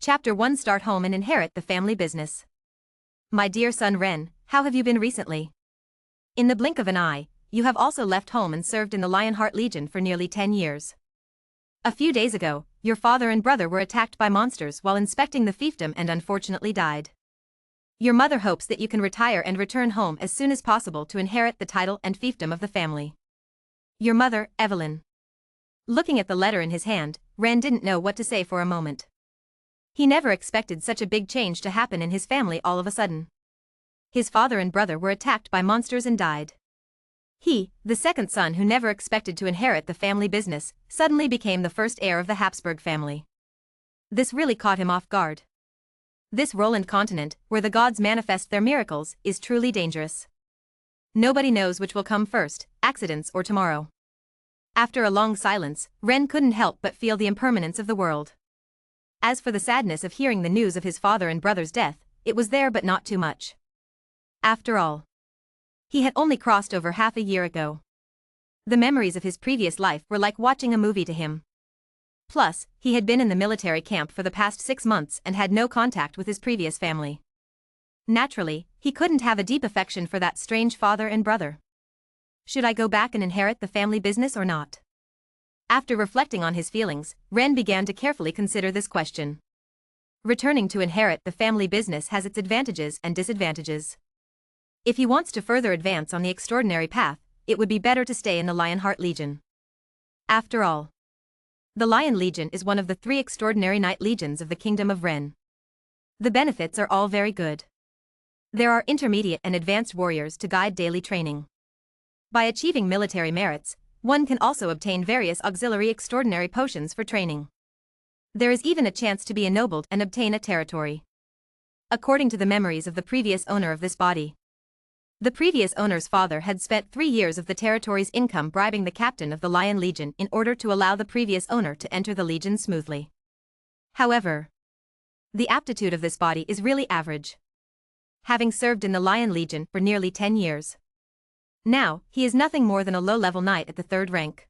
Chapter 1. Start home and inherit the family business. My dear son Ren, how have you been recently? In the blink of an eye, you have also left home and served in the Lionheart Legion for nearly 10 years. A few days ago, your father and brother were attacked by monsters while inspecting the fiefdom and unfortunately died. Your mother hopes that you can retire and return home as soon as possible to inherit the title and fiefdom of the family. Your mother, Evelyn. Looking at the letter in his hand, Ren didn't know what to say for a moment. He never expected such a big change to happen in his family all of a sudden. His father and brother were attacked by monsters and died. He, the second son who never expected to inherit the family business, suddenly became the first heir of the Habsburg family. This really caught him off guard. This Roland continent, where the gods manifest their miracles, is truly dangerous. Nobody knows which will come first, accidents or tomorrow. After a long silence, Ren couldn't help but feel the impermanence of the world. As for the sadness of hearing the news of his father and brother's death, it was there but not too much. After all, he had only crossed over half a year ago. The memories of his previous life were like watching a movie to him. Plus, he had been in the military camp for the past 6 months and had no contact with his previous family. Naturally, he couldn't have a deep affection for that strange father and brother. Should I go back and inherit the family business or not? After reflecting on his feelings, Ren began to carefully consider this question. Returning to inherit the family business has its advantages and disadvantages. If he wants to further advance on the extraordinary path, it would be better to stay in the Lionheart Legion. After all, the Lion Legion is one of the 3 extraordinary knight legions of the Kingdom of Ren. The benefits are all very good. There are intermediate and advanced warriors to guide daily training. By achieving military merits, one can also obtain various auxiliary extraordinary potions for training. There is even a chance to be ennobled and obtain a territory. According to the memories of the previous owner of this body, the previous owner's father had spent 3 years of the territory's income bribing the captain of the Lion Legion in order to allow the previous owner to enter the Legion smoothly. However, the aptitude of this body is really average. Having served in the Lion Legion for nearly 10 years, now, he is nothing more than a low-level knight at the 3rd rank.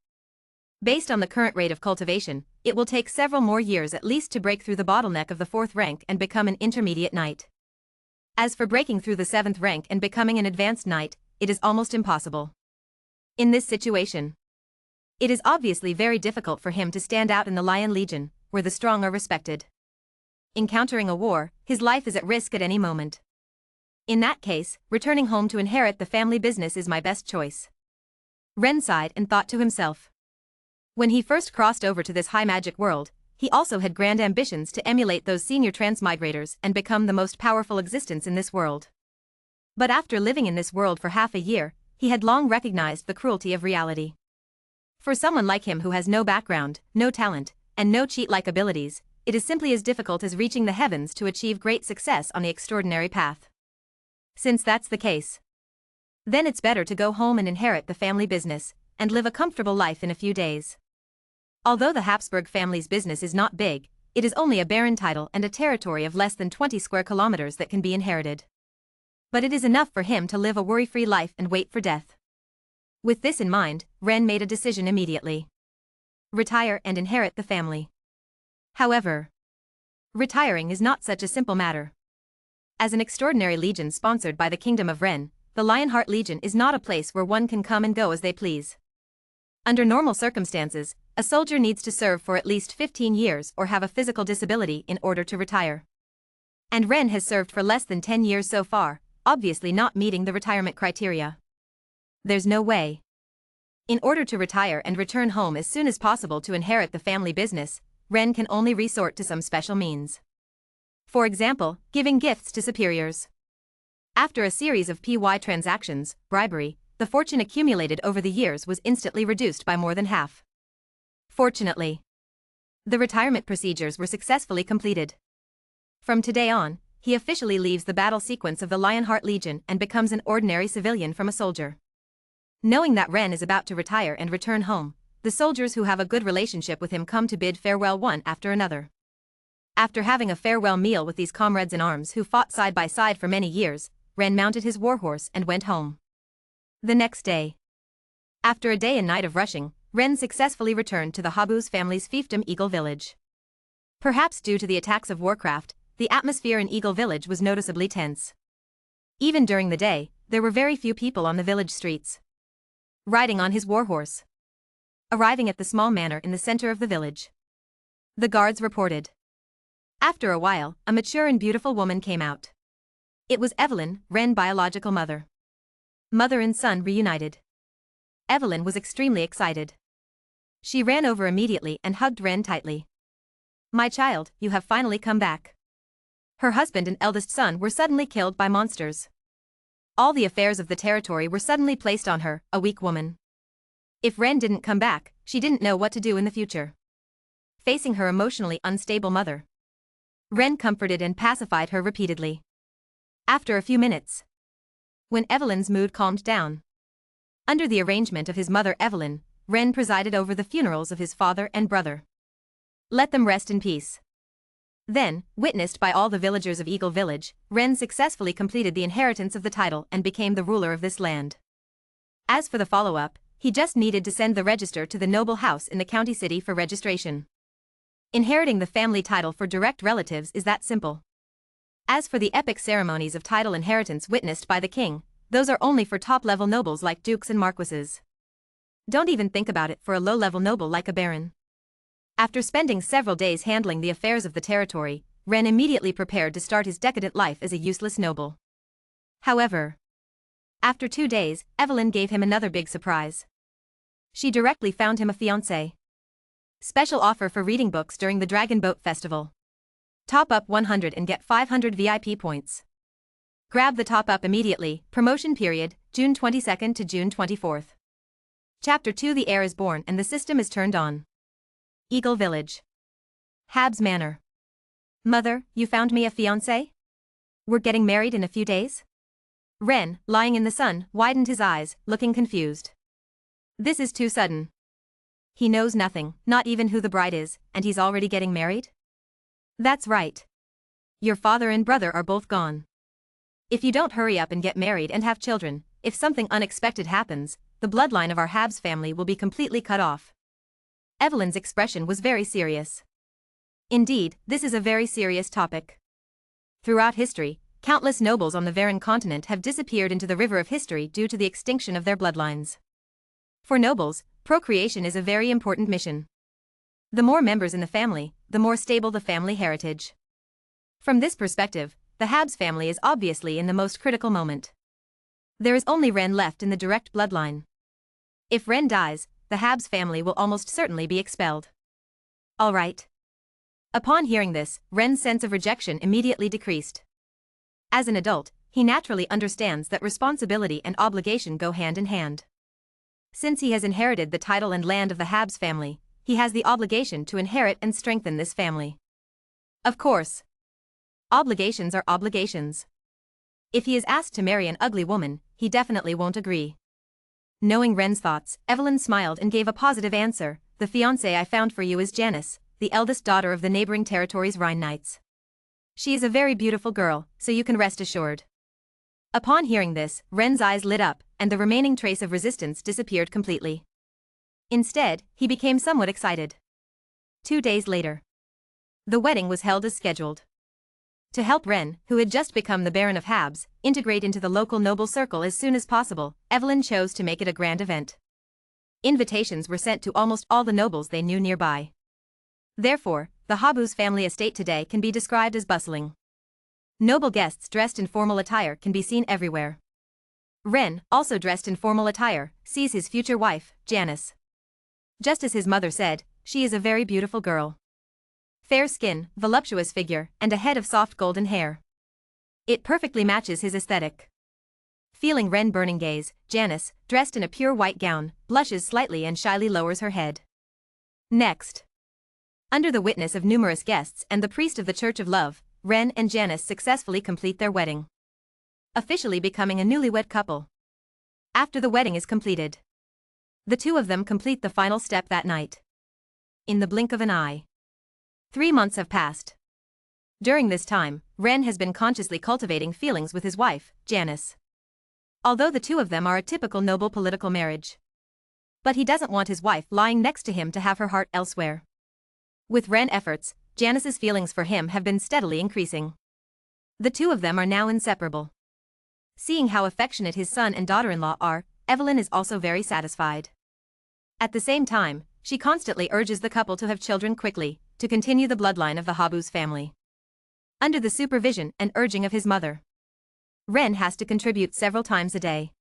Based on the current rate of cultivation, it will take several more years at least to break through the bottleneck of the 4th rank and become an intermediate knight. As for breaking through the 7th rank and becoming an advanced knight, it is almost impossible. In this situation, it is obviously very difficult for him to stand out in the Lion Legion, where the strong are respected. Encountering a war, his life is at risk at any moment. In that case, returning home to inherit the family business is my best choice. Ren sighed and thought to himself. When he first crossed over to this high magic world, he also had grand ambitions to emulate those senior transmigrators and become the most powerful existence in this world. But after living in this world for half a year, he had long recognized the cruelty of reality. For someone like him who has no background, no talent, and no cheat-like abilities, it is simply as difficult as reaching the heavens to achieve great success on the extraordinary path. Since that's the case, then it's better to go home and inherit the family business, and live a comfortable life in a few days. Although the Habsburg family's business is not big, it is only a barren title and a territory of less than 20 square kilometers that can be inherited. But it is enough for him to live a worry-free life and wait for death. With this in mind, Ren made a decision immediately. Retire and inherit the family. However, retiring is not such a simple matter. As an extraordinary legion sponsored by the Kingdom of Ren, the Lionheart Legion is not a place where one can come and go as they please. Under normal circumstances, a soldier needs to serve for at least 15 years or have a physical disability in order to retire. And Ren has served for less than 10 years so far, obviously not meeting the retirement criteria. There's no way. In order to retire and return home as soon as possible to inherit the family business, Ren can only resort to some special means. For example, giving gifts to superiors. After a series of PY transactions, bribery, the fortune accumulated over the years was instantly reduced by more than half. Fortunately, the retirement procedures were successfully completed. From today on, he officially leaves the battle sequence of the Lionheart Legion and becomes an ordinary civilian from a soldier. Knowing that Ren is about to retire and return home, the soldiers who have a good relationship with him come to bid farewell one after another. After having a farewell meal with these comrades in arms who fought side by side for many years, Ren mounted his warhorse and went home. The next day, after a day and night of rushing, Ren successfully returned to the Habus family's fiefdom Eagle Village. Perhaps due to the attacks of Warcraft, the atmosphere in Eagle Village was noticeably tense. Even during the day, there were very few people on the village streets. Riding on his warhorse. Arriving at the small manor in the center of the village. The guards reported. After a while, a mature and beautiful woman came out. It was Evelyn, Wren's biological mother. Mother and son reunited. Evelyn was extremely excited. She ran over immediately and hugged Wren tightly. "My child, you have finally come back." Her husband and eldest son were suddenly killed by monsters. All the affairs of the territory were suddenly placed on her, a weak woman. If Wren didn't come back, she didn't know what to do in the future. Facing her emotionally unstable mother, Wren comforted and pacified her repeatedly. After a few minutes, when Evelyn's mood calmed down, under the arrangement of his mother Evelyn, Wren presided over the funerals of his father and brother. Let them rest in peace. Then, witnessed by all the villagers of Eagle Village, Wren successfully completed the inheritance of the title and became the ruler of this land. As for the follow-up, he just needed to send the register to the noble house in the county city for registration. Inheriting the family title for direct relatives is that simple. As for the epic ceremonies of title inheritance witnessed by the king, those are only for top-level nobles like dukes and marquises. Don't even think about it for a low-level noble like a baron. After spending several days handling the affairs of the territory, Wren immediately prepared to start his decadent life as a useless noble. However, after 2 days, Evelyn gave him another big surprise. She directly found him a fiancé. Special offer for reading books during the Dragon Boat Festival. Top up 100 and get 500 VIP points. Grab the top up immediately. Promotion period, June 22nd to June 24th. Chapter 2. The heir is born and the system is turned on. Eagle Village. Habs Manor. "Mother, you found me a fiancé? We're getting married in a few days?" Wren, lying in the sun, widened his eyes, looking confused. This is too sudden. He knows nothing, not even who the bride is, and he's already getting married? That's right. Your father and brother are both gone. If you don't hurry up and get married and have children, if something unexpected happens, the bloodline of our Habs family will be completely cut off. Evelyn's expression was very serious. Indeed, this is a very serious topic. Throughout history, countless nobles on the Varan continent have disappeared into the river of history due to the extinction of their bloodlines. For nobles, procreation is a very important mission. The more members in the family, the more stable the family heritage. From this perspective, the Habs family is obviously in the most critical moment. There is only Wren left in the direct bloodline. If Wren dies, the Habs family will almost certainly be expelled. All right. Upon hearing this, Wren's sense of rejection immediately decreased. As an adult, he naturally understands that responsibility and obligation go hand in hand. Since he has inherited the title and land of the Habs family, he has the obligation to inherit and strengthen this family. Of course, obligations are obligations. If he is asked to marry an ugly woman, he definitely won't agree. Knowing Wren's thoughts, Evelyn smiled and gave a positive answer. "The fiancée I found for you is Janice, the eldest daughter of the neighboring territory's Rhine Knights. She is a very beautiful girl, so you can rest assured." Upon hearing this, Wren's eyes lit up, and the remaining trace of resistance disappeared completely. Instead, he became somewhat excited. 2 days later, the wedding was held as scheduled. To help Wren, who had just become the Baron of Habs, integrate into the local noble circle as soon as possible, Evelyn chose to make it a grand event. Invitations were sent to almost all the nobles they knew nearby. Therefore, the Habus family estate today can be described as bustling. Noble guests dressed in formal attire can be seen everywhere. Wren, also dressed in formal attire, sees his future wife, Janice. Just as his mother said, she is a very beautiful girl. Fair skin, voluptuous figure, and a head of soft golden hair. It perfectly matches his aesthetic. Feeling Wren's burning gaze, Janice, dressed in a pure white gown, blushes slightly and shyly lowers her head. Next, under the witness of numerous guests and the priest of the Church of Love, Wren and Janice successfully complete their wedding, officially becoming a newlywed couple. After the wedding is completed, the two of them complete the final step that night. In the blink of an eye, 3 months have passed. During this time, Wren has been consciously cultivating feelings with his wife, Janice. Although the two of them are a typical noble political marriage. But he doesn't want his wife lying next to him to have her heart elsewhere. With Wren's efforts, Janice's feelings for him have been steadily increasing. The two of them are now inseparable. Seeing how affectionate his son and daughter-in-law are, Evelyn is also very satisfied. At the same time, she constantly urges the couple to have children quickly, to continue the bloodline of the Habus family. Under the supervision and urging of his mother, Ren has to contribute several times a day.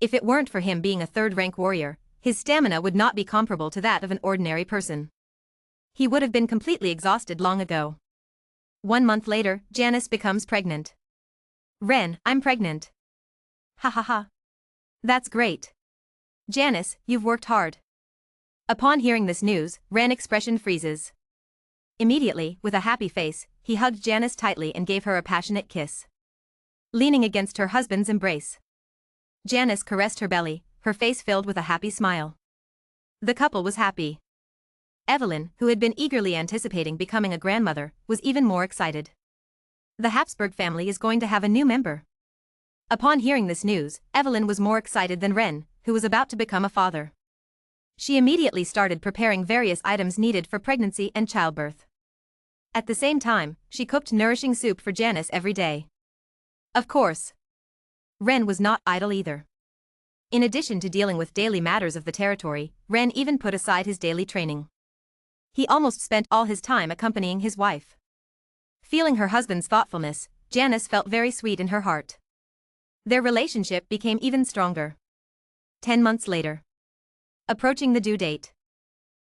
If it weren't for him being a third-rank warrior, his stamina would not be comparable to that of an ordinary person. He would have been completely exhausted long ago. 1 month later, Janice becomes pregnant. Ren, I'm pregnant. Ha ha ha. That's great. Janice, you've worked hard. Upon hearing this news, Ren's expression freezes. Immediately, with a happy face, he hugged Janice tightly and gave her a passionate kiss. Leaning against her husband's embrace, Janice caressed her belly, her face filled with a happy smile. The couple was happy. Evelyn, who had been eagerly anticipating becoming a grandmother, was even more excited. The Habsburg family is going to have a new member. Upon hearing this news, Evelyn was more excited than Ren, who was about to become a father. She immediately started preparing various items needed for pregnancy and childbirth. At the same time, she cooked nourishing soup for Janice every day. Of course, Ren was not idle either. In addition to dealing with daily matters of the territory, Ren even put aside his daily training. He almost spent all his time accompanying his wife. Feeling her husband's thoughtfulness, Janice felt very sweet in her heart. Their relationship became even stronger. 10 months later. Approaching the due date.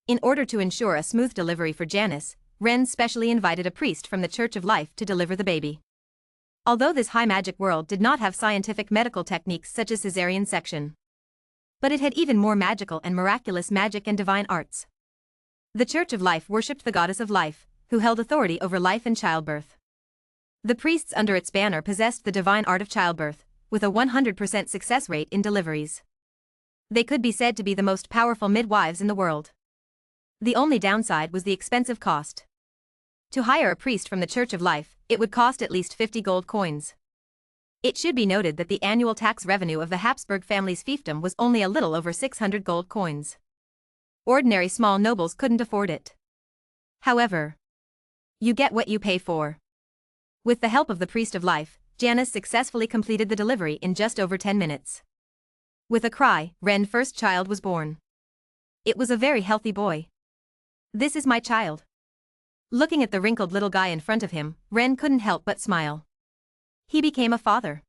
In order to ensure a smooth delivery for Janice, Ren specially invited a priest from the Church of Life to deliver the baby. Although this high magic world did not have scientific medical techniques such as caesarean section, but it had even more magical and miraculous magic and divine arts. The Church of Life worshipped the goddess of life, who held authority over life and childbirth. The priests under its banner possessed the divine art of childbirth, with a 100% success rate in deliveries. They could be said to be the most powerful midwives in the world. The only downside was the expensive cost. To hire a priest from the Church of Life, it would cost at least 50 gold coins. It should be noted that the annual tax revenue of the Habsburg family's fiefdom was only a little over 600 gold coins. Ordinary small nobles couldn't afford it. However, you get what you pay for. With the help of the priest of life, Janice successfully completed the delivery in just over 10 minutes. With a cry, Ren's first child was born. It was a very healthy boy. This is my child. Looking at the wrinkled little guy in front of him, Ren couldn't help but smile. He became a father.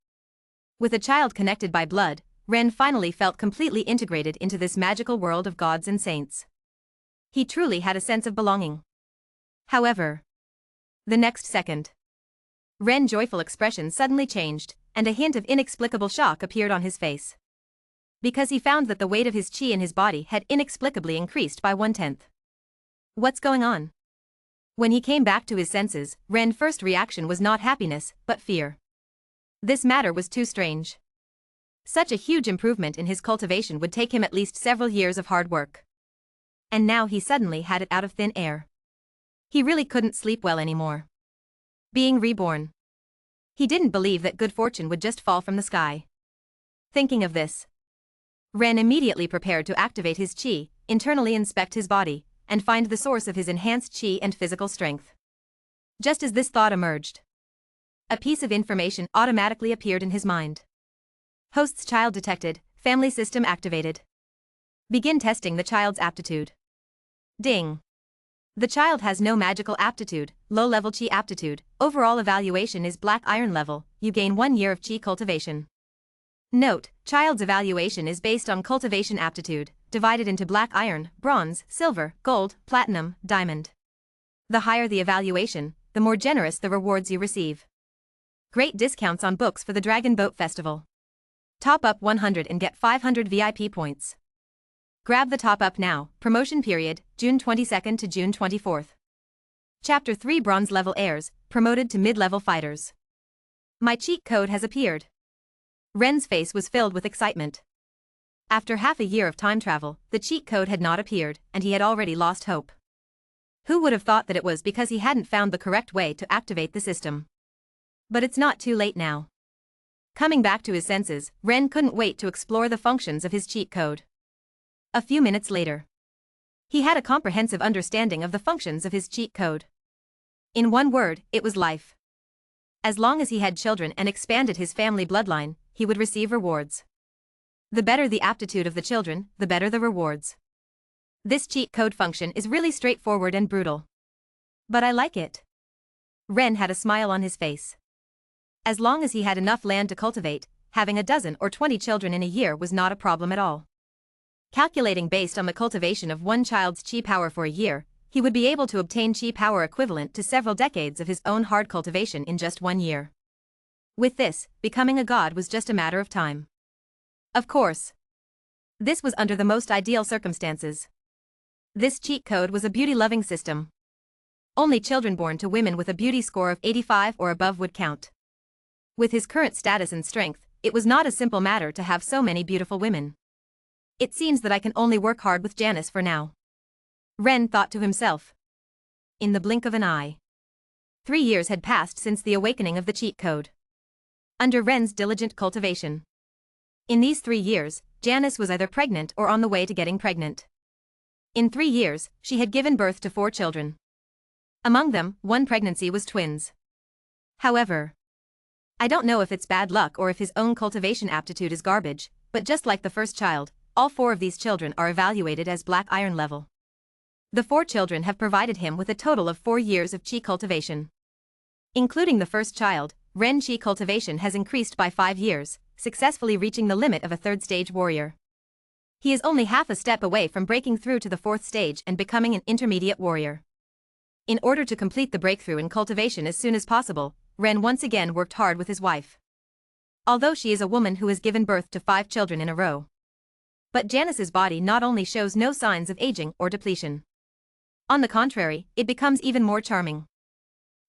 With a child connected by blood, Ren finally felt completely integrated into this magical world of gods and saints. He truly had a sense of belonging. However, the next second, Ren's joyful expression suddenly changed, and a hint of inexplicable shock appeared on his face. Because he found that the weight of his chi in his body had inexplicably increased by 1/10. What's going on? When he came back to his senses, Ren's first reaction was not happiness, but fear. This matter was too strange. Such a huge improvement in his cultivation would take him at least several years of hard work. And now he suddenly had it out of thin air. He really couldn't sleep well anymore. Being reborn. He didn't believe that good fortune would just fall from the sky. Thinking of this, Ren immediately prepared to activate his chi, internally inspect his body, and find the source of his enhanced chi and physical strength. Just as this thought emerged, a piece of information automatically appeared in his mind. Host's child detected, family system activated. Begin testing the child's aptitude. Ding. The child has no magical aptitude, low-level chi aptitude, overall evaluation is black iron level, you gain 1 year of chi cultivation. Note, child's evaluation is based on cultivation aptitude, divided into black iron, bronze, silver, gold, platinum, diamond. The higher the evaluation, the more generous the rewards you receive. Great discounts on books for the Dragon Boat Festival. Top up 100 and get 500 VIP points. Grab the top up now, promotion period, June 22nd to June 24th. Chapter 3 Bronze Level Heirs, promoted to mid-level fighters. My cheat code has appeared. Ren's face was filled with excitement. After half a year of time travel, the cheat code had not appeared, and he had already lost hope. Who would have thought that it was because he hadn't found the correct way to activate the system? But it's not too late now. Coming back to his senses, Ren couldn't wait to explore the functions of his cheat code. A few minutes later, he had a comprehensive understanding of the functions of his cheat code. In one word, it was life. As long as he had children and expanded his family bloodline, he would receive rewards. The better the aptitude of the children, the better the rewards. This cheat code function is really straightforward and brutal. But I like it. Ren had a smile on his face. As long as he had enough land to cultivate, having a dozen or 20 children in a year was not a problem at all. Calculating based on the cultivation of one child's chi power for a year, he would be able to obtain chi power equivalent to several decades of his own hard cultivation in just 1 year. With this, becoming a god was just a matter of time. Of course. This was under the most ideal circumstances. This cheat code was a beauty-loving system. Only children born to women with a beauty score of 85 or above would count. With his current status and strength, it was not a simple matter to have so many beautiful women. It seems that I can only work hard with Janice for now. Ren thought to himself. In the blink of an eye. 3 years had passed since the awakening of the cheat code. Under Ren's diligent cultivation. In these 3 years, Janice was either pregnant or on the way to getting pregnant. In 3 years, she had given birth to 4 children. Among them, 1 pregnancy was twins. However, I don't know if it's bad luck or if his own cultivation aptitude is garbage, but just like the first child, all 4 of these children are evaluated as black iron level. The 4 children have provided him with a total of 4 years of chi cultivation. Including the first child, Ren chi cultivation has increased by 5 years, successfully reaching the limit of a 3rd stage warrior. He is only half a step away from breaking through to the 4th stage and becoming an intermediate warrior. In order to complete the breakthrough in cultivation as soon as possible, Ren once again worked hard with his wife. Although she is a woman who has given birth to 5 children in a row. But Janice's body not only shows no signs of aging or depletion. On the contrary, it becomes even more charming.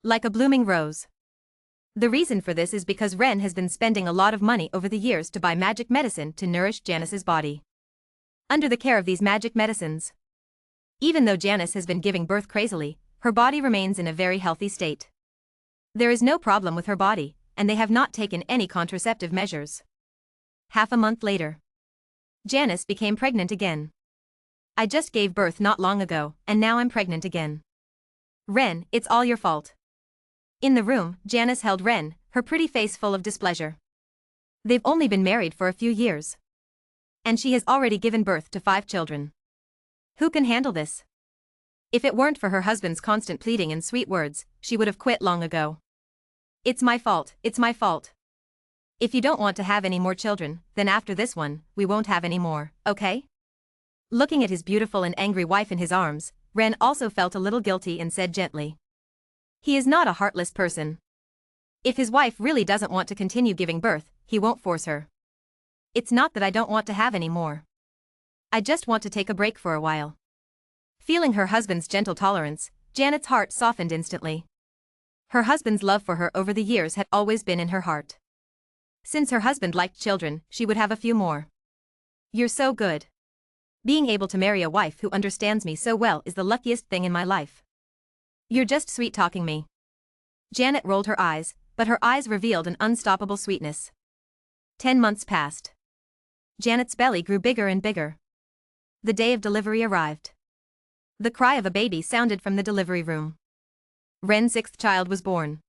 Like a blooming rose. The reason for this is because Ren has been spending a lot of money over the years to buy magic medicine to nourish Janice's body. Under the care of these magic medicines. Even though Janice has been giving birth crazily, her body remains in a very healthy state. There is no problem with her body, and they have not taken any contraceptive measures. Half a month later. Janice became pregnant again. I just gave birth not long ago, and now I'm pregnant again. Ren, it's all your fault. In the room, Janice held Ren, her pretty face full of displeasure. They've only been married for a few years. And she has already given birth to 5 children. Who can handle this? If it weren't for her husband's constant pleading and sweet words, she would have quit long ago. It's my fault, it's my fault. If you don't want to have any more children, then after this one, we won't have any more, okay? Looking at his beautiful and angry wife in his arms, Ren also felt a little guilty and said gently. He is not a heartless person. If his wife really doesn't want to continue giving birth, he won't force her. It's not that I don't want to have any more. I just want to take a break for a while. Feeling her husband's gentle tolerance, Janet's heart softened instantly. Her husband's love for her over the years had always been in her heart. Since her husband liked children, she would have a few more. You're so good. Being able to marry a wife who understands me so well is the luckiest thing in my life. You're just sweet-talking me. Janet rolled her eyes, but her eyes revealed an unstoppable sweetness. 10 months passed. Janet's belly grew bigger and bigger. The day of delivery arrived. The cry of a baby sounded from the delivery room. Ren's 6th child was born.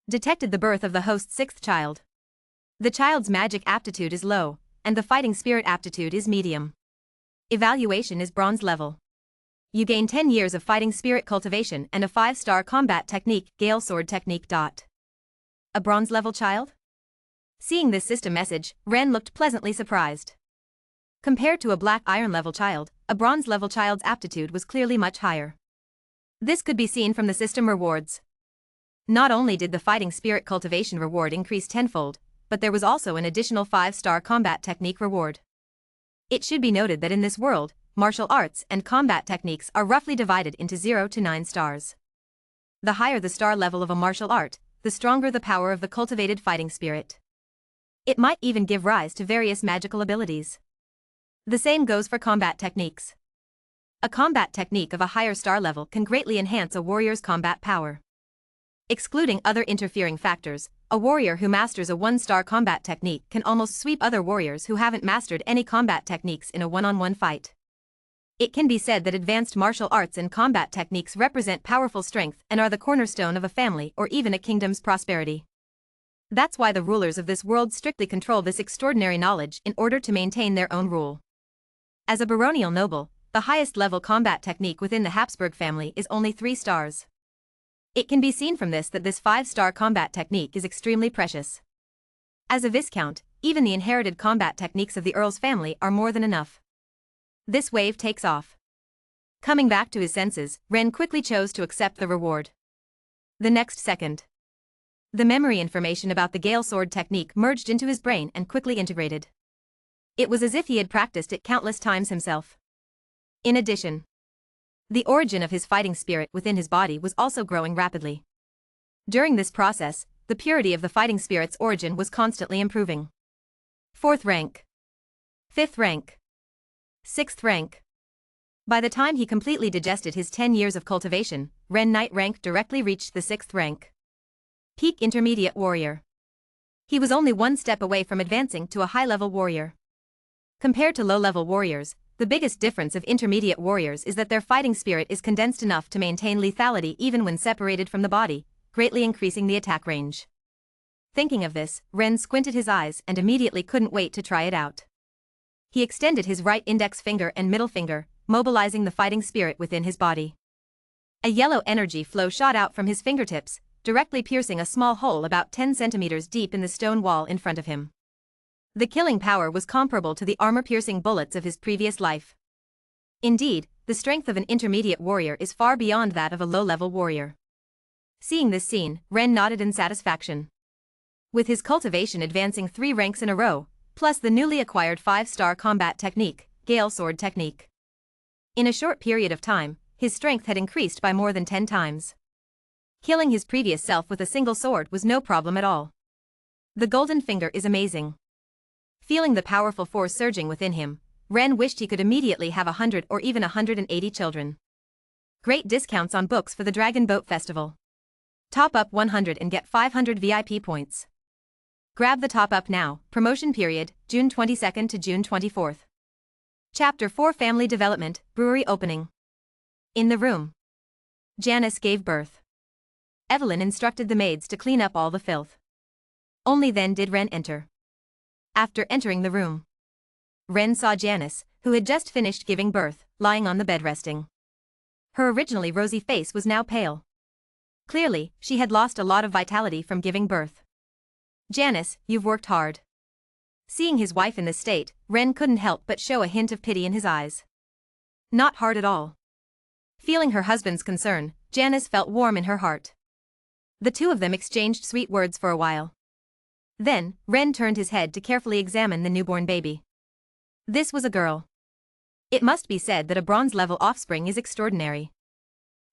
Detected the birth of the host's 6th child. The child's magic aptitude is low, and the fighting spirit aptitude is medium. Evaluation is bronze level. You gain 10 years of fighting spirit cultivation and a 5-star combat technique, Gale Sword Technique. A bronze level child? Seeing this system message, Ren looked pleasantly surprised. Compared to a black iron level child, a bronze level child's aptitude was clearly much higher. This could be seen from the system rewards. Not only did the fighting spirit cultivation reward increase tenfold, but there was also an additional 5-star combat technique reward. It should be noted that in this world, martial arts and combat techniques are roughly divided into 0 to 9 stars. The higher the star level of a martial art, the stronger the power of the cultivated fighting spirit. It might even give rise to various magical abilities. The same goes for combat techniques. A combat technique of a higher star level can greatly enhance a warrior's combat power. Excluding other interfering factors, a warrior who masters a 1-star combat technique can almost sweep other warriors who haven't mastered any combat techniques in a one-on-one fight. It can be said that advanced martial arts and combat techniques represent powerful strength and are the cornerstone of a family or even a kingdom's prosperity. That's why the rulers of this world strictly control this extraordinary knowledge in order to maintain their own rule. As a baronial noble, the highest level combat technique within the Habsburg family is only 3 stars. It can be seen from this that this 5-star combat technique is extremely precious. As a viscount, even the inherited combat techniques of the Earl's family are more than enough. This wave takes off. Coming back to his senses, Ren quickly chose to accept the reward. The next second, the memory information about the Gale Sword technique merged into his brain and quickly integrated. It was as if he had practiced it countless times himself. In addition, the origin of his fighting spirit within his body was also growing rapidly. During this process, the purity of the fighting spirit's origin was constantly improving. 4th rank. 5th rank. 6th rank. By the time he completely digested his 10 years of cultivation, Ren Knight rank directly reached the 6th rank. Peak Intermediate Warrior. He was only one step away from advancing to a high-level warrior. Compared to low-level warriors, the biggest difference of intermediate warriors is that their fighting spirit is condensed enough to maintain lethality even when separated from the body, greatly increasing the attack range. Thinking of this, Ren squinted his eyes and immediately couldn't wait to try it out. He extended his right index finger and middle finger, mobilizing the fighting spirit within his body. A yellow energy flow shot out from his fingertips, directly piercing a small hole about 10 centimeters deep in the stone wall in front of him. The killing power was comparable to the armor-piercing bullets of his previous life. Indeed, the strength of an intermediate warrior is far beyond that of a low-level warrior. Seeing this scene, Ren nodded in satisfaction. With his cultivation advancing 3 ranks in a row, plus the newly acquired 5-star combat technique, Gale Sword technique. In a short period of time, his strength had increased by more than 10 times. Killing his previous self with a single sword was no problem at all. The golden finger is amazing. Feeling the powerful force surging within him, Ren wished he could immediately have 100 or even 180 children. Great discounts on books for the Dragon Boat Festival. Top up 100 and get 500 VIP points. Grab the top up now, promotion period, June 22nd to June 24th. Chapter 4 Family Development, Brewery Opening. In the room, Janice gave birth. Evelyn instructed the maids to clean up all the filth. Only then did Ren enter. After entering the room, Ren saw Janice, who had just finished giving birth, lying on the bed resting. Her originally rosy face was now pale. Clearly, she had lost a lot of vitality from giving birth. Janice, you've worked hard. Seeing his wife in this state, Ren couldn't help but show a hint of pity in his eyes. Not hard at all. Feeling her husband's concern, Janice felt warm in her heart. The two of them exchanged sweet words for a while. Then, Ren turned his head to carefully examine the newborn baby. This was a girl. It must be said that a bronze-level offspring is extraordinary.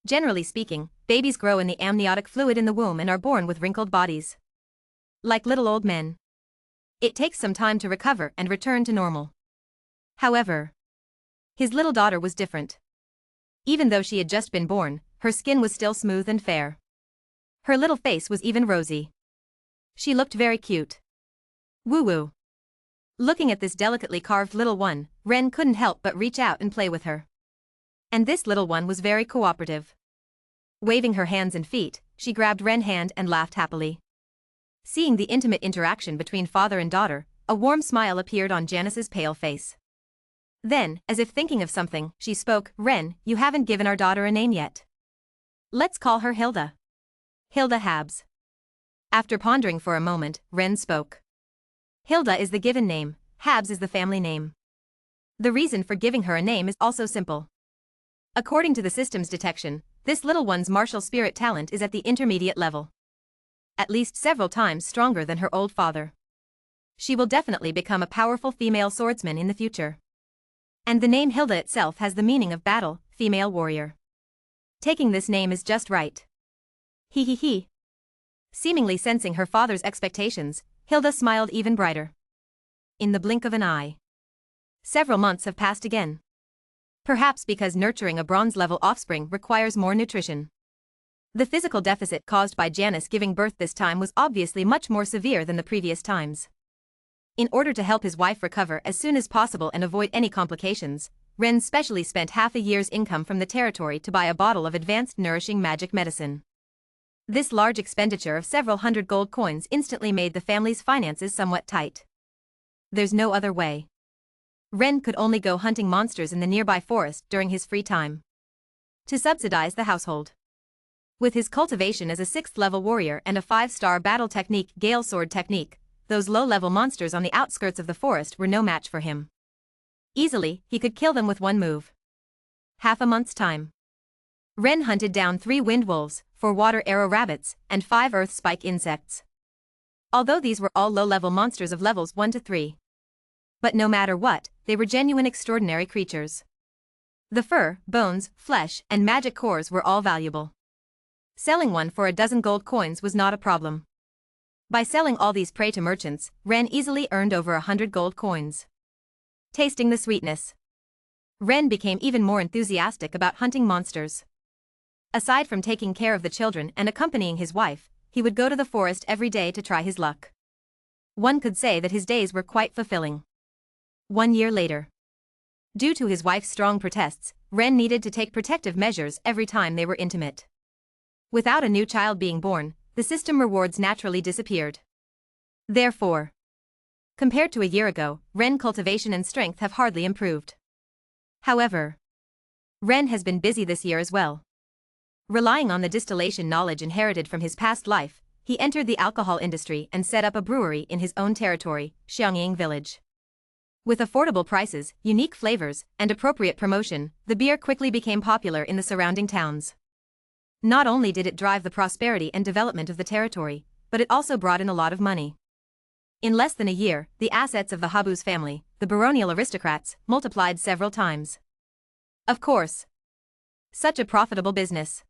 Generally speaking, babies grow in the amniotic fluid in the womb and are born with wrinkled bodies. Like little old men. It takes some time to recover and return to normal. However, his little daughter was different. Even though she had just been born, her skin was still smooth and fair. Her little face was even rosy. She looked very cute. Woo-woo. Looking at this delicately carved little one, Ren couldn't help but reach out and play with her. And this little one was very cooperative. Waving her hands and feet, she grabbed Ren's hand and laughed happily. Seeing the intimate interaction between father and daughter, a warm smile appeared on Janice's pale face. Then, as if thinking of something, she spoke, Ren, you haven't given our daughter a name yet. Let's call her Hilda. Hilda Habs. After pondering for a moment, Ren spoke. Hilda is the given name, Habs is the family name. The reason for giving her a name is also simple. According to the system's detection, this little one's martial spirit talent is at the intermediate level. At least several times stronger than her old father. She will definitely become a powerful female swordsman in the future. And the name Hilda itself has the meaning of battle, female warrior. Taking this name is just right. He. Seemingly sensing her father's expectations, Hilda smiled even brighter. In the blink of an eye. Several months have passed again. Perhaps because nurturing a bronze-level offspring requires more nutrition. The physical deficit caused by Janice giving birth this time was obviously much more severe than the previous times. In order to help his wife recover as soon as possible and avoid any complications, Ren specially spent half a year's income from the territory to buy a bottle of advanced nourishing magic medicine. This large expenditure of several hundred gold coins instantly made the family's finances somewhat tight. There's no other way. Ren could only go hunting monsters in the nearby forest during his free time to subsidize the household. With his cultivation as a 6th-level warrior and a 5-star battle technique, Gale Sword technique, those low-level monsters on the outskirts of the forest were no match for him. Easily, he could kill them with one move. Half a month's time. Ren hunted down 3 wind wolves, 4 water arrow rabbits, and 5 earth spike insects. Although these were all low-level monsters of levels 1 to 3. But no matter what, they were genuine extraordinary creatures. The fur, bones, flesh, and magic cores were all valuable. Selling one for a dozen gold coins was not a problem. By selling all these prey to merchants, Ren easily earned over 100 gold coins. Tasting the sweetness, Ren became even more enthusiastic about hunting monsters. Aside from taking care of the children and accompanying his wife, he would go to the forest every day to try his luck. One could say that his days were quite fulfilling. 1 year later. Due to his wife's strong protests, Ren needed to take protective measures every time they were intimate. Without a new child being born, the system rewards naturally disappeared. Therefore, compared to a year ago, Ren cultivation and strength have hardly improved. However, Ren has been busy this year as well. Relying on the distillation knowledge inherited from his past life, he entered the alcohol industry and set up a brewery in his own territory, Xiangying Village. With affordable prices, unique flavors, and appropriate promotion, the beer quickly became popular in the surrounding towns. Not only did it drive the prosperity and development of the territory, but it also brought in a lot of money. In less than a year, the assets of the Habuz family, the baronial aristocrats, multiplied several times. Of course, such a profitable business.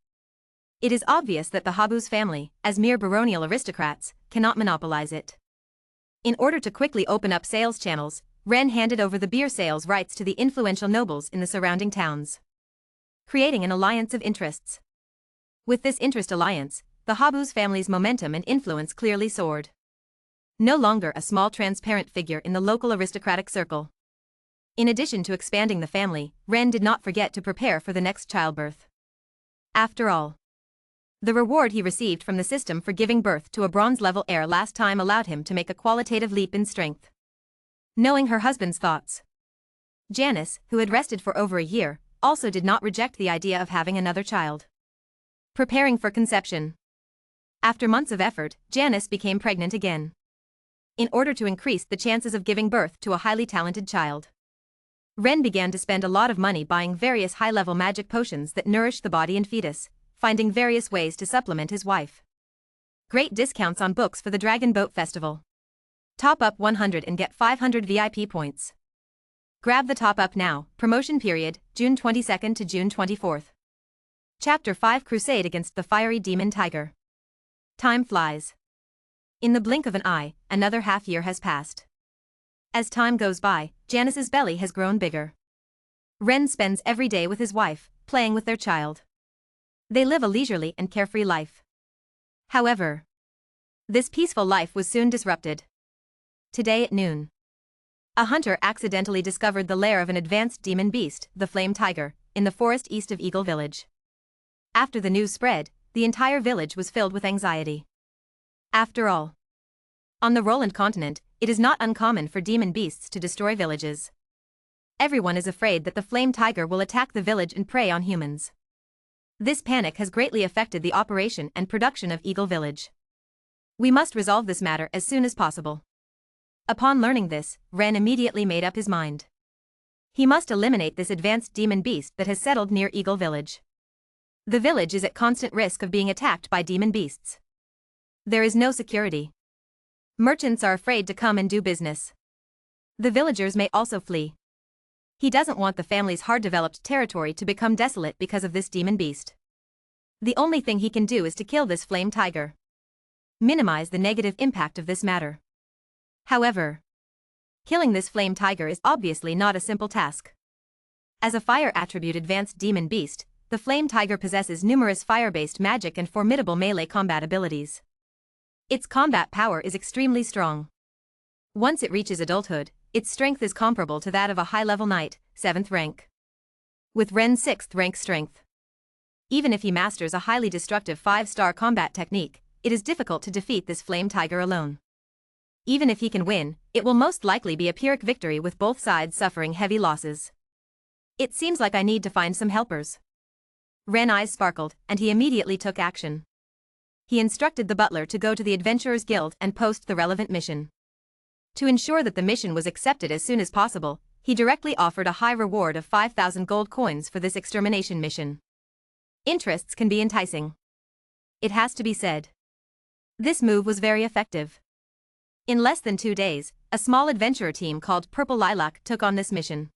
It is obvious that the Habuz family, as mere baronial aristocrats, cannot monopolize it. In order to quickly open up sales channels, Ren handed over the beer sales rights to the influential nobles in the surrounding towns, creating an alliance of interests. With this interest alliance, the Habuz family's momentum and influence clearly soared. No longer a small transparent figure in the local aristocratic circle. In addition to expanding the family, Ren did not forget to prepare for the next childbirth. After all, the reward he received from the system for giving birth to a bronze-level heir last time allowed him to make a qualitative leap in strength. Knowing her husband's thoughts, Janice, who had rested for over a year, also did not reject the idea of having another child. Preparing for conception. After months of effort, Janice became pregnant again. In order to increase the chances of giving birth to a highly talented child, Ren began to spend a lot of money buying various high-level magic potions that nourished the body and fetus, finding various ways to supplement his wife. Great discounts on books for the Dragon Boat Festival. Top up 100 and get 500 VIP points. Grab the top up now. Promotion period, June 22nd to June 24th. Chapter 5 Crusade against the Fiery Demon Tiger. Time flies. In the blink of an eye, another half year has passed. As time goes by, Janice's belly has grown bigger. Ren spends every day with his wife, playing with their child. They live a leisurely and carefree life. However, this peaceful life was soon disrupted. Today at noon, a hunter accidentally discovered the lair of an advanced demon beast, the Flame Tiger, in the forest east of Eagle Village. After the news spread, the entire village was filled with anxiety. After all, on the Roland continent, it is not uncommon for demon beasts to destroy villages. Everyone is afraid that the Flame Tiger will attack the village and prey on humans. This panic has greatly affected the operation and production of Eagle Village. We must resolve this matter as soon as possible. Upon learning this, Ren immediately made up his mind. He must eliminate this advanced demon beast that has settled near Eagle Village. The village is at constant risk of being attacked by demon beasts. There is no security. Merchants are afraid to come and do business. The villagers may also flee. He doesn't want the family's hard-developed territory to become desolate because of this demon beast. The only thing he can do is to kill this Flame Tiger. Minimize the negative impact of this matter. However, killing this Flame Tiger is obviously not a simple task. As a fire attribute advanced demon beast, the Flame Tiger possesses numerous fire-based magic and formidable melee combat abilities. Its combat power is extremely strong. Once it reaches adulthood, its strength is comparable to that of a high-level knight, 7th rank. with Ren's 6th rank strength. Even if he masters a highly destructive 5-star combat technique, it is difficult to defeat this flame tiger alone. Even if he can win, it will most likely be a Pyrrhic victory with both sides suffering heavy losses. It seems like I need to find some helpers. Ren's eyes sparkled, and he immediately took action. He instructed the butler to go to the Adventurers Guild and post the relevant mission. To ensure that the mission was accepted as soon as possible, he directly offered a high reward of 5,000 gold coins for this extermination mission. Interests can be enticing. It has to be said. This move was very effective. In less than 2 days, a small adventurer team called Purple Lilac took on this mission.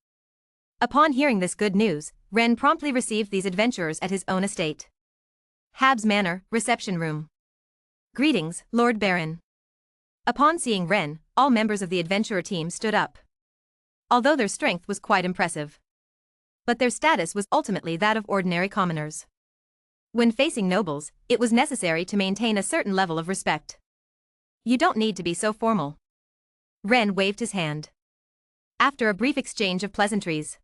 Upon hearing this good news, Ren promptly received these adventurers at his own estate. Habs Manor, reception room. Greetings, Lord Baron. Upon seeing Ren, all members of the adventurer team stood up. Although their strength was quite impressive. But their status was ultimately that of ordinary commoners. When facing nobles, it was necessary to maintain a certain level of respect. You don't need to be so formal. Ren waved his hand. After a brief exchange of pleasantries,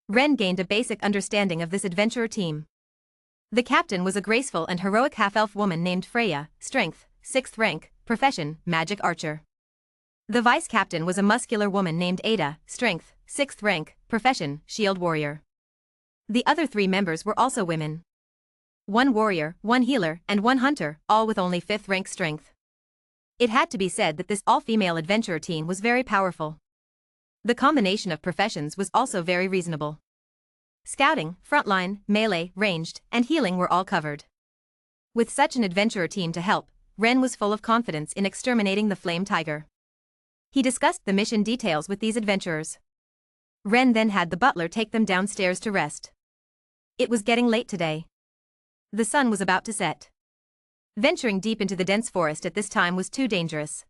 Ren gained a basic understanding of this adventurer team. The captain was a graceful and heroic half-elf woman named Freya, strength, 6th rank, profession, magic archer. The vice-captain was a muscular woman named Ada, strength, 6th rank, profession, shield warrior. The other 3 members were also women. 1 warrior, 1 healer, and 1 hunter, all with only 5th rank strength. It had to be said that this all-female adventurer team was very powerful. The combination of professions was also very reasonable. Scouting, frontline, melee, ranged, and healing were all covered. With such an adventurer team to help, Ren was full of confidence in exterminating the flame tiger. He discussed the mission details with these adventurers. Ren then had the butler take them downstairs to rest. It was getting late today. The sun was about to set. Venturing deep into the dense forest at this time was too dangerous.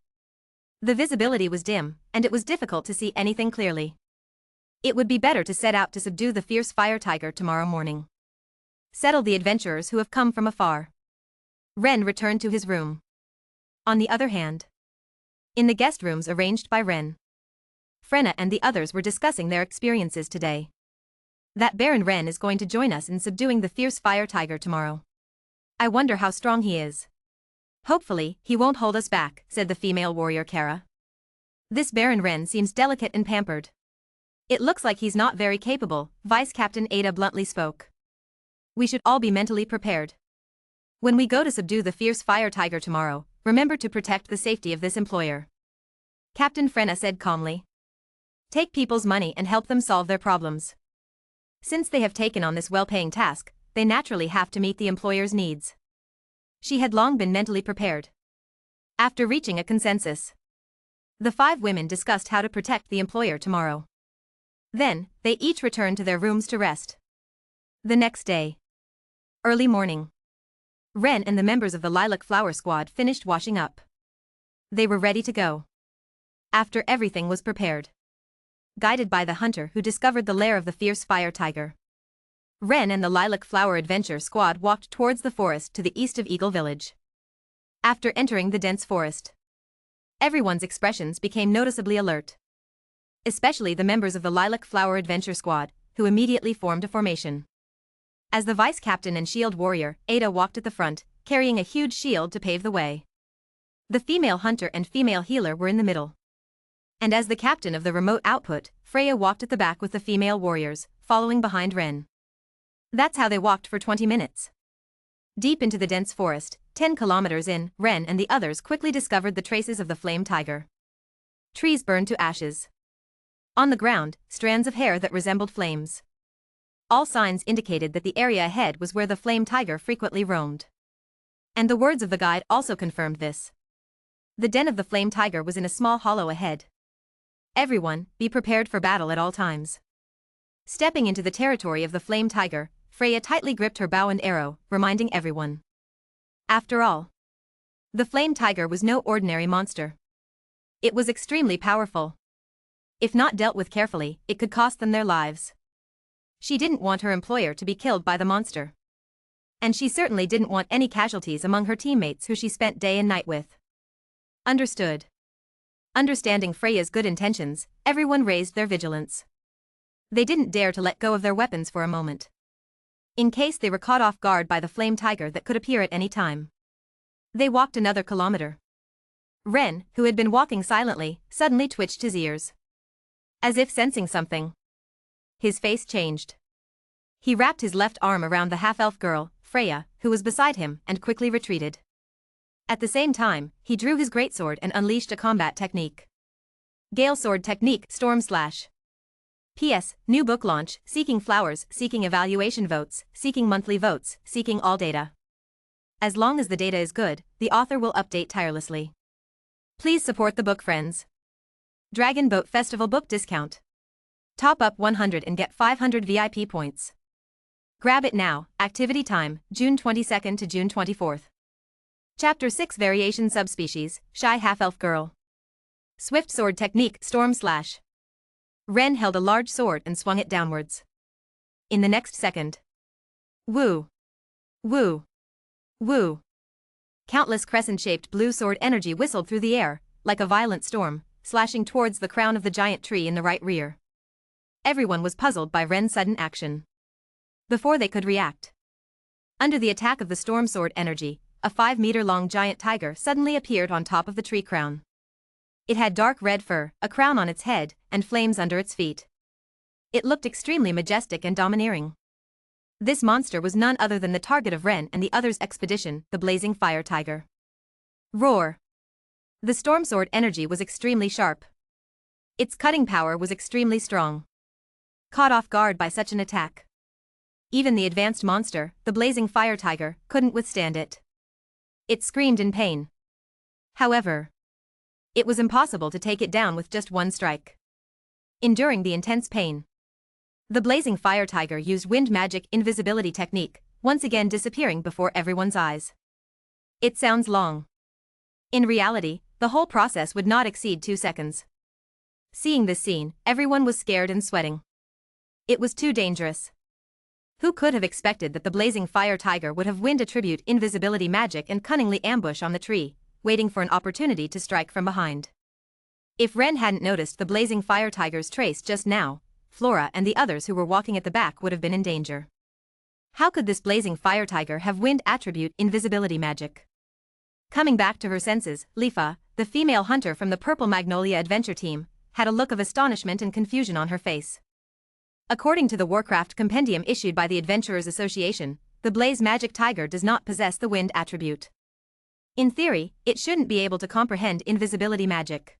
The visibility was dim, and it was difficult to see anything clearly. It would be better to set out to subdue the fierce fire tiger tomorrow morning. Settle the adventurers who have come from afar. Ren returned to his room. On the other hand, in the guest rooms arranged by Ren, Frenna and the others were discussing their experiences today. That Baron Ren is going to join us in subduing the fierce fire tiger tomorrow. I wonder how strong he is. Hopefully, he won't hold us back, said the female warrior Kara. This Baron Ren seems delicate and pampered. It looks like he's not very capable, Vice Captain Ada bluntly spoke. We should all be mentally prepared. When we go to subdue the fierce fire tiger tomorrow, remember to protect the safety of this employer. Captain Frenna said calmly. Take people's money and help them solve their problems. Since they have taken on this well-paying task, they naturally have to meet the employer's needs. She had long been mentally prepared. After reaching a consensus, the 5 women discussed how to protect the employer tomorrow. Then, they each returned to their rooms to rest. The next day. Early morning. Ren and the members of the Lilac Flower Squad finished washing up. They were ready to go. After everything was prepared. Guided by the hunter who discovered the lair of the fierce fire tiger, Ren and the Lilac Flower Adventure Squad walked towards the forest to the east of Eagle Village. After entering the dense forest, everyone's expressions became noticeably alert. Especially the members of the Lilac Flower Adventure Squad, who immediately formed a formation. As the vice captain and shield warrior, Ada walked at the front, carrying a huge shield to pave the way. The female hunter and female healer were in the middle. And as the captain of the remote output, Freya walked at the back with the female warriors, following behind Ren. That's how they walked for 20 minutes. Deep into the dense forest, 10 kilometers in, Ren and the others quickly discovered the traces of the flame tiger. Trees burned to ashes. On the ground, strands of hair that resembled flames. All signs indicated that the area ahead was where the flame tiger frequently roamed. And the words of the guide also confirmed this. The den of the flame tiger was in a small hollow ahead. Everyone, be prepared for battle at all times. Stepping into the territory of the flame tiger, Freya tightly gripped her bow and arrow, reminding everyone. After all, the flame tiger was no ordinary monster. It was extremely powerful. If not dealt with carefully, it could cost them their lives. She didn't want her employer to be killed by the monster. And she certainly didn't want any casualties among her teammates who she spent day and night with. Understood. Understanding Freya's good intentions, everyone raised their vigilance. They didn't dare to let go of their weapons for a moment, in case they were caught off guard by the flame tiger that could appear at any time. They walked another kilometer. Ren, who had been walking silently, suddenly twitched his ears, as if sensing something. His face changed. He wrapped his left arm around the half-elf girl, Freya, who was beside him, and quickly retreated. At the same time, he drew his greatsword and unleashed a combat technique. Gale Sword Technique Storm Slash. P.S. New book launch, Seeking Flowers, seeking evaluation votes, seeking monthly votes, seeking all data. As long as the data is good, the author will update tirelessly. Please support the book, friends. Dragon Boat Festival book discount. Top up 100 and get 500 VIP points. Grab it now. Activity time, June 22nd to June 24th. Chapter 6 Variation Subspecies, Shy Half-Elf Girl. Swift Sword Technique Storm Slash. Ren held a large sword and swung it downwards. In the next second. Woo! Woo! Woo! Countless crescent-shaped blue sword energy whistled through the air, like a violent storm, slashing towards the crown of the giant tree in the right rear. Everyone was puzzled by Ren's sudden action. Before they could react, under the attack of the storm sword energy, a 5-meter-long giant tiger suddenly appeared on top of the tree crown. It had dark red fur, a crown on its head, and flames under its feet. It looked extremely majestic and domineering. This monster was none other than the target of Ren and the others' expedition, the blazing fire tiger. Roar! The storm sword energy was extremely sharp. Its cutting power was extremely strong. Caught off guard by such an attack, even the advanced monster, the blazing fire tiger, couldn't withstand it. It screamed in pain. However, it was impossible to take it down with just one strike. Enduring the intense pain, the blazing fire tiger used wind magic invisibility technique, once again disappearing before everyone's eyes. It sounds long. In reality, the whole process would not exceed 2 seconds. Seeing this scene, everyone was scared and sweating. It was too dangerous. Who could have expected that the blazing fire tiger would have wind attribute invisibility magic and cunningly ambush on the tree, waiting for an opportunity to strike from behind? If Ren hadn't noticed the blazing fire tiger's trace just now, Flora and the others who were walking at the back would have been in danger. How could this blazing fire tiger have wind attribute invisibility magic? Coming back to her senses, Lifa, the female hunter from the Purple Magnolia adventure team, had a look of astonishment and confusion on her face. According to the Warcraft compendium issued by the Adventurers Association, the blaze magic tiger does not possess the wind attribute. In theory, it shouldn't be able to comprehend invisibility magic.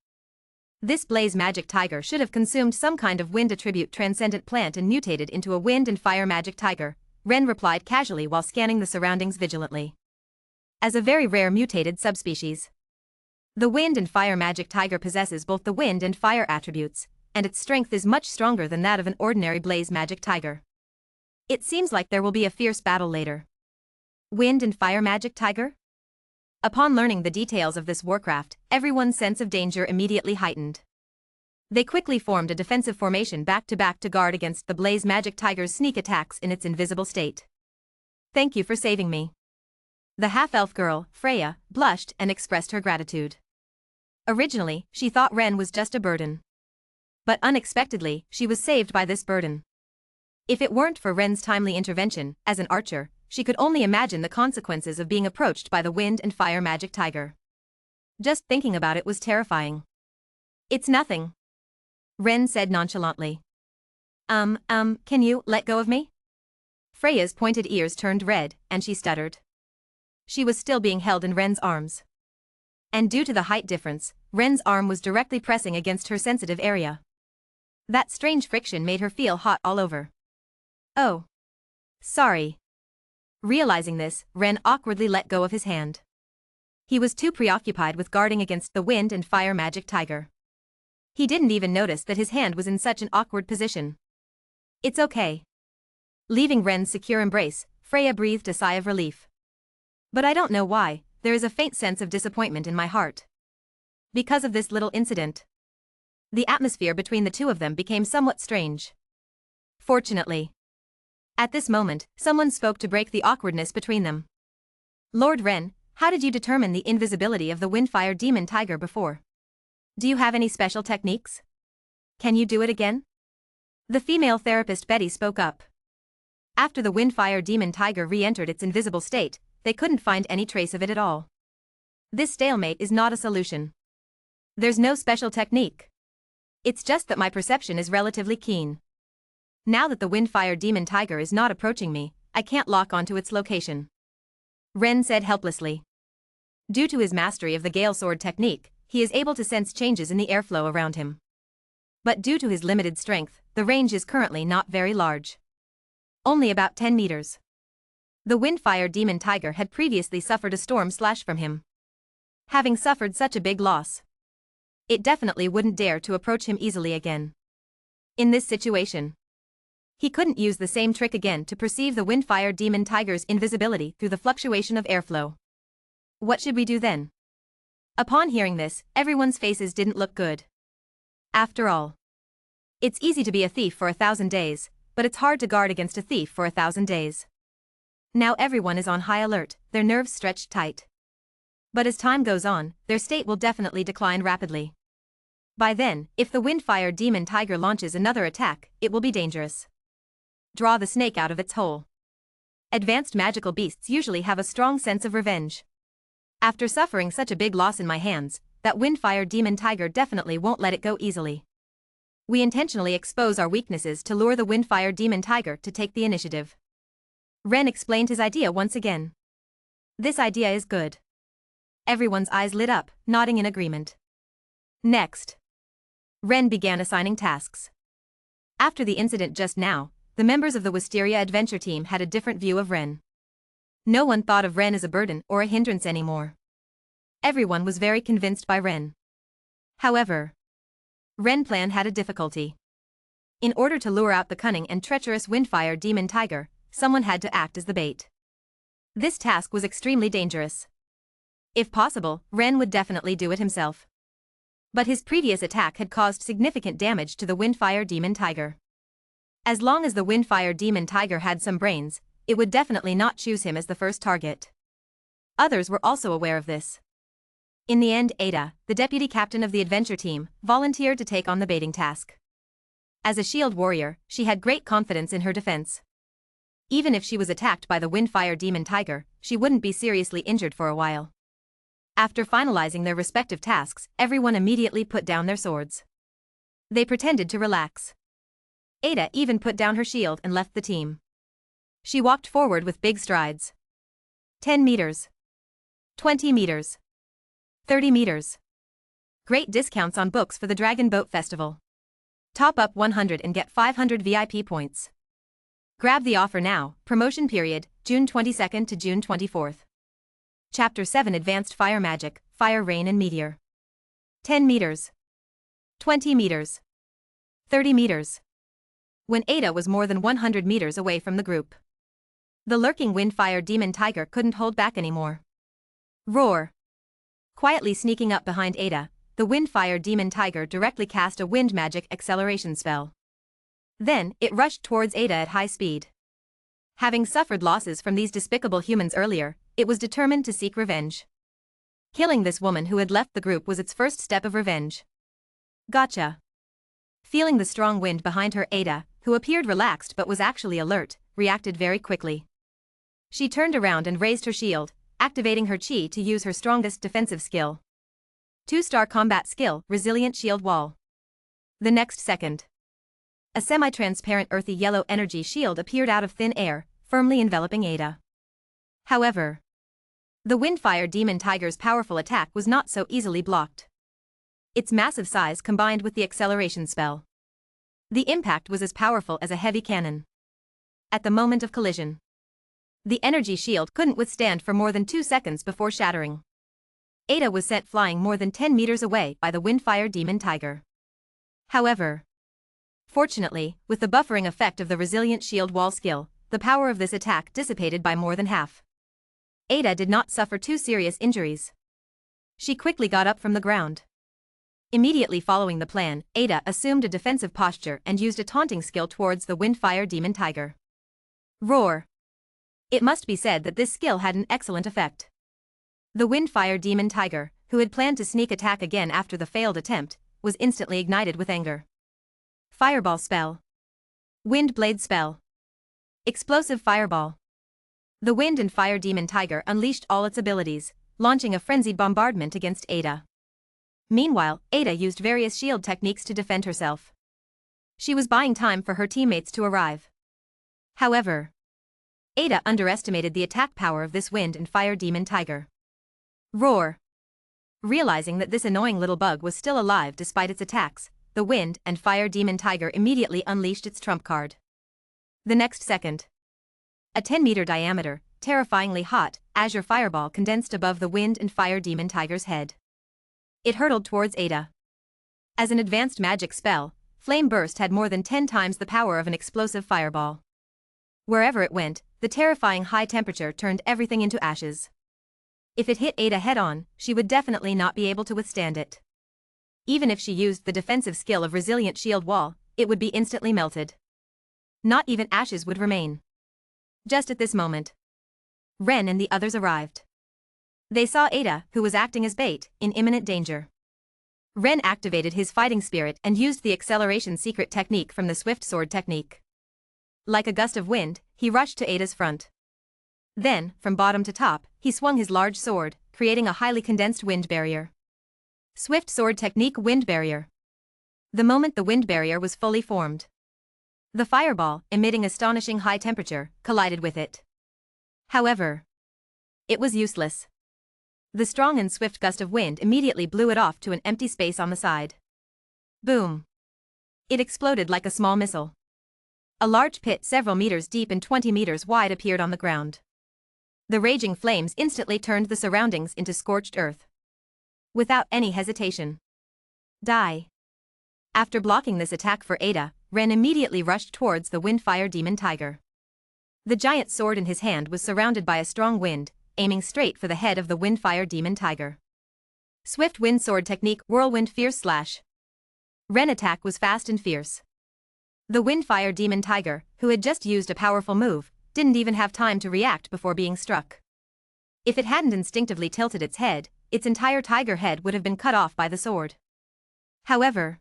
This blaze magic tiger should have consumed some kind of wind attribute transcendent plant and mutated into a wind and fire magic tiger, Ren replied casually while scanning the surroundings vigilantly. As a very rare mutated subspecies, the wind and fire magic tiger possesses both the wind and fire attributes, and its strength is much stronger than that of an ordinary blaze magic tiger. It seems like there will be a fierce battle later. Wind and fire magic tiger? Upon learning the details of this warcraft, everyone's sense of danger immediately heightened. They quickly formed a defensive formation back to guard against the blaze magic tiger's sneak attacks in its invisible state. Thank you for saving me. The half-elf girl, Freya, blushed and expressed her gratitude. Originally, she thought Ren was just a burden. But unexpectedly, she was saved by this burden. If it weren't for Ren's timely intervention, as an archer, she could only imagine the consequences of being approached by the wind and fire magic tiger. Just thinking about it was terrifying. It's nothing, Ren said nonchalantly. Can you let go of me? Freya's pointed ears turned red, and she stuttered. She was still being held in Ren's arms. And due to the height difference, Ren's arm was directly pressing against her sensitive area. That strange friction made her feel hot all over. Oh. Sorry. Realizing this, Ren awkwardly let go of his hand. He was too preoccupied with guarding against the wind and fire magic tiger. He didn't even notice that his hand was in such an awkward position. It's okay. Leaving Ren's secure embrace, Freya breathed a sigh of relief. But I don't know why, there is a faint sense of disappointment in my heart. Because of this little incident. The atmosphere between the two of them became somewhat strange. Fortunately, at this moment, someone spoke to break the awkwardness between them. Lord Ren, how did you determine the invisibility of the Windfire Demon Tiger before? Do you have any special techniques? Can you do it again? The female therapist Betty spoke up. After the Windfire Demon Tiger re-entered its invisible state, they couldn't find any trace of it at all. This stalemate is not a solution. There's no special technique. It's just that my perception is relatively keen. Now that the Windfire Demon Tiger is not approaching me, I can't lock onto its location. Ren said helplessly. Due to his mastery of the Gale Sword technique, he is able to sense changes in the airflow around him. But due to his limited strength, the range is currently not very large. Only about 10 meters. The Windfire Demon Tiger had previously suffered a storm slash from him. Having suffered such a big loss, it definitely wouldn't dare to approach him easily again. In this situation, he couldn't use the same trick again to perceive the Windfire Demon Tiger's invisibility through the fluctuation of airflow. What should we do then? Upon hearing this, everyone's faces didn't look good. After all, it's easy to be a thief for 1,000 days, but it's hard to guard against a thief for 1,000 days. Now everyone is on high alert, their nerves stretched tight. But as time goes on, their state will definitely decline rapidly. By then, if the Windfire Demon Tiger launches another attack, it will be dangerous. Draw the snake out of its hole. Advanced magical beasts usually have a strong sense of revenge. After suffering such a big loss in my hands, that Windfire Demon Tiger definitely won't let it go easily. We intentionally expose our weaknesses to lure the Windfire Demon Tiger to take the initiative. Ren explained his idea once again. This idea is good. Everyone's eyes lit up, nodding in agreement. Next, Ren began assigning tasks. After the incident just now, the members of the Wisteria adventure team had a different view of Ren. No one thought of Ren as a burden or a hindrance anymore. Everyone was very convinced by Ren. However, Ren's plan had a difficulty. In order to lure out the cunning and treacherous Windfire Demon Tiger, someone had to act as the bait. This task was extremely dangerous. If possible, Ren would definitely do it himself. But his previous attack had caused significant damage to the Windfire Demon Tiger. As long as the Windfire Demon Tiger had some brains, it would definitely not choose him as the first target. Others were also aware of this. In the end, Ada, the deputy captain of the adventure team, volunteered to take on the baiting task. As a shield warrior, she had great confidence in her defense. Even if she was attacked by the Windfire Demon Tiger, she wouldn't be seriously injured for a while. After finalizing their respective tasks, everyone immediately put down their swords. They pretended to relax. Ada even put down her shield and left the team. She walked forward with big strides. 10 meters. 20 meters. 30 meters. Great discounts on books for the Dragon Boat Festival. Top up 100 and get 500 VIP points. Grab the offer now. Promotion period, June 22nd to June 24th. Chapter 7 Advanced Fire Magic, Fire, Rain and Meteor. 10 meters. 20 meters. 30 meters. When Ada was more than 100 meters away from the group, the lurking Windfire Demon Tiger couldn't hold back anymore. Roar! Quietly sneaking up behind Ada, the Windfire Demon Tiger directly cast a wind magic acceleration spell. Then, it rushed towards Ada at high speed. Having suffered losses from these despicable humans earlier, it was determined to seek revenge. Killing this woman who had left the group was its first step of revenge. Gotcha. Feeling the strong wind behind her, Ada, who appeared relaxed but was actually alert, reacted very quickly. She turned around and raised her shield, activating her chi to use her strongest defensive skill. 2-star combat skill, Resilient Shield Wall. The next second, a semi-transparent earthy yellow energy shield appeared out of thin air, firmly enveloping Ada. However, the Windfire Demon Tiger's powerful attack was not so easily blocked. Its massive size combined with the acceleration spell. The impact was as powerful as a heavy cannon. At the moment of collision, the energy shield couldn't withstand for more than 2 seconds before shattering. Ada was sent flying more than 10 meters away by the Windfire Demon Tiger. However, fortunately, with the buffering effect of the Resilient Shield Wall skill, the power of this attack dissipated by more than half. Ada did not suffer too serious injuries. She quickly got up from the ground. Immediately following the plan, Ada assumed a defensive posture and used a taunting skill towards the Windfire Demon Tiger. Roar! It must be said that this skill had an excellent effect. The Windfire Demon Tiger, who had planned to sneak attack again after the failed attempt, was instantly ignited with anger. Fireball spell. Wind Blade Spell. Explosive Fireball. The Wind and Fire Demon Tiger unleashed all its abilities, launching a frenzied bombardment against Ada. Meanwhile, Ada used various shield techniques to defend herself. She was buying time for her teammates to arrive. However, Ada underestimated the attack power of this Wind and Fire Demon Tiger. Roar! Realizing that this annoying little bug was still alive despite its attacks, the Wind and Fire Demon Tiger immediately unleashed its trump card. The next second, a 10-meter diameter, terrifyingly hot, azure fireball condensed above the Wind and Fire Demon Tiger's head. It hurtled towards Ada. As an advanced magic spell, Flame Burst had more than 10 times the power of an explosive fireball. Wherever it went, the terrifying high temperature turned everything into ashes. If it hit Ada head-on, she would definitely not be able to withstand it. Even if she used the defensive skill of Resilient Shield Wall, it would be instantly melted. Not even ashes would remain. Just at this moment, Ren and the others arrived. They saw Ada, who was acting as bait, in imminent danger. Ren activated his fighting spirit and used the acceleration secret technique from the Swift Sword technique. Like a gust of wind, he rushed to Ada's front. Then, from bottom to top, he swung his large sword, creating a highly condensed wind barrier. Swift Sword Technique Wind Barrier. The moment the wind barrier was fully formed, the fireball, emitting astonishing high temperature, collided with it. However, it was useless. The strong and swift gust of wind immediately blew it off to an empty space on the side. Boom! It exploded like a small missile. A large pit several meters deep and 20 meters wide appeared on the ground. The raging flames instantly turned the surroundings into scorched earth. Without any hesitation. Die. After blocking this attack for Ada, Ren immediately rushed towards the Windfire Demon Tiger. The giant sword in his hand was surrounded by a strong wind, aiming straight for the head of the Windfire Demon Tiger. Swift Wind Sword Technique Whirlwind Fierce Slash. Ren attack was fast and fierce. The Windfire Demon Tiger, who had just used a powerful move, didn't even have time to react before being struck. If it hadn't instinctively tilted its head, its entire tiger head would have been cut off by the sword. However,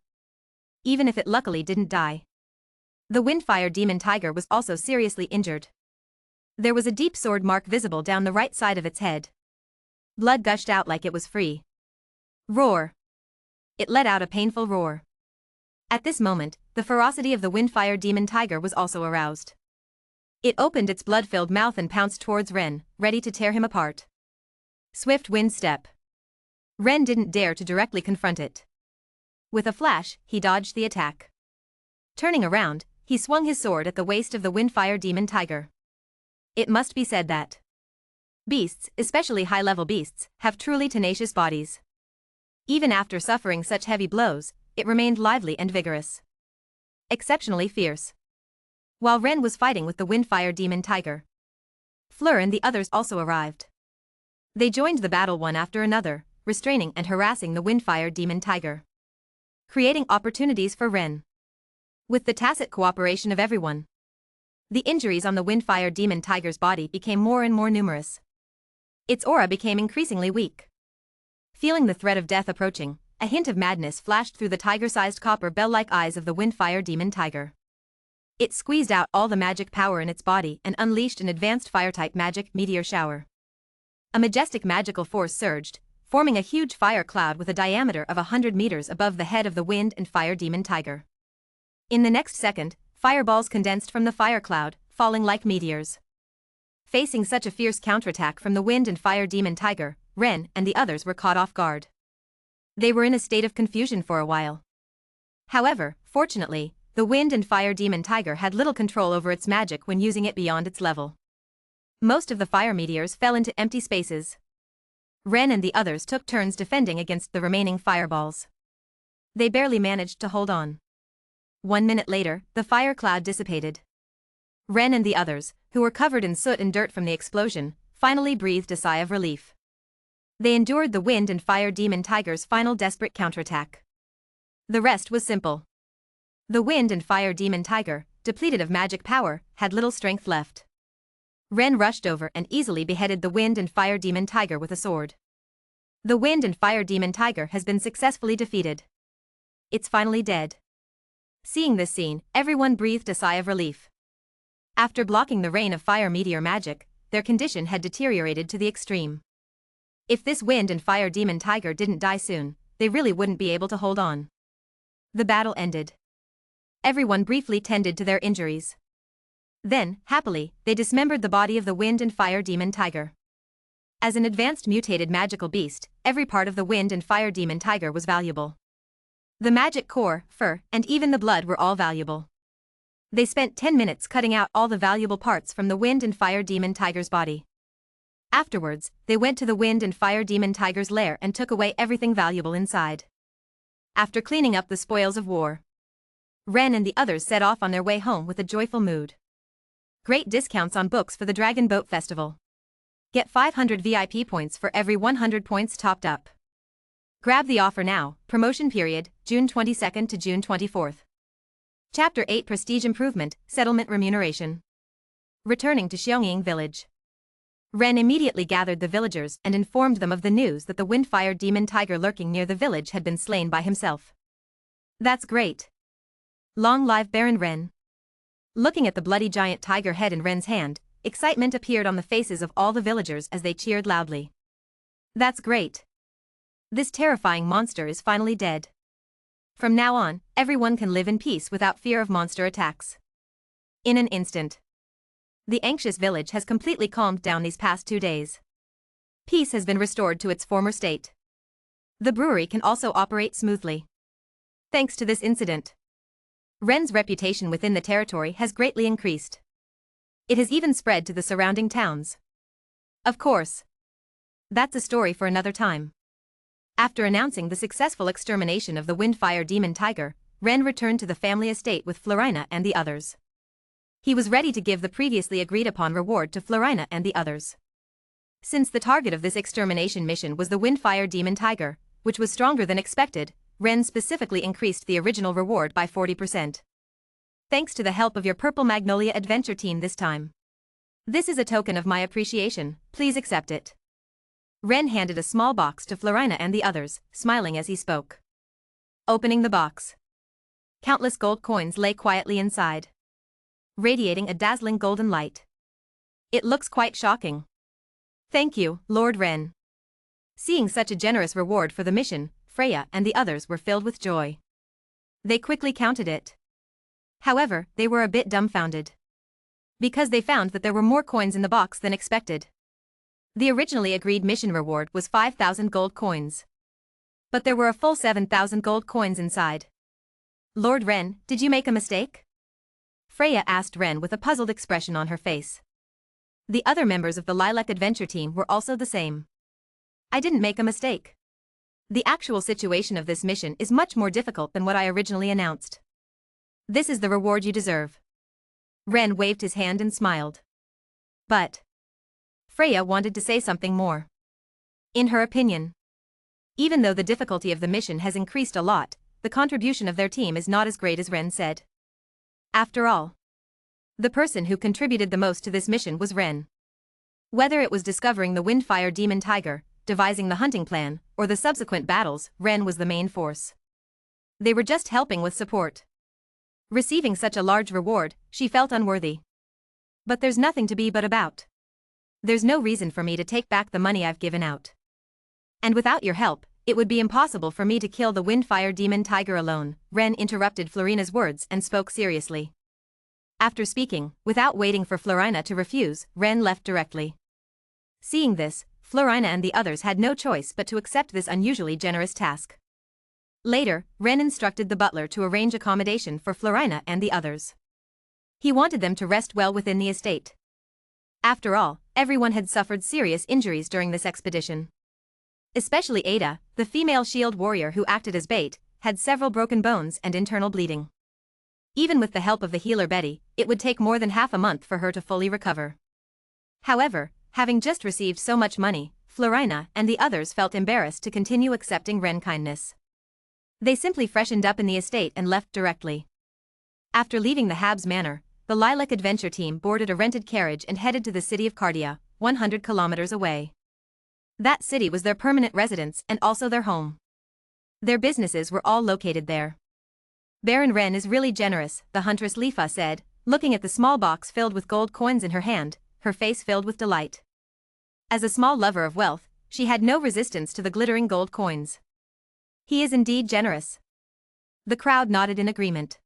even if it luckily didn't die, the Windfire Demon Tiger was also seriously injured. There was a deep sword mark visible down the right side of its head. Blood gushed out like it was free. Roar! It let out a painful roar. At this moment, the ferocity of the Windfire Demon Tiger was also aroused. It opened its blood-filled mouth and pounced towards Ren, ready to tear him apart. Swift Wind Step. Ren didn't dare to directly confront it. With a flash, he dodged the attack. Turning around, he swung his sword at the waist of the Windfire Demon Tiger. It must be said that beasts, especially high-level beasts, have truly tenacious bodies. Even after suffering such heavy blows, it remained lively and vigorous. Exceptionally fierce. While Ren was fighting with the Windfire Demon Tiger, Fleur and the others also arrived. They joined the battle one after another, restraining and harassing the Windfire Demon Tiger, creating opportunities for Ren. With the tacit cooperation of everyone, the injuries on the Windfire Demon Tiger's body became more and more numerous. Its aura became increasingly weak. Feeling the threat of death approaching, a hint of madness flashed through the tiger-sized copper bell-like eyes of the Windfire Demon Tiger. It squeezed out all the magic power in its body and unleashed an advanced fire-type magic meteor shower. A majestic magical force surged, forming a huge fire cloud with a diameter of 100 meters above the head of the Wind and Fire Demon Tiger. In the next second, fireballs condensed from the fire cloud, falling like meteors. Facing such a fierce counterattack from the Wind and Fire Demon Tiger, Ren and the others were caught off guard. They were in a state of confusion for a while. However, fortunately, the Wind and Fire Demon Tiger had little control over its magic when using it beyond its level. Most of the fire meteors fell into empty spaces. Ren and the others took turns defending against the remaining fireballs. They barely managed to hold on. 1 minute later, the fire cloud dissipated. Ren and the others, who were covered in soot and dirt from the explosion, finally breathed a sigh of relief. They endured the Wind and Fire Demon Tiger's final desperate counterattack. The rest was simple. The Wind and Fire Demon Tiger, depleted of magic power, had little strength left. Ren rushed over and easily beheaded the Wind and Fire Demon Tiger with a sword. The Wind and Fire Demon Tiger has been successfully defeated. It's finally dead. Seeing this scene, everyone breathed a sigh of relief. After blocking the rain of fire meteor magic, their condition had deteriorated to the extreme. If this wind and fire demon tiger didn't die soon, they really wouldn't be able to hold on. The battle ended. Everyone briefly tended to their injuries. Then, happily, they dismembered the body of the wind and fire demon tiger. As an advanced mutated magical beast, every part of the wind and fire demon tiger was valuable. The magic core, fur, and even the blood were all valuable. They spent 10 minutes cutting out all the valuable parts from the wind and fire demon tiger's body. Afterwards, they went to the wind and fire demon tiger's lair and took away everything valuable inside. After cleaning up the spoils of war, Ren and the others set off on their way home with a joyful mood. Great discounts on books for the Dragon Boat Festival. Get 500 VIP points for every 100 points topped up. Grab the offer now. Promotion period, June 22nd to June 24th. Chapter 8 Prestige Improvement, Settlement Remuneration. Returning to Xiongying Village. Ren immediately gathered the villagers and informed them of the news that the wind-fire demon tiger lurking near the village had been slain by himself. That's great. Long live Baron Ren. Looking at the bloody giant tiger head in Ren's hand, excitement appeared on the faces of all the villagers as they cheered loudly. That's great. This terrifying monster is finally dead. From now on, everyone can live in peace without fear of monster attacks. In an instant, the anxious village has completely calmed down these past 2 days. Peace has been restored to its former state. The brewery can also operate smoothly. Thanks to this incident, Ren's reputation within the territory has greatly increased. It has even spread to the surrounding towns. Of course, that's a story for another time. After announcing the successful extermination of the wind-fire demon tiger, Ren returned to the family estate with Florina and the others. He was ready to give the previously agreed-upon reward to Florina and the others. Since the target of this extermination mission was the wind-fire demon tiger, which was stronger than expected, Ren specifically increased the original reward by 40%. Thanks to the help of your Purple Magnolia adventure team this time. This is a token of my appreciation, please accept it. Ren handed a small box to Florina and the others, smiling as he spoke. Opening the box, countless gold coins lay quietly inside, radiating a dazzling golden light. It looks quite shocking. Thank you, Lord Ren. Seeing such a generous reward for the mission, Freya and the others were filled with joy. They quickly counted it. However, they were a bit dumbfounded, because they found that there were more coins in the box than expected. The originally agreed mission reward was 5,000 gold coins. But there were a full 7,000 gold coins inside. Lord Ren, did you make a mistake? Freya asked Ren with a puzzled expression on her face. The other members of the Lilac adventure team were also the same. I didn't make a mistake. The actual situation of this mission is much more difficult than what I originally announced. This is the reward you deserve. Ren waved his hand and smiled. But Freya wanted to say something more. In her opinion, even though the difficulty of the mission has increased a lot, the contribution of their team is not as great as Ren said. After all, the person who contributed the most to this mission was Ren. Whether it was discovering the wind-fire demon tiger, devising the hunting plan, or the subsequent battles, Ren was the main force. They were just helping with support. Receiving such a large reward, she felt unworthy. But there's nothing to be but about. There's no reason for me to take back the money I've given out. And without your help, it would be impossible for me to kill the wind-fire demon tiger alone. Ren interrupted Florina's words and spoke seriously. After speaking, without waiting for Florina to refuse, Ren left directly. Seeing this, Florina and the others had no choice but to accept this unusually generous task. Later, Ren instructed the butler to arrange accommodation for Florina and the others. He wanted them to rest well within the estate. After all, everyone had suffered serious injuries during this expedition. Especially Ada, the female shield warrior who acted as bait, had several broken bones and internal bleeding. Even with the help of the healer Betty, it would take more than half a month for her to fully recover. However, having just received so much money, Florina and the others felt embarrassed to continue accepting Ren kindness. They simply freshened up in the estate and left directly. After leaving the Habs Manor, the Lilac adventure team boarded a rented carriage and headed to the city of Cardia, 100 kilometers away. That city was their permanent residence and also their home. Their businesses were all located there. Baron Ren is really generous, the huntress Lifa said, looking at the small box filled with gold coins in her hand, her face filled with delight. As a small lover of wealth, she had no resistance to the glittering gold coins. He is indeed generous. The crowd nodded in agreement.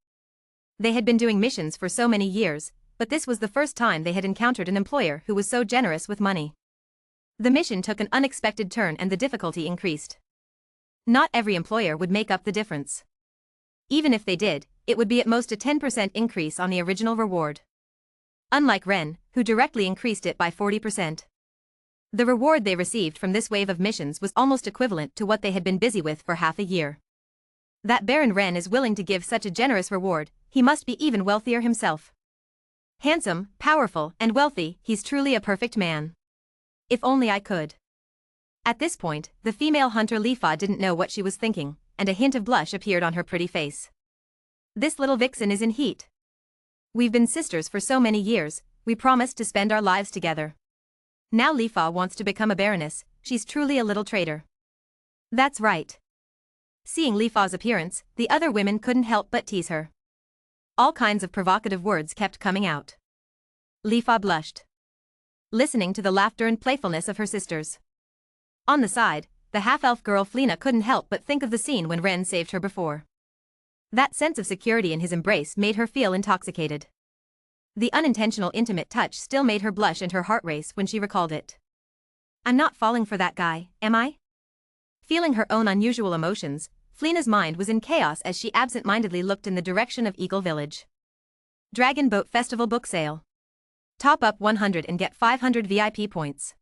They had been doing missions for so many years, but this was the first time they had encountered an employer who was so generous with money. The mission took an unexpected turn and the difficulty increased. Not every employer would make up the difference. Even if they did, it would be at most a 10% increase on the original reward. Unlike Ren, who directly increased it by 40%. The reward they received from this wave of missions was almost equivalent to what they had been busy with for half a year. That Baron Ren is willing to give such a generous reward, he must be even wealthier himself. Handsome, powerful, and wealthy, he's truly a perfect man. If only I could. At this point, the female hunter Lifa didn't know what she was thinking, and a hint of blush appeared on her pretty face. This little vixen is in heat. We've been sisters for so many years, we promised to spend our lives together. Now Lifa wants to become a baroness, she's truly a little traitor. That's right. Seeing Lifa's appearance, the other women couldn't help but tease her. All kinds of provocative words kept coming out. Lifa blushed, listening to the laughter and playfulness of her sisters. On the side, the half-elf girl Flina couldn't help but think of the scene when Ren saved her before. That sense of security in his embrace made her feel intoxicated. The unintentional intimate touch still made her blush and her heart race when she recalled it. I'm not falling for that guy, am I? Feeling her own unusual emotions, Flina's mind was in chaos as she absent-mindedly looked in the direction of Eagle Village. Dragon Boat Festival book sale. Top up 100 and get 500 VIP points.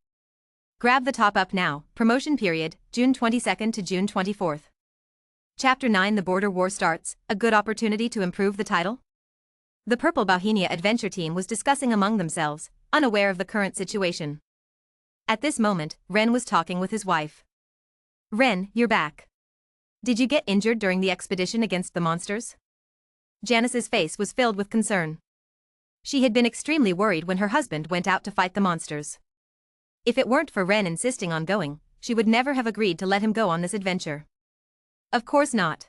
Grab the top up now, promotion period, June 22nd to June 24th. Chapter 9 The Border War starts, a good opportunity to improve the title? The Purple Bohemia adventure team was discussing among themselves, unaware of the current situation. At this moment, Ren was talking with his wife. Ren, you're back. Did you get injured during the expedition against the monsters? Janice's face was filled with concern. She had been extremely worried when her husband went out to fight the monsters. If it weren't for Ren insisting on going, she would never have agreed to let him go on this adventure. Of course not.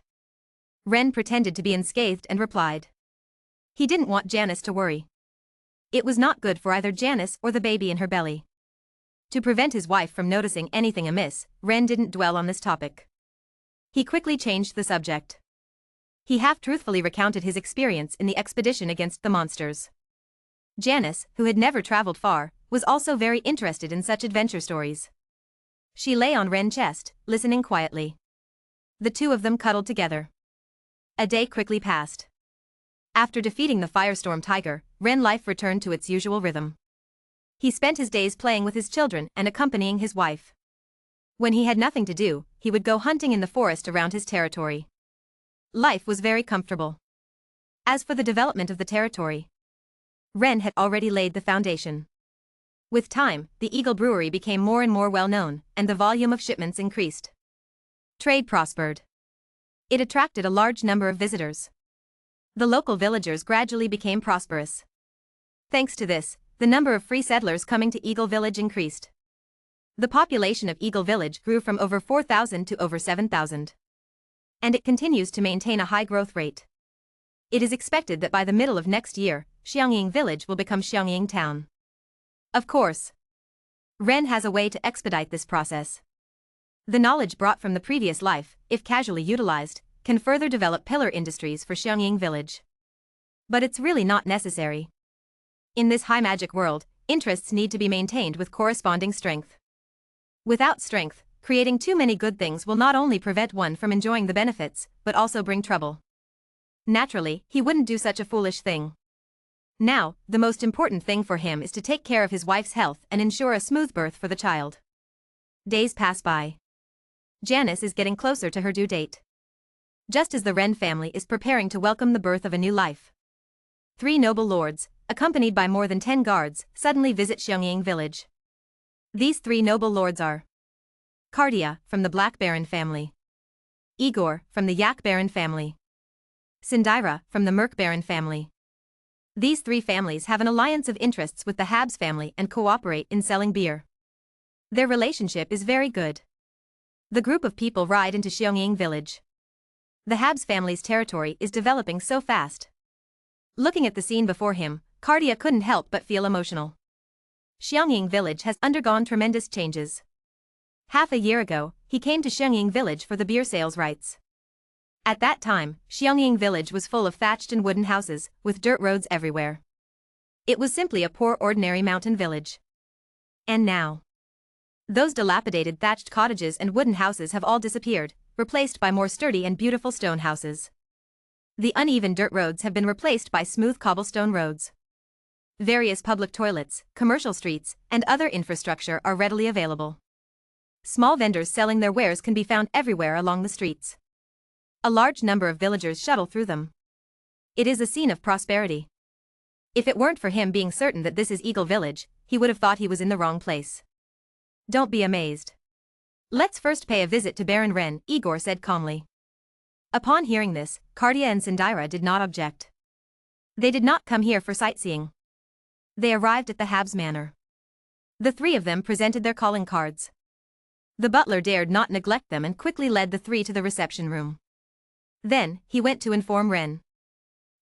Ren pretended to be unscathed and replied. He didn't want Janice to worry. It was not good for either Janice or the baby in her belly. To prevent his wife from noticing anything amiss, Ren didn't dwell on this topic. He quickly changed the subject. He half-truthfully recounted his experience in the expedition against the monsters. Janice, who had never traveled far, was also very interested in such adventure stories. She lay on Ren's chest, listening quietly. The two of them cuddled together. A day quickly passed. After defeating the firestorm tiger, Ren life returned to its usual rhythm. He spent his days playing with his children and accompanying his wife. When he had nothing to do, he would go hunting in the forest around his territory. Life was very comfortable. As for the development of the territory, Ren had already laid the foundation. With time, the Eagle Brewery became more and more well-known, and the volume of shipments increased. Trade prospered. It attracted a large number of visitors. The local villagers gradually became prosperous. Thanks to this, the number of free settlers coming to Eagle Village increased. The population of Eagle Village grew from over 4,000 to over 7,000. And it continues to maintain a high growth rate. It is expected that by the middle of next year, Xiangying Village will become Xiangying Town. Of course, Ren has a way to expedite this process. The knowledge brought from the previous life, if casually utilized, can further develop pillar industries for Xiangying Village. But it's really not necessary. In this high magic world, interests need to be maintained with corresponding strength. Without strength, creating too many good things will not only prevent one from enjoying the benefits, but also bring trouble. Naturally, he wouldn't do such a foolish thing. Now, the most important thing for him is to take care of his wife's health and ensure a smooth birth for the child. Days pass by. Janice is getting closer to her due date. Just as the Ren family is preparing to welcome the birth of a new life. 3 noble lords, accompanied by more than 10 guards, suddenly visit Xiangying Village. These 3 noble lords are Cardia, from the Black Baron family. Igor, from the Yak Baron family. Sindira, from the Merc Baron family. These 3 families have an alliance of interests with the Habs family and cooperate in selling beer. Their relationship is very good. The group of people ride into Xiangying Village. The Habs family's territory is developing so fast. Looking at the scene before him, Cardia couldn't help but feel emotional. Xiangying village has undergone tremendous changes. Half a year ago, he came to Xiangying village for the beer sales rights. At that time, Xiangying village was full of thatched and wooden houses, with dirt roads everywhere. It was simply a poor ordinary mountain village. And now, those dilapidated thatched cottages and wooden houses have all disappeared, replaced by more sturdy and beautiful stone houses. The uneven dirt roads have been replaced by smooth cobblestone roads. Various public toilets, commercial streets, and other infrastructure are readily available. Small vendors selling their wares can be found everywhere along the streets. A large number of villagers shuttle through them. It is a scene of prosperity. If it weren't for him being certain that this is Eagle Village, he would have thought he was in the wrong place. Don't be amazed. Let's first pay a visit to Baron Ren, Igor said calmly. Upon hearing this, Cardia and Sindira did not object. They did not come here for sightseeing. They arrived at the Habs Manor. The three of them presented their calling cards. The butler dared not neglect them and quickly led the three to the reception room. Then, he went to inform Ren.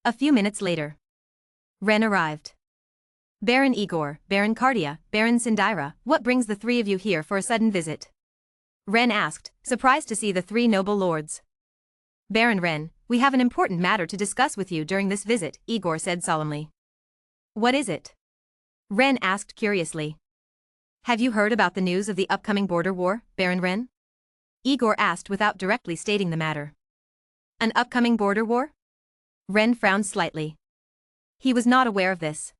A few minutes later, Ren arrived. Baron Igor, Baron Cardia, Baron Sindira, what brings the three of you here for a sudden visit? Ren asked, surprised to see the three noble lords. Baron Ren, we have an important matter to discuss with you during this visit, Igor said solemnly. What is it? Ren asked curiously. Have you heard about the news of the upcoming border war, Baron Ren? Igor asked without directly stating the matter. An upcoming border war? Ren frowned slightly. He was not aware of this.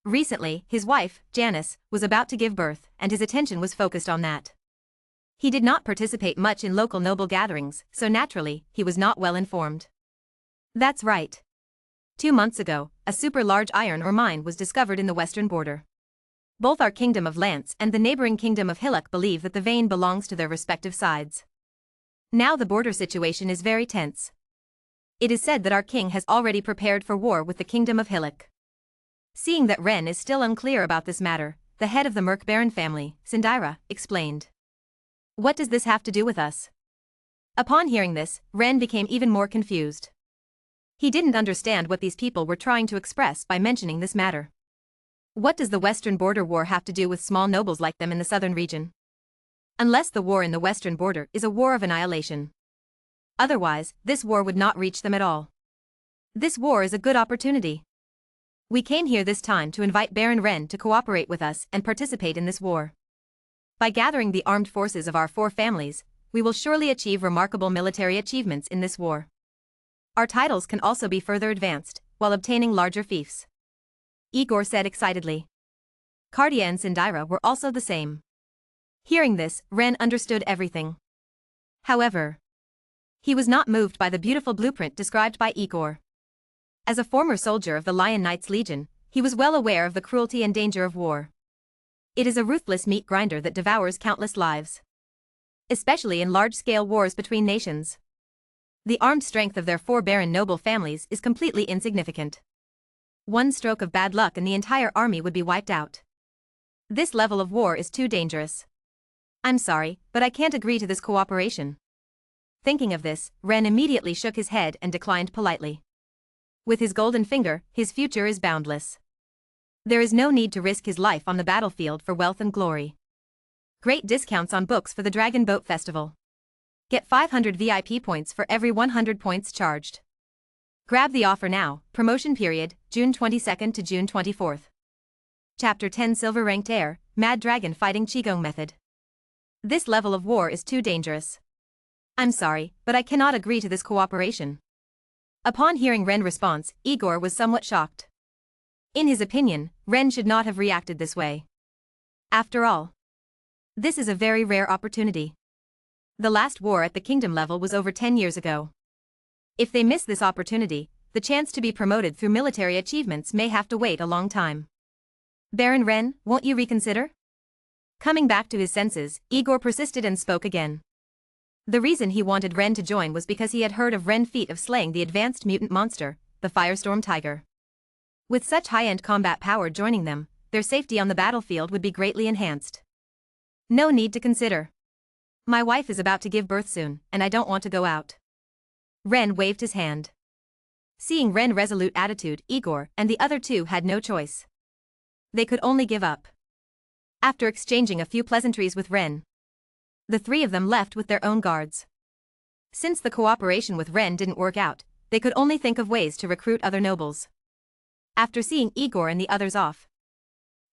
Recently, his wife, Janice, was about to give birth, and his attention was focused on that. He did not participate much in local noble gatherings, so naturally, he was not well informed. That's right. 2 months ago, a super-large iron ore mine was discovered in the western border. Both our kingdom of Lance and the neighboring kingdom of Hillock believe that the vein belongs to their respective sides. Now the border situation is very tense. It is said that our king has already prepared for war with the kingdom of Hillock. Seeing that Ren is still unclear about this matter, the head of the Merc Baron family, Sindira, explained. What does this have to do with us? Upon hearing this, Ren became even more confused. He didn't understand what these people were trying to express by mentioning this matter. What does the Western border war have to do with small nobles like them in the southern region? Unless the war in the western border is a war of annihilation. Otherwise, this war would not reach them at all. This war is a good opportunity. We came here this time to invite Baron Ren to cooperate with us and participate in this war. By gathering the armed forces of our 4 families, we will surely achieve remarkable military achievements in this war. Our titles can also be further advanced, while obtaining larger fiefs. Igor said excitedly. Cardia and Sindira were also the same. Hearing this, Ren understood everything. However, he was not moved by the beautiful blueprint described by Igor. As a former soldier of the Lion Knights Legion, he was well aware of the cruelty and danger of war. It is a ruthless meat grinder that devours countless lives. Especially in large-scale wars between nations. The armed strength of their 4 baron noble families is completely insignificant. One stroke of bad luck and the entire army would be wiped out. This level of war is too dangerous. I'm sorry, but I can't agree to this cooperation. Thinking of this, Ren immediately shook his head and declined politely. With his golden finger, his future is boundless. There is no need to risk his life on the battlefield for wealth and glory. Great discounts on books for the Dragon Boat Festival. Get 500 VIP points for every 100 points charged. Grab the offer now. Promotion period, June 22nd to June 24th. Chapter 10 Silver Ranked Heir, Mad Dragon Fighting Qigong Method. This level of war is too dangerous. I'm sorry, but I cannot agree to this cooperation. Upon hearing Ren's response, Igor was somewhat shocked. In his opinion, Ren should not have reacted this way. After all, this is a very rare opportunity. The last war at the kingdom level was over 10 years ago. If they miss this opportunity, the chance to be promoted through military achievements may have to wait a long time. Baron Ren, won't you reconsider? Coming back to his senses, Igor persisted and spoke again. The reason he wanted Ren to join was because he had heard of Ren's feat of slaying the advanced mutant monster, the Firestorm Tiger. With such high-end combat power joining them, their safety on the battlefield would be greatly enhanced. No need to consider. My wife is about to give birth soon, and I don't want to go out. Ren waved his hand. Seeing Ren's resolute attitude, Igor and the other two had no choice. They could only give up. After exchanging a few pleasantries with Ren, the three of them left with their own guards. Since the cooperation with Ren didn't work out, they could only think of ways to recruit other nobles. After seeing Igor and the others off,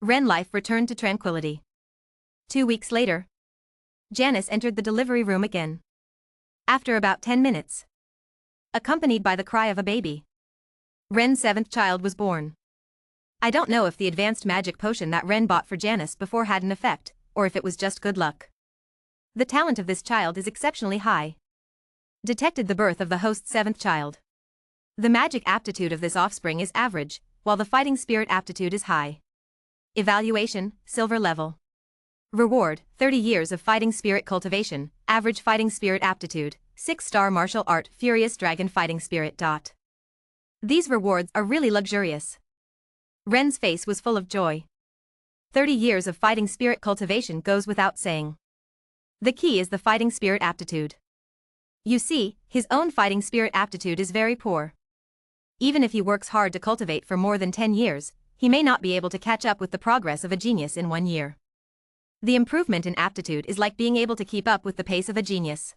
Ren life returned to tranquility. 2 weeks later, Janice entered the delivery room again. After about 10 minutes, accompanied by the cry of a baby, Ren's 7th child was born. I don't know if the advanced magic potion that Ren bought for Janice before had an effect, or if it was just good luck. The talent of this child is exceptionally high. Detected the birth of the host's 7th child. The magic aptitude of this offspring is average, while the fighting spirit aptitude is high. Evaluation, silver level. Reward, 30 years of fighting spirit cultivation, average fighting spirit aptitude, 6-star martial art, furious dragon fighting spirit. These rewards are really luxurious. Ren's face was full of joy. 30 years of fighting spirit cultivation goes without saying. The key is the fighting spirit aptitude. You see, his own fighting spirit aptitude is very poor. Even if he works hard to cultivate for more than 10 years, he may not be able to catch up with the progress of a genius in 1 year. The improvement in aptitude is like being able to keep up with the pace of a genius.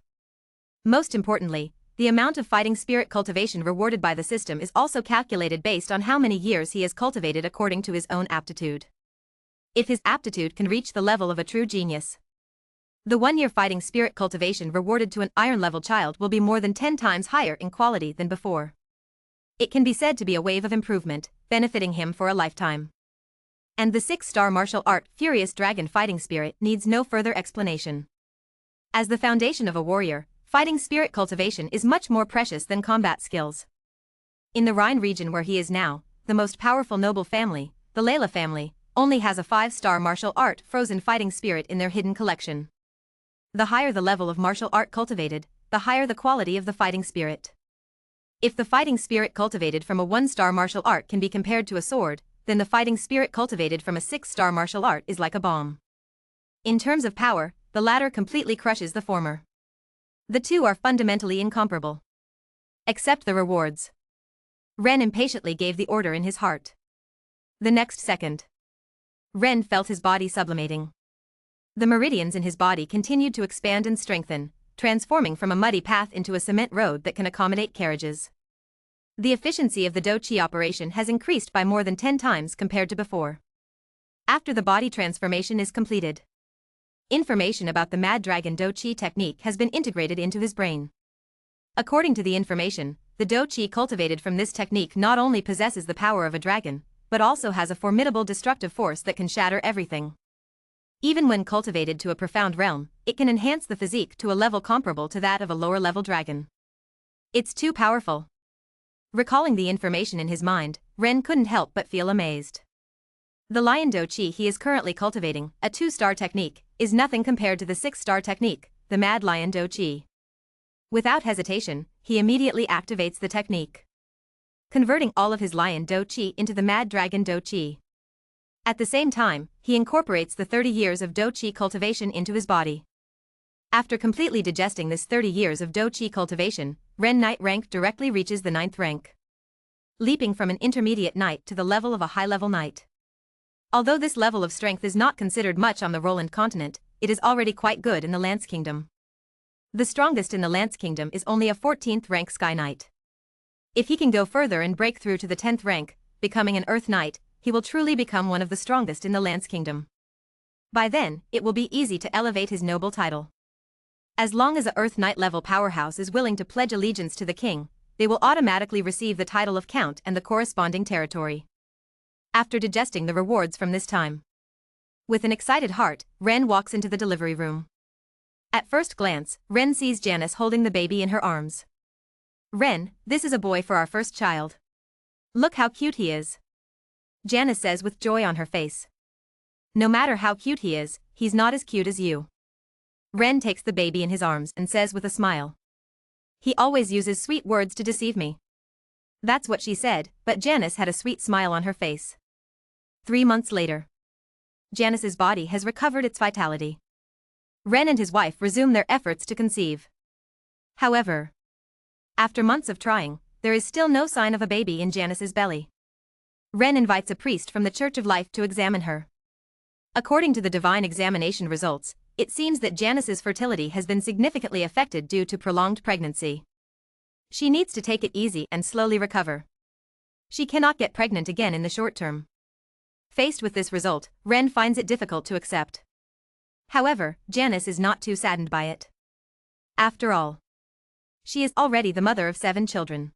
Most importantly, the amount of fighting spirit cultivation rewarded by the system is also calculated based on how many years he has cultivated according to his own aptitude. If his aptitude can reach the level of a true genius, the 1-year fighting spirit cultivation rewarded to an iron-level child will be more than 10 times higher in quality than before. It can be said to be a wave of improvement, benefiting him for a lifetime. And the 6-star martial art, Furious Dragon Fighting Spirit, needs no further explanation. As the foundation of a warrior, fighting spirit cultivation is much more precious than combat skills. In the Rhine region where he is now, the most powerful noble family, the Layla family, only has a 5-star martial art frozen fighting spirit in their hidden collection. The higher the level of martial art cultivated, the higher the quality of the fighting spirit. If the fighting spirit cultivated from a 1-star martial art can be compared to a sword, then the fighting spirit cultivated from a 6-star martial art is like a bomb. In terms of power, the latter completely crushes the former. The two are fundamentally incomparable. Except the rewards. Ren impatiently gave the order in his heart. The next second, Ren felt his body sublimating. The meridians in his body continued to expand and strengthen, transforming from a muddy path into a cement road that can accommodate carriages. The efficiency of the Do Chi operation has increased by more than 10 times compared to before. After the body transformation is completed, information about the Mad Dragon Do Chi technique has been integrated into his brain. According to the information, the Do Chi cultivated from this technique not only possesses the power of a dragon, but also has a formidable destructive force that can shatter everything. Even when cultivated to a profound realm, it can enhance the physique to a level comparable to that of a lower-level dragon. It's too powerful. Recalling the information in his mind, Ren couldn't help but feel amazed. The Lion Do Chi he is currently cultivating, a 2-star technique, is nothing compared to the 6-star technique, the Mad Lion Do Chi. Without hesitation, he immediately activates the technique, converting all of his Lion Do Chi into the Mad Dragon Do Chi. At the same time, he incorporates the 30 years of Do Chi cultivation into his body. After completely digesting this 30 years of Do Chi cultivation, Ren Knight rank directly reaches the 9th rank, leaping from an intermediate knight to the level of a high-level knight. Although this level of strength is not considered much on the Roland continent, it is already quite good in the Lance Kingdom. The strongest in the Lance Kingdom is only a 14th rank Sky Knight. If he can go further and break through to the 10th rank, becoming an Earth Knight, he will truly become one of the strongest in the Lance Kingdom. By then, it will be easy to elevate his noble title. As long as a Earth Knight level powerhouse is willing to pledge allegiance to the king, they will automatically receive the title of Count and the corresponding territory. After digesting the rewards from this time, with an excited heart, Ren walks into the delivery room. At first glance, Ren sees Janice holding the baby in her arms. Ren, this is a boy for our first child. Look how cute he is. Janice says with joy on her face. No matter how cute he is, he's not as cute as you. Ren takes the baby in his arms and says with a smile. He always uses sweet words to deceive me. That's what she said, but Janice had a sweet smile on her face. 3 months later, Janice's body has recovered its vitality. Ren and his wife resume their efforts to conceive. However, After months of trying, there is still no sign of a baby in Janice's belly. Ren invites a priest from the Church of Life to examine her. According to the divine examination results, it seems that Janice's fertility has been significantly affected due to prolonged pregnancy. She needs to take it easy and slowly recover. She cannot get pregnant again in the short term. Faced with this result, Ren finds it difficult to accept. However, Janice is not too saddened by it. After all, she is already the mother of 7 children.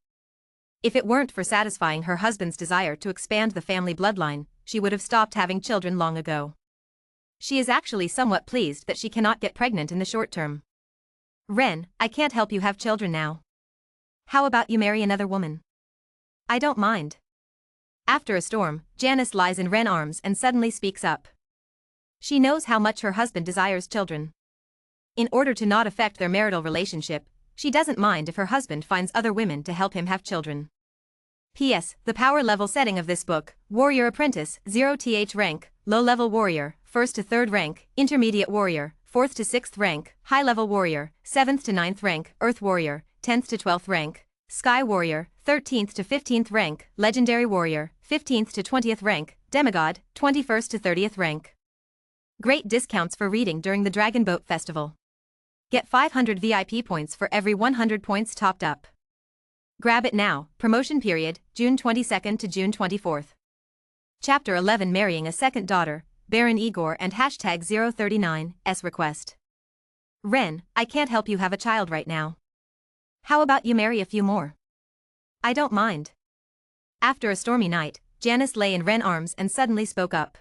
If it weren't for satisfying her husband's desire to expand the family bloodline, she would have stopped having children long ago. She is actually somewhat pleased that she cannot get pregnant in the short term. Ren, I can't help you have children now. How about you marry another woman? I don't mind. After a storm, Janice lies in Ren's arms and suddenly speaks up. She knows how much her husband desires children. In order to not affect their marital relationship, she doesn't mind if her husband finds other women to help him have children. P.S. The power level setting of this book: Warrior Apprentice, 0th rank, Low-level Warrior, 1st to 3rd rank, Intermediate Warrior, 4th to 6th rank, High-level Warrior, 7th to 9th rank, Earth Warrior, 10th to 12th rank, Sky Warrior, 13th to 15th rank, Legendary Warrior, 15th to 20th rank, Demigod, 21st to 30th rank. Great discounts for reading during the Dragon Boat Festival. Get 500 VIP points for every 100 points topped up. Grab it now. Promotion period, June 22nd to June 24th. Chapter 11: Marrying a Second Daughter, Baron Igor and #039's request. Ren, I can't help you have a child right now. How about you marry a few more? I don't mind. After a stormy night, Janice lay in Ren's arms and suddenly spoke up.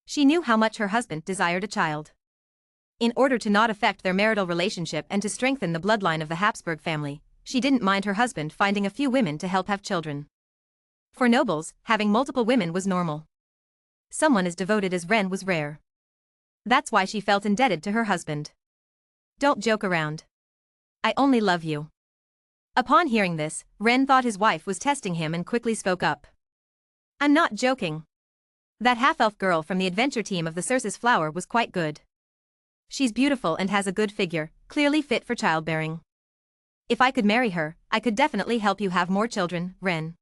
She knew how much her husband desired a child. In order to not affect their marital relationship and to strengthen the bloodline of the Habsburg family, she didn't mind her husband finding a few women to help have children. For nobles, having multiple women was normal. Someone as devoted as Ren was rare. That's why she felt indebted to her husband. Don't joke around. I only love you. Upon hearing this, Ren thought his wife was testing him and quickly spoke up. I'm not joking. That half-elf girl from the adventure team of the Circe's Flower was quite good. She's beautiful and has a good figure, clearly fit for childbearing. If I could marry her, I could definitely help you have more children, Ren.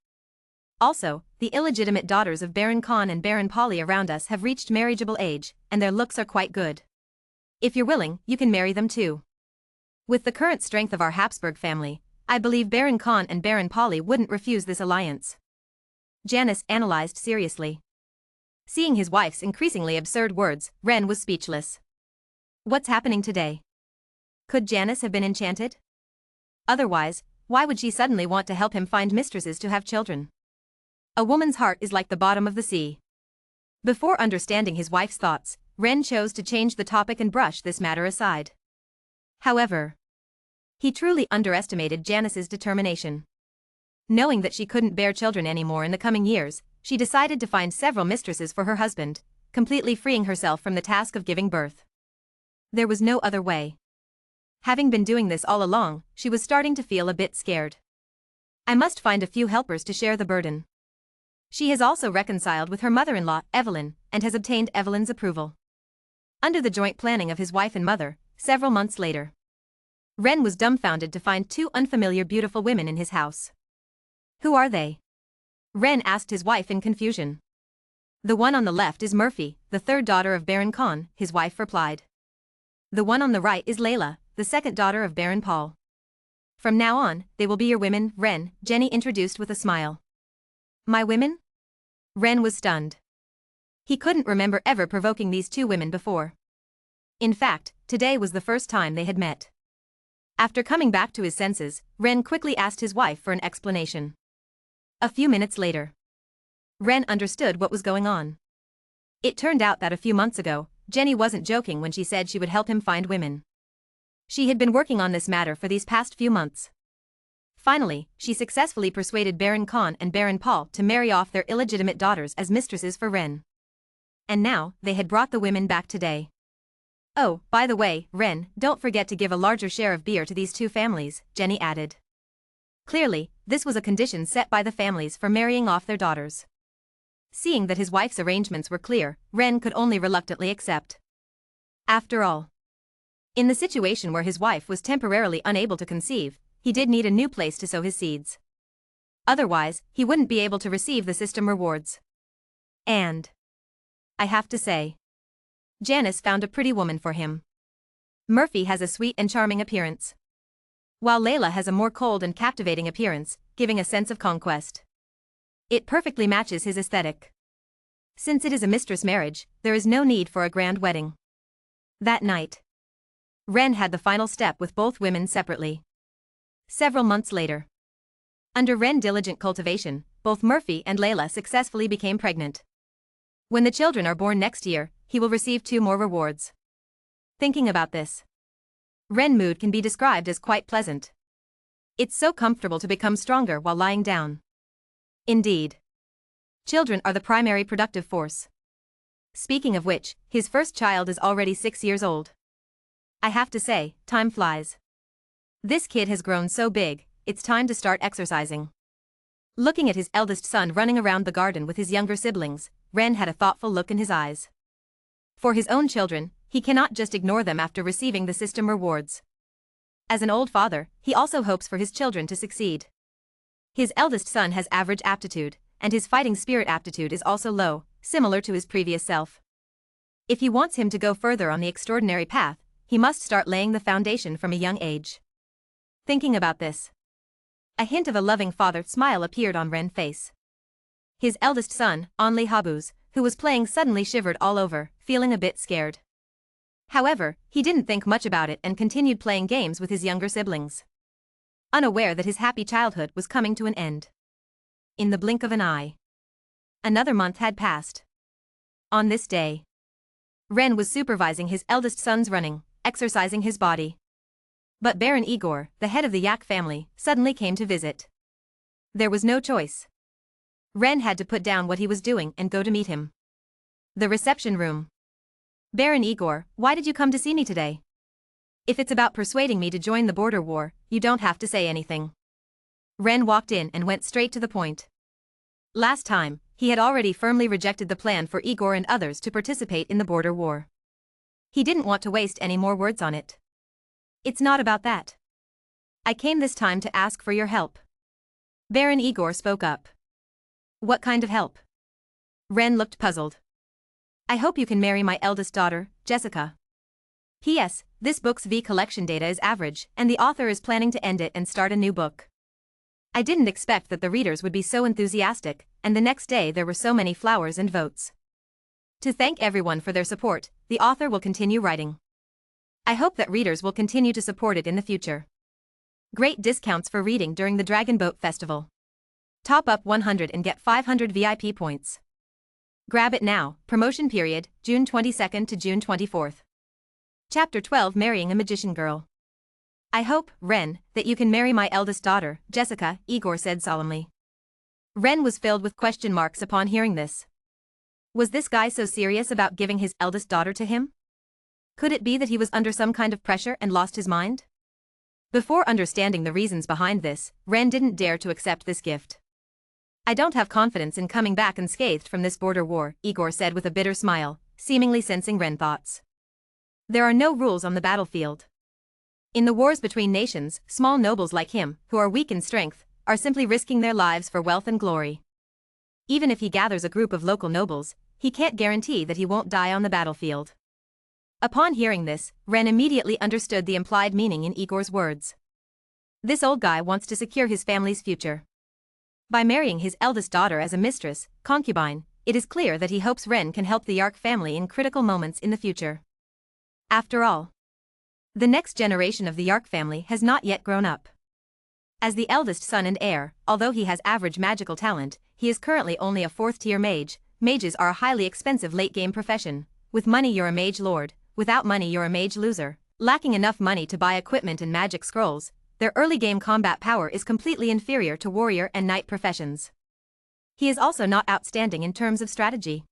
Also, the illegitimate daughters of Baron Khan and Baron Polly around us have reached marriageable age, and their looks are quite good. If you're willing, you can marry them too. With the current strength of our Habsburg family, I believe Baron Khan and Baron Polly wouldn't refuse this alliance. Janice analyzed seriously. Seeing his wife's increasingly absurd words, Ren was speechless. What's happening today? Could Janice have been enchanted? Otherwise, why would she suddenly want to help him find mistresses to have children? A woman's heart is like the bottom of the sea. Before understanding his wife's thoughts, Ren chose to change the topic and brush this matter aside. However, he truly underestimated Janice's determination. Knowing that she couldn't bear children anymore in the coming years, she decided to find several mistresses for her husband, completely freeing herself from the task of giving birth. There was no other way. Having been doing this all along, she was starting to feel a bit scared. I must find a few helpers to share the burden. She has also reconciled with her mother-in-law, Evelyn, and has obtained Evelyn's approval. Under the joint planning of his wife and mother, several months later, Ren was dumbfounded to find 2 unfamiliar beautiful women in his house. Who are they? Ren asked his wife in confusion. The one on the left is Murphy, the 3rd daughter of Baron Khan, his wife replied. The one on the right is Layla, the 2nd daughter of Baron Paul. From now on, they will be your women, Ren, Jenny introduced with a smile. My women? Ren was stunned. He couldn't remember ever provoking these 2 women before. In fact, today was the first time they had met. After coming back to his senses, Ren quickly asked his wife for an explanation. A few minutes later, Ren understood what was going on. It turned out that a few months ago, Jenny wasn't joking when she said she would help him find women. She had been working on this matter for these past few months. Finally, she successfully persuaded Baron Khan and Baron Paul to marry off their illegitimate daughters as mistresses for Ren. And now, they had brought the women back today. Oh, by the way, Ren, don't forget to give a larger share of beer to these 2 families, Jenny added. Clearly, this was a condition set by the families for marrying off their daughters. Seeing that his wife's arrangements were clear, Ren could only reluctantly accept. After all, in the situation where his wife was temporarily unable to conceive, he did need a new place to sow his seeds. Otherwise, he wouldn't be able to receive the system rewards. And I have to say, Janice found a pretty woman for him. Murphy has a sweet and charming appearance, while Layla has a more cold and captivating appearance, giving a sense of conquest. It perfectly matches his aesthetic. Since it is a mistress marriage, there is no need for a grand wedding. That night, Ren had the final step with both women separately. Several months later, under Ren's diligent cultivation, both Murphy and Layla successfully became pregnant. When the children are born next year, he will receive 2 more rewards. Thinking about this, Ren's mood can be described as quite pleasant. It's so comfortable to become stronger while lying down. Indeed, children are the primary productive force. Speaking of which, his first child is already 6 years old. I have to say, time flies. This kid has grown so big, it's time to start exercising. Looking at his eldest son running around the garden with his younger siblings, Ren had a thoughtful look in his eyes. For his own children, he cannot just ignore them after receiving the system rewards. As an old father, he also hopes for his children to succeed. His eldest son has average aptitude, and his fighting spirit aptitude is also low, similar to his previous self. If he wants him to go further on the extraordinary path, he must start laying the foundation from a young age. Thinking about this, a hint of a loving father smile appeared on Ren's face. His eldest son, Only Habuz, who was playing suddenly shivered all over, feeling a bit scared. However, he didn't think much about it and continued playing games with his younger siblings, unaware that his happy childhood was coming to an end. In the blink of an eye, another month had passed. On this day, Ren was supervising his eldest son's running, exercising his body. But Baron Igor, the head of the Yak family, suddenly came to visit. There was no choice. Ren had to put down what he was doing and go to meet him. The reception room. Baron Igor, why did you come to see me today? If it's about persuading me to join the border war, you don't have to say anything. Ren walked in and went straight to the point. Last time, he had already firmly rejected the plan for Igor and others to participate in the border war. He didn't want to waste any more words on it. It's not about that. I came this time to ask for your help. Baron Igor spoke up. What kind of help? Ren looked puzzled. I hope you can marry my eldest daughter, Jessica. P.S. This book's V collection data is average, and the author is planning to end it and start a new book. I didn't expect that the readers would be so enthusiastic, and the next day there were so many flowers and votes. To thank everyone for their support, the author will continue writing. I hope that readers will continue to support it in the future. Great discounts for reading during the Dragon Boat Festival. Top up 100 and get 500 VIP points. Grab it now, promotion period, June 22nd to June 24th. Chapter 12 Marrying a Magician Girl. I hope, Ren, that you can marry my eldest daughter, Jessica, Igor said solemnly. Ren was filled with question marks upon hearing this. Was this guy so serious about giving his eldest daughter to him? Could it be that he was under some kind of pressure and lost his mind? Before understanding the reasons behind this, Ren didn't dare to accept this gift. I don't have confidence in coming back unscathed from this border war, Igor said with a bitter smile, seemingly sensing Ren's thoughts. There are no rules on the battlefield. In the wars between nations, small nobles like him, who are weak in strength, are simply risking their lives for wealth and glory. Even if he gathers a group of local nobles, he can't guarantee that he won't die on the battlefield. Upon hearing this, Ren immediately understood the implied meaning in Igor's words. This old guy wants to secure his family's future. By marrying his eldest daughter as a mistress, concubine, it is clear that he hopes Ren can help the Yark family in critical moments in the future. After all, the next generation of the Yark family has not yet grown up. As the eldest son and heir, although he has average magical talent, he is currently only a 4th-tier mage. Mages are a highly expensive late-game profession. With money you're a mage lord, without money you're a mage loser. Lacking enough money to buy equipment and magic scrolls, their early-game combat power is completely inferior to warrior and knight professions. He is also not outstanding in terms of strategy.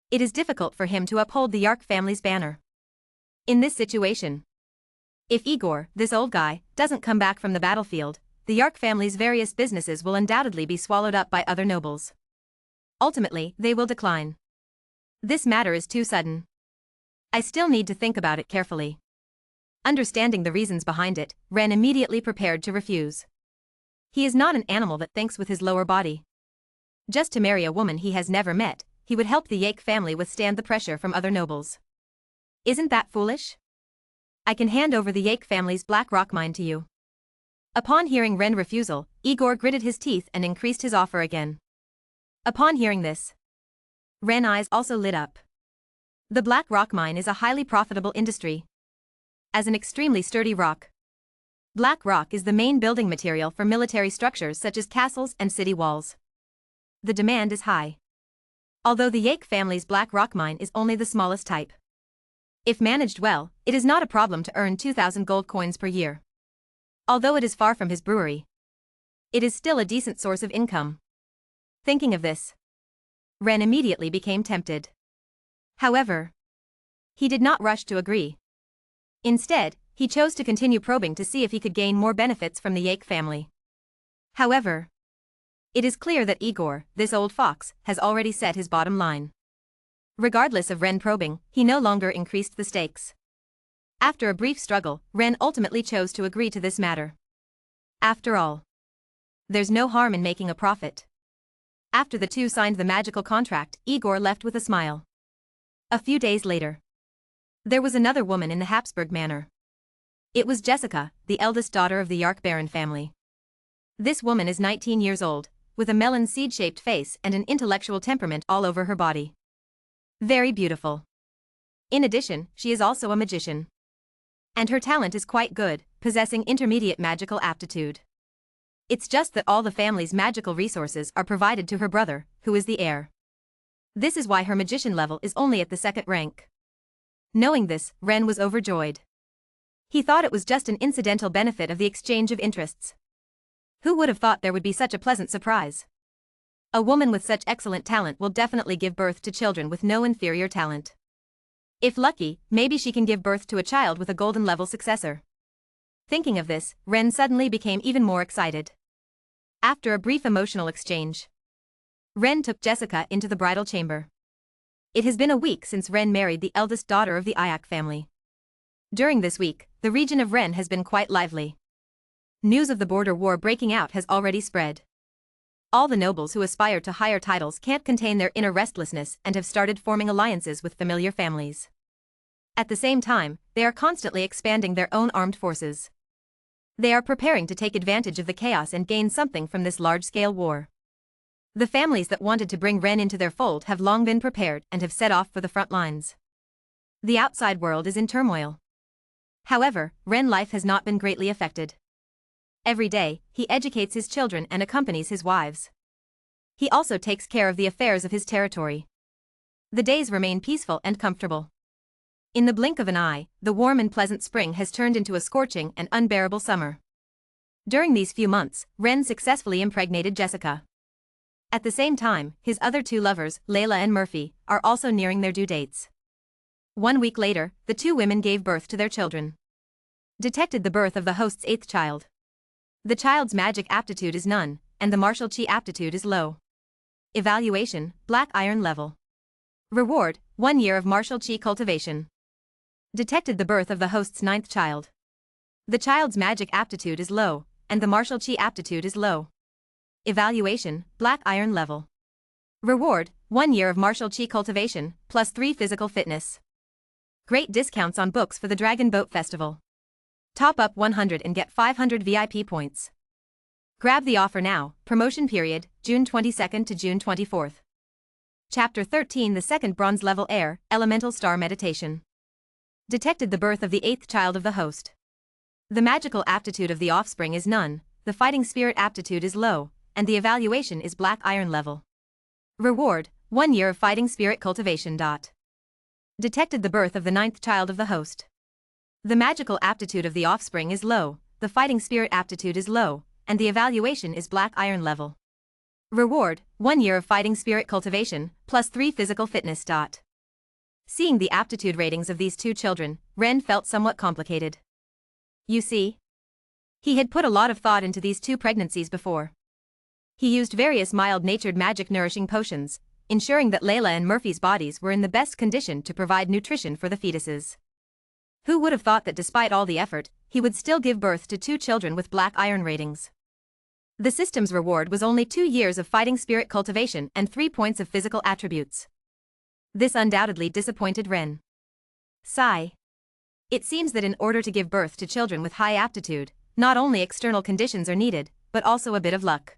It is difficult for him to uphold the Yark family's banner. In this situation, if Igor, this old guy, doesn't come back from the battlefield, the Yark family's various businesses will undoubtedly be swallowed up by other nobles. Ultimately, they will decline. This matter is too sudden. I still need to think about it carefully. Understanding the reasons behind it, Ren immediately prepared to refuse. He is not an animal that thinks with his lower body. Just to marry a woman he has never met, he would help the Yake family withstand the pressure from other nobles. Isn't that foolish? I can hand over the Yake family's Black Rock mine to you. Upon hearing Ren's refusal, Igor gritted his teeth and increased his offer again. Upon hearing this, Ren's eyes also lit up. The Black Rock mine is a highly profitable industry. As an extremely sturdy rock, Black rock is the main building material for military structures such as castles and city walls. The demand is high. Although the Yake family's Black Rock mine is only the smallest type. If managed well, it is not a problem to earn 2,000 gold coins per year. Although it is far from his brewery, it is still a decent source of income. Thinking of this, Ren immediately became tempted. However, he did not rush to agree. Instead, he chose to continue probing to see if he could gain more benefits from the Yake family. However, it is clear that Igor, this old fox, has already set his bottom line. Regardless of Ren probing, he no longer increased the stakes. After a brief struggle, Ren ultimately chose to agree to this matter. After all, there's no harm in making a profit. After the two signed the magical contract, Igor left with a smile. A few days later, there was another woman in the Habsburg manor. It was Jessica, the eldest daughter of the Yark Baron family. This woman is 19 years old, with a melon seed-shaped face and an intellectual temperament all over her body. Very beautiful. In addition, she is also a magician. And her talent is quite good, possessing intermediate magical aptitude. It's just that all the family's magical resources are provided to her brother, who is the heir. This is why her magician level is only at the 2nd rank. Knowing this, Ren was overjoyed. He thought it was just an incidental benefit of the exchange of interests. Who would have thought there would be such a pleasant surprise? A woman with such excellent talent will definitely give birth to children with no inferior talent. If lucky, maybe she can give birth to a child with a golden level successor. Thinking of this, Ren suddenly became even more excited. After a brief emotional exchange, Ren took Jessica into the bridal chamber. It has been a week since Ren married the eldest daughter of the Ayak family. During this week, the region of Ren has been quite lively. News of the border war breaking out has already spread. All the nobles who aspire to higher titles can't contain their inner restlessness and have started forming alliances with familiar families. At the same time, they are constantly expanding their own armed forces. They are preparing to take advantage of the chaos and gain something from this large-scale war. The families that wanted to bring Ren into their fold have long been prepared and have set off for the front lines. The outside world is in turmoil. However, Ren's life has not been greatly affected. Every day, he educates his children and accompanies his wives. He also takes care of the affairs of his territory. The days remain peaceful and comfortable. In the blink of an eye, the warm and pleasant spring has turned into a scorching and unbearable summer. During these few months, Ren successfully impregnated Jessica. At the same time, his other two lovers, Layla and Murphy, are also nearing their due dates. 1 week later, the two women gave birth to their children. Detected the birth of the host's 8th child. The child's magic aptitude is none, and the martial chi aptitude is low. Evaluation, Black Iron level. Reward, 1 year of martial chi cultivation. Detected the birth of the host's 9th child. The child's magic aptitude is low, and the martial chi aptitude is low. Evaluation, Black Iron level. Reward, 1 year of martial chi cultivation, plus 3 physical fitness. Great discounts on books for the Dragon Boat Festival. Top up 100 and get 500 VIP points. Grab the offer now, promotion period, June 22nd to June 24th. Chapter 13 The second bronze level heir, Elemental Star Meditation. Detected the birth of the 8th child of the host. The magical aptitude of the offspring is none, the fighting spirit aptitude is low, and the evaluation is Black Iron level. Reward, 1 year of fighting spirit cultivation. Detected the birth of the 9th child of the host. The magical aptitude of the offspring is low, the fighting spirit aptitude is low, and the evaluation is Black Iron level. Reward, 1 year of fighting spirit cultivation, plus 3 physical fitness. Seeing the aptitude ratings of these two children, Ren felt somewhat complicated. You see, he had put a lot of thought into these two pregnancies before. He used various mild-natured magic nourishing potions, ensuring that Layla and Murphy's bodies were in the best condition to provide nutrition for the fetuses. Who would have thought that despite all the effort, he would still give birth to 2 children with black iron ratings? The system's reward was only 2 years of fighting spirit cultivation and 3 points of physical attributes. This undoubtedly disappointed Ren. Sigh. It seems that in order to give birth to children with high aptitude, not only external conditions are needed, but also a bit of luck.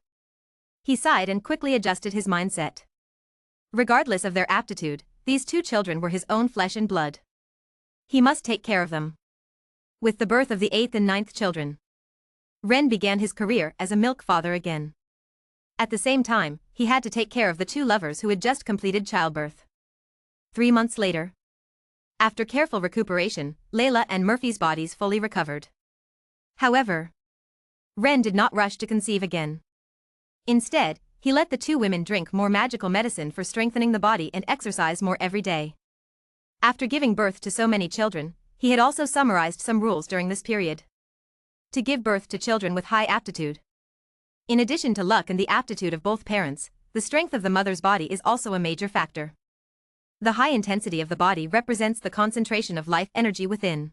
He sighed and quickly adjusted his mindset. Regardless of their aptitude, these 2 children were his own flesh and blood. He must take care of them. With the birth of the 8th and 9th children, Ren began his career as a milk father again. At the same time, he had to take care of the 2 lovers who had just completed childbirth. 3 months later, after careful recuperation, Layla and Murphy's bodies fully recovered. However, Ren did not rush to conceive again. Instead, he let the 2 women drink more magical medicine for strengthening the body and exercise more every day. After giving birth to so many children, he had also summarized some rules during this period. To give birth to children with high aptitude. In addition to luck and the aptitude of both parents, the strength of the mother's body is also a major factor. The high intensity of the body represents the concentration of life energy within.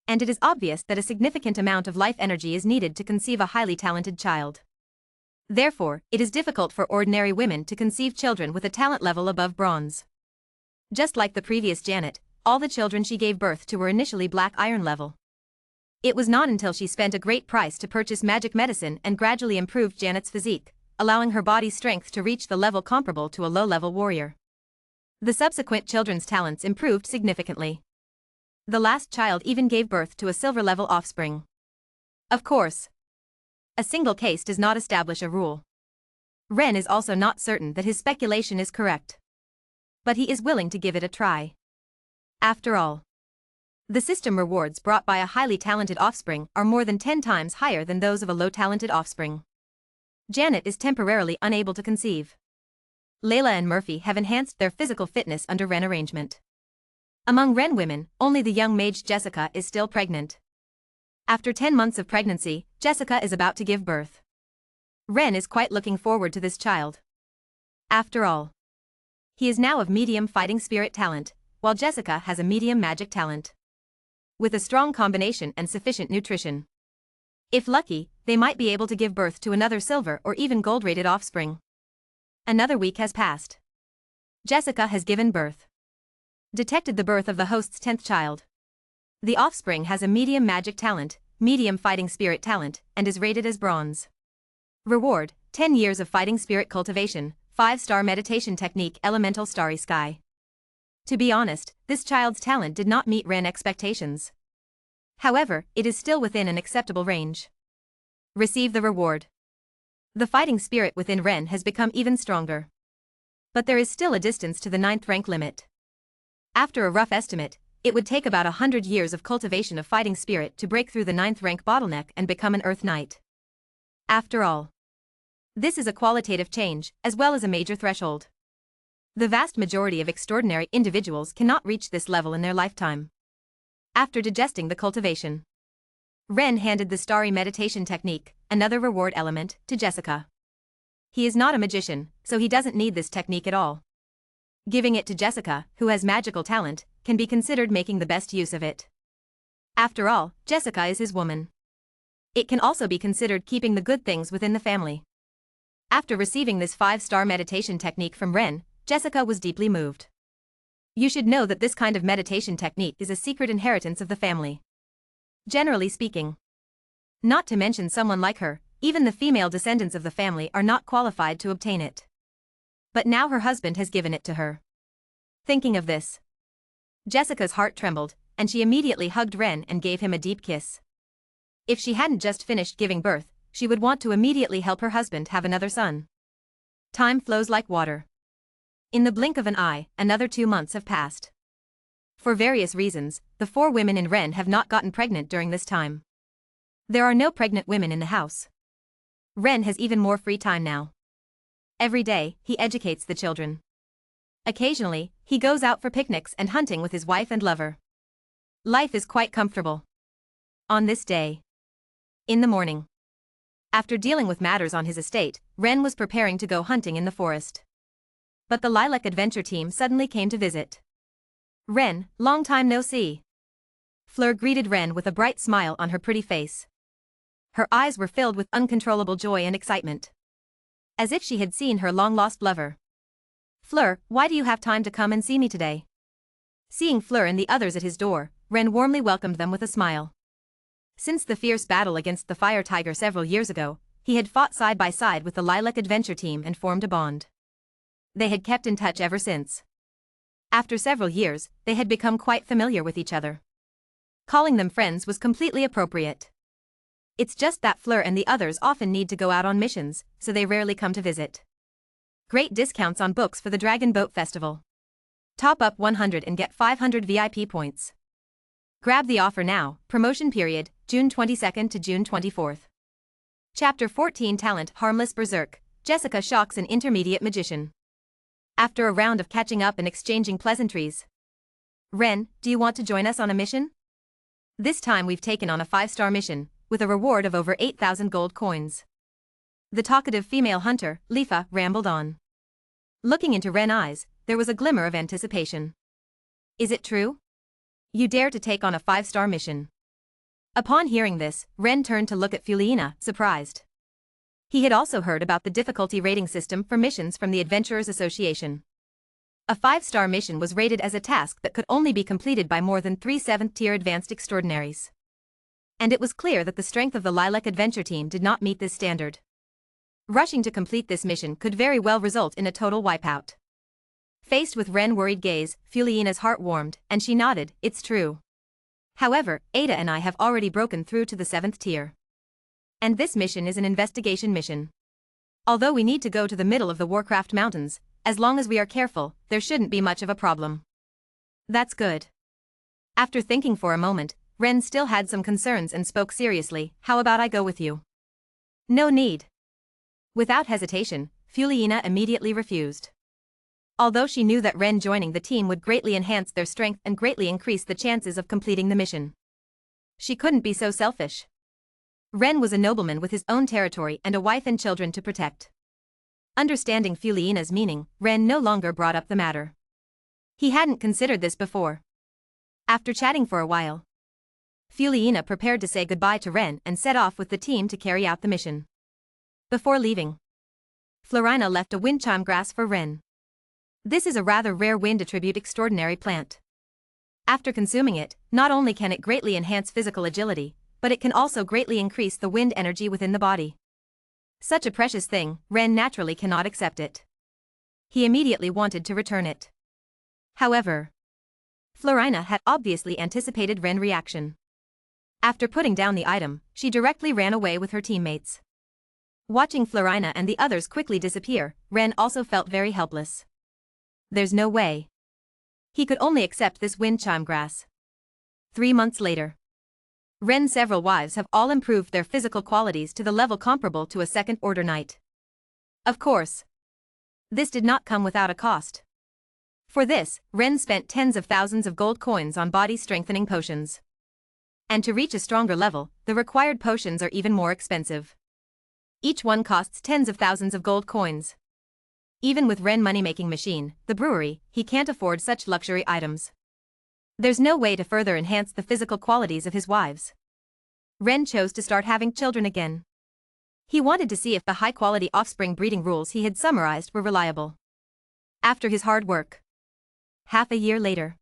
And it is obvious that a significant amount of life energy is needed to conceive a highly talented child. Therefore, it is difficult for ordinary women to conceive children with a talent level above bronze. Just like the previous Janet, all the children she gave birth to were initially black iron level. It was not until she spent a great price to purchase magic medicine and gradually improved Janet's physique, allowing her body's strength to reach the level comparable to a low-level warrior. The subsequent children's talents improved significantly. The last child even gave birth to a silver-level offspring. Of course, a single case does not establish a rule. Ren is also not certain that his speculation is correct. But he is willing to give it a try. After all, the system rewards brought by a highly talented offspring are more than 10 times higher than those of a low-talented offspring. Janet is temporarily unable to conceive. Layla and Murphy have enhanced their physical fitness under Ren arrangement. Among Ren women, only the young mage Jessica is still pregnant. After 10 months of pregnancy, Jessica is about to give birth. Ren is quite looking forward to this child. After all, he is now of medium fighting spirit talent, while Jessica has a medium magic talent. With a strong combination and sufficient nutrition. If lucky, they might be able to give birth to another silver or even gold-rated offspring. Another week has passed. Jessica has given birth. Detected the birth of the host's 10th child. The offspring has a medium magic talent, medium fighting spirit talent, and is rated as bronze. Reward, 10 years of fighting spirit cultivation, 5-star meditation technique elemental starry sky. To be honest, this child's talent did not meet Ren expectations. However, it is still within an acceptable range. Receive the reward. The fighting spirit within Ren has become even stronger. But there is still a distance to the 9th rank limit. After a rough estimate, it would take about 100 years of cultivation of fighting spirit to break through the 9th rank bottleneck and become an Earth Knight. After all, this is a qualitative change, as well as a major threshold. The vast majority of extraordinary individuals cannot reach this level in their lifetime. After digesting the cultivation, Ren handed the starry meditation technique, another reward element, to Jessica. He is not a magician, so he doesn't need this technique at all. Giving it to Jessica, who has magical talent, can be considered making the best use of it. After all, Jessica is his woman. It can also be considered keeping the good things within the family. After receiving this 5-star meditation technique from Ren, Jessica was deeply moved. You should know that this kind of meditation technique is a secret inheritance of the family. Generally speaking. Not to mention someone like her, even the female descendants of the family are not qualified to obtain it. But now her husband has given it to her. Thinking of this, Jessica's heart trembled, and she immediately hugged Ren and gave him a deep kiss. If she hadn't just finished giving birth, she would want to immediately help her husband have another son. Time flows like water. In the blink of an eye, another 2 months have passed. For various reasons, the 4 women in Ren have not gotten pregnant during this time. There are no pregnant women in the house. Ren has even more free time now. Every day, he educates the children. Occasionally, he goes out for picnics and hunting with his wife and lover. Life is quite comfortable. On this day, in the morning, after dealing with matters on his estate, Ren was preparing to go hunting in the forest. But the Lilac Adventure team suddenly came to visit. Ren, long time no see. Fleur greeted Ren with a bright smile on her pretty face. Her eyes were filled with uncontrollable joy and excitement. As if she had seen her long-lost lover. Fleur, why do you have time to come and see me today? Seeing Fleur and the others at his door, Ren warmly welcomed them with a smile. Since the fierce battle against the fire tiger several years ago, he had fought side by side with the Lilac Adventure team and formed a bond. They had kept in touch ever since. After several years, they had become quite familiar with each other. Calling them friends was completely appropriate. It's just that Fleur and the others often need to go out on missions, so they rarely come to visit. Great discounts on books for the Dragon Boat Festival. Top up 100 and get 500 VIP points. Grab the offer now, promotion period, June 22nd to June 24th. Chapter 14 Talent Harmless Berserk, Jessica shocks an intermediate magician. After a round of catching up and exchanging pleasantries. Ren, do you want to join us on a mission? This time we've taken on a 5-star mission, with a reward of over 8,000 gold coins. The talkative female hunter, Lifa, rambled on. Looking into Ren's eyes, there was a glimmer of anticipation. Is it true? You dare to take on a 5-star mission? Upon hearing this, Ren turned to look at Fuliina, surprised. He had also heard about the difficulty rating system for missions from the Adventurers Association. A 5-star mission was rated as a task that could only be completed by more than 3 7th-tier advanced extraordinaries. And it was clear that the strength of the Lilac Adventure team did not meet this standard. Rushing to complete this mission could very well result in a total wipeout. Faced with Ren's worried gaze, Fuliina's heart warmed, and she nodded, it's true. However, Ada and I have already broken through to the 7th tier. And this mission is an investigation mission. Although we need to go to the middle of the Warcraft Mountains, as long as we are careful, there shouldn't be much of a problem. That's good. After thinking for a moment, Ren still had some concerns and spoke seriously, how about I go with you? No need. Without hesitation, Fuliina immediately refused. Although she knew that Ren joining the team would greatly enhance their strength and greatly increase the chances of completing the mission. She couldn't be so selfish. Ren was a nobleman with his own territory and a wife and children to protect. Understanding Fuliina's meaning, Ren no longer brought up the matter. He hadn't considered this before. After chatting for a while, Fuliina prepared to say goodbye to Ren and set off with the team to carry out the mission. Before leaving, Florina left a wind chime grass for Ren. This is a rather rare wind attribute extraordinary plant. After consuming it, not only can it greatly enhance physical agility, but it can also greatly increase the wind energy within the body. Such a precious thing, Ren naturally cannot accept it. He immediately wanted to return it. However, Florina had obviously anticipated Ren's reaction. After putting down the item, she directly ran away with her teammates. Watching Florina and the others quickly disappear, Ren also felt very helpless. There's no way. He could only accept this wind chime grass. 3 months later. Ren's several wives have all improved their physical qualities to the level comparable to a second-order knight. Of course. This did not come without a cost. For this, Ren spent tens of thousands of gold coins on body-strengthening potions. And to reach a stronger level, the required potions are even more expensive. Each one costs tens of thousands of gold coins. Even with Ren money-making machine, the brewery, he can't afford such luxury items. There's no way to further enhance the physical qualities of his wives. Ren chose to start having children again. He wanted to see if the high-quality offspring breeding rules he had summarized were reliable. After his hard work. Half a year later.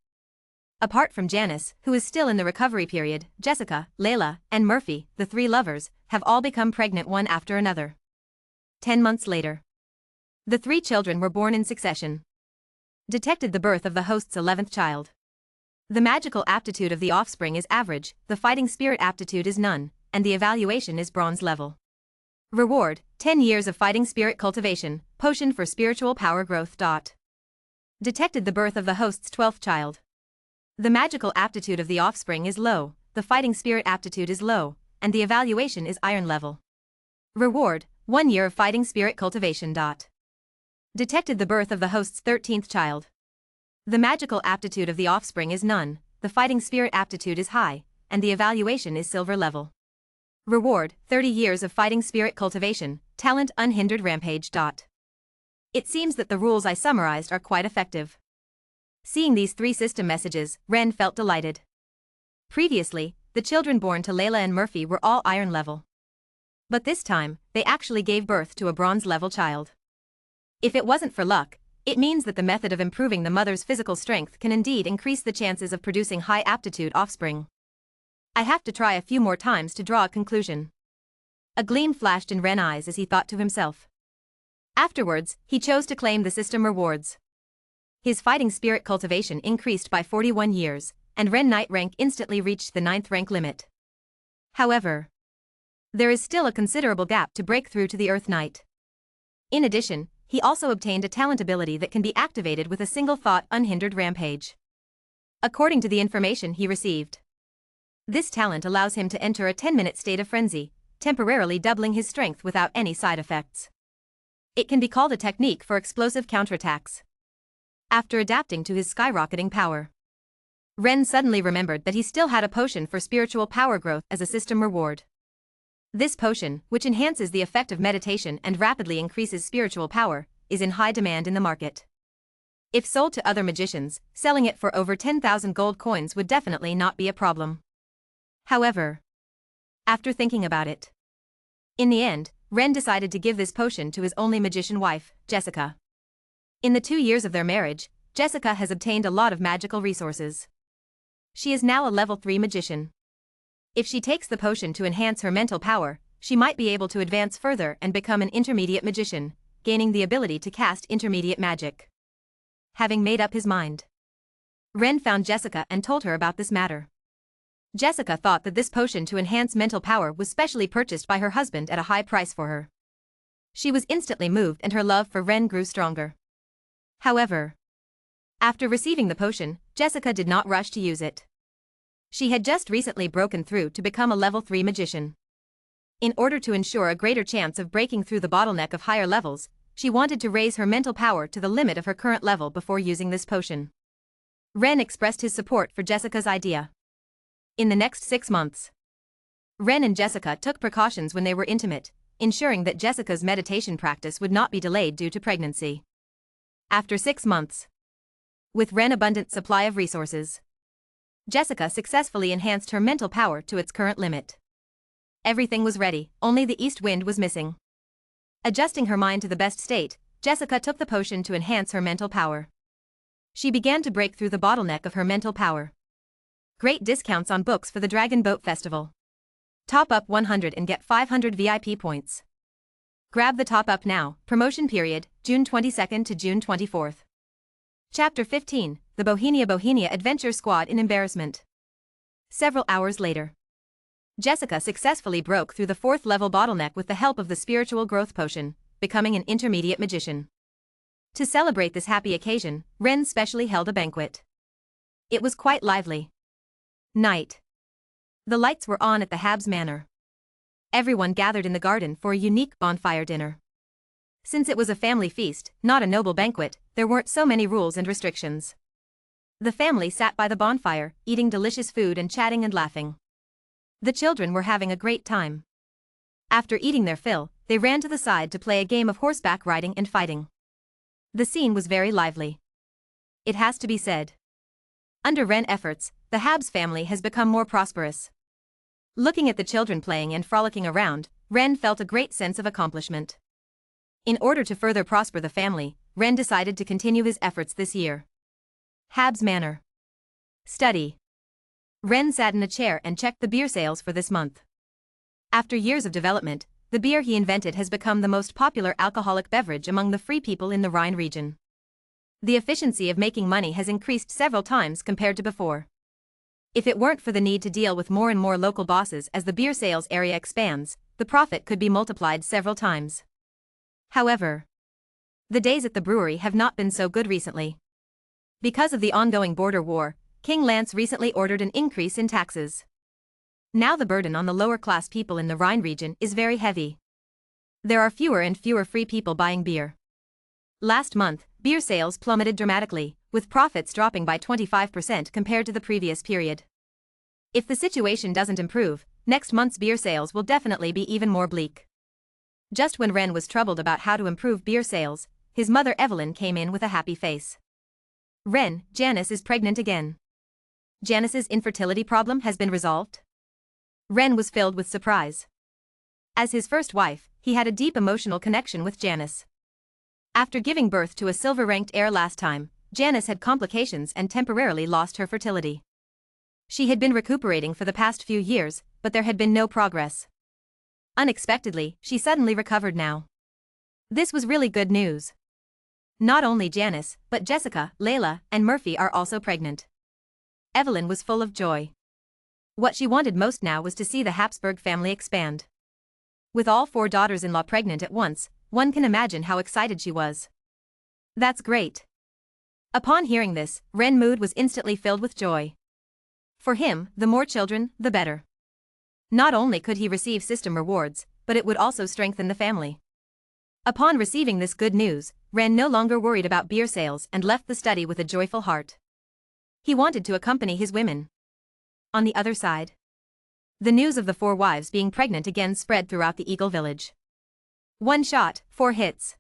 Apart from Janice, who is still in the recovery period, Jessica, Layla, and Murphy, the 3 lovers, have all become pregnant one after another. 10 months later. The 3 children were born in succession. Detected the birth of the host's 11th child. The magical aptitude of the offspring is average, the fighting spirit aptitude is none, and the evaluation is bronze level. Reward, 10 years of fighting spirit cultivation, potion for spiritual power growth. Detected the birth of the host's 12th child. The magical aptitude of the offspring is low, the fighting spirit aptitude is low, and the evaluation is iron level. Reward, 1 year of fighting spirit cultivation. Detected the birth of the host's 13th child. The magical aptitude of the offspring is none, the fighting spirit aptitude is high, and the evaluation is silver level. Reward, 30 years of fighting spirit cultivation, talent unhindered rampage. It seems that the rules I summarized are quite effective. Seeing these 3 system messages, Ren felt delighted. Previously, the children born to Layla and Murphy were all iron level. But this time, they actually gave birth to a bronze level child. If it wasn't for luck, it means that the method of improving the mother's physical strength can indeed increase the chances of producing high aptitude offspring. I have to try a few more times to draw a conclusion. A gleam flashed in Ren's eyes as he thought to himself. Afterwards, he chose to claim the system rewards. His fighting spirit cultivation increased by 41 years, and Ren Knight rank instantly reached the 9th rank limit. However, there is still a considerable gap to break through to the Earth Knight. In addition, he also obtained a talent ability that can be activated with a single thought unhindered rampage. According to the information he received, this talent allows him to enter a 10-minute state of frenzy, temporarily doubling his strength without any side effects. It can be called a technique for explosive counterattacks. After adapting to his skyrocketing power, Ren suddenly remembered that he still had a potion for spiritual power growth as a system reward. This potion, which enhances the effect of meditation and rapidly increases spiritual power, is in high demand in the market. If sold to other magicians, selling it for over 10,000 gold coins would definitely not be a problem. However, after thinking about it, in the end, Ren decided to give this potion to his only magician wife, Jessica. In the 2 years of their marriage, Jessica has obtained a lot of magical resources. She is now a level 3 magician. If she takes the potion to enhance her mental power, she might be able to advance further and become an intermediate magician, gaining the ability to cast intermediate magic. Having made up his mind, Ren found Jessica and told her about this matter. Jessica thought that this potion to enhance mental power was specially purchased by her husband at a high price for her. She was instantly moved and her love for Ren grew stronger. However, after receiving the potion, Jessica did not rush to use it. She had just recently broken through to become a level 3 magician. In order to ensure a greater chance of breaking through the bottleneck of higher levels, she wanted to raise her mental power to the limit of her current level before using this potion. Ren expressed his support for Jessica's idea. In the next 6 months, Ren and Jessica took precautions when they were intimate, ensuring that Jessica's meditation practice would not be delayed due to pregnancy. After 6 months, with Ren's abundant supply of resources, Jessica successfully enhanced her mental power to its current limit. Everything was ready, only the east wind was missing. Adjusting her mind to the best state, Jessica took the potion to enhance her mental power. She began to break through the bottleneck of her mental power. Great discounts on books for the Dragon Boat Festival. Top up 100 and get 500 VIP points. Grab the top up now, promotion period, June 22nd to June 24th. Chapter 15, The Bohemia Adventure Squad in Embarrassment. Several hours later, Jessica successfully broke through the 4th level bottleneck with the help of the spiritual growth potion, becoming an intermediate magician. To celebrate this happy occasion, Ren specially held a banquet. It was quite lively. Night. The lights were on at the Habs Manor. Everyone gathered in the garden for a unique bonfire dinner. Since it was a family feast, not a noble banquet, there weren't so many rules and restrictions. The family sat by the bonfire, eating delicious food and chatting and laughing. The children were having a great time. After eating their fill, they ran to the side to play a game of horseback riding and fighting. The scene was very lively. It has to be said, under Ren efforts, the Habs family has become more prosperous. Looking at the children playing and frolicking around, Ren felt a great sense of accomplishment. In order to further prosper the family, Ren decided to continue his efforts this year. Habs Manor. Study. Ren sat in a chair and checked the beer sales for this month. After years of development, the beer he invented has become the most popular alcoholic beverage among the free people in the Rhine region. The efficiency of making money has increased several times compared to before. If it weren't for the need to deal with more and more local bosses as the beer sales area expands, the profit could be multiplied several times. However, the days at the brewery have not been so good recently. Because of the ongoing border war, King Lance recently ordered an increase in taxes. Now the burden on the lower class people in the Rhine region is very heavy. There are fewer and fewer free people buying beer. Last month, beer sales plummeted dramatically, with profits dropping by 25% compared to the previous period. If the situation doesn't improve, next month's beer sales will definitely be even more bleak. Just when Ren was troubled about how to improve beer sales, his mother Evelyn came in with a happy face. Ren, Janice is pregnant again. Janice's infertility problem has been resolved? Ren was filled with surprise. As his first wife, he had a deep emotional connection with Janice. After giving birth to a silver-ranked heir last time, Janice had complications and temporarily lost her fertility. She had been recuperating for the past few years, but there had been no progress. Unexpectedly, she suddenly recovered now. This was really good news. Not only Janice, but Jessica, Layla, and Murphy are also pregnant. Evelyn was full of joy. What she wanted most now was to see the Habsburg family expand. With all 4 daughters-in-law pregnant at once, one can imagine how excited she was. That's great. Upon hearing this, Ren mood was instantly filled with joy. For him, the more children, the better. Not only could he receive system rewards, but it would also strengthen the family. Upon receiving this good news, Ren no longer worried about beer sales and left the study with a joyful heart. He wanted to accompany his women. On the other side, the news of the 4 wives being pregnant again spread throughout the Eagle village. 1 shot, 4 hits.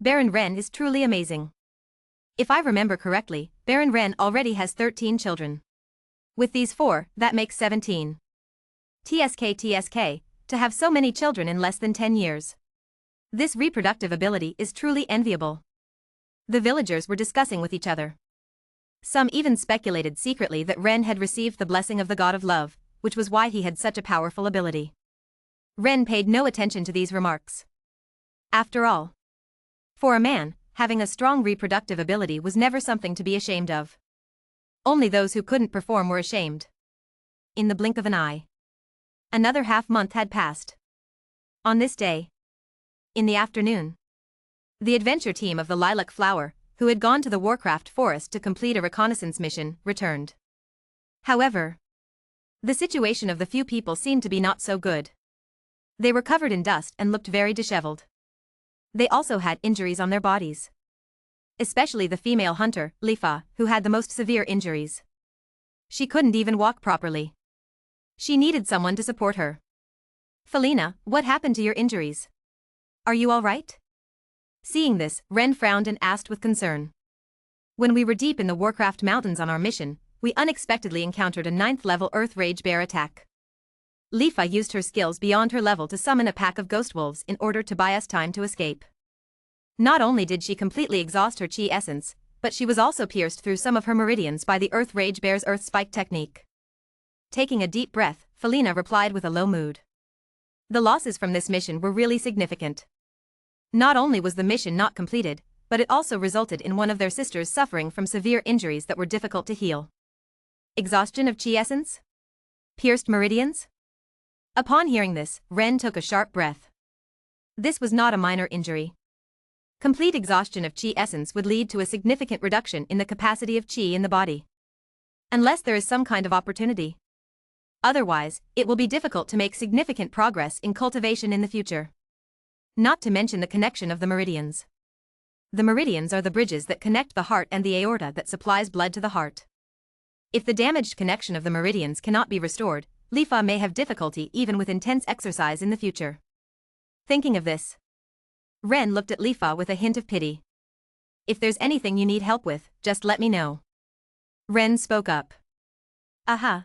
Baron Ren is truly amazing. If I remember correctly, Baron Ren already has 13 children. With these 4, that makes 17. TSK, to have so many children in less than 10 years. This reproductive ability is truly enviable. The villagers were discussing with each other. Some even speculated secretly that Ren had received the blessing of the god of love, which was why he had such a powerful ability. Ren paid no attention to these remarks. After all, for a man, having a strong reproductive ability was never something to be ashamed of. Only those who couldn't perform were ashamed. In the blink of an eye, another half-month had passed. On this day, in the afternoon, the adventure team of the Lilac Flower, who had gone to the Warcraft Forest to complete a reconnaissance mission, returned. However, the situation of the few people seemed to be not so good. They were covered in dust and looked very disheveled. They also had injuries on their bodies. Especially the female hunter, Lifa, who had the most severe injuries. She couldn't even walk properly. She needed someone to support her. Felina, what happened to your injuries? Are you all right? Seeing this, Ren frowned and asked with concern. When we were deep in the Warcraft Mountains on our mission, we unexpectedly encountered a 9th-level Earth Rage Bear attack. Lifa used her skills beyond her level to summon a pack of ghost wolves in order to buy us time to escape. Not only did she completely exhaust her chi essence, but she was also pierced through some of her meridians by the Earth Rage Bear's Earth Spike technique. Taking a deep breath, Felina replied with a low mood. The losses from this mission were really significant. Not only was the mission not completed, but it also resulted in one of their sisters suffering from severe injuries that were difficult to heal. Exhaustion of chi essence? Pierced meridians? Upon hearing this, Ren took a sharp breath. This was not a minor injury. Complete exhaustion of chi essence would lead to a significant reduction in the capacity of chi in the body. Unless there is some kind of opportunity. Otherwise, it will be difficult to make significant progress in cultivation in the future. Not to mention the connection of the meridians. The meridians are the bridges that connect the heart and the aorta that supplies blood to the heart. If the damaged connection of the meridians cannot be restored, Lifa may have difficulty even with intense exercise in the future. Thinking of this, Ren looked at Lifa with a hint of pity. If there's anything you need help with, just let me know. Ren spoke up. Aha.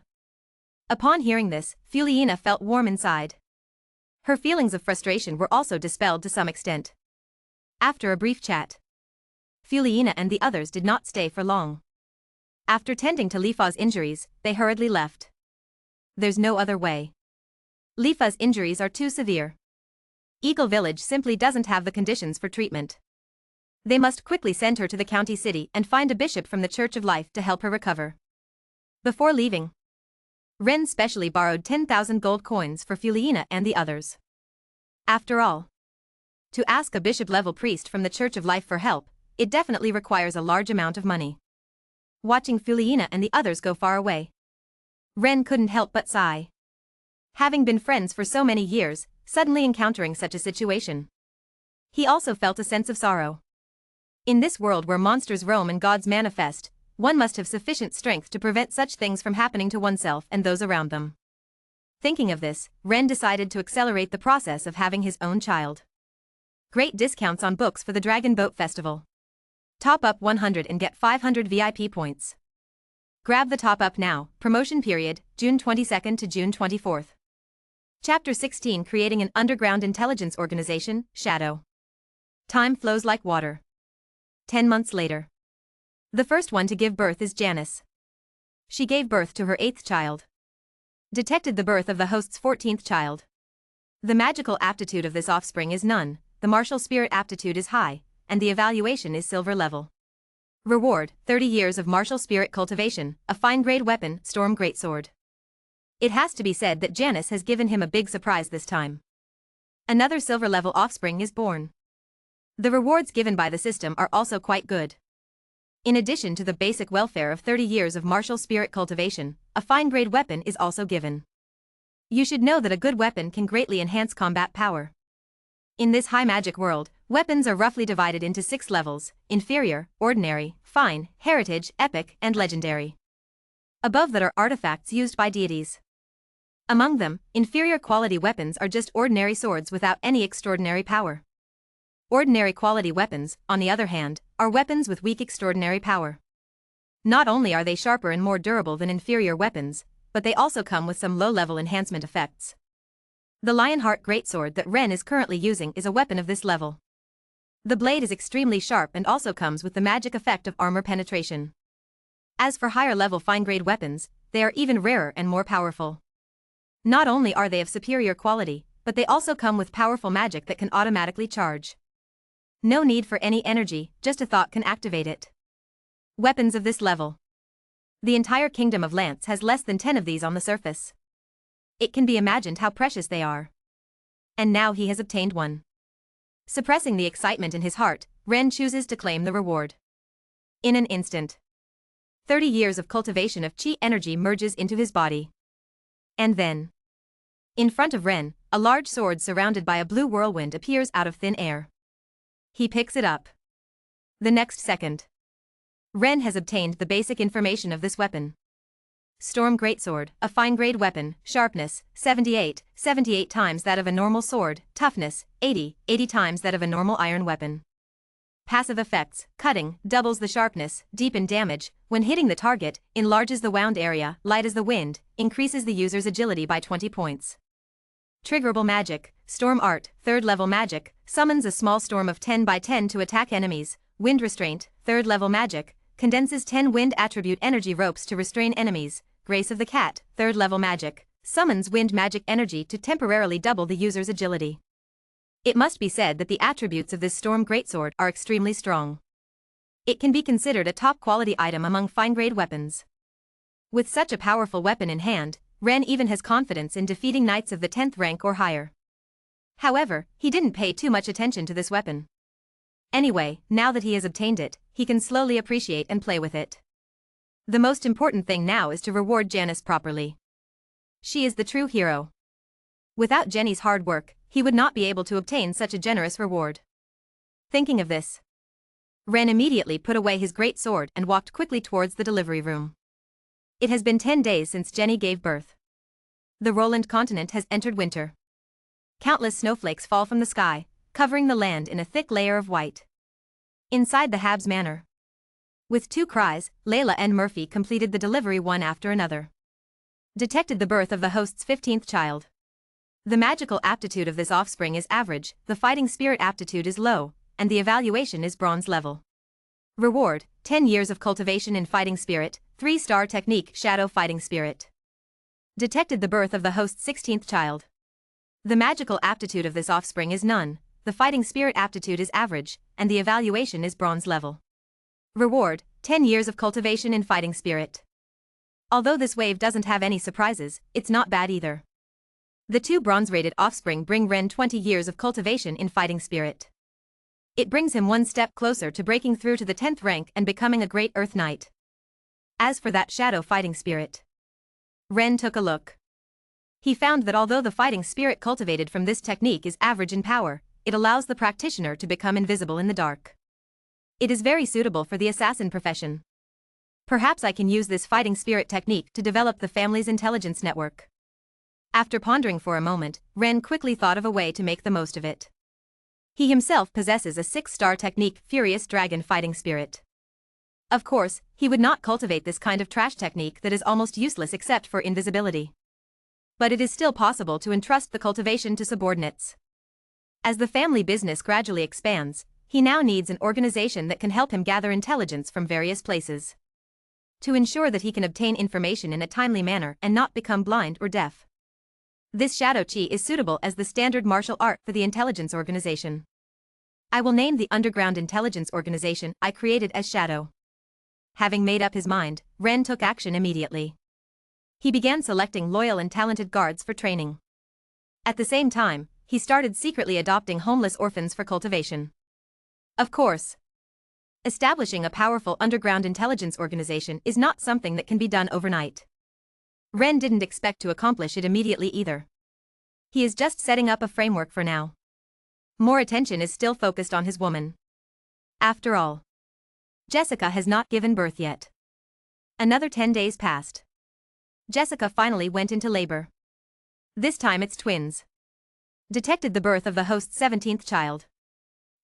Upon hearing this, Fuliina felt warm inside. Her feelings of frustration were also dispelled to some extent. After a brief chat, Fuliina and the others did not stay for long. After tending to Lifa's injuries, they hurriedly left. There's no other way. Lifa's injuries are too severe. Eagle Village simply doesn't have the conditions for treatment. They must quickly send her to the county city and find a bishop from the Church of Life to help her recover. Before leaving, Ren specially borrowed 10,000 gold coins for Fuliina and the others. After all, to ask a bishop-level priest from the Church of Life for help, it definitely requires a large amount of money. Watching Fuliina and the others go far away, Ren couldn't help but sigh. Having been friends for so many years, suddenly encountering such a situation. He also felt a sense of sorrow. In this world where monsters roam and gods manifest, one must have sufficient strength to prevent such things from happening to oneself and those around them. Thinking of this, Ren decided to accelerate the process of having his own child. Great discounts on books for the Dragon Boat Festival. Top up 100 and get 500 VIP points. Grab the top up now. Promotion period, June 22nd to June 24th. Chapter 16, Creating an Underground Intelligence Organization, Shadow. Time flows like water. 10 months later. The first one to give birth is Janice. She gave birth to her 8th child. Detected the birth of the host's 14th child. The magical aptitude of this offspring is none, the martial spirit aptitude is high, and the evaluation is silver level. Reward, 30 years of martial spirit cultivation, a fine-grade weapon, Storm Greatsword. It has to be said that Janice has given him a big surprise this time. Another silver-level offspring is born. The rewards given by the system are also quite good. In addition to the basic welfare of 30 years of martial spirit cultivation, a fine-grade weapon is also given. You should know that a good weapon can greatly enhance combat power. In this high magic world, weapons are roughly divided into 6 levels: inferior, ordinary, fine, heritage, epic, and legendary. Above that are artifacts used by deities. Among them, inferior quality weapons are just ordinary swords without any extraordinary power. Ordinary quality weapons, on the other hand, are weapons with weak extraordinary power. Not only are they sharper and more durable than inferior weapons, but they also come with some low-level enhancement effects. The Lionheart Greatsword that Ren is currently using is a weapon of this level. The blade is extremely sharp and also comes with the magic effect of armor penetration. As for higher-level fine-grade weapons, they are even rarer and more powerful. Not only are they of superior quality, but they also come with powerful magic that can automatically charge. No need for any energy, just a thought can activate it. Weapons of this level. The entire kingdom of Lance has less than 10 of these on the surface. It can be imagined how precious they are. And now he has obtained one. Suppressing the excitement in his heart, Ren chooses to claim the reward. In an instant, 30 years of cultivation of chi energy merges into his body. And then, in front of Ren, a large sword surrounded by a blue whirlwind appears out of thin air. He picks it up. The next second, Ren has obtained the basic information of this weapon. Storm Greatsword, a fine-grade weapon, sharpness, 78 times that of a normal sword, toughness, 80 times that of a normal iron weapon. Passive effects, cutting, doubles the sharpness, deepen damage, when hitting the target, enlarges the wound area, light as the wind, increases the user's agility by 20 points. Triggerable magic, Storm Art, 3rd level magic, summons a small storm of 10 by 10 to attack enemies. Wind Restraint, 3rd level magic, condenses 10 wind attribute energy ropes to restrain enemies. Grace of the Cat, 3rd level magic, summons wind magic energy to temporarily double the user's agility. It must be said that the attributes of this Storm Greatsword are extremely strong. It can be considered a top-quality item among fine-grade weapons. With such a powerful weapon in hand, Ren even has confidence in defeating knights of the 10th rank or higher. However, he didn't pay too much attention to this weapon. Anyway, now that he has obtained it, he can slowly appreciate and play with it. The most important thing now is to reward Janice properly. She is the true hero. Without Jenny's hard work, he would not be able to obtain such a generous reward. Thinking of this, Ren immediately put away his great sword and walked quickly towards the delivery room. It has been 10 days since Jenny gave birth. The Roland continent has entered winter. Countless snowflakes fall from the sky, covering the land in a thick layer of white. Inside the Habs manor, with 2 cries, Layla and Murphy completed the delivery one after another. Detected the birth of the host's 15th child. The magical aptitude of this offspring is average, the fighting spirit aptitude is low, and the evaluation is bronze level. Reward, 10 years of cultivation in fighting spirit, 3-star technique Shadow Fighting Spirit. Detected the birth of the host's 16th child. The magical aptitude of this offspring is none, the fighting spirit aptitude is average, and the evaluation is bronze level. Reward, 10 years of cultivation in fighting spirit. Although this wave doesn't have any surprises, it's not bad either. The 2 bronze-rated offspring bring Ren 20 years of cultivation in fighting spirit. It brings him one step closer to breaking through to the 10th rank and becoming a great Earth Knight. As for that Shadow Fighting Spirit, Ren took a look. He found that although the fighting spirit cultivated from this technique is average in power, it allows the practitioner to become invisible in the dark. It is very suitable for the assassin profession. Perhaps I can use this fighting spirit technique to develop the family's intelligence network. After pondering for a moment, Ren quickly thought of a way to make the most of it. He himself possesses a 6-star technique Furious Dragon Fighting Spirit. Of course, he would not cultivate this kind of trash technique that is almost useless except for invisibility. But it is still possible to entrust the cultivation to subordinates. As the family business gradually expands, he now needs an organization that can help him gather intelligence from various places, to ensure that he can obtain information in a timely manner and not become blind or deaf. This shadow chi is suitable as the standard martial art for the intelligence organization. I will name the underground intelligence organization I created as Shadow. Having made up his mind, Ren took action immediately. He began selecting loyal and talented guards for training. At the same time, he started secretly adopting homeless orphans for cultivation. Of course, establishing a powerful underground intelligence organization is not something that can be done overnight. Ren didn't expect to accomplish it immediately either. He is just setting up a framework for now. More attention is still focused on his woman. After all, Jessica has not given birth yet. Another 10 days passed. Jessica finally went into labor. This time it's twins. Detected the birth of the host's 17th child.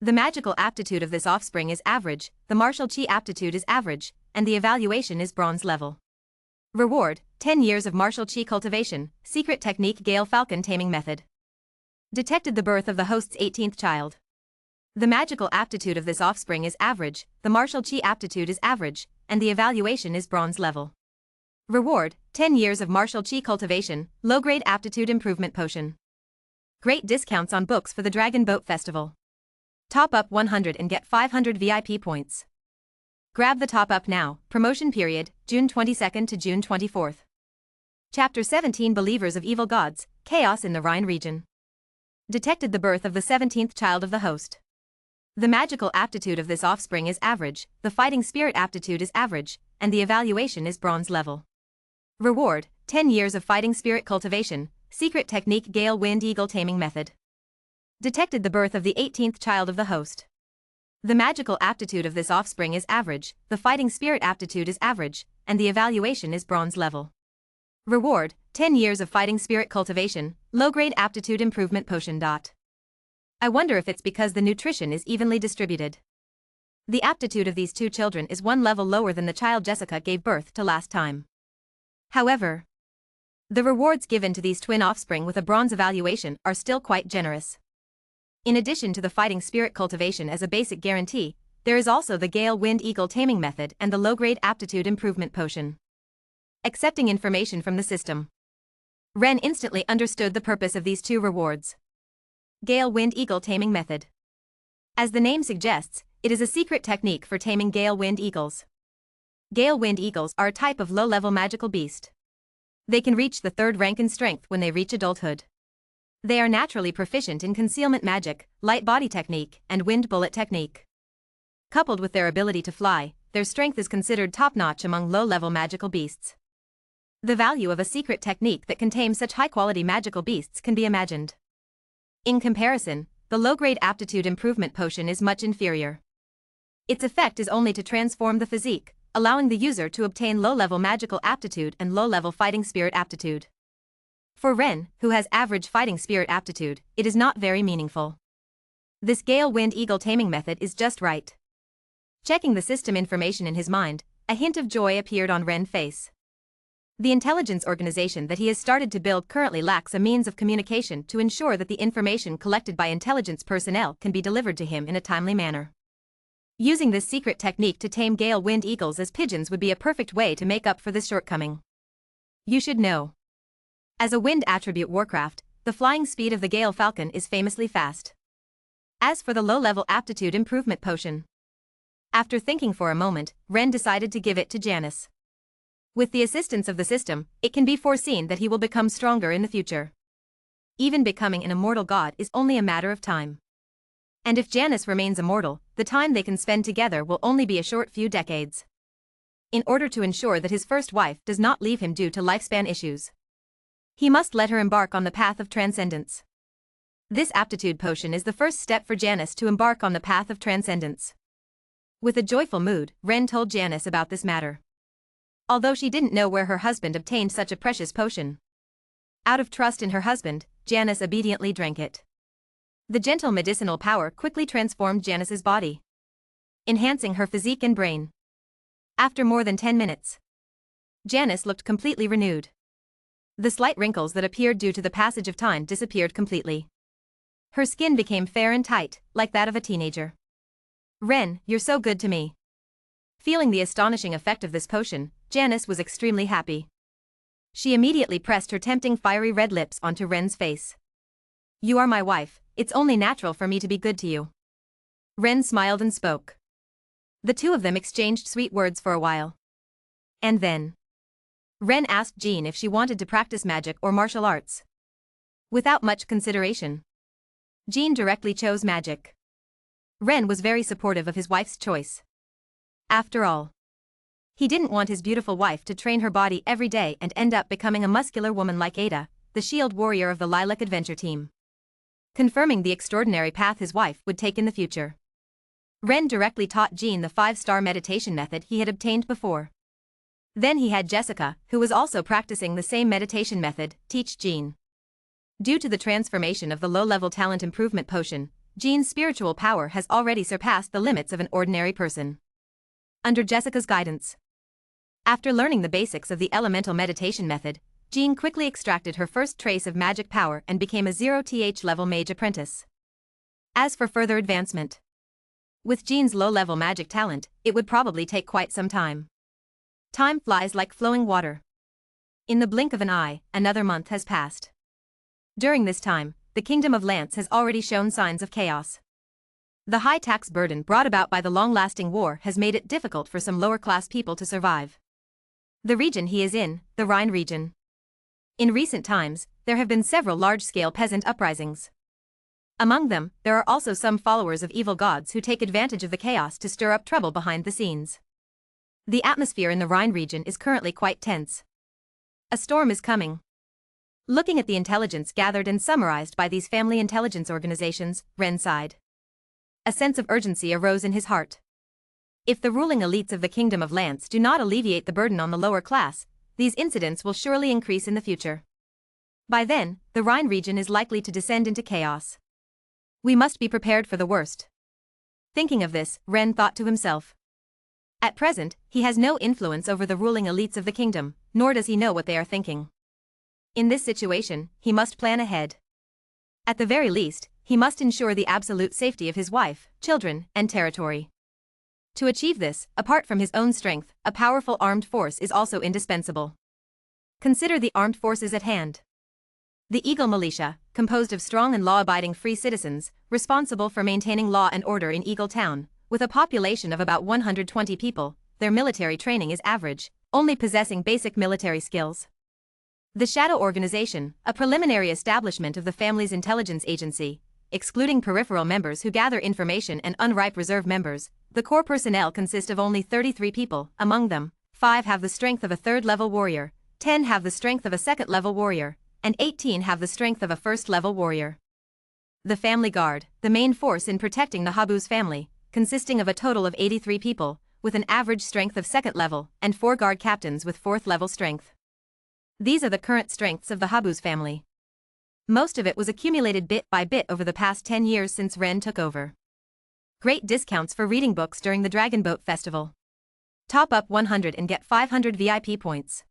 The magical aptitude of this offspring is average, the martial chi aptitude is average, and the evaluation is bronze level. Reward: 10 years of martial chi cultivation, secret technique Gale Falcon taming method. Detected the birth of the host's 18th child. The magical aptitude of this offspring is average, the martial chi aptitude is average, and the evaluation is bronze level. Reward: 10 years of martial chi cultivation, low-grade aptitude improvement potion. Great discounts on books for the Dragon Boat Festival. Top up 100 and get 500 VIP points. Grab the top up now, promotion period, June 22nd to June 24th. Chapter 17 Believers of Evil Gods, Chaos in the Rhine region. Detected the birth of the 17th child of the host. The magical aptitude of this offspring is average, the fighting spirit aptitude is average, and the evaluation is bronze level. Reward: 10 years of fighting spirit cultivation, secret technique Gale Wind Eagle taming method. Detected the birth of the 18th child of the host. The magical aptitude of this offspring is average, the fighting spirit aptitude is average, and the evaluation is bronze level. Reward: 10 years of fighting spirit cultivation, low-grade aptitude improvement potion. I wonder if it's because the nutrition is evenly distributed. The aptitude of these two children is one level lower than the child Jessica gave birth to last time. However, the rewards given to these twin offspring with a bronze evaluation are still quite generous. In addition to the fighting spirit cultivation as a basic guarantee, there is also the Gale Wind Eagle taming method and the low-grade aptitude improvement potion. Accepting information from the system, Ren instantly understood the purpose of these two rewards. Gale Wind Eagle taming method. As the name suggests, it is a secret technique for taming Gale Wind Eagles. Gale Wind Eagles are a type of low-level magical beast. They can reach the 3rd rank in strength when they reach adulthood. They are naturally proficient in concealment magic, light body technique, and wind bullet technique. Coupled with their ability to fly, their strength is considered top-notch among low-level magical beasts. The value of a secret technique that can tame such high-quality magical beasts can be imagined. In comparison, the low-grade aptitude improvement potion is much inferior. Its effect is only to transform the physique, allowing the user to obtain low-level magical aptitude and low-level fighting spirit aptitude. For Ren, who has average fighting spirit aptitude, it is not very meaningful. This Gale Wind Eagle taming method is just right. Checking the system information in his mind, a hint of joy appeared on Ren's face. The intelligence organization that he has started to build currently lacks a means of communication to ensure that the information collected by intelligence personnel can be delivered to him in a timely manner. Using this secret technique to tame Gale Wind Eagles as pigeons would be a perfect way to make up for this shortcoming. You should know. As a wind attribute warcraft, the flying speed of the Gale Falcon is famously fast. As for the low-level aptitude improvement potion, after thinking for a moment, Ren decided to give it to Janice. With the assistance of the system, it can be foreseen that he will become stronger in the future. Even becoming an immortal god is only a matter of time. And if Janice remains immortal, the time they can spend together will only be a short few decades. In order to ensure that his first wife does not leave him due to lifespan issues, he must let her embark on the path of transcendence. This aptitude potion is the first step for Janice to embark on the path of transcendence. With a joyful mood, Ren told Janice about this matter. Although she didn't know where her husband obtained such a precious potion, out of trust in her husband, Janice obediently drank it. The gentle medicinal power quickly transformed Janice's body, enhancing her physique and brain. After more than 10 minutes, Janice looked completely renewed. The slight wrinkles that appeared due to the passage of time disappeared completely. Her skin became fair and tight, like that of a teenager. Ren, you're so good to me. Feeling the astonishing effect of this potion, Janice was extremely happy. She immediately pressed her tempting fiery red lips onto Ren's face. You are my wife, it's only natural for me to be good to you. Ren smiled and spoke. The two of them exchanged sweet words for a while. And then Ren asked Jean if she wanted to practice magic or martial arts. Without much consideration, Jean directly chose magic. Ren was very supportive of his wife's choice. After all, he didn't want his beautiful wife to train her body every day and end up becoming a muscular woman like Ada, the shield warrior of the Lilac Adventure Team. Confirming the extraordinary path his wife would take in the future, Ren directly taught Jean the 5-star meditation method he had obtained before. Then he had Jessica, who was also practicing the same meditation method, teach Jean. Due to the transformation of the low-level talent improvement potion, Jean's spiritual power has already surpassed the limits of an ordinary person. Under Jessica's guidance, after learning the basics of the elemental meditation method, Jean quickly extracted her first trace of magic power and became a 0th level mage apprentice. As for further advancement, with Jean's low-level magic talent, it would probably take quite some time. Time flies like flowing water. In the blink of an eye, another month has passed. During this time, the Kingdom of Lance has already shown signs of chaos. The high tax burden brought about by the long-lasting war has made it difficult for some lower-class people to survive. The region he is in, the Rhine region. In recent times, there have been several large-scale peasant uprisings. Among them, there are also some followers of evil gods who take advantage of the chaos to stir up trouble behind the scenes. The atmosphere in the Rhine region is currently quite tense. A storm is coming. Looking at the intelligence gathered and summarized by these family intelligence organizations, Ren sighed. A sense of urgency arose in his heart. If the ruling elites of the Kingdom of Lance do not alleviate the burden on the lower class, these incidents will surely increase in the future. By then, the Rhine region is likely to descend into chaos. We must be prepared for the worst. Thinking of this, Ren thought to himself. At present, he has no influence over the ruling elites of the kingdom, nor does he know what they are thinking. In this situation, he must plan ahead. At the very least, he must ensure the absolute safety of his wife, children, and territory. To achieve this, apart from his own strength, a powerful armed force is also indispensable. Consider the armed forces at hand. The Eagle Militia, composed of strong and law-abiding free citizens, responsible for maintaining law and order in Eagle Town. With a population of about 120 people, their military training is average, only possessing basic military skills. The Shadow Organization, a preliminary establishment of the family's intelligence agency, excluding peripheral members who gather information and unripe reserve members, the core personnel consist of only 33 people. Among them, 5 have the strength of a 3rd-level warrior, 10 have the strength of a 2nd-level warrior, and 18 have the strength of a 1st-level warrior. The Family Guard, the main force in protecting the Habuz family, consisting of a total of 83 people, with an average strength of 2nd level, and 4 guard captains with 4th level strength. These are the current strengths of the Habuz family. Most of it was accumulated bit by bit over the past 10 years since Ren took over. Great discounts for reading books during the Dragon Boat Festival. Top up 100 and get 500 VIP points.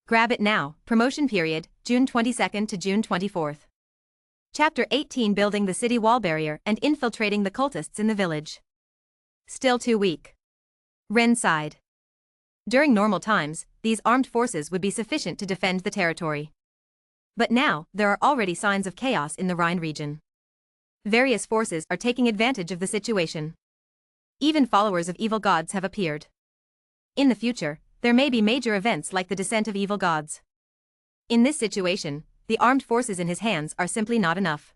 Grab it now, promotion period, June 22nd to June 24th. Chapter 18 Building the City Wall Barrier and Infiltrating the Cultists in the Village. Still too weak. Ren sighed. During normal times, these armed forces would be sufficient to defend the territory. But now, there are already signs of chaos in the Rhine region. Various forces are taking advantage of the situation. Even followers of evil gods have appeared. In the future, there may be major events like the descent of evil gods. In this situation, the armed forces in his hands are simply not enough.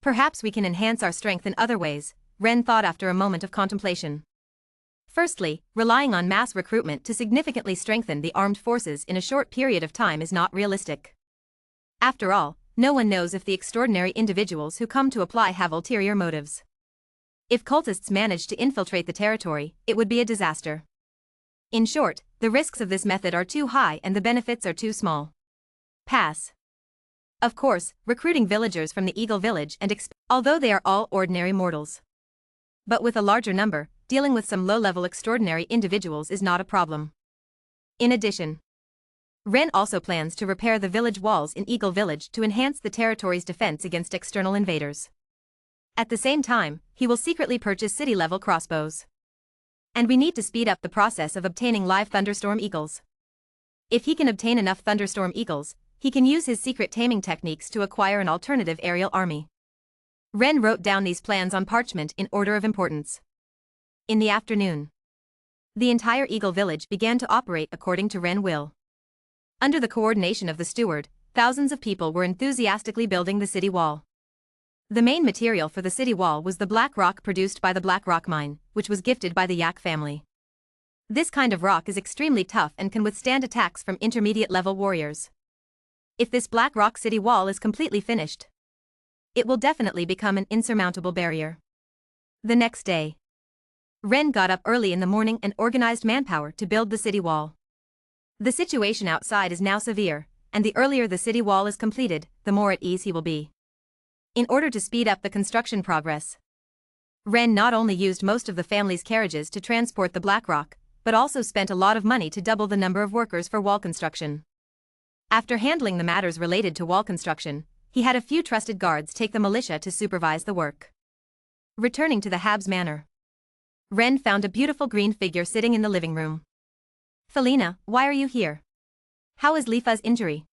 Perhaps we can enhance our strength in other ways, Ren thought after a moment of contemplation. Firstly, relying on mass recruitment to significantly strengthen the armed forces in a short period of time is not realistic. After all, no one knows if the extraordinary individuals who come to apply have ulterior motives. If cultists manage to infiltrate the territory, it would be a disaster. In short, the risks of this method are too high and the benefits are too small. Pass. Of course, recruiting villagers from the Eagle Village and although they are all ordinary mortals. But with a larger number, dealing with some low-level extraordinary individuals is not a problem. In addition, Ren also plans to repair the village walls in Eagle Village to enhance the territory's defense against external invaders. At the same time, he will secretly purchase city-level crossbows. And we need to speed up the process of obtaining live thunderstorm eagles. If he can obtain enough thunderstorm eagles, he can use his secret taming techniques to acquire an alternative aerial army. Ren wrote down these plans on parchment in order of importance. In the afternoon, the entire Eagle Village began to operate according to Ren will. Under the coordination of the steward, thousands of people were enthusiastically building the city wall. The main material for the city wall was the black rock produced by the Black Rock Mine, which was gifted by the Yak family. This kind of rock is extremely tough and can withstand attacks from intermediate-level warriors. If this black rock city wall is completely finished, it will definitely become an insurmountable barrier. The next day, Ren got up early in the morning and organized manpower to build the city wall. The situation outside is now severe, and the earlier the city wall is completed, the more at ease he will be. In order to speed up the construction progress, Ren not only used most of the family's carriages to transport the black rock, but also spent a lot of money to double the number of workers for wall construction. After handling the matters related to wall construction, he had a few trusted guards take the militia to supervise the work. Returning to the Habs Manor, Ren found a beautiful green figure sitting in the living room. "Felina, why are you here? How is Lifa's injury?"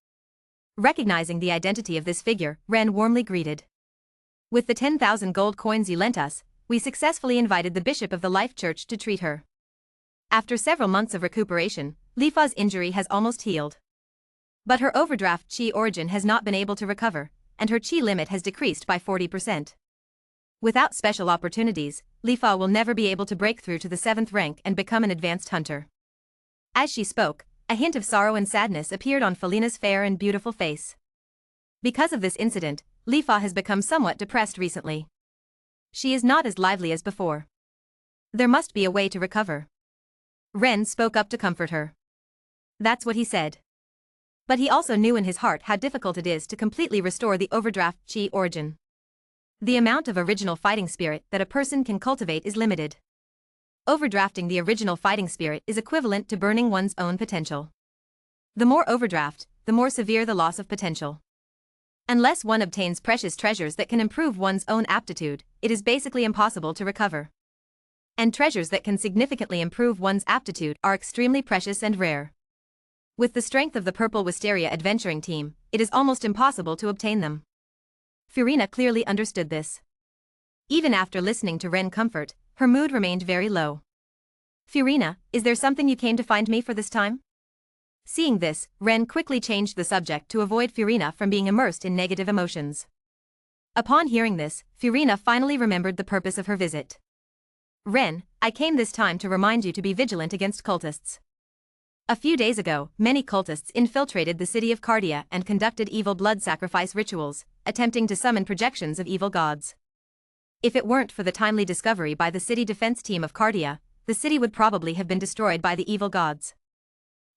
Recognizing the identity of this figure, Ren warmly greeted. "With the 10,000 gold coins you lent us, we successfully invited the bishop of the Life Church to treat her. After several months of recuperation, Lifa's injury has almost healed. But her overdraft chi origin has not been able to recover, and her chi limit has decreased by 40%. Without special opportunities, Lifa will never be able to break through to the 7th rank and become an advanced hunter." As she spoke, a hint of sorrow and sadness appeared on Felina's fair and beautiful face. Because of this incident, Lifa has become somewhat depressed recently. She is not as lively as before. There must be a way to recover. Ren spoke up to comfort her. That's what he said. But he also knew in his heart how difficult it is to completely restore the overdraft chi origin. The amount of original fighting spirit that a person can cultivate is limited. Overdrafting the original fighting spirit is equivalent to burning one's own potential. The more overdraft, the more severe the loss of potential. Unless one obtains precious treasures that can improve one's own aptitude, it is basically impossible to recover. And treasures that can significantly improve one's aptitude are extremely precious and rare. With the strength of the Purple Wisteria adventuring team, it is almost impossible to obtain them. Furina clearly understood this. Even after listening to Ren comfort, her mood remained very low. "Furina, is there something you came to find me for this time?" Seeing this, Ren quickly changed the subject to avoid Furina from being immersed in negative emotions. Upon hearing this, Furina finally remembered the purpose of her visit. "Ren, I came this time to remind you to be vigilant against cultists. A few days ago, many cultists infiltrated the city of Cardia and conducted evil blood sacrifice rituals, attempting to summon projections of evil gods. If it weren't for the timely discovery by the city defense team of Cardia, the city would probably have been destroyed by the evil gods."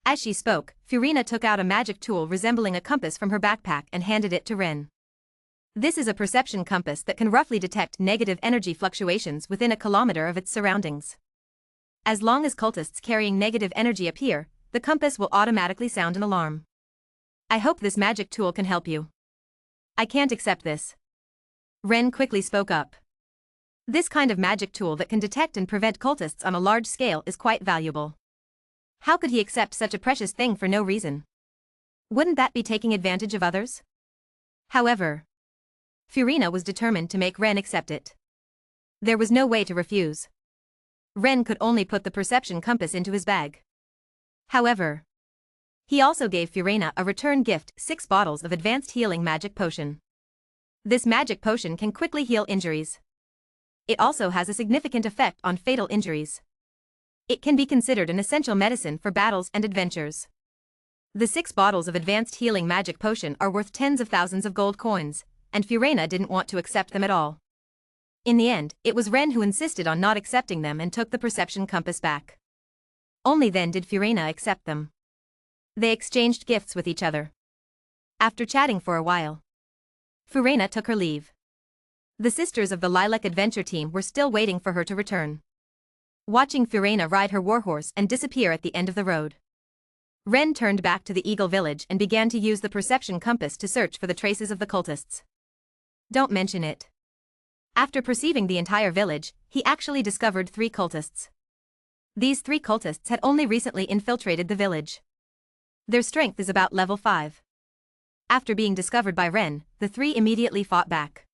As she spoke, Furina took out a magic tool resembling a compass from her backpack and handed it to Ren. This is a perception compass that can roughly detect negative energy fluctuations within a kilometer of its surroundings. As long as cultists carrying negative energy appear, the compass will automatically sound an alarm. "I hope this magic tool can help you." "I can't accept this." Ren quickly spoke up. This kind of magic tool that can detect and prevent cultists on a large scale is quite valuable. How could he accept such a precious thing for no reason? Wouldn't that be taking advantage of others? However, Furina was determined to make Ren accept it. There was no way to refuse. Ren could only put the perception compass into his bag. However, he also gave Furina a return gift, 6 bottles of advanced healing magic potion. This magic potion can quickly heal injuries. It also has a significant effect on fatal injuries. It can be considered an essential medicine for battles and adventures. The 6 bottles of advanced healing magic potion are worth tens of thousands of gold coins, and Furina didn't want to accept them at all. In the end, it was Ren who insisted on not accepting them and took the perception compass back. Only then did Furina accept them. They exchanged gifts with each other. After chatting for a while, Furina took her leave. The sisters of the Lilac Adventure team were still waiting for her to return. watching Furena ride her warhorse and disappear at the end of the road. Ren turned back to the Eagle village and began to use the perception compass to search for the traces of the cultists. Don't mention it. After perceiving the entire village, he actually discovered 3 cultists. These 3 cultists had only recently infiltrated the village. Their strength is about level 5. After being discovered by Ren, the 3 immediately fought back.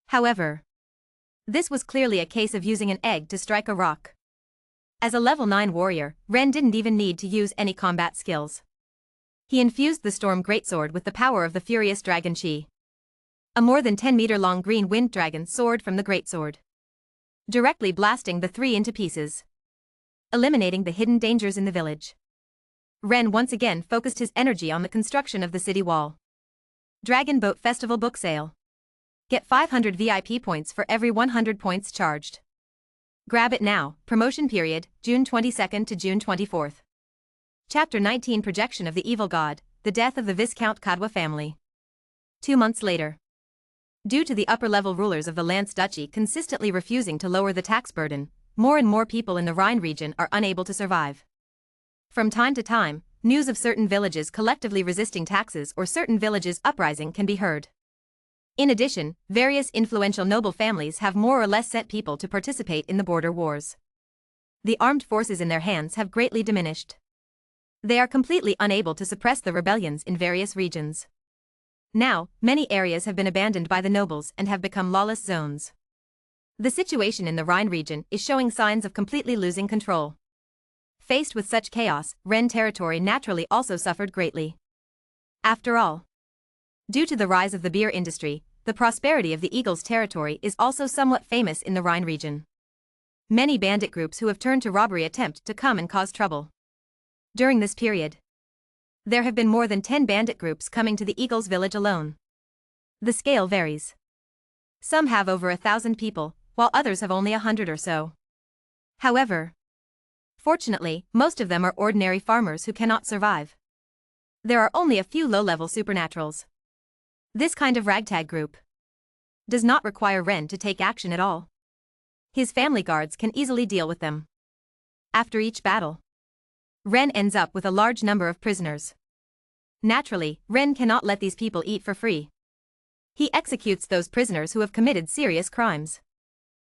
However, this was clearly a case of using an egg to strike a rock. As a level 9 warrior, Ren didn't even need to use any combat skills. He infused the Storm Greatsword with the power of the Furious Dragon Chi. A more than 10-meter-long green wind dragon soared from the greatsword, directly blasting the 3 into pieces, eliminating the hidden dangers in the village. Ren once again focused his energy on the construction of the city wall. Dragon Boat Festival Book Sale. Get 500 VIP points for every 100 points charged. Grab it now. Promotion period, June 22nd to June 24th. Chapter 19 Projection of the Evil God, the Death of the Viscount Kadwa Family. 2 months later. Due to the upper-level rulers of the Lance Duchy consistently refusing to lower the tax burden, more and more people in the Rhine region are unable to survive. From time to time, news of certain villages collectively resisting taxes or certain villages uprising can be heard. In addition, various influential noble families have more or less sent people to participate in the border wars. The armed forces in their hands have greatly diminished. They are completely unable to suppress the rebellions in various regions. Now, many areas have been abandoned by the nobles and have become lawless zones. The situation in the Rhine region is showing signs of completely losing control. Faced with such chaos, Ren territory naturally also suffered greatly. After all, due to the rise of the beer industry, the prosperity of the Eagle's territory is also somewhat famous in the Rhine region. Many bandit groups who have turned to robbery attempt to come and cause trouble. During this period, there have been more than 10 bandit groups coming to the Eagle's village alone. The scale varies. Some have over 1,000 people, while others have only 100 or so. However, fortunately, most of them are ordinary farmers who cannot survive. There are only a few low-level supernaturals. This kind of ragtag group does not require Ren to take action at all. His family guards can easily deal with them. After each battle, Ren ends up with a large number of prisoners. Naturally, Ren cannot let these people eat for free. He executes those prisoners who have committed serious crimes.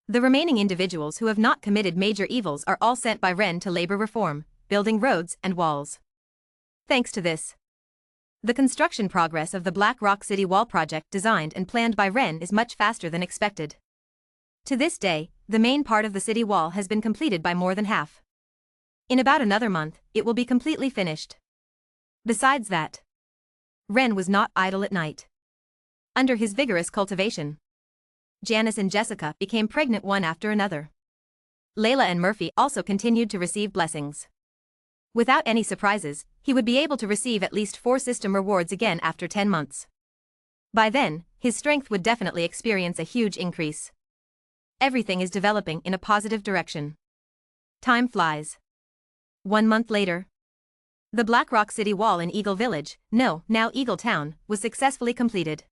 The remaining individuals who have not committed major evils are all sent by Ren to labor reform, building roads and walls. Thanks to this, the construction progress of the Black Rock City Wall project designed and planned by Ren is much faster than expected. To this day, the main part of the city wall has been completed by more than half. In about another month, it will be completely finished. Besides that, Ren was not idle at night. Under his vigorous cultivation, Janice and Jessica became pregnant one after another. Layla and Murphy also continued to receive blessings. Without any surprises, he would be able to receive at least 4 system rewards again after 10 months. By then, his strength would definitely experience a huge increase. Everything is developing in a positive direction. Time flies. 1 month later, the Black Rock City Wall in Eagle Village, now Eagle Town, was successfully completed.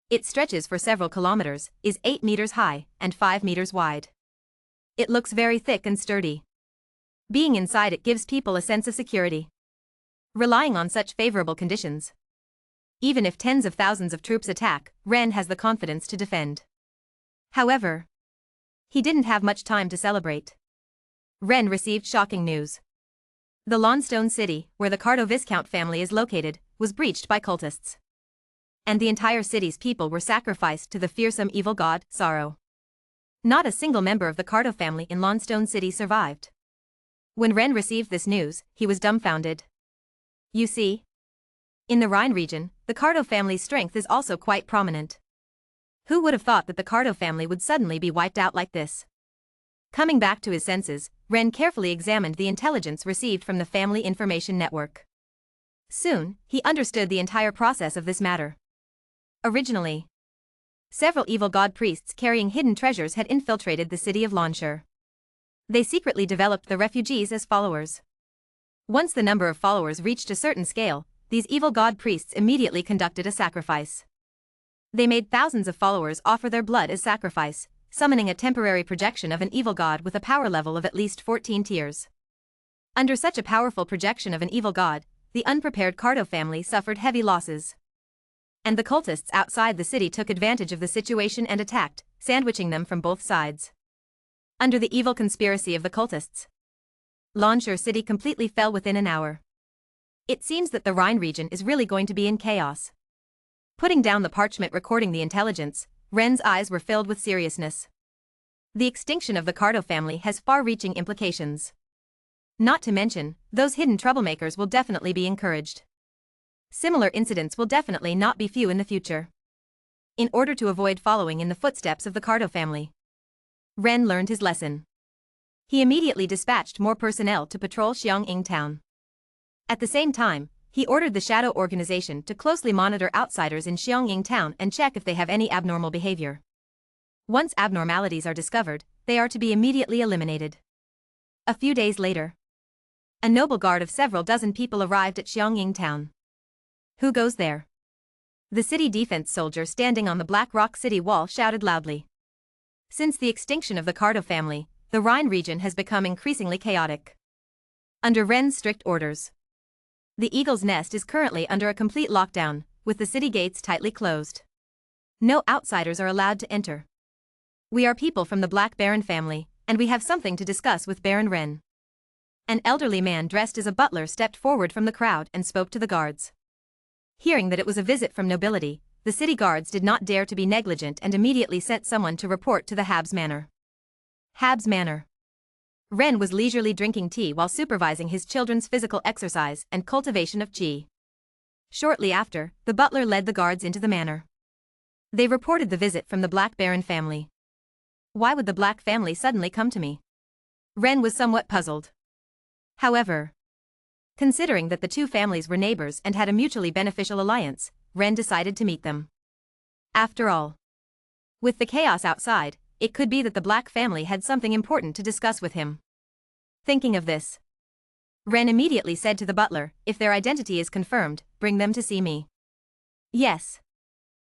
It stretches for several kilometers, is 8 meters high, and 5 meters wide. It looks very thick and sturdy. Being inside it gives people a sense of security. Relying on such favorable conditions, even if tens of thousands of troops attack, Ren has the confidence to defend. However, he didn't have much time to celebrate. Ren received shocking news. The Lawnstone City, where the Cardo Viscount family is located, was breached by cultists. And the entire city's people were sacrificed to the fearsome evil god, Sorrow. Not a single member of the Cardo family in Lawnstone City survived. When Ren received this news, he was dumbfounded. You see, in the Rhine region, the Cardo family's strength is also quite prominent. Who would have thought that the Cardo family would suddenly be wiped out like this? Coming back to his senses, Ren carefully examined the intelligence received from the Family Information Network. Soon, he understood the entire process of this matter. Originally, several evil god priests carrying hidden treasures had infiltrated the city of Lawnshire. They secretly developed the refugees as followers. Once the number of followers reached a certain scale, these evil god priests immediately conducted a sacrifice. They made thousands of followers offer their blood as sacrifice, summoning a temporary projection of an evil god with a power level of at least 14 tiers. Under such a powerful projection of an evil god, the unprepared Cardo family suffered heavy losses. And the cultists outside the city took advantage of the situation and attacked, sandwiching them from both sides. Under the evil conspiracy of the cultists, Lanshur city completely fell within an hour. It seems that the Rhine region is really going to be in chaos. Putting down the parchment recording the intelligence, Ren's eyes were filled with seriousness. The extinction of the Cardo family has far-reaching implications. Not to mention, those hidden troublemakers will definitely be encouraged. Similar incidents will definitely not be few in the future. In order to avoid following in the footsteps of the Cardo family, Ren learned his lesson. He immediately dispatched more personnel to patrol Xiong'ing town. At the same time, he ordered the Shadow Organization to closely monitor outsiders in Xiong'ing town and check if they have any abnormal behavior. Once abnormalities are discovered, they are to be immediately eliminated. A few days later, a noble guard of several dozen people arrived at Xiong'ing town. Who goes there? The city defense soldier standing on the Black Rock city wall shouted loudly. Since the extinction of the Cardo family, the Rhine region has become increasingly chaotic. Under Ren's strict orders, the Eagle's Nest is currently under a complete lockdown, with the city gates tightly closed. No outsiders are allowed to enter. We are people from the Black Baron family, and we have something to discuss with Baron Ren. An elderly man dressed as a butler stepped forward from the crowd and spoke to the guards. Hearing that it was a visit from nobility, the city guards did not dare to be negligent and immediately sent someone to report to the Habs Manor. Habs Manor. Ren was leisurely drinking tea while supervising his children's physical exercise and cultivation of qi. Shortly after, the butler led the guards into the manor. They reported the visit from the Black Baron family. Why would the Black family suddenly come to me? Ren was somewhat puzzled. However, considering that the two families were neighbors and had a mutually beneficial alliance, Ren decided to meet them. After all, with the chaos outside, it could be that the Black family had something important to discuss with him. Thinking of this, Ren immediately said to the butler, "If their identity is confirmed, bring them to see me." Yes.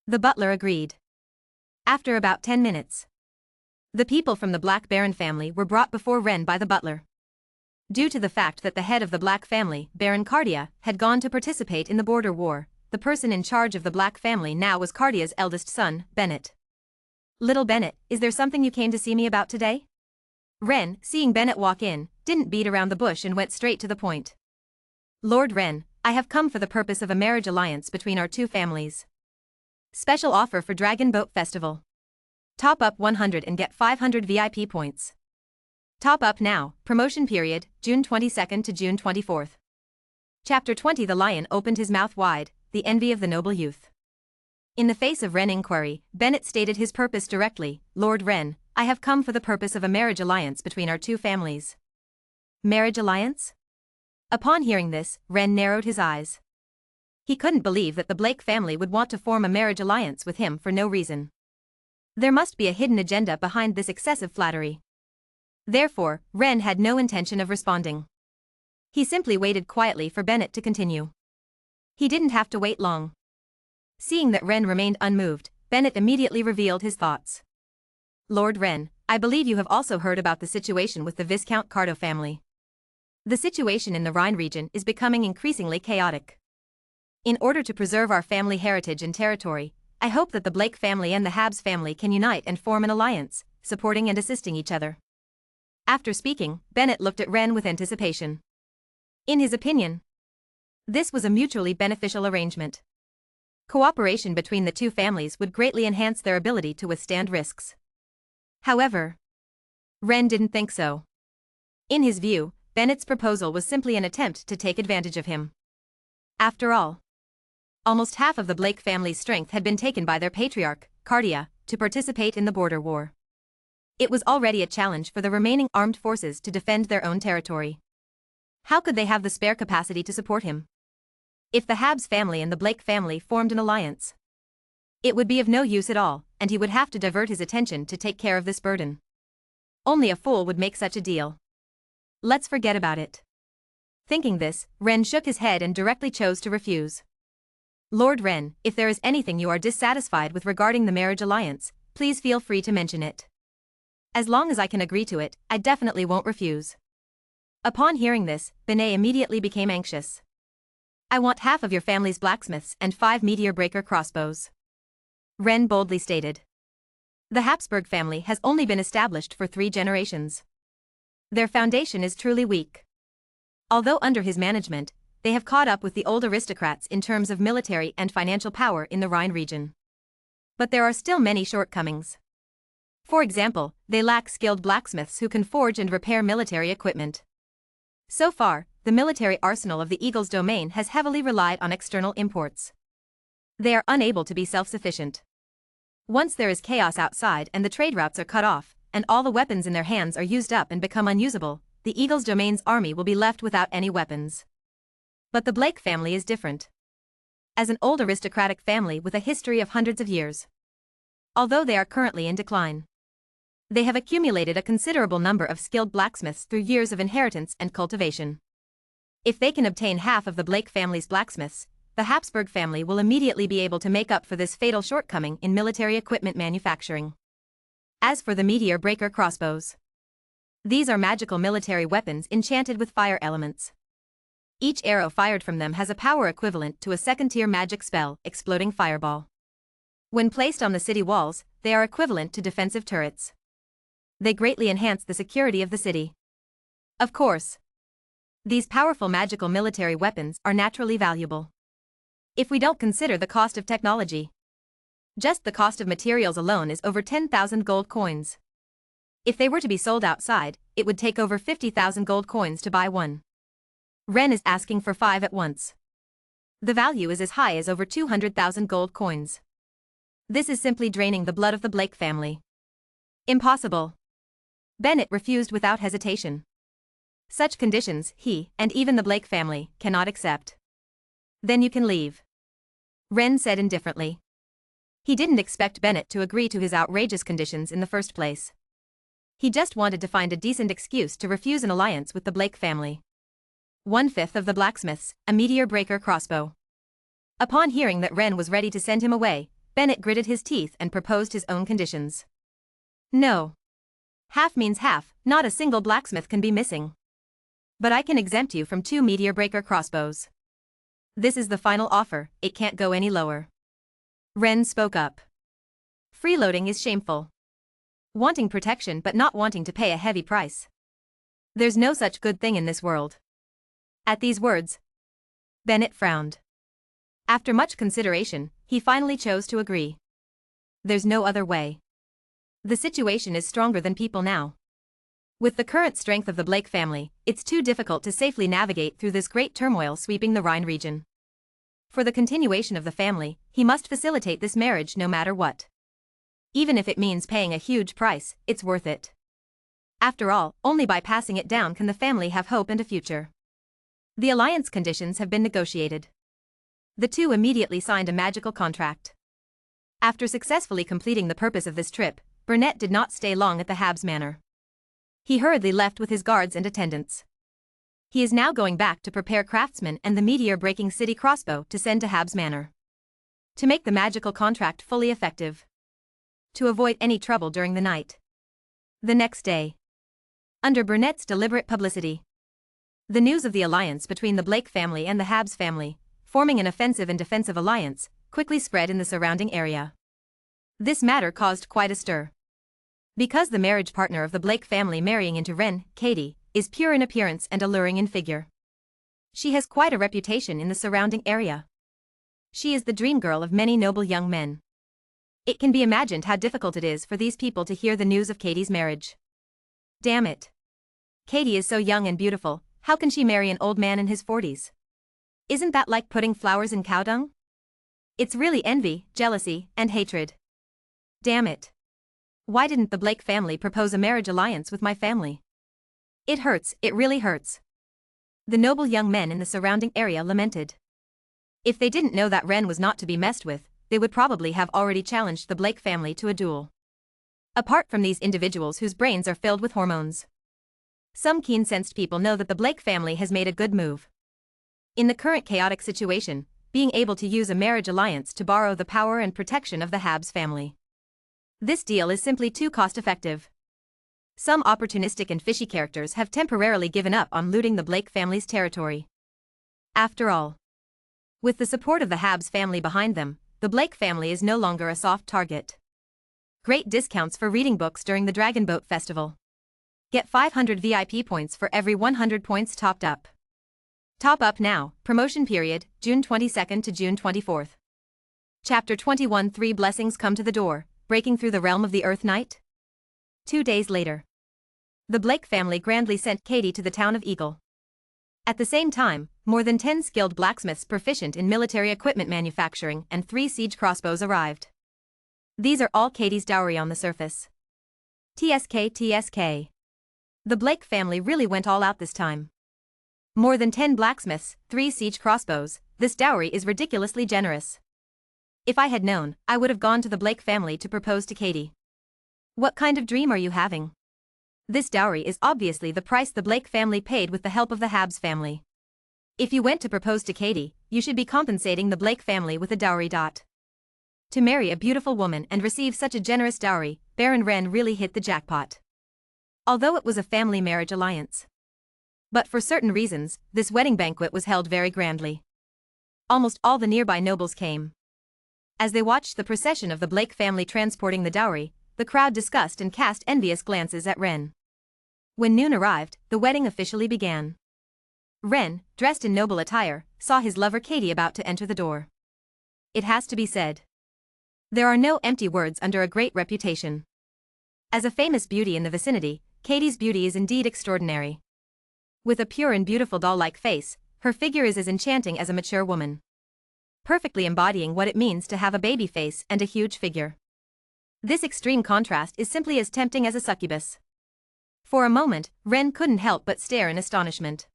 The butler agreed. After about 10 minutes, the people from the Black Baron family were brought before Ren by the butler. Due to the fact that the head of the Black family, Baron Cardia, had gone to participate in the border war, the person in charge of the Black family now was Cardia's eldest son, Bennett. "Little Bennett, is there something you came to see me about today?" Ren, seeing Bennett walk in, didn't beat around the bush and went straight to the point. "Lord Ren, I have come for the purpose of a marriage alliance between our two families. Special offer for Dragon Boat Festival. Top up 100 and get 500 VIP points. Top up now, promotion period, June 22nd to June 24th. Chapter 20. The lion opened his mouth wide, the envy of the noble youth. In the face of Ren inquiry, Bennett stated his purpose directly. "Lord Ren, I have come for the purpose of a marriage alliance between our two families." Marriage alliance? Upon hearing this, Ren narrowed his eyes. He couldn't believe that the Blake family would want to form a marriage alliance with him for no reason. There must be a hidden agenda behind this excessive flattery. Therefore, Ren had no intention of responding. He simply waited quietly for Bennett to continue. He didn't have to wait long. Seeing that Ren remained unmoved, Bennett immediately revealed his thoughts. "Lord Ren, I believe you have also heard about the situation with the Viscount Cardo family. The situation in the Rhine region is becoming increasingly chaotic. In order to preserve our family heritage and territory, I hope that the Blake family and the Habs family can unite and form an alliance, supporting and assisting each other." After speaking, Bennett looked at Ren with anticipation. In his opinion, this was a mutually beneficial arrangement. Cooperation between the two families would greatly enhance their ability to withstand risks. However, Ren didn't think so. In his view, Bennett's proposal was simply an attempt to take advantage of him. After all, almost half of the Blake family's strength had been taken by their patriarch, Cardia, to participate in the border war. It was already a challenge for the remaining armed forces to defend their own territory. How could they have the spare capacity to support him? If the Habs family and the Blake family formed an alliance, it would be of no use at all, and he would have to divert his attention to take care of this burden. Only a fool would make such a deal. Let's forget about it. Thinking this, Ren shook his head and directly chose to refuse. "Lord Ren, if there is anything you are dissatisfied with regarding the marriage alliance, please feel free to mention it. As long as I can agree to it, I definitely won't refuse. Upon hearing this, Benet immediately became anxious. I want half of your family's blacksmiths and 5 meteor breaker crossbows. Ren boldly stated. The Habsburg family has only been established for 3 generations. Their foundation is truly weak. Although under his management, they have caught up with the old aristocrats in terms of military and financial power in the Rhine region. But there are still many shortcomings. For example, they lack skilled blacksmiths who can forge and repair military equipment. So far, the military arsenal of the Eagle's domain has heavily relied on external imports. They are unable to be self-sufficient. Once there is chaos outside and the trade routes are cut off, and all the weapons in their hands are used up and become unusable, the Eagle's domain's army will be left without any weapons. But the Blake family is different. As an old aristocratic family with a history of hundreds of years. Although they are currently in decline, they have accumulated a considerable number of skilled blacksmiths through years of inheritance and cultivation. If they can obtain half of the Blake family's blacksmiths, the Habsburg family will immediately be able to make up for this fatal shortcoming in military equipment manufacturing. As for the meteor breaker crossbows, these are magical military weapons enchanted with fire elements. Each arrow fired from them has a power equivalent to a second-tier magic spell, Exploding Fireball. When placed on the city walls, they are equivalent to defensive turrets. They greatly enhance the security of the city. Of course, these powerful magical military weapons are naturally valuable. If we don't consider the cost of technology, just the cost of materials alone is over 10,000 gold coins. If they were to be sold outside, it would take over 50,000 gold coins to buy one. Ren is asking for 5 at once. The value is as high as over 200,000 gold coins. This is simply draining the blood of the Blake family. Impossible. Bennett refused without hesitation. Such conditions he, and even the Blake family, cannot accept. Then you can leave. Ren said indifferently. He didn't expect Bennett to agree to his outrageous conditions in the first place. He just wanted to find a decent excuse to refuse an alliance with the Blake family. 1/5 of the blacksmiths, a meteor breaker crossbow. Upon hearing that Ren was ready to send him away, Bennett gritted his teeth and proposed his own conditions. No. Half means half, not a single blacksmith can be missing. But I can exempt you from 2 meteor breaker crossbows. This is the final offer, it can't go any lower. Ren spoke up. Freeloading is shameful. Wanting protection but not wanting to pay a heavy price. There's no such good thing in this world. At these words, Bennett frowned. After much consideration, he finally chose to agree. There's no other way. The situation is stronger than people now. With the current strength of the Blake family, it's too difficult to safely navigate through this great turmoil sweeping the Rhine region. For the continuation of the family, he must facilitate this marriage no matter what. Even if it means paying a huge price, it's worth it. After all, only by passing it down can the family have hope and a future. The alliance conditions have been negotiated. The two immediately signed a magical contract. After successfully completing the purpose of this trip, Burnett did not stay long at the Habs manor. He hurriedly left with his guards and attendants. He is now going back to prepare craftsmen and the meteor-breaking city crossbow to send to Habs manor. To make the magical contract fully effective. To avoid any trouble during the night. The next day. Under Burnett's deliberate publicity, the news of the alliance between the Blake family and the Habs family, forming an offensive and defensive alliance, quickly spread in the surrounding area. This matter caused quite a stir. Because the marriage partner of the Blake family marrying into Ren, Katie, is pure in appearance and alluring in figure. She has quite a reputation in the surrounding area. She is the dream girl of many noble young men. It can be imagined how difficult it is for these people to hear the news of Katie's marriage. Damn it. Katie is so young and beautiful, how can she marry an old man in his 40s? Isn't that like putting flowers in cow dung? It's really envy, jealousy, and hatred. Damn it. Why didn't the Blake family propose a marriage alliance with my family? It hurts, it really hurts. The noble young men in the surrounding area lamented. If they didn't know that Ren was not to be messed with, they would probably have already challenged the Blake family to a duel. Apart from these individuals whose brains are filled with hormones, some keen-sensed people know that the Blake family has made a good move. In the current chaotic situation, being able to use a marriage alliance to borrow the power and protection of the Habs family. This deal is simply too cost-effective. Some opportunistic and fishy characters have temporarily given up on looting the Blake family's territory. After all, with the support of the Habs family behind them, the Blake family is no longer a soft target. Great discounts for reading books during the Dragon Boat Festival. Get 500 VIP points for every 100 points topped up. Top up now, promotion period, June 22nd to June 24th. Chapter 21. 3 blessings come to the door, breaking through the realm of the Earth Knight. 2 days later, the Blake family grandly sent Katie to the town of Eagle. At the same time, more than 10 skilled blacksmiths proficient in military equipment manufacturing and 3 siege crossbows arrived. These are all Katie's dowry on the surface. TSK. The Blake family really went all out this time. More than 10 blacksmiths, 3 siege crossbows, this dowry is ridiculously generous. If I had known, I would have gone to the Blake family to propose to Katie. What kind of dream are you having? This dowry is obviously the price the Blake family paid with the help of the Habs family. If you went to propose to Katie, you should be compensating the Blake family with a dowry. To marry a beautiful woman and receive such a generous dowry, Baron Wren really hit the jackpot. Although it was a family marriage alliance. But for certain reasons, this wedding banquet was held very grandly. Almost all the nearby nobles came. As they watched the procession of the Blake family transporting the dowry, the crowd discussed and cast envious glances at Wren. When noon arrived, the wedding officially began. Wren, dressed in noble attire, saw his lover Katie about to enter the door. It has to be said. There are no empty words under a great reputation. As a famous beauty in the vicinity, Katie's beauty is indeed extraordinary. With a pure and beautiful doll-like face, her figure is as enchanting as a mature woman. Perfectly embodying what it means to have a baby face and a huge figure. This extreme contrast is simply as tempting as a succubus. For a moment, Wren couldn't help but stare in astonishment.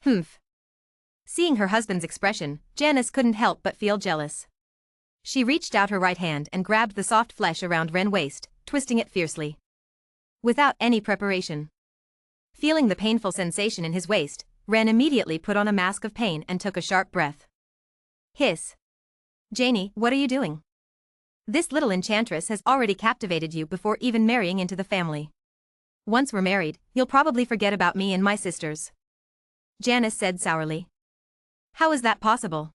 Humph. Seeing her husband's expression, Janice couldn't help but feel jealous. She reached out her right hand and grabbed the soft flesh around Wren's waist, twisting it fiercely. Without any preparation. Feeling the painful sensation in his waist, Wren immediately put on a mask of pain and took a sharp breath. Hiss. Janie, what are you doing? This little enchantress has already captivated you before even marrying into the family. Once we're married, you'll probably forget about me and my sisters. Janice said sourly. How is that possible?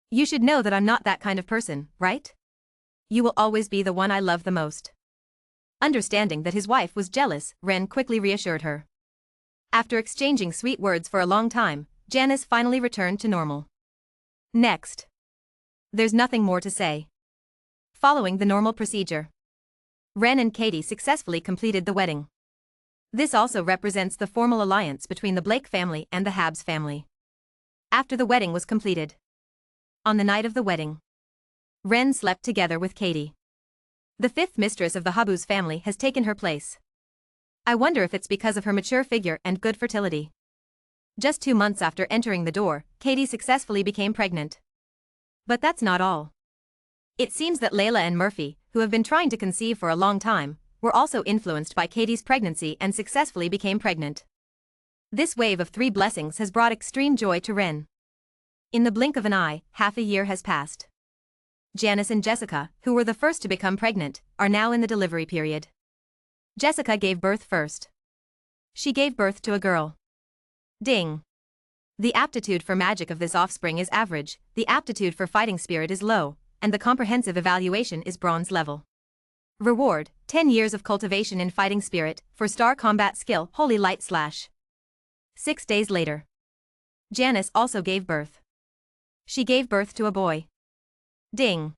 You should know that I'm not that kind of person, right? You will always be the one I love the most. Understanding that his wife was jealous, Wren quickly reassured her. After exchanging sweet words for a long time, Janice finally returned to normal. Next. There's nothing more to say. Following the normal procedure, Wren and Katie successfully completed the wedding. This also represents the formal alliance between the Blake family and the Habs family. After the wedding was completed. On the night of the wedding, Wren slept together with Katie. The 5th mistress of the Habus family has taken her place. I wonder if it's because of her mature figure and good fertility. Just 2 months after entering the door, Katie successfully became pregnant. But that's not all. It seems that Layla and Murphy, who have been trying to conceive for a long time, were also influenced by Katie's pregnancy and successfully became pregnant. This wave of 3 blessings has brought extreme joy to Wren. In the blink of an eye, half a year has passed. Janice and Jessica, who were the first to become pregnant, are now in the delivery period. Jessica gave birth first. She gave birth to a girl. Ding. The aptitude for magic of this offspring is average, the aptitude for fighting spirit is low, and the comprehensive evaluation is bronze level. Reward, 10 years of cultivation in fighting spirit, for star combat skill, Holy Light Slash. 6 days later. Janice also gave birth. She gave birth to a boy. Ding.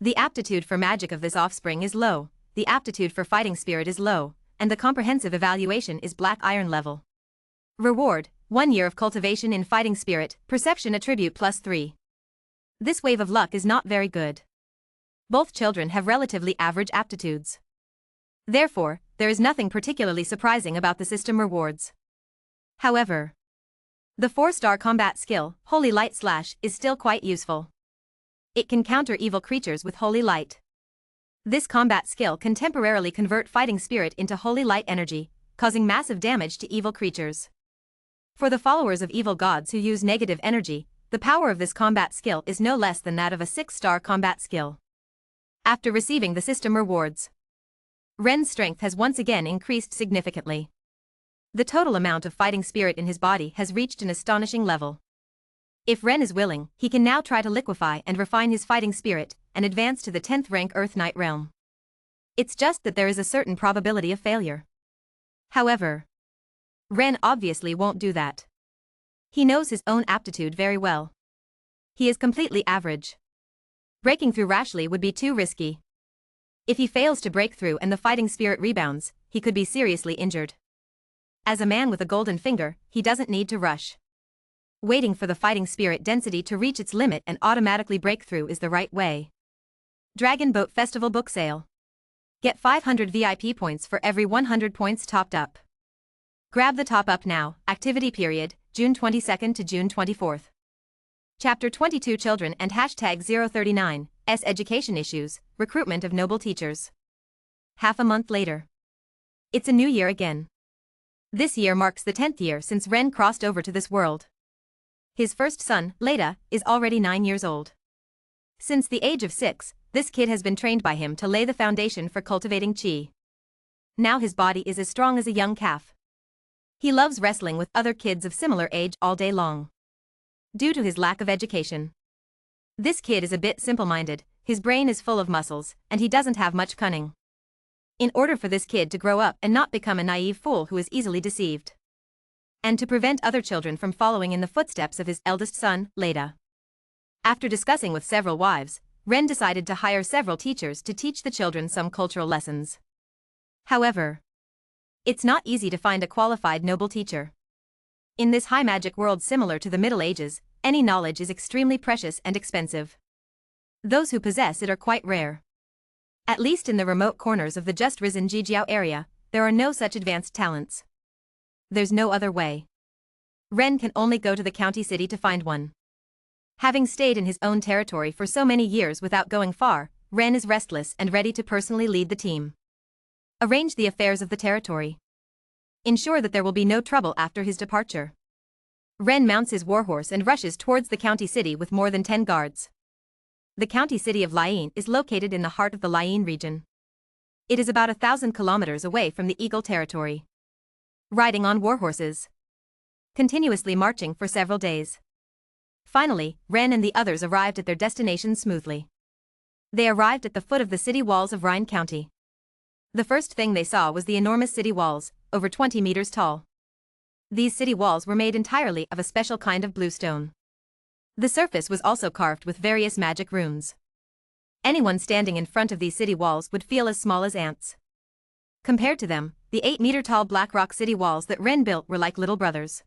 The aptitude for magic of this offspring is low, the aptitude for fighting spirit is low, and the comprehensive evaluation is black iron level. Reward, 1 year of cultivation in fighting spirit, perception attribute +3. This wave of luck is not very good. Both children have relatively average aptitudes. Therefore, there is nothing particularly surprising about the system rewards. However, the 4-star combat skill, Holy Light Slash, is still quite useful. It can counter evil creatures with Holy Light. This combat skill can temporarily convert fighting spirit into Holy Light energy, causing massive damage to evil creatures. For the followers of evil gods who use negative energy, the power of this combat skill is no less than that of a 6-star combat skill. After receiving the system rewards, Ren's strength has once again increased significantly. The total amount of fighting spirit in his body has reached an astonishing level. If Ren is willing, he can now try to liquefy and refine his fighting spirit and advance to the 10th rank Earth Knight realm. It's just that there is a certain probability of failure. However, Ren obviously won't do that. He knows his own aptitude very well. He is completely average. Breaking through rashly would be too risky. If he fails to break through and the fighting spirit rebounds, he could be seriously injured. As a man with a golden finger, he doesn't need to rush. Waiting for the fighting spirit density to reach its limit and automatically break through is the right way. Dragon Boat Festival Book Sale. Get 500 VIP points for every 100 points topped up. Grab the top up now. Activity period, June 22nd to June 24th. Chapter 22 Children and #039, Education Issues, Recruitment of Noble Teachers. Half a month later. It's a new year again. This year marks the 10th year since Ren crossed over to this world. His first son, Leda, is already 9 years old. Since the age of 6, this kid has been trained by him to lay the foundation for cultivating chi. Now his body is as strong as a young calf. He loves wrestling with other kids of similar age all day long. Due to his lack of education, this kid is a bit simple-minded, his brain is full of muscles, and he doesn't have much cunning. In order for this kid to grow up and not become a naive fool who is easily deceived, and to prevent other children from following in the footsteps of his eldest son, Leda. After discussing with several wives, Ren decided to hire several teachers to teach the children some cultural lessons. However, it's not easy to find a qualified noble teacher. In this high magic world similar to the Middle Ages, any knowledge is extremely precious and expensive. Those who possess it are quite rare. At least in the remote corners of the just risen Jijiao area, there are no such advanced talents. There's no other way. Ren can only go to the county city to find one. Having stayed in his own territory for so many years without going far, Ren is restless and ready to personally lead the team. Arrange the affairs of the territory. Ensure that there will be no trouble after his departure. Ren mounts his warhorse and rushes towards the county city with more than 10 guards. The county city of Laiyin is located in the heart of the Laiyin region. It is about 1,000 kilometers away from the Eagle territory. Riding on warhorses, continuously marching for several days. Finally, Ren and the others arrived at their destination smoothly. They arrived at the foot of the city walls of Rhine County. The first thing they saw was the enormous city walls, over 20 meters tall. These city walls were made entirely of a special kind of blue stone. The surface was also carved with various magic runes. Anyone standing in front of these city walls would feel as small as ants. Compared to them, the 8-meter-tall black rock city walls that Ren built were like little brothers.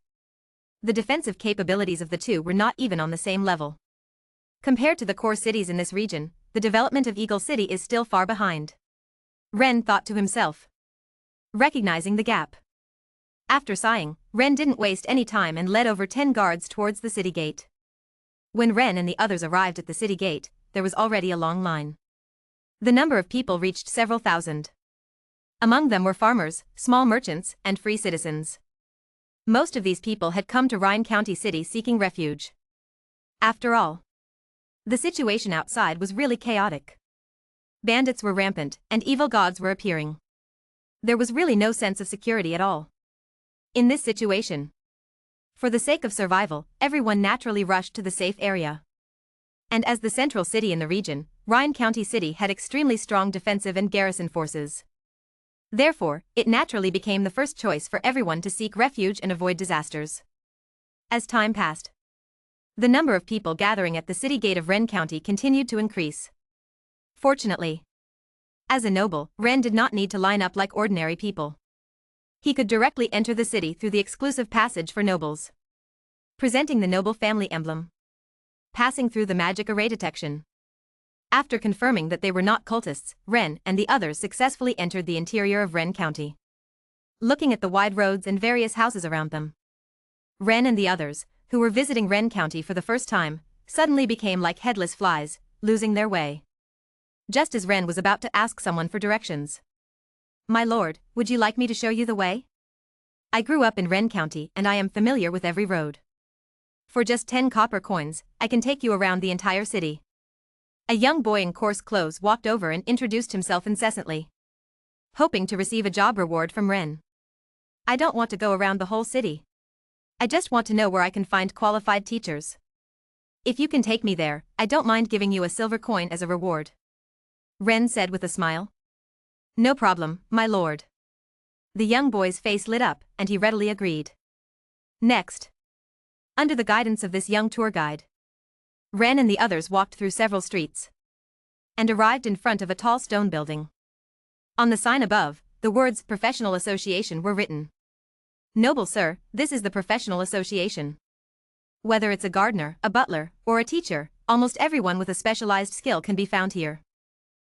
The defensive capabilities of the two were not even on the same level. Compared to the core cities in this region, the development of Eagle City is still far behind. Ren thought to himself, recognizing the gap. After sighing, Ren didn't waste any time and led over 10 guards towards the city gate. When Ren and the others arrived at the city gate, there was already a long line. The number of people reached several thousand. Among them were farmers, small merchants, and free citizens. Most of these people had come to Rhine County City seeking refuge. After all, the situation outside was really chaotic. Bandits were rampant, and evil gods were appearing. There was really no sense of security at all. In this situation, for the sake of survival, everyone naturally rushed to the safe area. And as the central city in the region, Rhine County City had extremely strong defensive and garrison forces. Therefore, it naturally became the first choice for everyone to seek refuge and avoid disasters. As time passed, the number of people gathering at the city gate of Ren County continued to increase. Fortunately, as a noble, Ren did not need to line up like ordinary people. He could directly enter the city through the exclusive passage for nobles, presenting the noble family emblem, passing through the magic array detection. After confirming that they were not cultists, Ren and the others successfully entered the interior of Ren County. Looking at the wide roads and various houses around them, Ren and the others, who were visiting Ren County for the first time, suddenly became like headless flies, losing their way. Just as Ren was about to ask someone for directions. "My lord, would you like me to show you the way? I grew up in Ren County and I am familiar with every road. For just 10 copper coins, I can take you around the entire city." A young boy in coarse clothes walked over and introduced himself incessantly. hoping to receive a job reward from Ren. I don't want to go around the whole city. I just want to know where I can find qualified teachers. If you can take me there, I don't mind giving you a silver coin as a reward. Ren said with a smile. No problem, my lord. The young boy's face lit up, and he readily agreed. Next. Under the guidance of this young tour guide, Ren and the others walked through several streets and arrived in front of a tall stone building. On the sign above, the words Professional Association were written. Noble sir, this is the Professional Association. Whether it's a gardener, a butler, or a teacher, almost everyone with a specialized skill can be found here.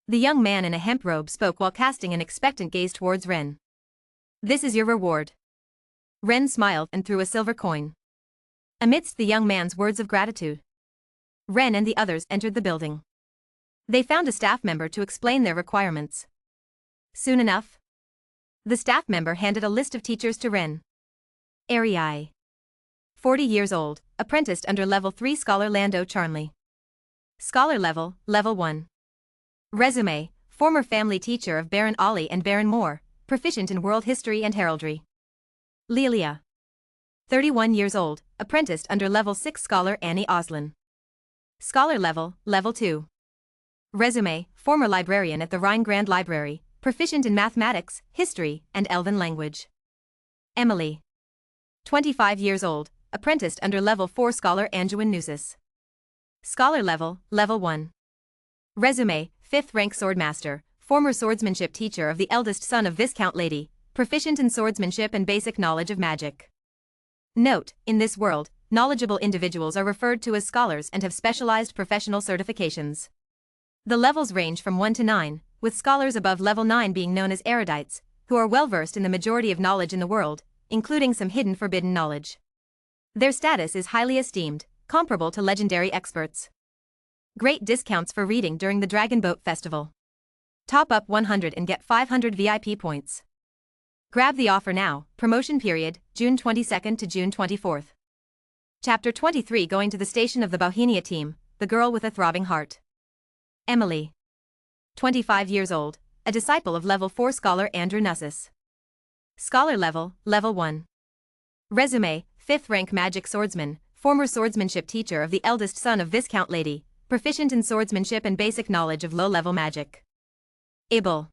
The young man in a hemp robe spoke while casting an expectant gaze towards Ren. This is your reward. Ren smiled and threw a silver coin. Amidst the young man's words of gratitude, Ren and the others entered the building. They found a staff member to explain their requirements. Soon enough, the staff member handed a list of teachers to Ren. Arii. 40 years old, apprenticed under Level 3 Scholar Lando Charnley. Scholar Level, Level 1. Resume, former family teacher of Baron Ali and Baron Moore, proficient in world history and heraldry. Lelia. 31 years old, apprenticed under Level 6 Scholar Annie Oslin. Scholar Level, Level 2. Resume, former librarian at the Rhine Grand Library, proficient in mathematics, history, and Elven language. Emily. 25 years old, apprenticed under Level 4 Scholar Anjuin Nusis. Scholar Level, Level 1. Resume, 5th rank swordmaster, former swordsmanship teacher of the eldest son of Viscount Lady, proficient in swordsmanship and basic knowledge of magic. Note, in this world, knowledgeable individuals are referred to as scholars and have specialized professional certifications. The levels range from 1 to 9, with scholars above level 9 being known as erudites, who are well versed in the majority of knowledge in the world, including some hidden forbidden knowledge. Their status is highly esteemed, comparable to legendary experts. Great discounts for reading during the Dragon Boat Festival. Top up 100 and get 500 VIP points. Grab the offer now, promotion period, June 22nd to June 24th. Chapter 23 Going to the station of the Bohemia team, the girl with a throbbing heart. Emily. 25 years old, a disciple of Level 4 Scholar Andrew Nussis. Scholar Level, Level 1. Resume, 5th rank magic swordsman, former swordsmanship teacher of the eldest son of Viscount Lady, proficient in swordsmanship and basic knowledge of low-level magic. Ibel.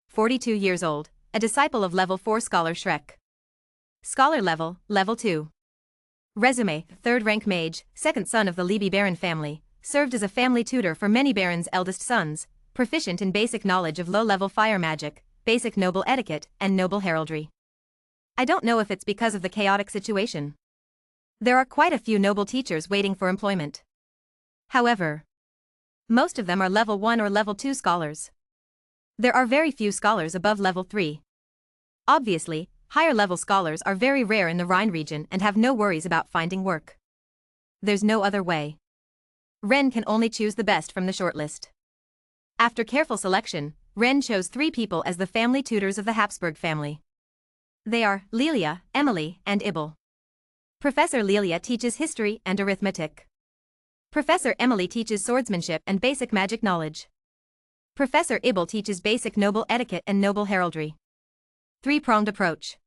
42 years old, a disciple of Level 4 Scholar Shrek. Scholar Level, Level 2. Resume, 3rd rank mage, 2nd son of the Libby Baron family, served as a family tutor for many barons' eldest sons, proficient in basic knowledge of low-level fire magic, basic noble etiquette, and noble heraldry. I don't know if it's because of the chaotic situation. There are quite a few noble teachers waiting for employment. However, most of them are Level 1 or Level 2 scholars. There are very few scholars above Level 3. Obviously, higher-level scholars are very rare in the Rhine region and have no worries about finding work. There's no other way. Ren can only choose the best from the shortlist. After careful selection, Ren chose 3 people as the family tutors of the Habsburg family. They are Lelia, Emily, and Ibel. Professor Lelia teaches history and arithmetic. Professor Emily teaches swordsmanship and basic magic knowledge. Professor Ibel teaches basic noble etiquette and noble heraldry. 3-pronged approach.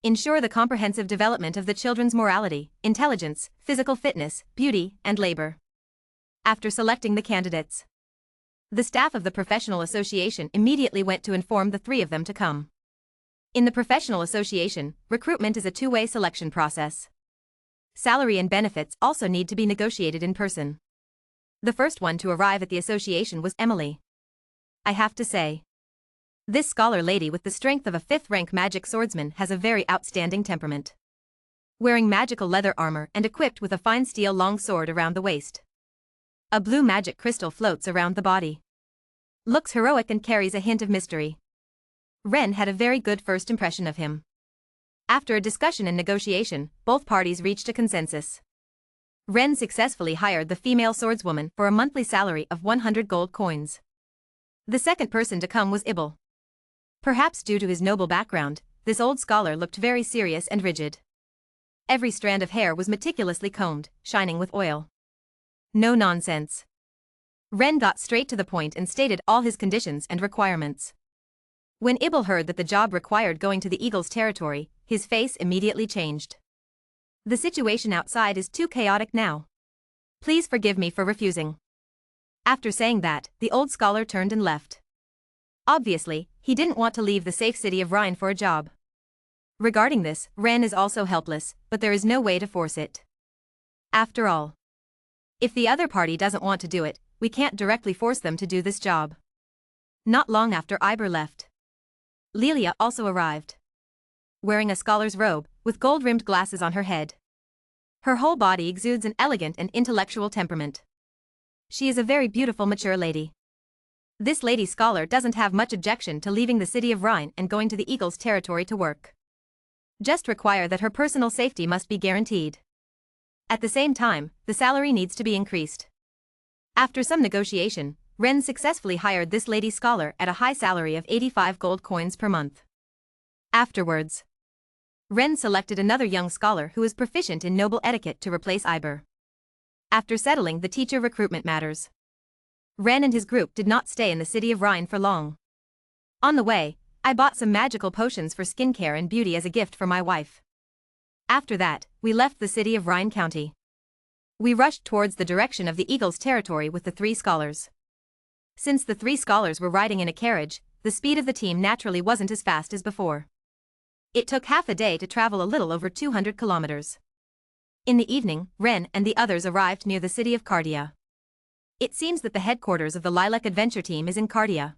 Ensure the comprehensive development of the children's morality, intelligence, physical fitness, beauty, and labor. After selecting the candidates, the staff of the professional association immediately went to inform the 3 of them to come. In the professional association, recruitment is a 2-way selection process. Salary and benefits also need to be negotiated in person. The first one to arrive at the association was Emily. I have to say, this scholar lady with the strength of a 5th rank magic swordsman has a very outstanding temperament. Wearing magical leather armor and equipped with a fine steel long sword around the waist. A blue magic crystal floats around the body. Looks heroic and carries a hint of mystery. Ren had a very good first impression of him. After a discussion and negotiation, both parties reached a consensus. Ren successfully hired the female swordswoman for a monthly salary of 100 gold coins. The second person to come was Ibel. Perhaps due to his noble background, this old scholar looked very serious and rigid. Every strand of hair was meticulously combed, shining with oil. No nonsense. Ren got straight to the point and stated all his conditions and requirements. When Ibel heard that the job required going to the eagle's territory, his face immediately changed. The situation outside is too chaotic now. Please forgive me for refusing. After saying that, the old scholar turned and left. Obviously, he didn't want to leave the safe city of Rhine for a job. Regarding this, Ren is also helpless, but there is no way to force it. After all, if the other party doesn't want to do it, we can't directly force them to do this job. Not long after Iber left, Lilia also arrived. Wearing a scholar's robe, with gold-rimmed glasses on her head. Her whole body exudes an elegant and intellectual temperament. She is a very beautiful mature lady. This lady scholar doesn't have much objection to leaving the city of Rhine and going to the eagle's territory to work. Just require that her personal safety must be guaranteed. At the same time, the salary needs to be increased. After some negotiation, Ren successfully hired this lady scholar at a high salary of 85 gold coins per month. Afterwards, Ren selected another young scholar who is proficient in noble etiquette to replace Iber. After settling the teacher recruitment matters, Ren and his group did not stay in the city of Rhine for long. On the way, I bought some magical potions for skincare and beauty as a gift for my wife. After that, we left the city of Rhine County. We rushed towards the direction of the eagle's territory with the 3 scholars. Since the 3 scholars were riding in a carriage, the speed of the team naturally wasn't as fast as before. It took half a day to travel a little over 200 kilometers. In the evening, Ren and the others arrived near the city of Cardia. It seems that the headquarters of the Lilac Adventure Team is in Cardia.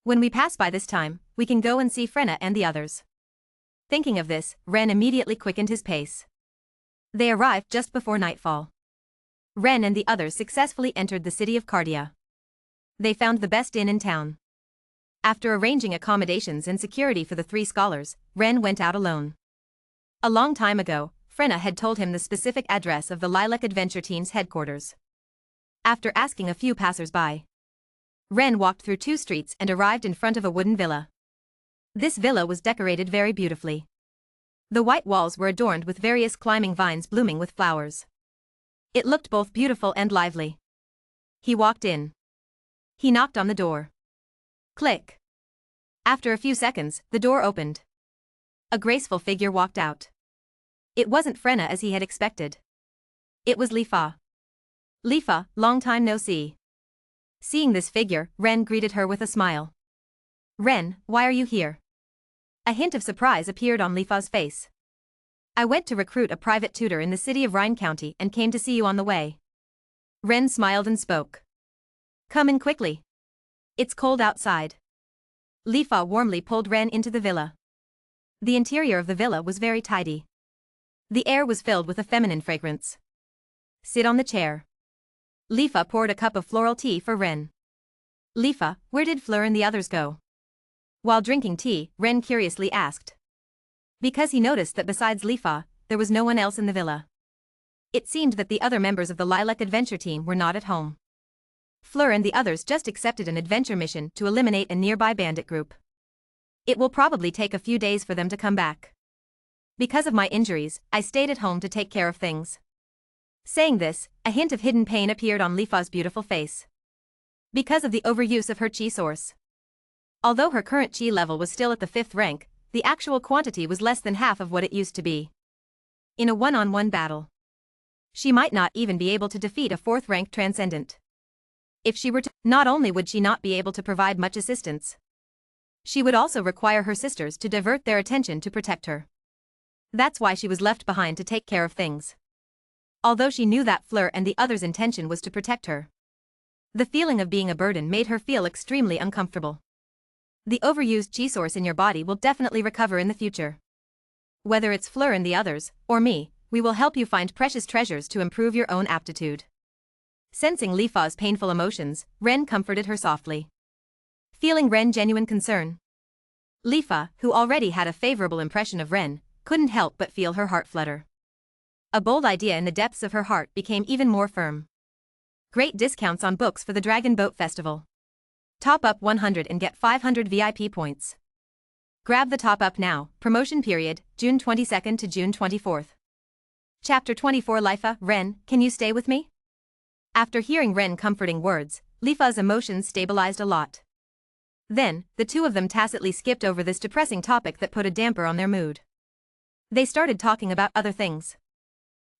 When we pass by this time, we can go and see Frenna and the others. Thinking of this, Ren immediately quickened his pace. They arrived just before nightfall. Ren and the others successfully entered the city of Cardia. They found the best inn in town. After arranging accommodations and security for the 3 scholars, Ren went out alone. A long time ago, Frenna had told him the specific address of the Lilac Adventure Team's headquarters. After asking a few passers-by, Ren walked through 2 streets and arrived in front of a wooden villa. This villa was decorated very beautifully. The white walls were adorned with various climbing vines blooming with flowers. It looked both beautiful and lively. He walked in. He knocked on the door. Click. After a few seconds, the door opened. A graceful figure walked out. It wasn't Frenna as he had expected. It was Lifa. Lifa, long time no see. Seeing this figure, Ren greeted her with a smile. Ren, why are you here? A hint of surprise appeared on Lifa's face. I went to recruit a private tutor in the city of Rhine County and came to see you on the way. Ren smiled and spoke. Come in quickly. It's cold outside. Lifa warmly pulled Ren into the villa. The interior of the villa was very tidy. The air was filled with a feminine fragrance. Sit on the chair. Lifa poured a cup of floral tea for Ren. Lifa, where did Fleur and the others go? While drinking tea, Ren curiously asked. Because he noticed that besides Lifa, there was no one else in the villa. It seemed that the other members of the Lilac Adventure Team were not at home. Fleur and the others just accepted an adventure mission to eliminate a nearby bandit group. It will probably take a few days for them to come back. Because of my injuries, I stayed at home to take care of things. Saying this, a hint of hidden pain appeared on Lifa's beautiful face. Because of the overuse of her chi source. Although her current chi level was still at the 5th rank, the actual quantity was less than half of what it used to be. In a one-on-one battle, she might not even be able to defeat a 4th rank transcendent. If she were to, not only would she not be able to provide much assistance, she would also require her sisters to divert their attention to protect her. That's why she was left behind to take care of things. Although she knew that Fleur and the others' intention was to protect her, the feeling of being a burden made her feel extremely uncomfortable. The overused chi source in your body will definitely recover in the future. Whether it's Fleur and the others, or me, we will help you find precious treasures to improve your own aptitude. Sensing Lifa's painful emotions, Ren comforted her softly. Feeling Ren's genuine concern, Lifa, who already had a favorable impression of Ren, couldn't help but feel her heart flutter. A bold idea in the depths of her heart became even more firm. Great discounts on books for the Dragon Boat Festival. Top up 100 and get 500 VIP points. Grab the top up now. Promotion period, June 22nd to June 24th. Chapter 24 Lifa, Ren, can you stay with me? After hearing Ren's comforting words, Lifa's emotions stabilized a lot. Then, the two of them tacitly skipped over this depressing topic that put a damper on their mood. They started talking about other things.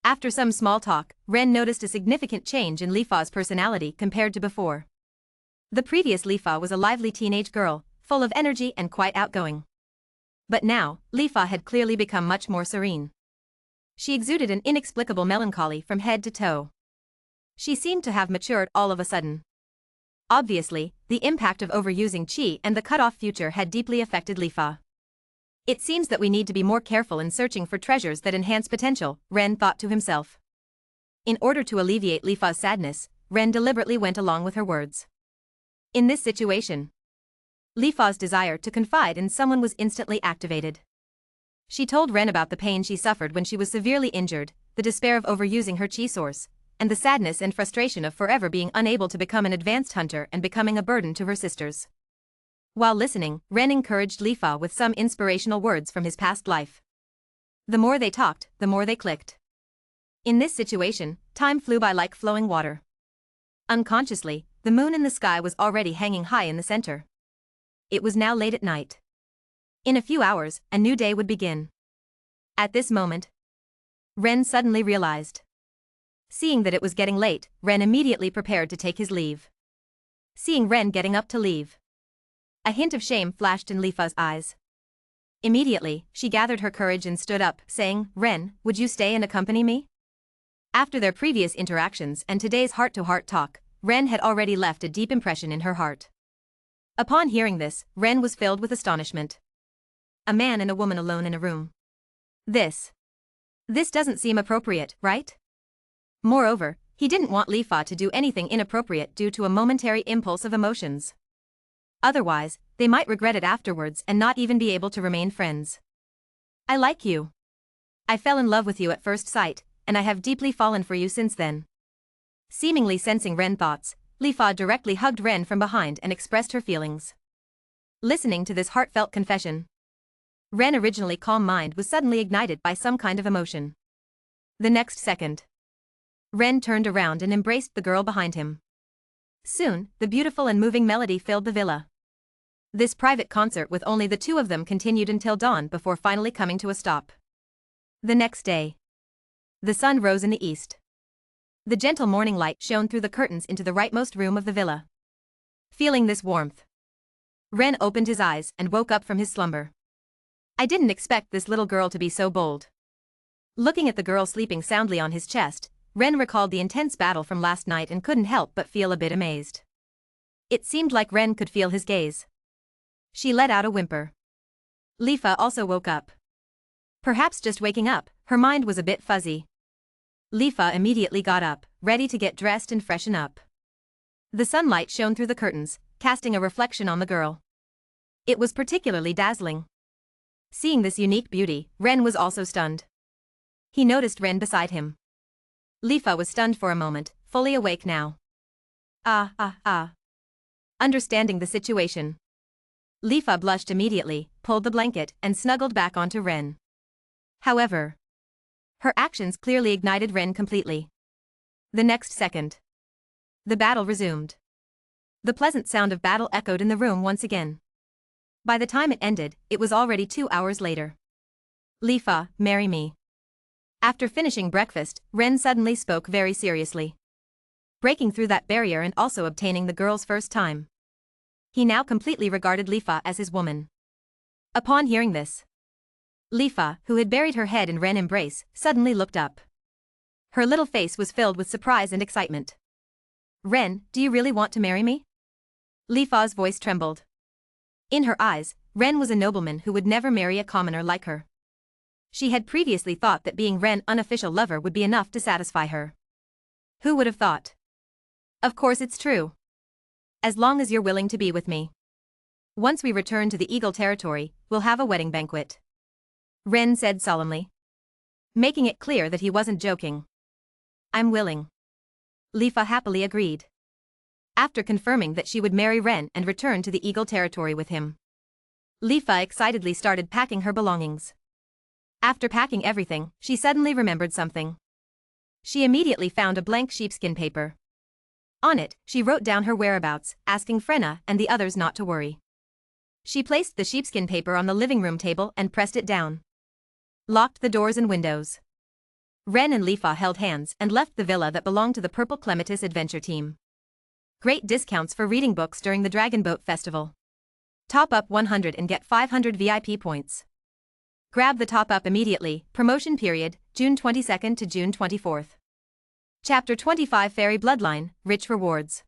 After some small talk, Ren noticed a significant change in Lifa's personality compared to before. The previous Lifa was a lively teenage girl, full of energy and quite outgoing. But now, Lifa had clearly become much more serene. She exuded an inexplicable melancholy from head to toe. She seemed to have matured all of a sudden. Obviously, the impact of overusing qi and the cut-off future had deeply affected Lifa. It seems that we need to be more careful in searching for treasures that enhance potential, Ren thought to himself. In order to alleviate Lifa's sadness, Ren deliberately went along with her words. In this situation, Lifa's desire to confide in someone was instantly activated. She told Ren about the pain she suffered when she was severely injured, the despair of overusing her qi source, and the sadness and frustration of forever being unable to become an advanced hunter and becoming a burden to her sisters. While listening, Ren encouraged Lifa with some inspirational words from his past life. The more they talked, the more they clicked. In this situation, time flew by like flowing water. Unconsciously, the moon in the sky was already hanging high in the center. It was now late at night. In a few hours, a new day would begin. At this moment, Ren suddenly realized. Seeing that it was getting late, Ren immediately prepared to take his leave. Seeing Ren getting up to leave, a hint of shame flashed in Lifa's eyes. Immediately, she gathered her courage and stood up, saying, "Ren, would you stay and accompany me?" After their previous interactions and today's heart-to-heart talk, Ren had already left a deep impression in her heart. Upon hearing this, Ren was filled with astonishment. A man and a woman alone in a room. This doesn't seem appropriate, right? Moreover, he didn't want Lifa to do anything inappropriate due to a momentary impulse of emotions. Otherwise, they might regret it afterwards and not even be able to remain friends. "I like you. I fell in love with you at first sight, and I have deeply fallen for you since then." Seemingly sensing Ren's thoughts, Lifa directly hugged Ren from behind and expressed her feelings. Listening to this heartfelt confession, Ren's originally calm mind was suddenly ignited by some kind of emotion. The next second, Ren turned around and embraced the girl behind him. Soon, the beautiful and moving melody filled the villa. This private concert with only the two of them continued until dawn before finally coming to a stop. The next day, the sun rose in the east. The gentle morning light shone through the curtains into the rightmost room of the villa. Feeling this warmth, Ren opened his eyes and woke up from his slumber. I didn't expect this little girl to be so bold. Looking at the girl sleeping soundly on his chest, Ren recalled the intense battle from last night and couldn't help but feel a bit amazed. It seemed like Ren could feel his gaze. She let out a whimper. Lifa also woke up. Perhaps just waking up, her mind was a bit fuzzy. Lifa immediately got up, ready to get dressed and freshen up. The sunlight shone through the curtains, casting a reflection on the girl. It was particularly dazzling. Seeing this unique beauty, Ren was also stunned. He noticed Ren beside him. Lifa was stunned for a moment, fully awake now. Understanding the situation, Lifa blushed immediately, pulled the blanket, and snuggled back onto Ren. However, her actions clearly ignited Ren completely. The next second, the battle resumed. The pleasant sound of battle echoed in the room once again. By the time it ended, it was already 2 hours later. "Lifa, marry me." After finishing breakfast, Ren suddenly spoke very seriously. Breaking through that barrier and also obtaining the girl's first time. He now completely regarded Lifa as his woman. Upon hearing this, Lifa, who had buried her head in Ren's embrace, suddenly looked up. Her little face was filled with surprise and excitement. "Ren, do you really want to marry me?" Lifa's voice trembled. In her eyes, Ren was a nobleman who would never marry a commoner like her. She had previously thought that being Ren's unofficial lover would be enough to satisfy her. Who would have thought? Of course it's true. As long as you're willing to be with me. Once we return to the Eagle territory, we'll have a wedding banquet. Ren said solemnly, making it clear that he wasn't joking. "I'm willing." Lifa happily agreed. After confirming that she would marry Ren and return to the Eagle territory with him, Lifa excitedly started packing her belongings. After packing everything, she suddenly remembered something. She immediately found a blank sheepskin paper. On it, she wrote down her whereabouts, asking Frenna and the others not to worry. She placed the sheepskin paper on the living room table and pressed it down. Locked the doors and windows. Ren and Lifa held hands and left the villa that belonged to the Purple Clematis adventure team. Great discounts for reading books during the Dragon Boat Festival. Top up 100 and get 500 VIP points. Grab the top up immediately. Promotion period, June 22nd to June 24th. Chapter 25 Fairy Bloodline, Rich Rewards.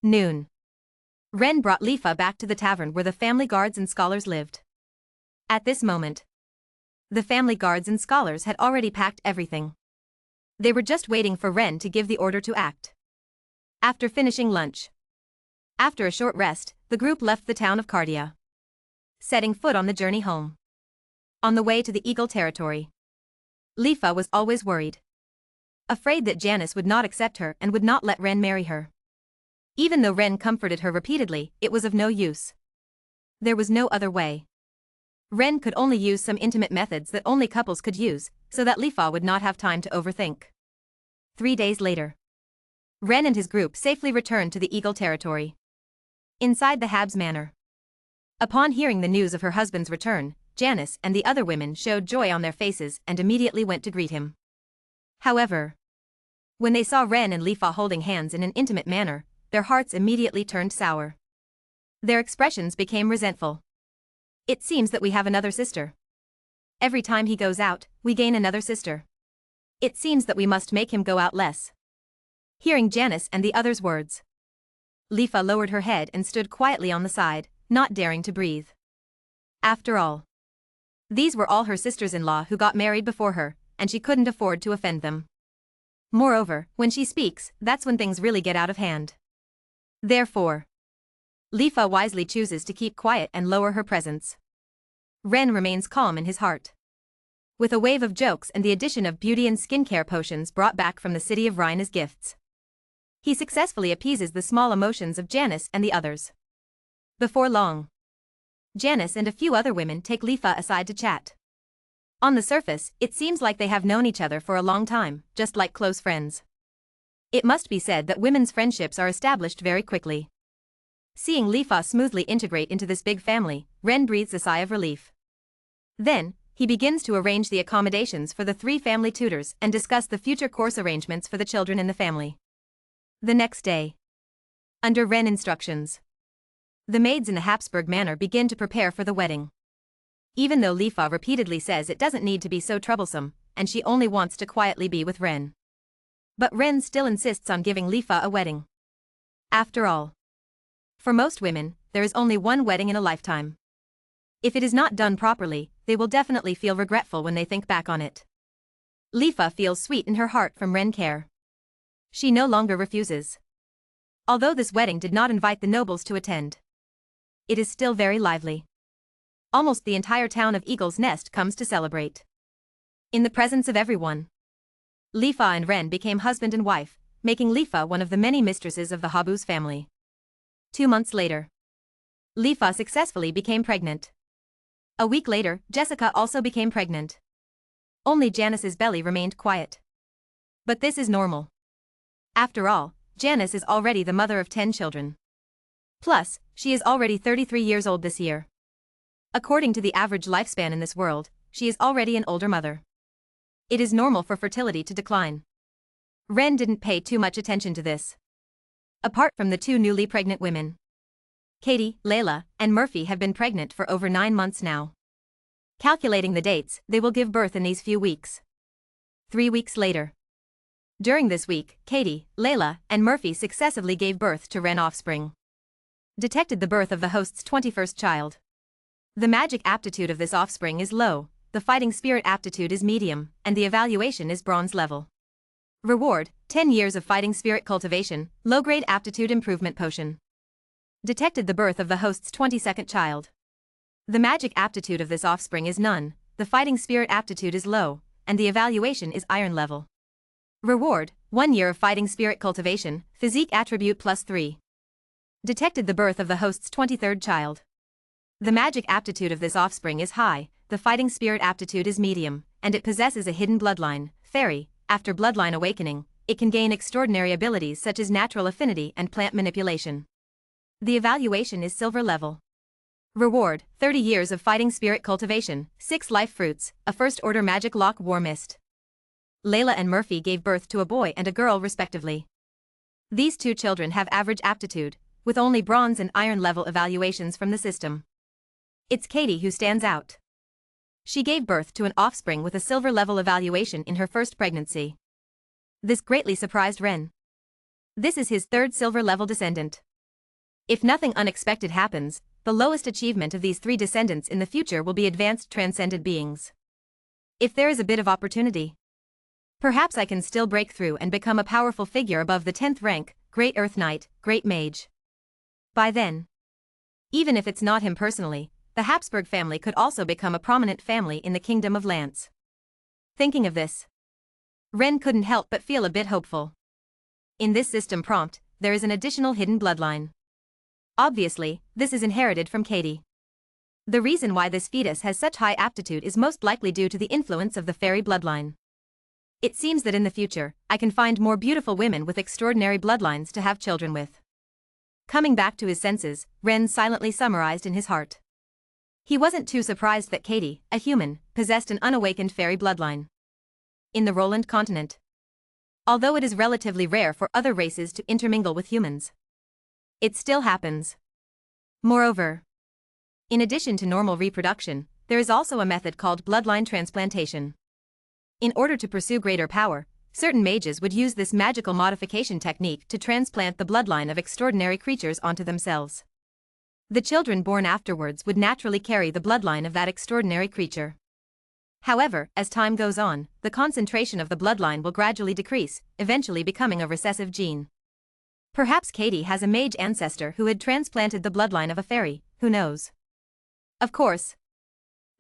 Noon. Ren brought Lifa back to the tavern where the family guards and scholars lived. At this moment, the family guards and scholars had already packed everything. They were just waiting for Ren to give the order to act. After finishing lunch. After a short rest, the group left the town of Cardia, setting foot on the journey home. On the way to the Eagle territory, Lifa was always worried. Afraid that Janice would not accept her and would not let Ren marry her. Even though Ren comforted her repeatedly, it was of no use. There was no other way. Ren could only use some intimate methods that only couples could use, so that Lifa would not have time to overthink. 3 days later, Ren and his group safely returned to the Eagle territory. Inside the Habs manor. Upon hearing the news of her husband's return, Janice and the other women showed joy on their faces and immediately went to greet him. However, when they saw Ren and Lifa holding hands in an intimate manner, their hearts immediately turned sour. Their expressions became resentful. It seems that we have another sister. Every time he goes out, we gain another sister. It seems that we must make him go out less. Hearing Janice and the others' words, Lifa lowered her head and stood quietly on the side, not daring to breathe. After all, these were all her sisters-in-law who got married before her, and she couldn't afford to offend them. Moreover, when she speaks, that's when things really get out of hand. Therefore, Lifa wisely chooses to keep quiet and lower her presence. Ren remains calm in his heart. With a wave of jokes and the addition of beauty and skincare potions brought back from the city of Rhine as gifts, he successfully appeases the small emotions of Janice and the others. Before long, Janice and a few other women take Lifa aside to chat. On the surface, it seems like they have known each other for a long time, just like close friends. It must be said that women's friendships are established very quickly. Seeing Lifa smoothly integrate into this big family, Ren breathes a sigh of relief. Then, he begins to arrange the accommodations for the 3 family tutors and discuss the future course arrangements for the children in the family. The next day, under Ren instructions, the maids in the Habsburg manor begin to prepare for the wedding. Even though Lifa repeatedly says it doesn't need to be so troublesome, and she only wants to quietly be with Ren. But Ren still insists on giving Lifa a wedding. After all, for most women, there is only one wedding in a lifetime. If it is not done properly, they will definitely feel regretful when they think back on it. Lifa feels sweet in her heart from Ren care. She no longer refuses. Although this wedding did not invite the nobles to attend, it is still very lively. Almost the entire town of Eagle's Nest comes to celebrate. In the presence of everyone, Lifa and Ren became husband and wife, making Lifa one of the many mistresses of the Habus family. 2 months later, Lifa successfully became pregnant. A week later, Jessica also became pregnant. Only Janice's belly remained quiet. But this is normal. After all, Janice is already the mother of 10 children. Plus, she is already 33 years old this year. According to the average lifespan in this world, she is already an older mother. It is normal for fertility to decline. Ren didn't pay too much attention to this. Apart from the 2 newly pregnant women, Katie, Layla, and Murphy have been pregnant for over 9 months now. Calculating the dates, they will give birth in these few weeks. 3 weeks later. During this week, Katie, Layla, and Murphy successively gave birth to Ren offspring. Detected the birth of the host's 21st child. The magic aptitude of this offspring is low, the fighting spirit aptitude is medium, and the evaluation is bronze level. Reward, 10 years of fighting spirit cultivation, low-grade aptitude improvement potion. Detected the birth of the host's 22nd child. The magic aptitude of this offspring is none, the fighting spirit aptitude is low, and the evaluation is iron level. Reward, 1 year of fighting spirit cultivation, physique attribute +3. Detected the birth of the host's 23rd child. The magic aptitude of this offspring is high, the fighting spirit aptitude is medium, and it possesses a hidden bloodline, fairy. After bloodline awakening, it can gain extraordinary abilities such as natural affinity and plant manipulation. The evaluation is silver level. Reward, 30 years of fighting spirit cultivation, 6 life fruits, a first-order magic lock war mist. Layla and Murphy gave birth to a boy and a girl respectively. These 2 children have average aptitude, with only bronze and iron level evaluations from the system. It's Katie who stands out. She gave birth to an offspring with a silver level evaluation in her first pregnancy. This greatly surprised Ren. This is his 3rd silver level descendant. If nothing unexpected happens, the lowest achievement of these 3 descendants in the future will be advanced transcendent beings. If there is a bit of opportunity, perhaps I can still break through and become a powerful figure above the 10th rank, Great Earth Knight, Great Mage. By then, even if it's not him personally, the Habsburg family could also become a prominent family in the Kingdom of Lance. Thinking of this, Ren couldn't help but feel a bit hopeful. In this system prompt, there is an additional hidden bloodline. Obviously, this is inherited from Katie. The reason why this fetus has such high aptitude is most likely due to the influence of the fairy bloodline. It seems that in the future, I can find more beautiful women with extraordinary bloodlines to have children with. Coming back to his senses, Ren silently summarized in his heart. He wasn't too surprised that Katie, a human, possessed an unawakened fairy bloodline. In the Roland continent, although it is relatively rare for other races to intermingle with humans, it still happens. Moreover, in addition to normal reproduction, there is also a method called bloodline transplantation. In order to pursue greater power, certain mages would use this magical modification technique to transplant the bloodline of extraordinary creatures onto themselves. The children born afterwards would naturally carry the bloodline of that extraordinary creature. However, as time goes on, the concentration of the bloodline will gradually decrease, eventually becoming a recessive gene. Perhaps Katie has a mage ancestor who had transplanted the bloodline of a fairy, who knows? Of course,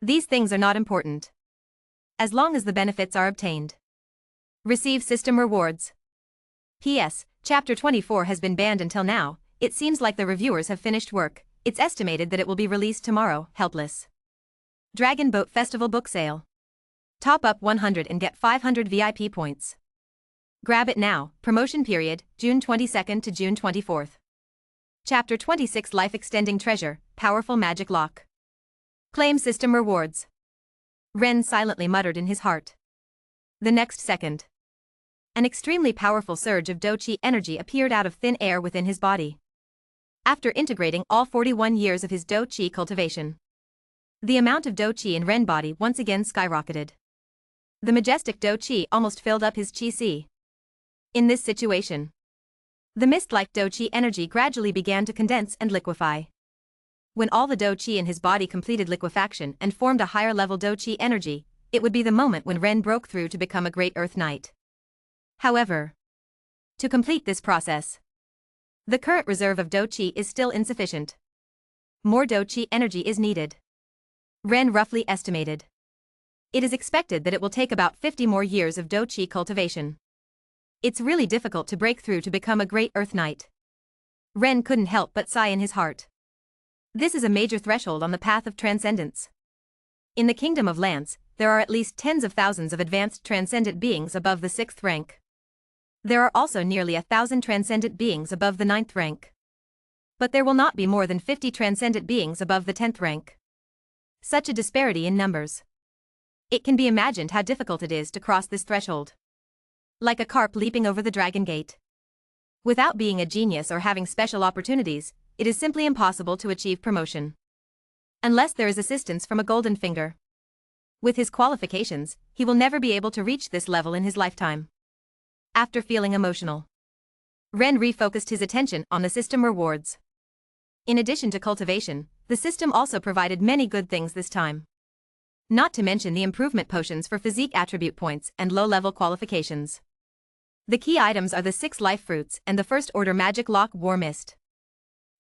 these things are not important, as long as the benefits are obtained. Receive system rewards. P.S. Chapter 24 has been banned until now. It seems like the reviewers have finished work. It's estimated that it will be released tomorrow. Helpless. Dragon Boat Festival Book Sale. Top up 100 and get 500 VIP points. Grab it now. Promotion period, June 22nd to June 24th. Chapter 26 Life Extending Treasure, Powerful Magic Lock. Claim system rewards. Ren silently muttered in his heart. The next second, an extremely powerful surge of Do-Chi energy appeared out of thin air within his body. After integrating all 41 years of his Do-Chi cultivation, the amount of Do-Chi in Ren body once again skyrocketed. The majestic Do-Chi almost filled up his Chi-Si. In this situation, the mist-like Do-Chi energy gradually began to condense and liquefy. When all the Do-Chi in his body completed liquefaction and formed a higher level Do-Chi energy, it would be the moment when Ren broke through to become a great Earth Knight. However, to complete this process, the current reserve of Do-Chi is still insufficient. More Do-Chi energy is needed. Ren roughly estimated. It is expected that it will take about 50 more years of Do-Chi cultivation. It's really difficult to break through to become a great Earth Knight. Ren couldn't help but sigh in his heart. This is a major threshold on the path of transcendence. In the Kingdom of Lance, there are at least tens of thousands of advanced transcendent beings above the 6th rank. There are also nearly 1,000 transcendent beings above the 9th rank. But there will not be more than 50 transcendent beings above the 10th rank. Such a disparity in numbers. It can be imagined how difficult it is to cross this threshold. Like a carp leaping over the dragon gate. Without being a genius or having special opportunities, it is simply impossible to achieve promotion. Unless there is assistance from a golden finger. With his qualifications, he will never be able to reach this level in his lifetime. After feeling emotional, Ren refocused his attention on the system rewards. In addition to cultivation, the system also provided many good things this time. Not to mention the improvement potions for physique attribute points and low-level qualifications. The key items are the 6 life fruits and the first-order magic lock war mist.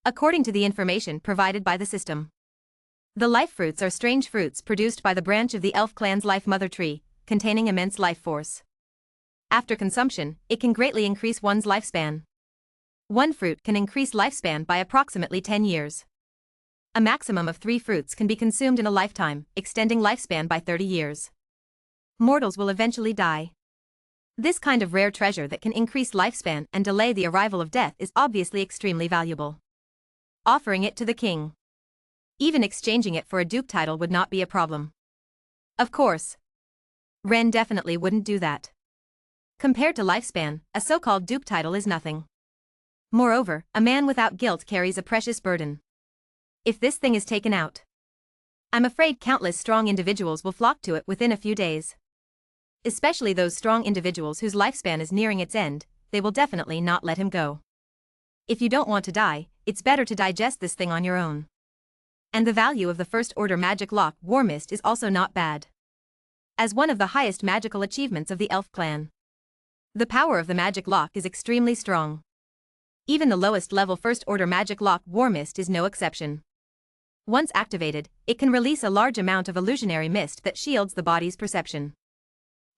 According to the information provided by the system, the life fruits are strange fruits produced by the branch of the elf clan's life mother tree, containing immense life force. After consumption, it can greatly increase one's lifespan. One fruit can increase lifespan by approximately 10 years. A maximum of 3 fruits can be consumed in a lifetime, extending lifespan by 30 years. Mortals will eventually die. This kind of rare treasure that can increase lifespan and delay the arrival of death is obviously extremely valuable. Offering it to the king. Even exchanging it for a duke title would not be a problem. Of course, Ren definitely wouldn't do that. Compared to lifespan, a so-called duke title is nothing. Moreover, a man without guilt carries a precious burden. If this thing is taken out, I'm afraid countless strong individuals will flock to it within a few days. Especially those strong individuals whose lifespan is nearing its end, they will definitely not let him go. If you don't want to die, it's better to digest this thing on your own. And the value of the First Order Magic Lock War Mist is also not bad. As one of the highest magical achievements of the Elf clan, the power of the magic lock is extremely strong. Even the lowest level First Order Magic Lock War Mist is no exception. Once activated, it can release a large amount of illusionary mist that shields the body's perception.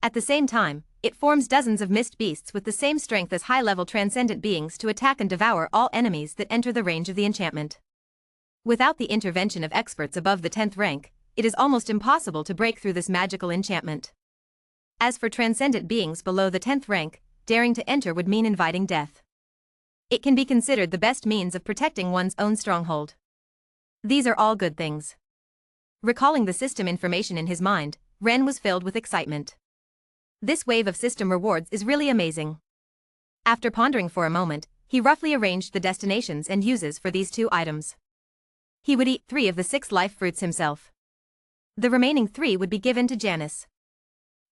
At the same time, it forms dozens of mist beasts with the same strength as high-level transcendent beings to attack and devour all enemies that enter the range of the enchantment. Without the intervention of experts above the 10th rank, it is almost impossible to break through this magical enchantment. As for transcendent beings below the 10th rank, daring to enter would mean inviting death. It can be considered the best means of protecting one's own stronghold. These are all good things. Recalling the system information in his mind, Ren was filled with excitement. This wave of system rewards is really amazing. After pondering for a moment, he roughly arranged the destinations and uses for these 2 items. He would eat 3 of the 6 life fruits himself. The remaining 3 would be given to Janice.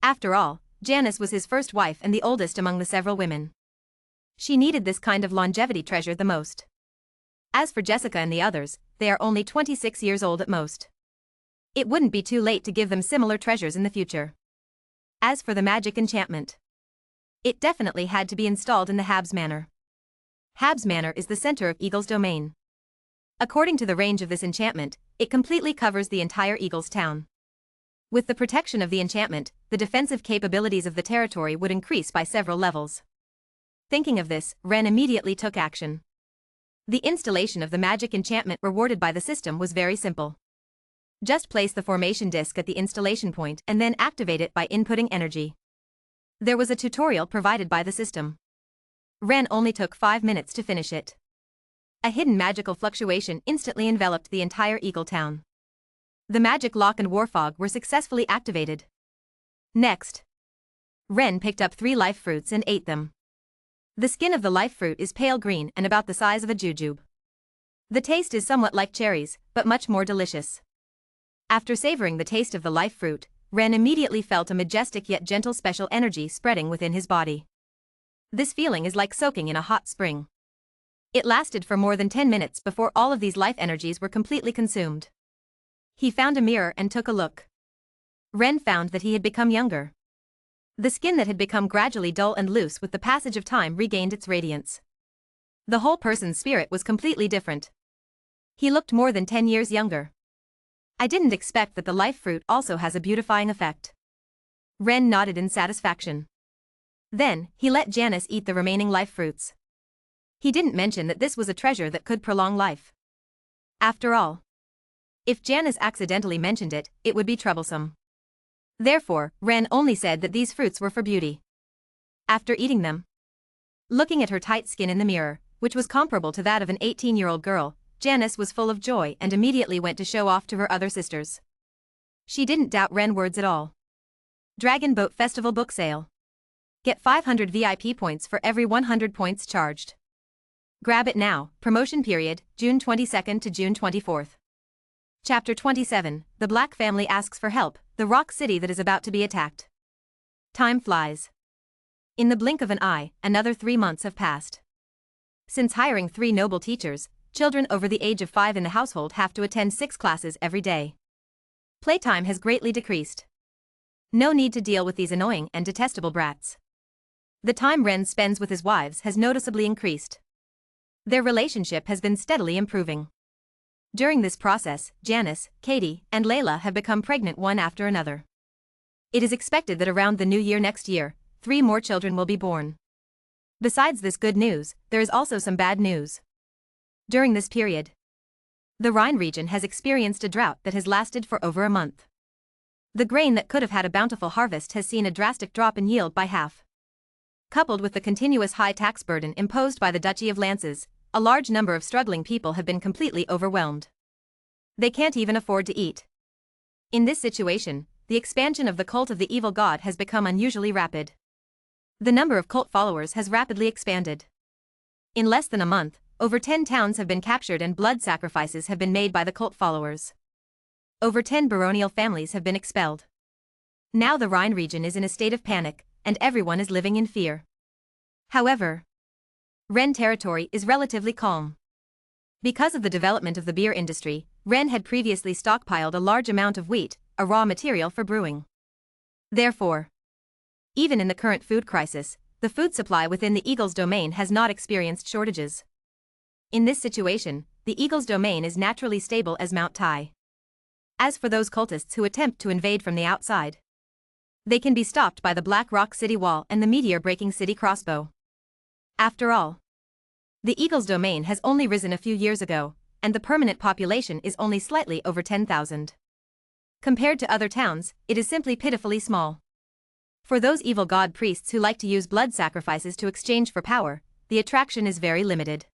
After all, Janice was his first wife and the oldest among the several women. She needed this kind of longevity treasure the most. As for Jessica and the others, they are only 26 years old at most. It wouldn't be too late to give them similar treasures in the future. As for the magic enchantment, it definitely had to be installed in the Habs Manor. Habs Manor is the center of Eagle's domain. According to the range of this enchantment, it completely covers the entire Eagle's town. With the protection of the enchantment, the defensive capabilities of the territory would increase by several levels. Thinking of this, Ren immediately took action. The installation of the magic enchantment rewarded by the system was very simple. Just place the formation disc at the installation point and then activate it by inputting energy. There was a tutorial provided by the system. Ren only took 5 minutes to finish it. A hidden magical fluctuation instantly enveloped the entire Eagle town. The magic lock and war fog were successfully activated. Next, Ren picked up 3 life fruits and ate them. The skin of the life fruit is pale green and about the size of a jujube. The taste is somewhat like cherries, but much more delicious. After savoring the taste of the life fruit, Ren immediately felt a majestic yet gentle special energy spreading within his body. This feeling is like soaking in a hot spring. It lasted for more than 10 minutes before all of these life energies were completely consumed. He found a mirror and took a look. Ren found that he had become younger. The skin that had become gradually dull and loose with the passage of time regained its radiance. The whole person's spirit was completely different. He looked more than 10 years younger. I didn't expect that the life fruit also has a beautifying effect. Ren nodded in satisfaction. Then, he let Janice eat the remaining life fruits. He didn't mention that this was a treasure that could prolong life. After all, if Janice accidentally mentioned it, it would be troublesome. Therefore, Ren only said that these fruits were for beauty. After eating them, looking at her tight skin in the mirror, which was comparable to that of an 18-year-old girl, Janice was full of joy and immediately went to show off to her other sisters. She didn't doubt Ren's words at all. Dragon Boat Festival Book Sale. Get 500 VIP points for every 100 points charged. Grab it now, promotion period, June 22nd to June 24th. Chapter 27, The Black Family Asks for Help, the Rock City that is about to be attacked. Time flies. In the blink of an eye, another 3 months have passed. Since hiring 3 noble teachers, children over the age of 5 in the household have to attend 6 classes every day. Playtime has greatly decreased. No need to deal with these annoying and detestable brats. The time Ren spends with his wives has noticeably increased. Their relationship has been steadily improving. During this process, Janice, Katie, and Layla have become pregnant one after another. It is expected that around the new year next year, 3 more children will be born. Besides this good news, there is also some bad news. During this period, the Rhine region has experienced a drought that has lasted for over a month. The grain that could have had a bountiful harvest has seen a drastic drop in yield by half. Coupled with the continuous high tax burden imposed by the Duchy of Lances, a large number of struggling people have been completely overwhelmed. They can't even afford to eat. In this situation, the expansion of the cult of the evil god has become unusually rapid. The number of cult followers has rapidly expanded. In less than a month, over 10 towns have been captured and blood sacrifices have been made by the cult followers. Over 10 baronial families have been expelled. Now the Rhine region is in a state of panic, and everyone is living in fear. However, Rennes territory is relatively calm. Because of the development of the beer industry, Rennes had previously stockpiled a large amount of wheat, a raw material for brewing. Therefore, even in the current food crisis, the food supply within the Eagle's domain has not experienced shortages. In this situation, the Eagle's domain is naturally stable as Mount Tai. As for those cultists who attempt to invade from the outside, they can be stopped by the Black Rock City Wall and the meteor-breaking city crossbow. After all, the Eagle's domain has only risen a few years ago, and the permanent population is only slightly over 10,000. Compared to other towns, it is simply pitifully small. For those evil god priests who like to use blood sacrifices to exchange for power, the attraction is very limited.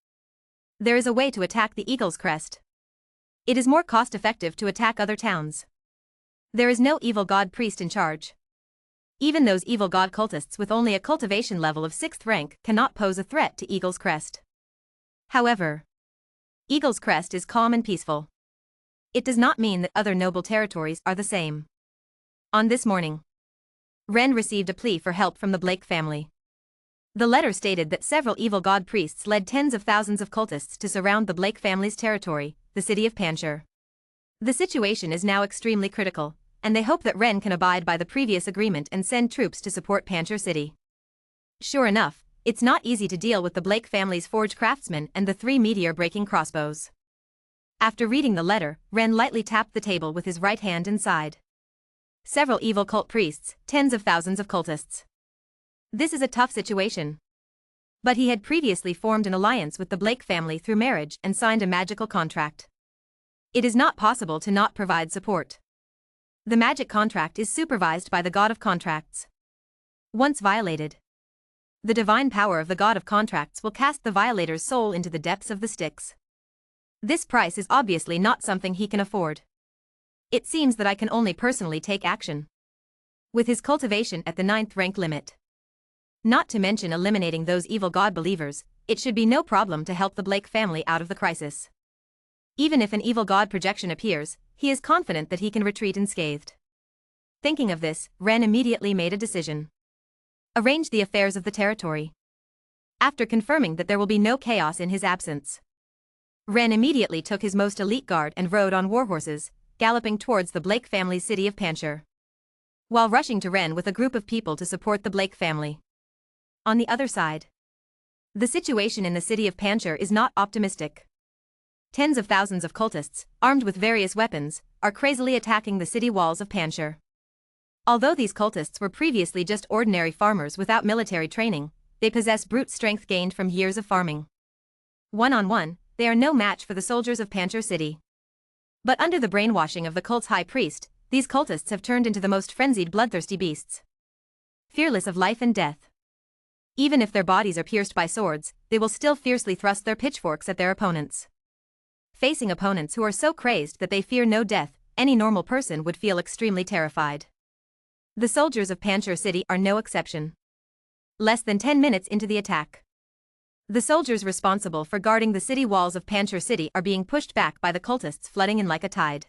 There is a way to attack the Eagle's crest. It is more cost-effective to attack other towns. There is no evil god priest in charge. Even those evil god cultists with only a cultivation level of 6th rank cannot pose a threat to Eagle's crest. However, Eagle's crest is calm and peaceful. It does not mean that other noble territories are the same. On this morning, Rennes received a plea for help from the Blake family. The letter stated that several evil god priests led tens of thousands of cultists to surround the Blake family's territory, the city of Panchir. The situation is now extremely critical, and they hope that Rennes can abide by the previous agreement and send troops to support Panchir city. Sure enough, it's not easy to deal with the Blake family's forge craftsmen and the 3 meteor-breaking crossbows. After reading the letter, Rennes lightly tapped the table with his right hand and sighed. Several evil cult priests, tens of thousands of cultists. This is a tough situation. But he had previously formed an alliance with the Blake family through marriage and signed a magical contract. It is not possible to not provide support. The magic contract is supervised by the god of contracts. Once violated, the divine power of the god of contracts will cast the violator's soul into the depths of the Styx. This price is obviously not something he can afford. It seems that I can only personally take action. With his cultivation at the 9th rank limit. Not to mention eliminating those evil god believers, it should be no problem to help the Blake family out of the crisis. Even if an evil god projection appears, he is confident that he can retreat unscathed. Thinking of this, Rennes immediately made a decision. Arrange the affairs of the territory. After confirming that there will be no chaos in his absence, Rennes immediately took his most elite guard and rode on warhorses, galloping towards the Blake family's city of Panchir. While rushing to Rennes with a group of people to support the Blake family. On the other side, the situation in the city of Panchir is not optimistic. Tens of thousands of cultists, armed with various weapons, are crazily attacking the city walls of Panchir. Although these cultists were previously just ordinary farmers without military training, they possess brute strength gained from years of farming. One-on-one, they are no match for the soldiers of Panchir city. But under the brainwashing of the cult's high priest, these cultists have turned into the most frenzied bloodthirsty beasts. Fearless of life and death. Even if their bodies are pierced by swords, they will still fiercely thrust their pitchforks at their opponents. Facing opponents who are so crazed that they fear no death, any normal person would feel extremely terrified. The soldiers of Panchir city are no exception. Less than 10 minutes into the attack, the soldiers responsible for guarding the city walls of Panchir city are being pushed back by the cultists flooding in like a tide.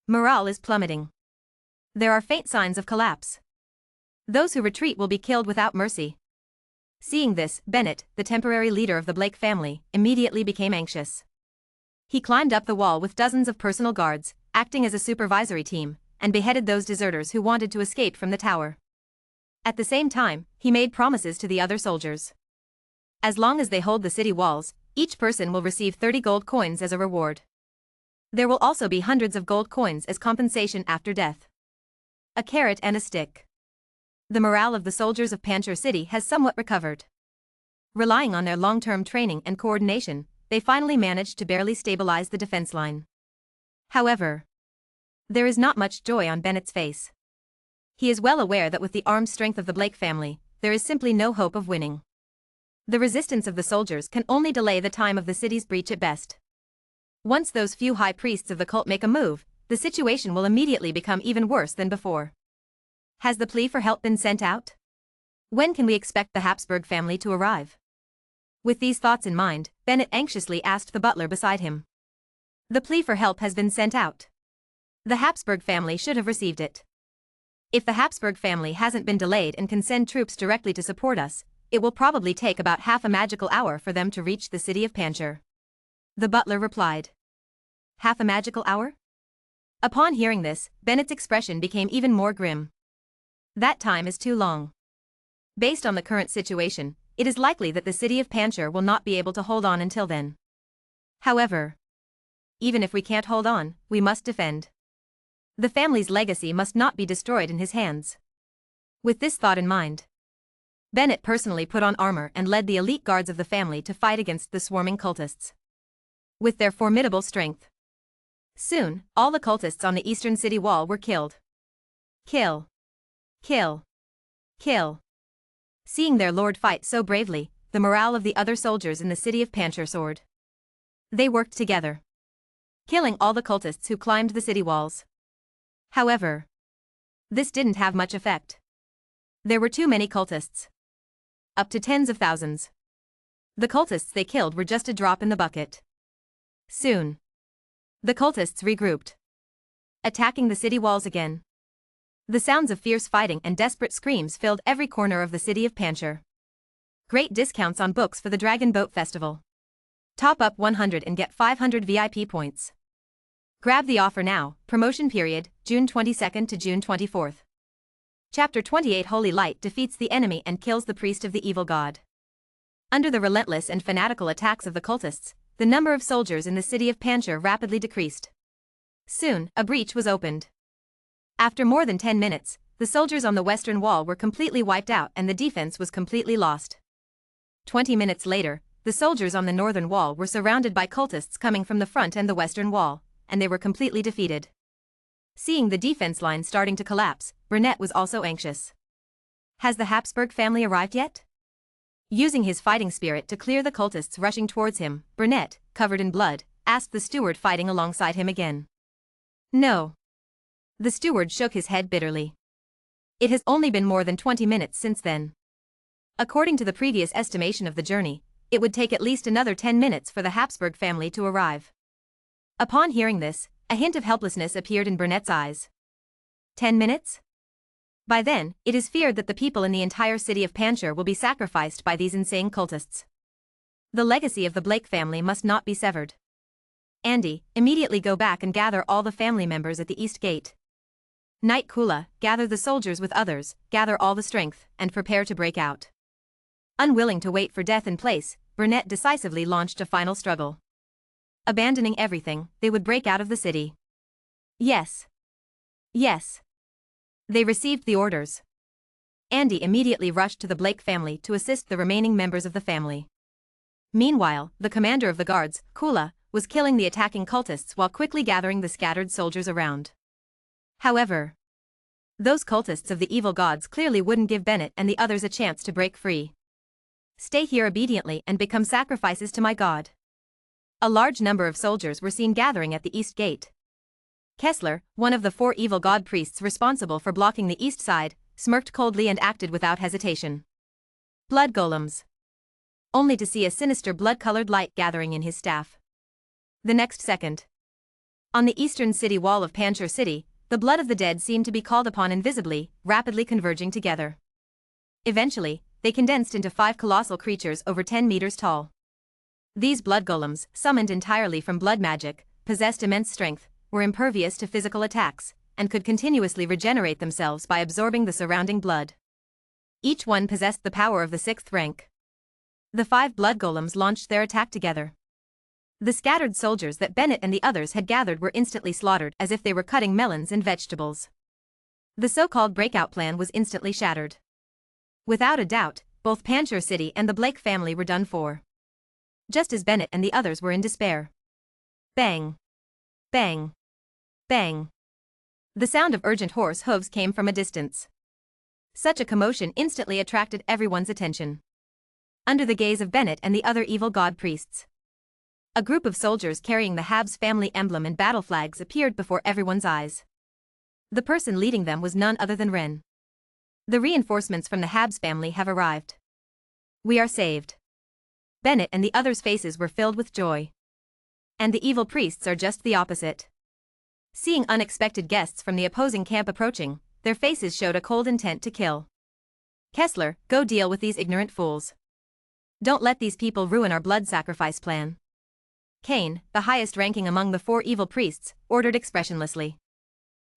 Morale is plummeting. There are faint signs of collapse. Those who retreat will be killed without mercy. Seeing this, Bennett, the temporary leader of the Blake family, immediately became anxious. He climbed up the wall with dozens of personal guards, acting as a supervisory team, and beheaded those deserters who wanted to escape from the tower. At the same time, he made promises to the other soldiers. As long as they hold the city walls, each person will receive 30 gold coins as a reward. There will also be hundreds of gold coins as compensation after death. A carrot and a stick. The morale of the soldiers of Panchir city has somewhat recovered. Relying on their long-term training and coordination, they finally managed to barely stabilize the defense line. However, there is not much joy on Bennett's face. He is well aware that with the armed strength of the Blake family, there is simply no hope of winning. The resistance of the soldiers can only delay the time of the city's breach at best. Once those few high priests of the cult make a move, the situation will immediately become even worse than before. Has the plea for help been sent out? When can we expect the Habsburg family to arrive? With these thoughts in mind, Bennett anxiously asked the butler beside him. The plea for help has been sent out. The Habsburg family should have received it. If the Habsburg family hasn't been delayed and can send troops directly to support us, it will probably take about half a magical hour for them to reach the city of Panjshir. The butler replied. Half a magical hour? Upon hearing this, Bennett's expression became even more grim. That time is too long. Based on the current situation, it is likely that the city of Panjshir will not be able to hold on until then. However, even if we can't hold on, we must defend. The family's legacy must not be destroyed in his hands. With this thought in mind, Bennett personally put on armor and led the elite guards of the family to fight against the swarming cultists. With their formidable strength, soon, all the cultists on the eastern city wall were killed. Kill. Kill. Kill. Seeing their lord fight so bravely, the morale of the other soldiers in the city of Panjshir soared. They worked together, killing all the cultists who climbed the city walls. However, this didn't have much effect. There were too many cultists. Up to tens of thousands. The cultists they killed were just a drop in the bucket. Soon, the cultists regrouped, attacking the city walls again. The sounds of fierce fighting and desperate screams filled every corner of the city of Panjshir. Great discounts on books for the Dragon Boat Festival. Top up 100 and get 500 VIP points. Grab the offer now. Promotion period, June 22nd to June 24th. Chapter 28 Holy Light defeats the enemy and kills the priest of the evil god. Under the relentless and fanatical attacks of the cultists, the number of soldiers in the city of Panjshir rapidly decreased. Soon, a breach was opened. After more than 10 minutes, the soldiers on the western wall were completely wiped out and the defense was completely lost. 20 minutes later, the soldiers on the northern wall were surrounded by cultists coming from the front and the western wall, and they were completely defeated. Seeing the defense line starting to collapse, Burnett was also anxious. Has the Habsburg family arrived yet? Using his fighting spirit to clear the cultists rushing towards him, Burnett, covered in blood, asked the steward fighting alongside him again. No. The steward shook his head bitterly. It has only been more than 20 minutes since then. According to the previous estimation of the journey, it would take at least another 10 minutes for the Habsburg family to arrive. Upon hearing this, a hint of helplessness appeared in Burnett's eyes. 10 minutes? By then, it is feared that the people in the entire city of Panjshir will be sacrificed by these insane cultists. The legacy of the Blake family must not be severed. Andy, immediately go back and gather all the family members at the east gate. Knight Kula, gather the soldiers with others, gather all the strength, and prepare to break out. Unwilling to wait for death in place, Burnett decisively launched a final struggle. Abandoning everything, they would break out of the city. Yes. Yes. They received the orders. Andy immediately rushed to the Blake family to assist the remaining members of the family. Meanwhile, the commander of the guards, Kula, was killing the attacking cultists while quickly gathering the scattered soldiers around. However, those cultists of the evil gods clearly wouldn't give Bennett and the others a chance to break free. Stay here obediently and become sacrifices to my god. A large number of soldiers were seen gathering at the east gate. Kessler, one of the 4 evil god priests responsible for blocking the east side, smirked coldly and acted without hesitation. Blood golems. Only to see a sinister blood-colored light gathering in his staff. The next second, on the eastern city wall of Panjshir City, the blood of the dead seemed to be called upon invisibly, rapidly converging together. Eventually, they condensed into 5 colossal creatures over 10 meters tall. These blood golems, summoned entirely from blood magic, possessed immense strength, were impervious to physical attacks, and could continuously regenerate themselves by absorbing the surrounding blood. Each one possessed the power of the 6th rank. The 5 blood golems launched their attack together. The scattered soldiers that Bennett and the others had gathered were instantly slaughtered as if they were cutting melons and vegetables. The so-called breakout plan was instantly shattered. Without a doubt, both Panjshir City and the Blake family were done for. Just as Bennett and the others were in despair. Bang! Bang! Bang! The sound of urgent horse hooves came from a distance. Such a commotion instantly attracted everyone's attention. Under the gaze of Bennett and the other evil god priests, A group of soldiers carrying the Habs family emblem and battle flags appeared before everyone's eyes. The person leading them was none other than Ren. The reinforcements from the Habs family have arrived. We are saved. Bennett and the others' faces were filled with joy. And the evil priests are just the opposite. Seeing unexpected guests from the opposing camp approaching, their faces showed a cold intent to kill. Kessler, go deal with these ignorant fools. Don't let these people ruin our blood sacrifice plan. Cain, the highest ranking among the 4 evil priests, ordered expressionlessly.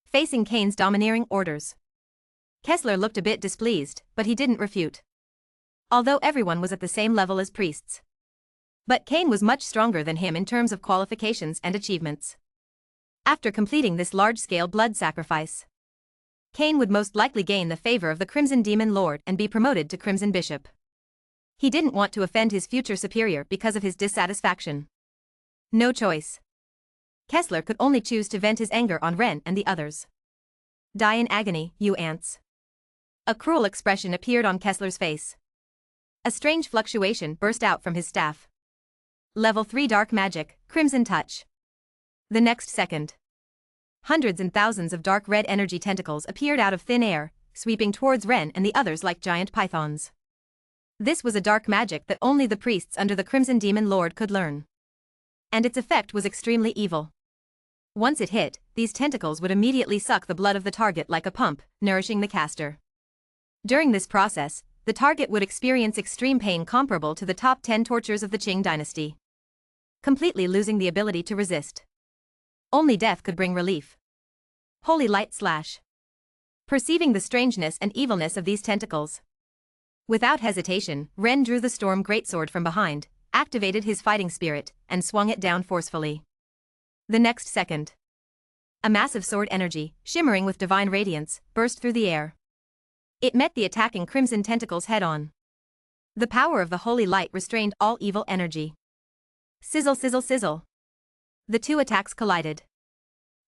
Facing Cain's domineering orders, Kessler looked a bit displeased, but he didn't refute. Although everyone was at the same level as priests. But Cain was much stronger than him in terms of qualifications and achievements. After completing this large-scale blood sacrifice, Cain would most likely gain the favor of the Crimson Demon Lord and be promoted to Crimson Bishop. He didn't want to offend his future superior because of his dissatisfaction. No choice. Kessler could only choose to vent his anger on Ren and the others. Die in agony, you ants. A cruel expression appeared on Kessler's face. A strange fluctuation burst out from his staff. Level 3 Dark Magic, Crimson Touch. The next second, hundreds and thousands of dark red energy tentacles appeared out of thin air, sweeping towards Ren and the others like giant pythons. This was a dark magic that only the priests under the Crimson Demon Lord could learn. And its effect was extremely evil. Once it hit, these tentacles would immediately suck the blood of the target like a pump, nourishing the caster. During this process, the target would experience extreme pain comparable to the top 10 tortures of the Qing dynasty. Completely losing the ability to resist. Only death could bring relief. Holy light slash. Perceiving the strangeness and evilness of these tentacles, without hesitation, Ren drew the storm greatsword from behind, activated his fighting spirit, and swung it down forcefully. The next second, a massive sword energy, shimmering with divine radiance, burst through the air. It met the attacking crimson tentacles head-on. The power of the holy light restrained all evil energy. Sizzle sizzle sizzle. The 2 attacks collided.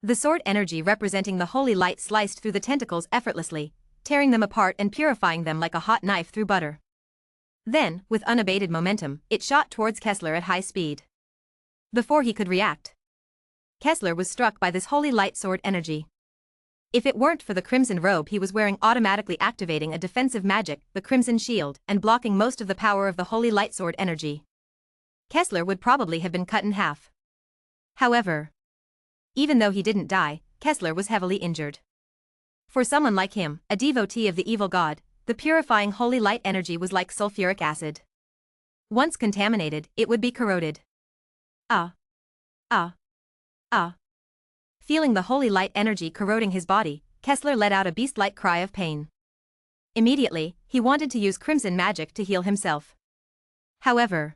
The sword energy representing the holy light sliced through the tentacles effortlessly, tearing them apart and purifying them like a hot knife through butter. Then, with unabated momentum, it shot towards Kessler at high speed. Before he could react, Kessler was struck by this holy light sword energy. If it weren't for the crimson robe he was wearing automatically activating a defensive magic, the crimson shield, and blocking most of the power of the holy light sword energy, Kessler would probably have been cut in half. However, even though he didn't die, Kessler was heavily injured. For someone like him, a devotee of the evil god, the purifying holy light energy was like sulfuric acid. Once contaminated, it would be corroded. Feeling the holy light energy corroding his body, Kessler let out a beast-like cry of pain. Immediately, he wanted to use crimson magic to heal himself. However,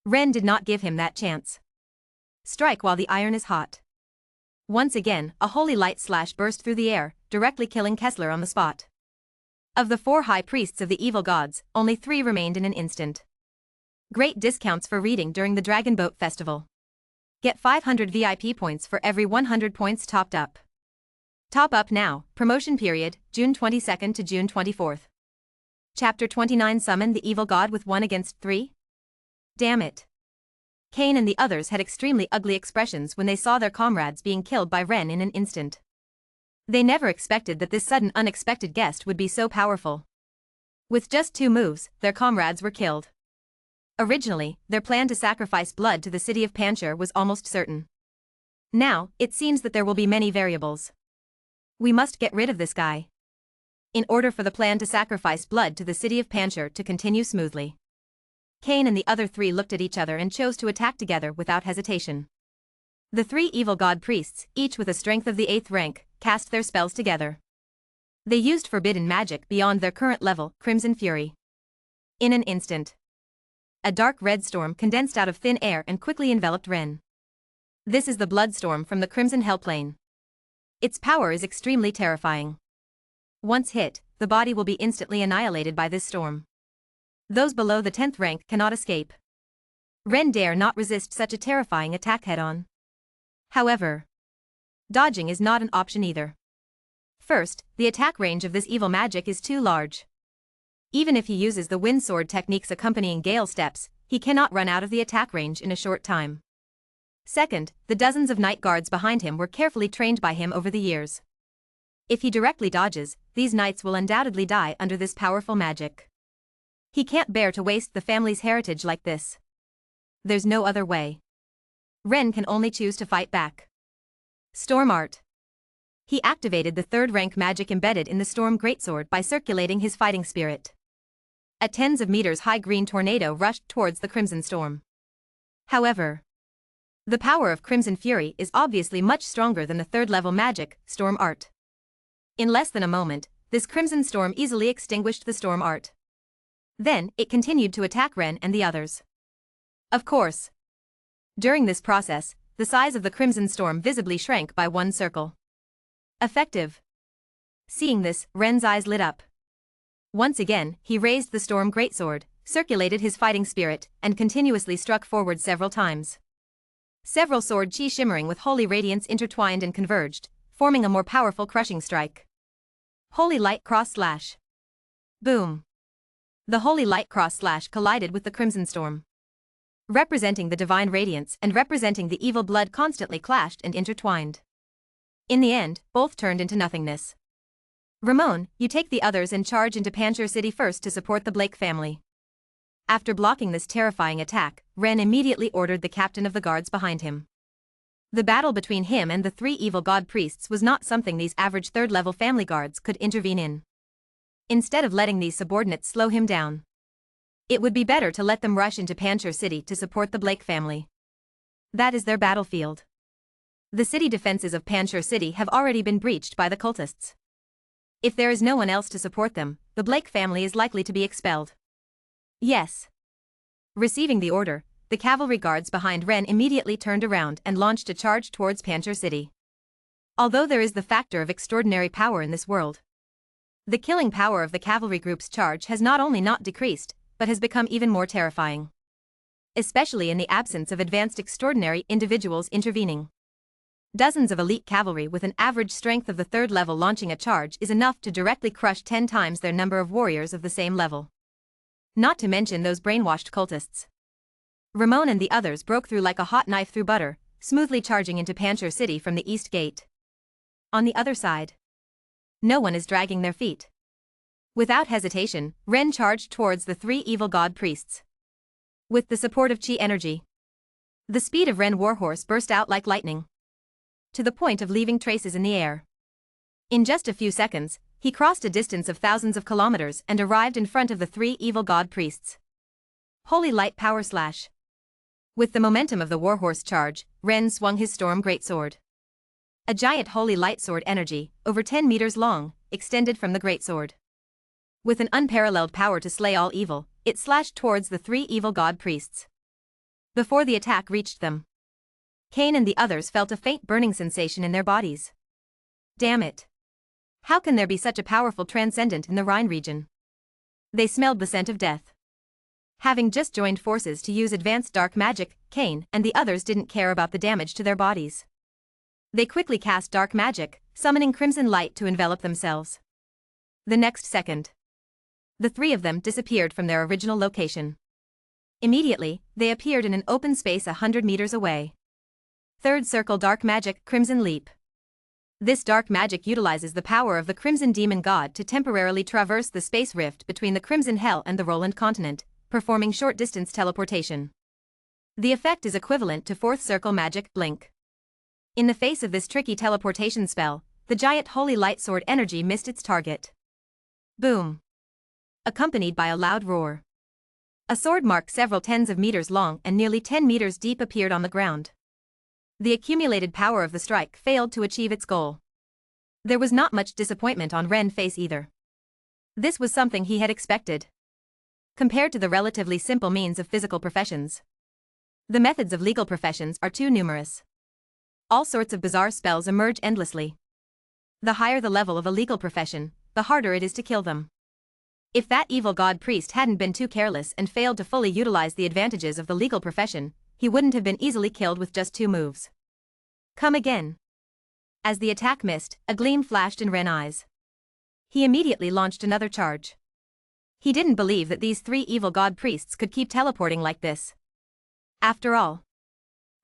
Ren did not give him that chance. Strike while the iron is hot. Once again, a holy light slash burst through the air, directly killing Kessler on the spot. Of the 4 high priests of the evil gods, only 3 remained in an instant. Great discounts for reading during the Dragon Boat Festival. Get 500 VIP points for every 100 points topped up. Top up now, promotion period, June 22nd to June 24th. Chapter 29 Summon the Evil God with 1 against 3? Damn it. Cain and the others had extremely ugly expressions when they saw their comrades being killed by Ren in an instant. They never expected that this sudden unexpected guest would be so powerful. With just 2 moves, their comrades were killed. Originally, their plan to sacrifice blood to the city of Panchir was almost certain. Now, it seems that there will be many variables. We must get rid of this guy, in order for the plan to sacrifice blood to the city of Panchir to continue smoothly. Cain and the other 3 looked at each other and chose to attack together without hesitation. The 3 evil god priests, each with a strength of the 8th rank, cast their spells together. They used forbidden magic beyond their current level, Crimson Fury. In an instant, a dark red storm condensed out of thin air and quickly enveloped Ren. This is the blood storm from the Crimson Hellplane. Its power is extremely terrifying. Once hit, the body will be instantly annihilated by this storm. Those below the 10th rank cannot escape. Ren dare not resist such a terrifying attack head-on. However, dodging is not an option either. First, the attack range of this evil magic is too large. Even if he uses the wind sword techniques accompanying gale steps, he cannot run out of the attack range in a short time. Second, the dozens of night guards behind him were carefully trained by him over the years. If he directly dodges, these knights will undoubtedly die under this powerful magic. He can't bear to waste the family's heritage like this. There's no other way. Ren can only choose to fight back. Storm Art. He activated the third-rank magic embedded in the Storm Greatsword by circulating his fighting spirit. A tens of meters high green tornado rushed towards the Crimson Storm. However, the power of Crimson Fury is obviously much stronger than the third-level magic, Storm Art. In less than a moment, this Crimson Storm easily extinguished the Storm Art. Then, it continued to attack Ren and the others. Of course. During this process, the size of the Crimson Storm visibly shrank by one circle. Effective. Seeing this, Ren's eyes lit up. Once again, he raised the Storm Greatsword, circulated his fighting spirit, and continuously struck forward several times. Several sword chi shimmering with holy radiance intertwined and converged, forming a more powerful crushing strike. Holy Light Cross Slash. Boom. The Holy Light Cross Slash collided with the Crimson Storm. Representing the divine radiance and representing the evil blood constantly clashed and intertwined. In the end, both turned into nothingness. Ramon, you take the others and charge into Panchir City first to support the Blake family. After blocking this terrifying attack, Ren immediately ordered the captain of the guards behind him. The battle between him and the three evil god priests was not something these average third-level family guards could intervene in. Instead of letting these subordinates slow him down, it would be better to let them rush into Panchir City to support the Blake family. That is their battlefield. The city defenses of Panchir City have already been breached by the cultists. If there is no one else to support them, the Blake family is likely to be expelled. Yes. Receiving the order, the cavalry guards behind Ren immediately turned around and launched a charge towards Panchir City. Although there is the factor of extraordinary power in this world, the killing power of the cavalry group's charge has not only not decreased, but has become even more terrifying. Especially in the absence of advanced extraordinary individuals intervening. Dozens of elite cavalry with an average strength of the third level launching a charge is enough to directly crush 10 times their number of warriors of the same level. Not to mention those brainwashed cultists. Ramon and the others broke through like a hot knife through butter, smoothly charging into Panchir City from the east gate. On the other side, no one is dragging their feet. Without hesitation, Ren charged towards the three evil god priests. With the support of chi energy, the speed of Ren Warhorse burst out like lightning, to the point of leaving traces in the air. In just a few seconds, he crossed a distance of thousands of kilometers and arrived in front of the three evil god priests. Holy Light Power Slash. With the momentum of the Warhorse charge, Ren swung his Storm Greatsword. A giant Holy Light Sword energy, over 10 meters long, extended from the Greatsword. With an unparalleled power to slay all evil, it slashed towards the three evil god priests. Before the attack reached them, Cain and the others felt a faint burning sensation in their bodies. Damn it. How can there be such a powerful transcendent in the Rhine region? They smelled the scent of death. Having just joined forces to use advanced dark magic, Cain and the others didn't care about the damage to their bodies. They quickly cast dark magic, summoning crimson light to envelop themselves. The next second, the three of them disappeared from their original location. Immediately, they appeared in an open space 100 meters away. Third circle dark magic, Crimson Leap. This dark magic utilizes the power of the Crimson Demon God to temporarily traverse the space rift between the Crimson Hell and the Roland continent, performing short-distance teleportation. The effect is equivalent to fourth circle magic, Blink. In the face of this tricky teleportation spell, the giant Holy Light Sword energy missed its target. Boom. Accompanied by a loud roar. A sword mark several tens of meters long and nearly 10 meters deep appeared on the ground. The accumulated power of the strike failed to achieve its goal. There was not much disappointment on Ren's face either. This was something he had expected. Compared to the relatively simple means of physical professions, the methods of legal professions are too numerous. All sorts of bizarre spells emerge endlessly. The higher the level of a legal profession, the harder it is to kill them. If that evil god priest hadn't been too careless and failed to fully utilize the advantages of the legal profession, he wouldn't have been easily killed with just 2 moves. Come again. As the attack missed, a gleam flashed in Ren's eyes. He immediately launched another charge. He didn't believe that these 3 evil god priests could keep teleporting like this. After all,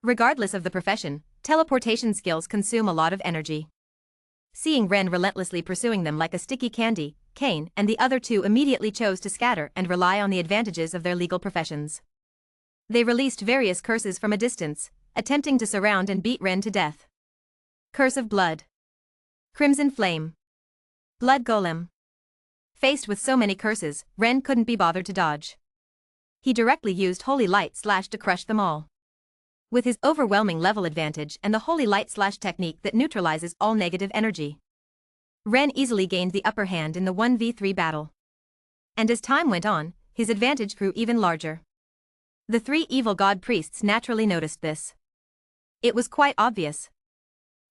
Regardless of the profession, teleportation skills consume a lot of energy. Seeing Ren relentlessly pursuing them like a sticky candy, Cain and the other two immediately chose to scatter and rely on the advantages of their legal professions. They released various curses from a distance, attempting to surround and beat Ren to death. Curse of Blood. Crimson Flame. Blood Golem. Faced with so many curses, Ren couldn't be bothered to dodge. He directly used Holy Light Slash to crush them all. With his overwhelming level advantage and the Holy Light Slash technique that neutralizes all negative energy, Ren easily gained the upper hand in the 1v3 battle. And as time went on, his advantage grew even larger. The three evil god priests naturally noticed this. It was quite obvious.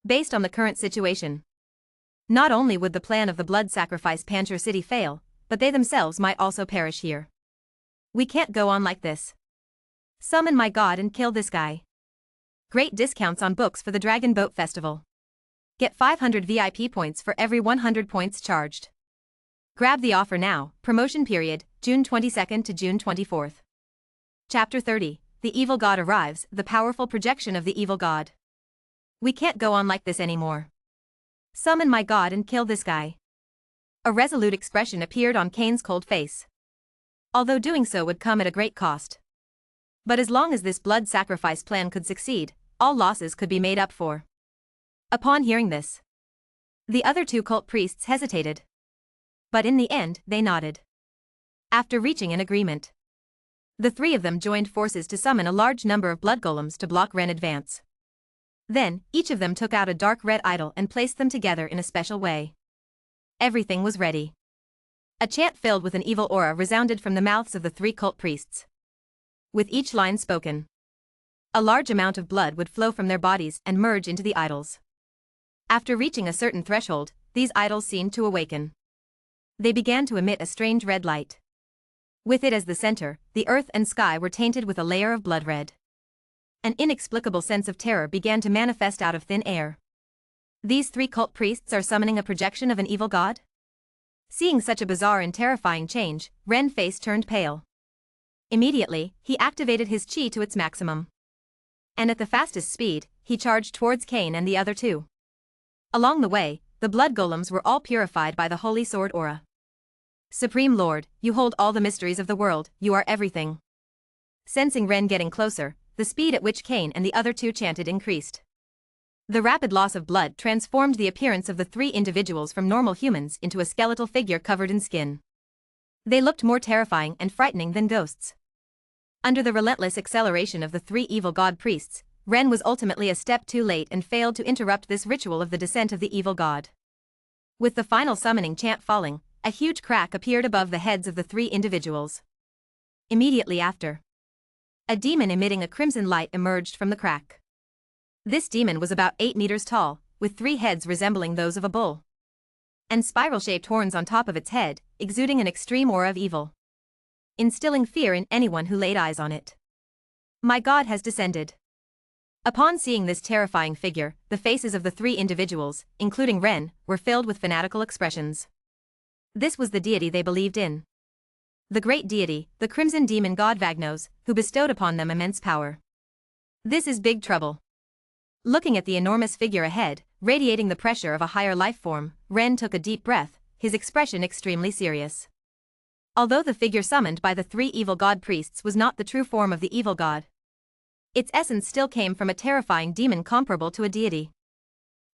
Based on the current situation, not only would the plan of the blood sacrifice Pancher City fail, but they themselves might also perish here. We can't go on like this. Summon my god and kill this guy. Great discounts on books for the Dragon Boat Festival. Get 500 VIP points for every 100 points charged. Grab the offer now. Promotion period, June 22nd to June 24th. Chapter 30, The Evil God Arrives, the powerful projection of the evil god. We can't go on like this anymore. Summon my god and kill this guy. A resolute expression appeared on Cain's cold face. Although doing so would come at a great cost. But as long as this blood sacrifice plan could succeed, all losses could be made up for. Upon hearing this, the other two cult priests hesitated. But in the end, they nodded. After reaching an agreement, the three of them joined forces to summon a large number of blood golems to block Ren advance. Then, each of them took out a dark red idol and placed them together in a special way. Everything was ready. A chant filled with an evil aura resounded from the mouths of the three cult priests. With each line spoken, a large amount of blood would flow from their bodies and merge into the idols. After reaching a certain threshold, these idols seemed to awaken. They began to emit a strange red light. With it as the center, the earth and sky were tainted with a layer of blood red. An inexplicable sense of terror began to manifest out of thin air. These three cult priests are summoning a projection of an evil god? Seeing such a bizarre and terrifying change, Ren's face turned pale. Immediately, he activated his chi to its maximum. And at the fastest speed, he charged towards Cain and the other two. Along the way, the blood golems were all purified by the holy sword aura. Supreme Lord, you hold all the mysteries of the world, you are everything. Sensing Ren getting closer, the speed at which Cain and the other two chanted increased. The rapid loss of blood transformed the appearance of the three individuals from normal humans into a skeletal figure covered in skin. They looked more terrifying and frightening than ghosts. Under the relentless acceleration of the three evil god priests, Ren was ultimately a step too late and failed to interrupt this ritual of the descent of the evil god. With the final summoning chant falling, a huge crack appeared above the heads of the three individuals. Immediately after, a demon emitting a crimson light emerged from the crack. This demon was about 8 meters tall, with 3 heads resembling those of a bull, and spiral-shaped horns on top of its head, exuding an extreme aura of evil, instilling fear in anyone who laid eyes on it. My god has descended. Upon seeing this terrifying figure, the faces of the 3 individuals, including Ren, were filled with fanatical expressions. This was the deity they believed in. The great deity, the crimson demon god Vagnos, who bestowed upon them immense power. This is big trouble. Looking at the enormous figure ahead, radiating the pressure of a higher life form, Ren took a deep breath, his expression extremely serious. Although the figure summoned by the 3 evil god priests was not the true form of the evil god, its essence still came from a terrifying demon comparable to a deity.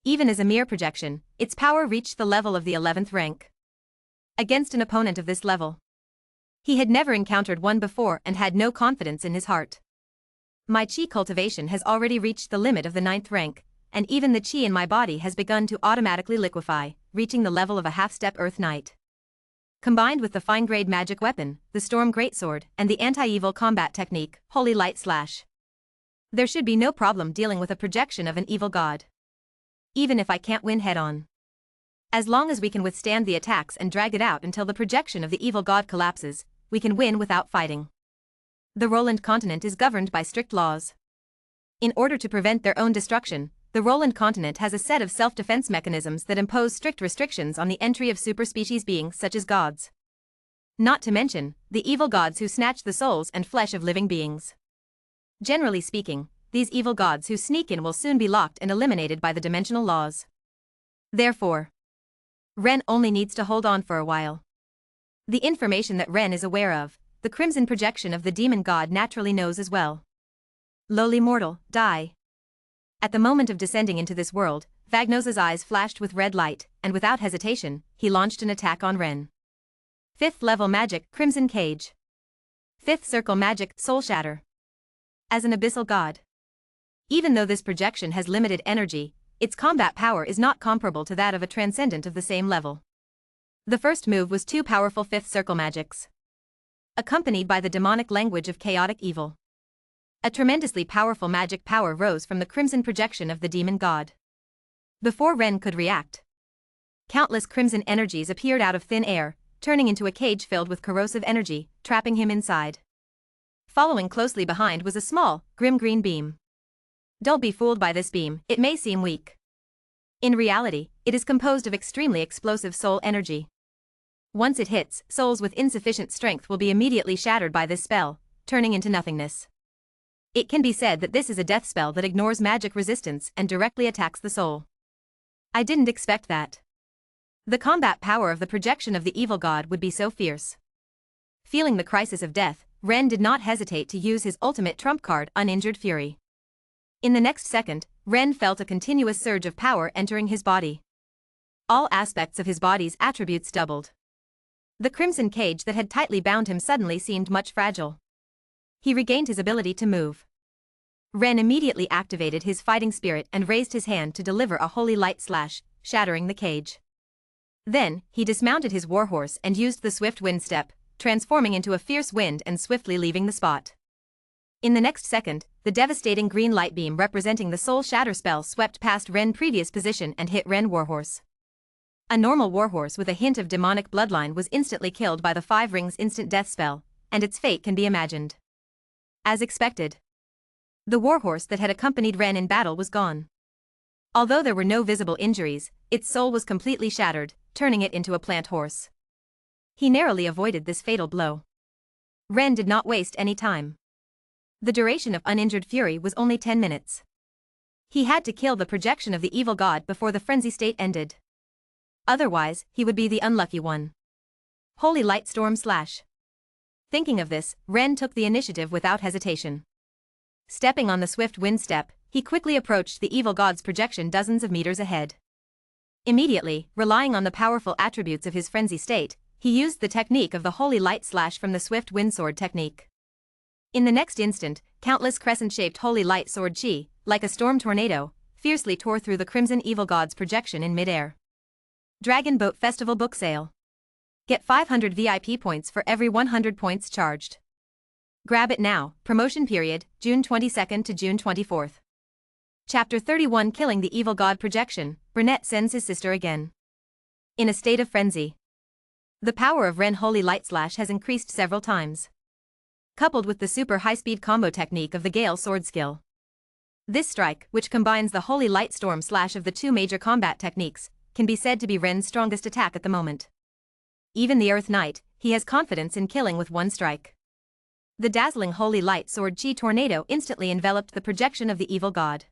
Even as a mere projection, its power reached the level of the 11th rank. Against an opponent of this level, he had never encountered one before and had no confidence in his heart. My chi cultivation has already reached the limit of the 9th rank, and even the chi in my body has begun to automatically liquefy, reaching the level of a half-step Earth Knight. Combined with the fine-grade magic weapon, the Storm Greatsword, and the anti-evil combat technique, Holy Light Slash, there should be no problem dealing with a projection of an evil god. Even if I can't win head-on. As long as we can withstand the attacks and drag it out until the projection of the evil god collapses, we can win without fighting. The Roland continent is governed by strict laws. In order to prevent their own destruction, the Roland continent has a set of self-defense mechanisms that impose strict restrictions on the entry of superspecies beings such as gods. Not to mention, the evil gods who snatch the souls and flesh of living beings. Generally speaking, these evil gods who sneak in will soon be locked and eliminated by the dimensional laws. Therefore, Ren only needs to hold on for a while. The information that Ren is aware of, the crimson projection of the demon god naturally knows as well. Lowly mortal, die. At the moment of descending into this world, Vagnos's eyes flashed with red light, and without hesitation, he launched an attack on Ren. 5th level magic, Crimson Cage. 5th circle magic, Soul Shatter. As an abyssal god, even though this projection has limited energy, its combat power is not comparable to that of a transcendent of the same level. The first move was 2 powerful 5th circle magics, accompanied by the demonic language of chaotic evil. A tremendously powerful magic power rose from the crimson projection of the demon god. Before Ren could react, countless crimson energies appeared out of thin air, turning into a cage filled with corrosive energy, trapping him inside. Following closely behind was a small, grim green beam. Don't be fooled by this beam, it may seem weak. In reality, it is composed of extremely explosive soul energy. Once it hits, souls with insufficient strength will be immediately shattered by this spell, turning into nothingness. It can be said that this is a death spell that ignores magic resistance and directly attacks the soul. I didn't expect that. The combat power of the projection of the evil god would be so fierce. Feeling the crisis of death, Ren did not hesitate to use his ultimate trump card, Uninjured Fury. In the next second, Ren felt a continuous surge of power entering his body. All aspects of his body's attributes doubled. The crimson cage that had tightly bound him suddenly seemed much fragile. He regained his ability to move. Ren immediately activated his fighting spirit and raised his hand to deliver a holy light slash, shattering the cage. Then, he dismounted his warhorse and used the swift wind step, transforming into a fierce wind and swiftly leaving the spot. In the next second, the devastating green light beam representing the soul shatter spell swept past Ren's previous position and hit Ren warhorse. A normal warhorse with a hint of demonic bloodline was instantly killed by the 5 rings instant death spell, and its fate can be imagined. As expected, the warhorse that had accompanied Ren in battle was gone. Although there were no visible injuries, its soul was completely shattered, turning it into a plant horse. He narrowly avoided this fatal blow. Ren did not waste any time. The duration of Uninjured Fury was only 10 minutes. He had to kill the projection of the evil god before the frenzy state ended. Otherwise, he would be the unlucky one. Holy Light Storm Slash. Thinking of this, Ren took the initiative without hesitation. Stepping on the swift wind step, he quickly approached the evil god's projection dozens of meters ahead. Immediately, relying on the powerful attributes of his frenzy state, he used the technique of the Holy Light Slash from the swift wind sword technique. In the next instant, countless crescent-shaped holy light sword chi, like a storm tornado, fiercely tore through the crimson evil god's projection in mid-air. Dragon Boat Festival Book Sale. Get 500 VIP points for every 100 points charged. Grab it now, promotion period, June 22nd to June 24th. Chapter 31 Killing the Evil God Projection, Burnett sends his sister again. In a state of frenzy. The power of Ren Holy Light Slash has increased several times. Coupled with the super high-speed combo technique of the Gale sword skill. This strike, which combines the Holy Light Storm Slash of the 2 major combat techniques, can be said to be Ren's strongest attack at the moment. Even the Earth Knight, he has confidence in killing with one strike. The dazzling Holy Light Sword Chi tornado instantly enveloped the projection of the evil god.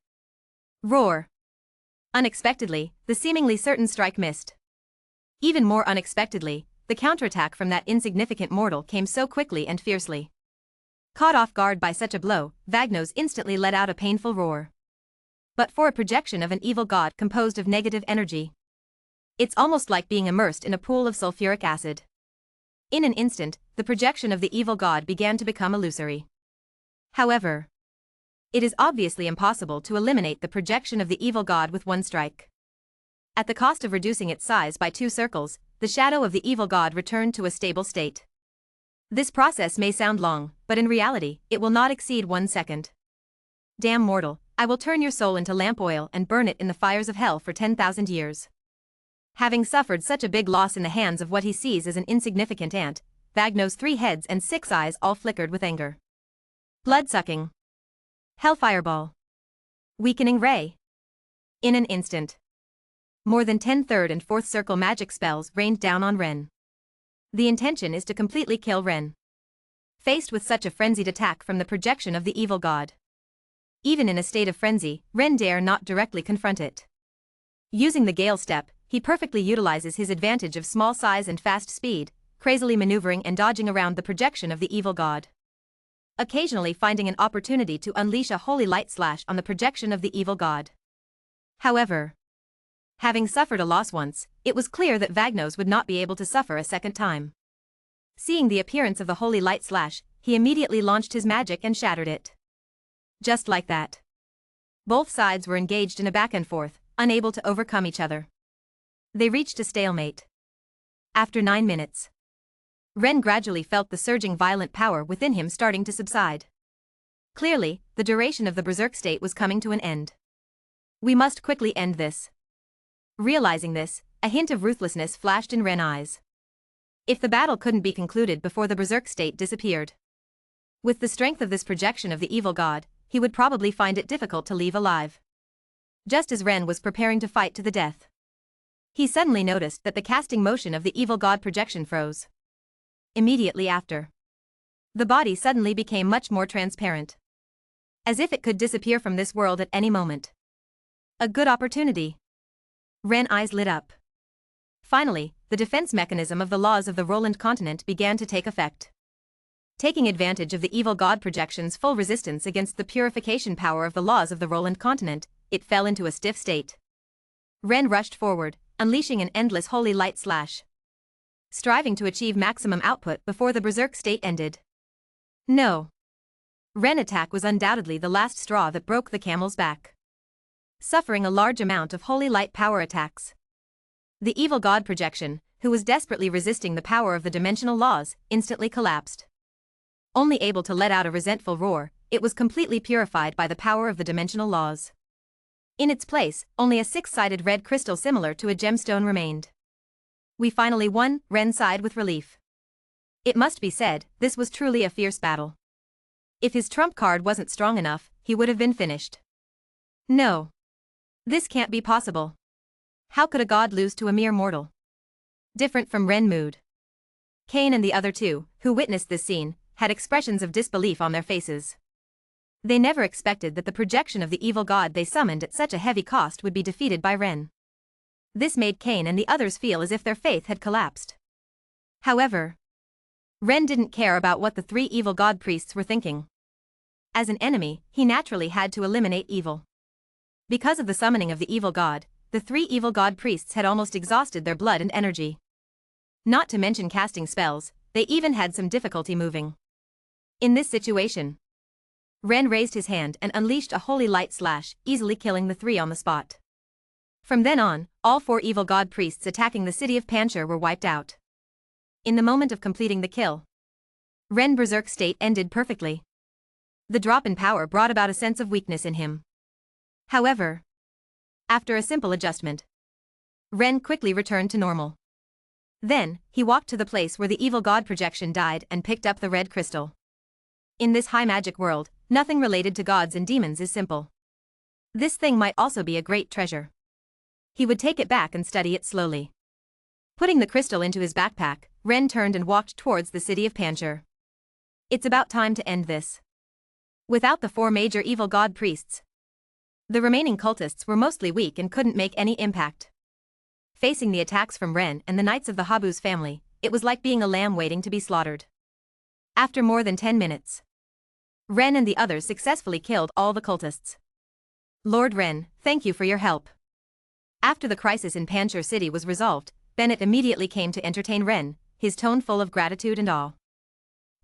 Roar! Unexpectedly, the seemingly certain strike missed. Even more unexpectedly, the counterattack from that insignificant mortal came so quickly and fiercely. Caught off guard by such a blow, Vagnos instantly let out a painful roar. But for a projection of an evil god composed of negative energy, it's almost like being immersed in a pool of sulfuric acid. In an instant, the projection of the evil god began to become illusory. However, it is obviously impossible to eliminate the projection of the evil god with one strike. At the cost of reducing its size by 2 circles, the shadow of the evil god returned to a stable state. This process may sound long, but in reality, it will not exceed 1 second. Damn mortal, I will turn your soul into lamp oil and burn it in the fires of hell for 10,000 years. Having suffered such a big loss in the hands of what he sees as an insignificant ant, Vagnos' 3 heads and 6 eyes all flickered with anger. Blood-sucking. Hellfire Ball. Weakening Ray. In an instant, more than 10 third and 4th circle magic spells rained down on Ren. The intention is to completely kill Ren. Faced with such a frenzied attack from the projection of the evil god, Even in a state of frenzy, Ren dare not directly confront it. Using the Gale step, he perfectly utilizes his advantage of small size and fast speed, crazily maneuvering and dodging around the projection of the evil god. Occasionally finding an opportunity to unleash a holy light slash on the projection of the evil god. However, having suffered a loss once, it was clear that Vagnos would not be able to suffer a second time. Seeing the appearance of the holy light slash, he immediately launched his magic and shattered it. Just like that. Both sides were engaged in a back and forth, unable to overcome each other. They reached a stalemate. After 9 minutes, Ren gradually felt the surging violent power within him starting to subside. Clearly, the duration of the berserk state was coming to an end. We must quickly end this. Realizing this, a hint of ruthlessness flashed in Ren's eyes. If the battle couldn't be concluded before the berserk state disappeared. With the strength of this projection of the evil god, he would probably find it difficult to leave alive. Just as Ren was preparing to fight to the death, he suddenly noticed that the casting motion of the evil god projection froze. Immediately after, the body suddenly became much more transparent. As if it could disappear from this world at any moment. A good opportunity. Ren's eyes lit up. Finally, the defense mechanism of the laws of the Roland continent began to take effect. Taking advantage of the evil god projection's full resistance against the purification power of the laws of the Roland continent, it fell into a stiff state. Ren rushed forward, unleashing an endless holy light slash, striving to achieve maximum output before the berserk state ended. No. Ren's attack was undoubtedly the last straw that broke the camel's back. Suffering a large amount of holy light power attacks, the evil god projection, who was desperately resisting the power of the dimensional laws, instantly collapsed. Only able to let out a resentful roar, it was completely purified by the power of the dimensional laws. In its place, only a 6-sided red crystal similar to a gemstone remained. We finally won, Ren sighed with relief. It must be said, this was truly a fierce battle. If his trump card wasn't strong enough, he would have been finished. No. This can't be possible. How could a god lose to a mere mortal? Different from Ren mood. Kane and the other two, who witnessed this scene, had expressions of disbelief on their faces. They never expected that the projection of the evil god they summoned at such a heavy cost would be defeated by Ren. This made Kane and the others feel as if their faith had collapsed. However, Ren didn't care about what the 3 evil god priests were thinking. As an enemy, he naturally had to eliminate evil. Because of the summoning of the evil god, the 3 evil god priests had almost exhausted their blood and energy. Not to mention casting spells, they even had some difficulty moving. In this situation, Ren raised his hand and unleashed a holy light slash, easily killing the 3 on the spot. From then on, all 4 evil god priests attacking the city of Panchur were wiped out. In the moment of completing the kill, Ren's berserk state ended perfectly. The drop in power brought about a sense of weakness in him. However, after a simple adjustment, Ren quickly returned to normal. Then, he walked to the place where the evil god projection died and picked up the red crystal. In this high magic world, nothing related to gods and demons is simple. This thing might also be a great treasure. He would take it back and study it slowly. Putting the crystal into his backpack, Ren turned and walked towards the city of Panchur. It's about time to end this. Without the 4 major evil god priests, the remaining cultists were mostly weak and couldn't make any impact. Facing the attacks from Ren and the knights of the Habuz family, it was like being a lamb waiting to be slaughtered. After more than 10 minutes, Ren and the others successfully killed all the cultists. Lord Ren, thank you for your help. After the crisis in Panchur city was resolved, Bennett immediately came to entertain Ren, his tone full of gratitude and awe.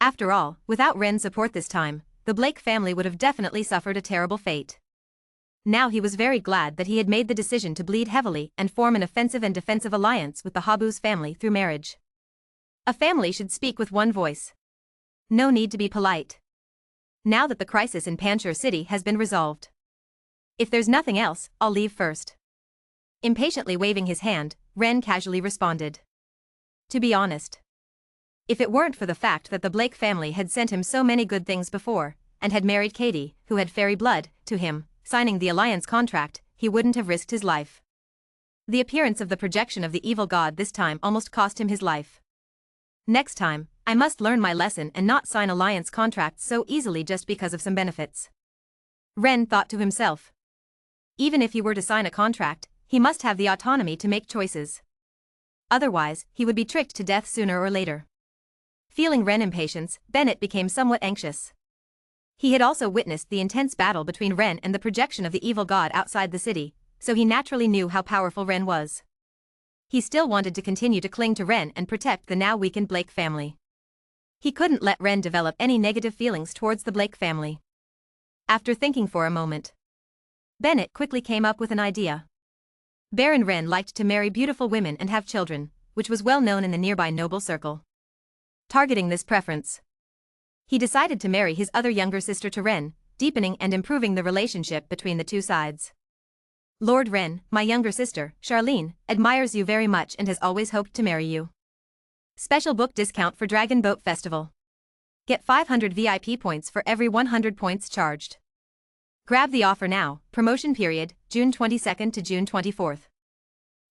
After all, without Ren's support this time, the Blake family would have definitely suffered a terrible fate. Now he was very glad that he had made the decision to bleed heavily and form an offensive and defensive alliance with the Habuz family through marriage. A family should speak with one voice. No need to be polite. Now that the crisis in Panchur city has been resolved. If there's nothing else, I'll leave first. Impatiently waving his hand, Ren casually responded. To be honest, if it weren't for the fact that the Blake family had sent him so many good things before, and had married Katie, who had fairy blood, to him, signing the alliance contract, he wouldn't have risked his life. The appearance of the projection of the evil god this time almost cost him his life. Next time, I must learn my lesson and not sign alliance contracts so easily just because of some benefits. Ren thought to himself. Even if he were to sign a contract, he must have the autonomy to make choices. Otherwise, he would be tricked to death sooner or later. Feeling Ren's impatience, Bennett became somewhat anxious. He had also witnessed the intense battle between Ren and the projection of the evil god outside the city, so he naturally knew how powerful Ren was. He still wanted to continue to cling to Ren and protect the now weakened Blake family. He couldn't let Ren develop any negative feelings towards the Blake family. After thinking for a moment, Bennett quickly came up with an idea. Baron Ren liked to marry beautiful women and have children, which was well known in the nearby noble circle. Targeting this preference, he decided to marry his other younger sister to Ren, deepening and improving the relationship between the two sides. Lord Ren, my younger sister, Charlene, admires you very much and has always hoped to marry you. Special book discount for Dragon Boat Festival. Get 500 VIP points for every 100 points charged. Grab the offer now. Promotion period, June 22nd to June 24th.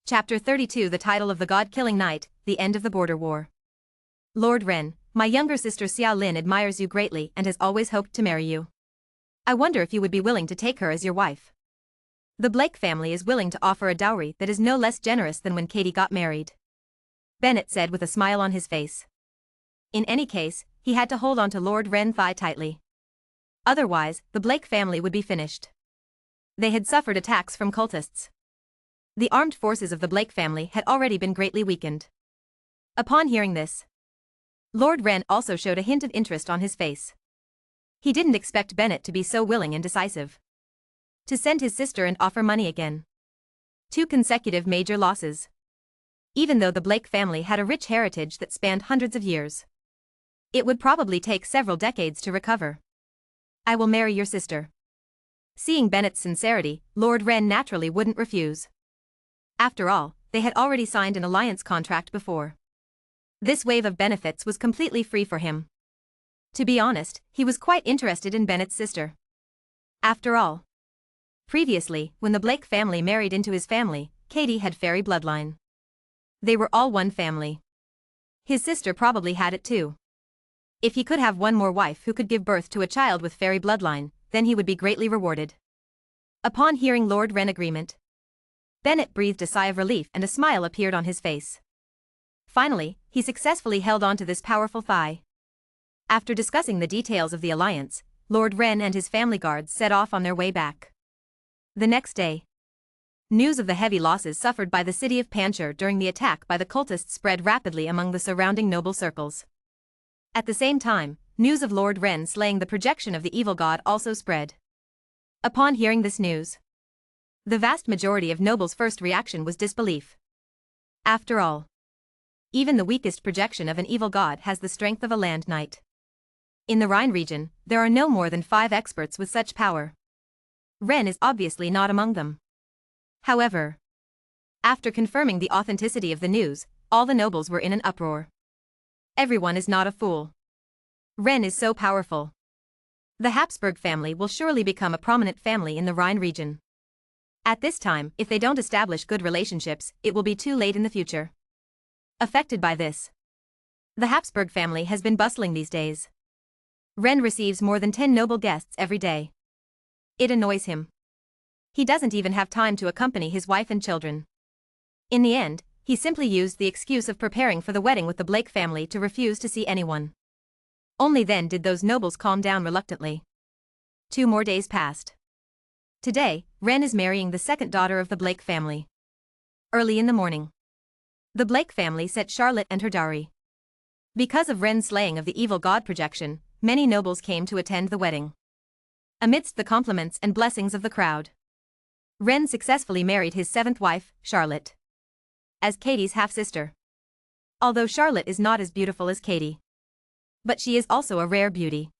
Chapter 32. The title of the God-Killing Night, the end of the border war. Lord Ren, my younger sister Xiao Lin admires you greatly and has always hoped to marry you. I wonder if you would be willing to take her as your wife. The Blake family is willing to offer a dowry that is no less generous than when Katie got married, Bennett said with a smile on his face. In any case, he had to hold on to Lord Ren's thigh tightly. Otherwise, the Blake family would be finished. They had suffered attacks from cultists. The armed forces of the Blake family had already been greatly weakened. Upon hearing this, Lord Ren also showed a hint of interest on his face. He didn't expect Bennett to be so willing and decisive. To send his sister and offer money again. 2 consecutive major losses. Even though the Blake family had a rich heritage that spanned hundreds of years, it would probably take several decades to recover. I will marry your sister. Seeing Bennett's sincerity, Lord Ren naturally wouldn't refuse. After all, they had already signed an alliance contract before. This wave of benefits was completely free for him. To be honest, he was quite interested in Bennett's sister. After all, previously, when the Blake family married into his family, Katie had fairy bloodline. They were all one family. His sister probably had it too. If he could have one more wife who could give birth to a child with fairy bloodline, then he would be greatly rewarded. Upon hearing Lord Ren's agreement, Bennett breathed a sigh of relief and a smile appeared on his face. Finally, he successfully held on to this powerful thigh. After discussing the details of the alliance, Lord Ren and his family guards set off on their way back. The next day, news of the heavy losses suffered by the city of Panchur during the attack by the cultists spread rapidly among the surrounding noble circles. At the same time, news of Lord Ren slaying the projection of the evil god also spread. Upon hearing this news, the vast majority of nobles' first reaction was disbelief. After all, even the weakest projection of an evil god has the strength of a land knight. In the Rhine region, there are no more than 5 experts with such power. Ren is obviously not among them. However, after confirming the authenticity of the news, all the nobles were in an uproar. Everyone is not a fool. Ren is so powerful. The Habsburg family will surely become a prominent family in the Rhine region. At this time, if they don't establish good relationships, it will be too late in the future. Affected by this, the Habsburg family has been bustling these days. Ren receives more than 10 noble guests every day. It annoys him. He doesn't even have time to accompany his wife and children. In the end, he simply used the excuse of preparing for the wedding with the Blake family to refuse to see anyone. Only then did those nobles calm down reluctantly. 2 more days passed. Today, Ren is marrying the second daughter of the Blake family. Early in the morning, the Blake family sent Charlotte and her dowry. Because of Ren's slaying of the evil god projection, many nobles came to attend the wedding. Amidst the compliments and blessings of the crowd, Ren successfully married his 7th wife, Charlotte, as Katie's half-sister. Although Charlotte is not as beautiful as Katie, but she is also a rare beauty.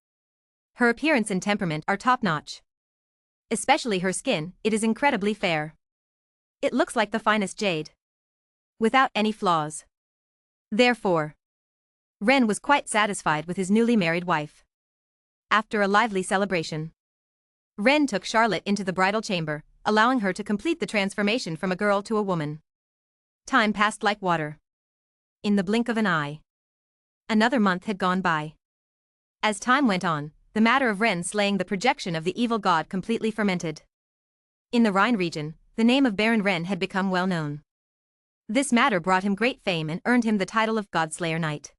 Her appearance and temperament are top-notch. Especially her skin, it is incredibly fair. It looks like the finest jade, without any flaws. Therefore, Ren was quite satisfied with his newly married wife. After a lively celebration, Ren took Charlotte into the bridal chamber, allowing her to complete the transformation from a girl to a woman. Time passed like water. In the blink of an eye, another month had gone by. As time went on, the matter of Ren slaying the projection of the evil god completely fermented. In the Rhine region, the name of Baron Ren had become well known. This matter brought him great fame and earned him the title of Godslayer Knight.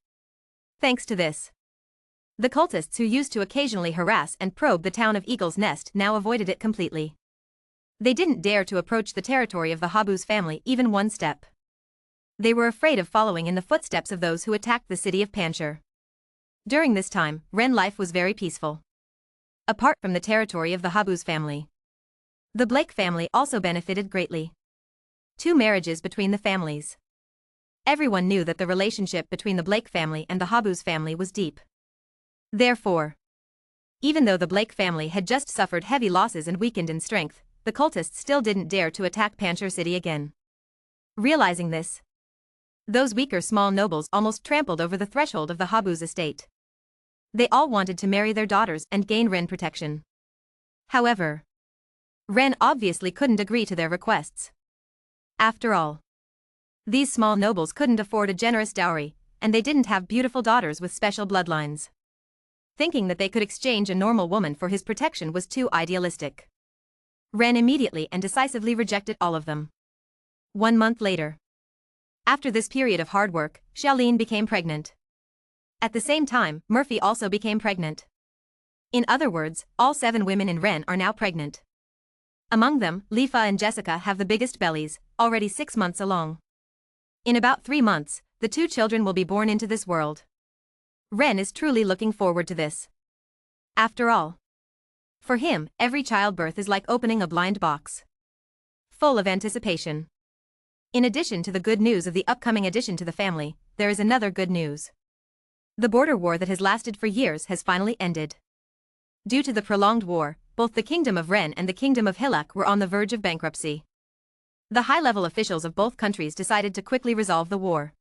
Thanks to this, the cultists who used to occasionally harass and probe the town of Eagle's Nest now avoided it completely. They didn't dare to approach the territory of the Habuz family even one step. They were afraid of following in the footsteps of those who attacked the city of Panchir. During this time, Ren life was very peaceful. Apart from the territory of the Habuz family, the Blake family also benefited greatly. 2 marriages between the families. Everyone knew that the relationship between the Blake family and the Habuz family was deep. Therefore, even though the Blake family had just suffered heavy losses and weakened in strength, the cultists still didn't dare to attack Panchir city again. Realizing this, those weaker small nobles almost trampled over the threshold of the Habuz estate. They all wanted to marry their daughters and gain Ren protection. However, Ren obviously couldn't agree to their requests. After all, these small nobles couldn't afford a generous dowry, and they didn't have beautiful daughters with special bloodlines. Thinking that they could exchange a normal woman for his protection was too idealistic. Ren immediately and decisively rejected all of them. 1 month later, after this period of hard work, Xiaolin became pregnant. At the same time, Murphy also became pregnant. In other words, all 7 women in Ren are now pregnant. Among them, Lifa and Jessica have the biggest bellies, already 6 months along. In about 3 months, the 2 children will be born into this world. Ren is truly looking forward to this. After all, for him, every childbirth is like opening a blind box, full of anticipation. In addition to the good news of the upcoming addition to the family, there is another good news. The border war that has lasted for years has finally ended. Due to the prolonged war, both the Kingdom of Ren and the Kingdom of Hilak were on the verge of bankruptcy. The high-level officials of both countries decided to quickly resolve the war,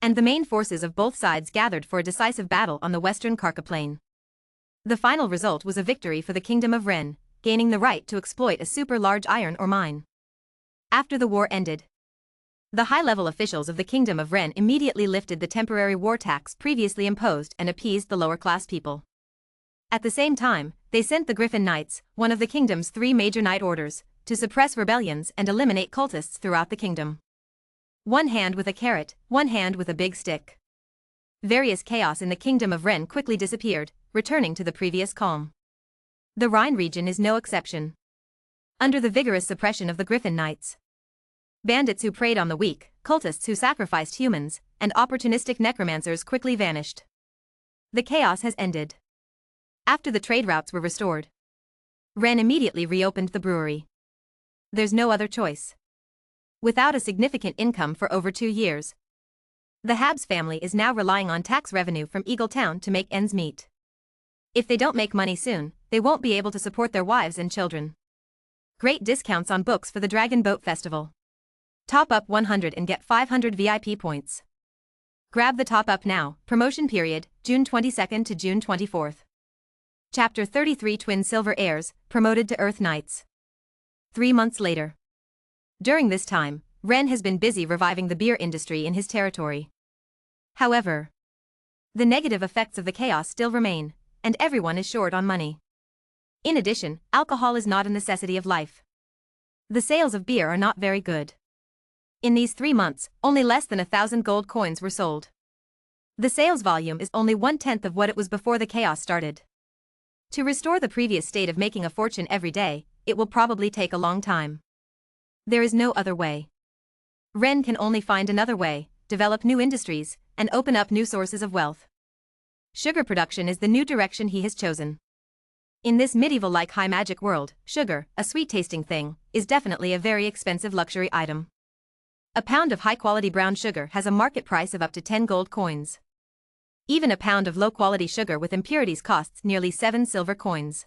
and the main forces of both sides gathered for a decisive battle on the western Karka plain. The final result was a victory for the Kingdom of Ren, gaining the right to exploit a super-large iron ore mine. After the war ended, the high-level officials of the Kingdom of Ren immediately lifted the temporary war tax previously imposed and appeased the lower-class people. At the same time, they sent the Griffin Knights, one of the kingdom's 3 major knight orders, to suppress rebellions and eliminate cultists throughout the kingdom. One hand with a carrot, one hand with a big stick. Various chaos in the Kingdom of Ren quickly disappeared, returning to the previous calm. The Rhine region is no exception. Under the vigorous suppression of the Griffin Knights, bandits who preyed on the weak, cultists who sacrificed humans, and opportunistic necromancers quickly vanished. The chaos has ended. After the trade routes were restored, Ren immediately reopened the brewery. There's no other choice. Without a significant income for over 2 years, the Habs family is now relying on tax revenue from Eagle Town to make ends meet. If they don't make money soon, they won't be able to support their wives and children. Great discounts on books for the Dragon Boat Festival. Top up 100 and get 500 VIP points. Grab the top up now. Promotion period, June 22nd to June 24th. Chapter 33 Twin Silver Heirs, promoted to Earth Knights. 3 months later. During this time, Ren has been busy reviving the beer industry in his territory. However, the negative effects of the chaos still remain, and everyone is short on money. In addition, alcohol is not a necessity of life. The sales of beer are not very good. In these 3 months, only less than 1,000 gold coins were sold. The sales volume is only 1/10 of what it was before the chaos started. To restore the previous state of making a fortune every day, it will probably take a long time. There is no other way. Ren can only find another way, develop new industries, and open up new sources of wealth. Sugar production is the new direction he has chosen. In this medieval-like high magic world, sugar, a sweet-tasting thing, is definitely a very expensive luxury item. A pound of high-quality brown sugar has a market price of up to 10 gold coins. Even a pound of low-quality sugar with impurities costs nearly 7 silver coins.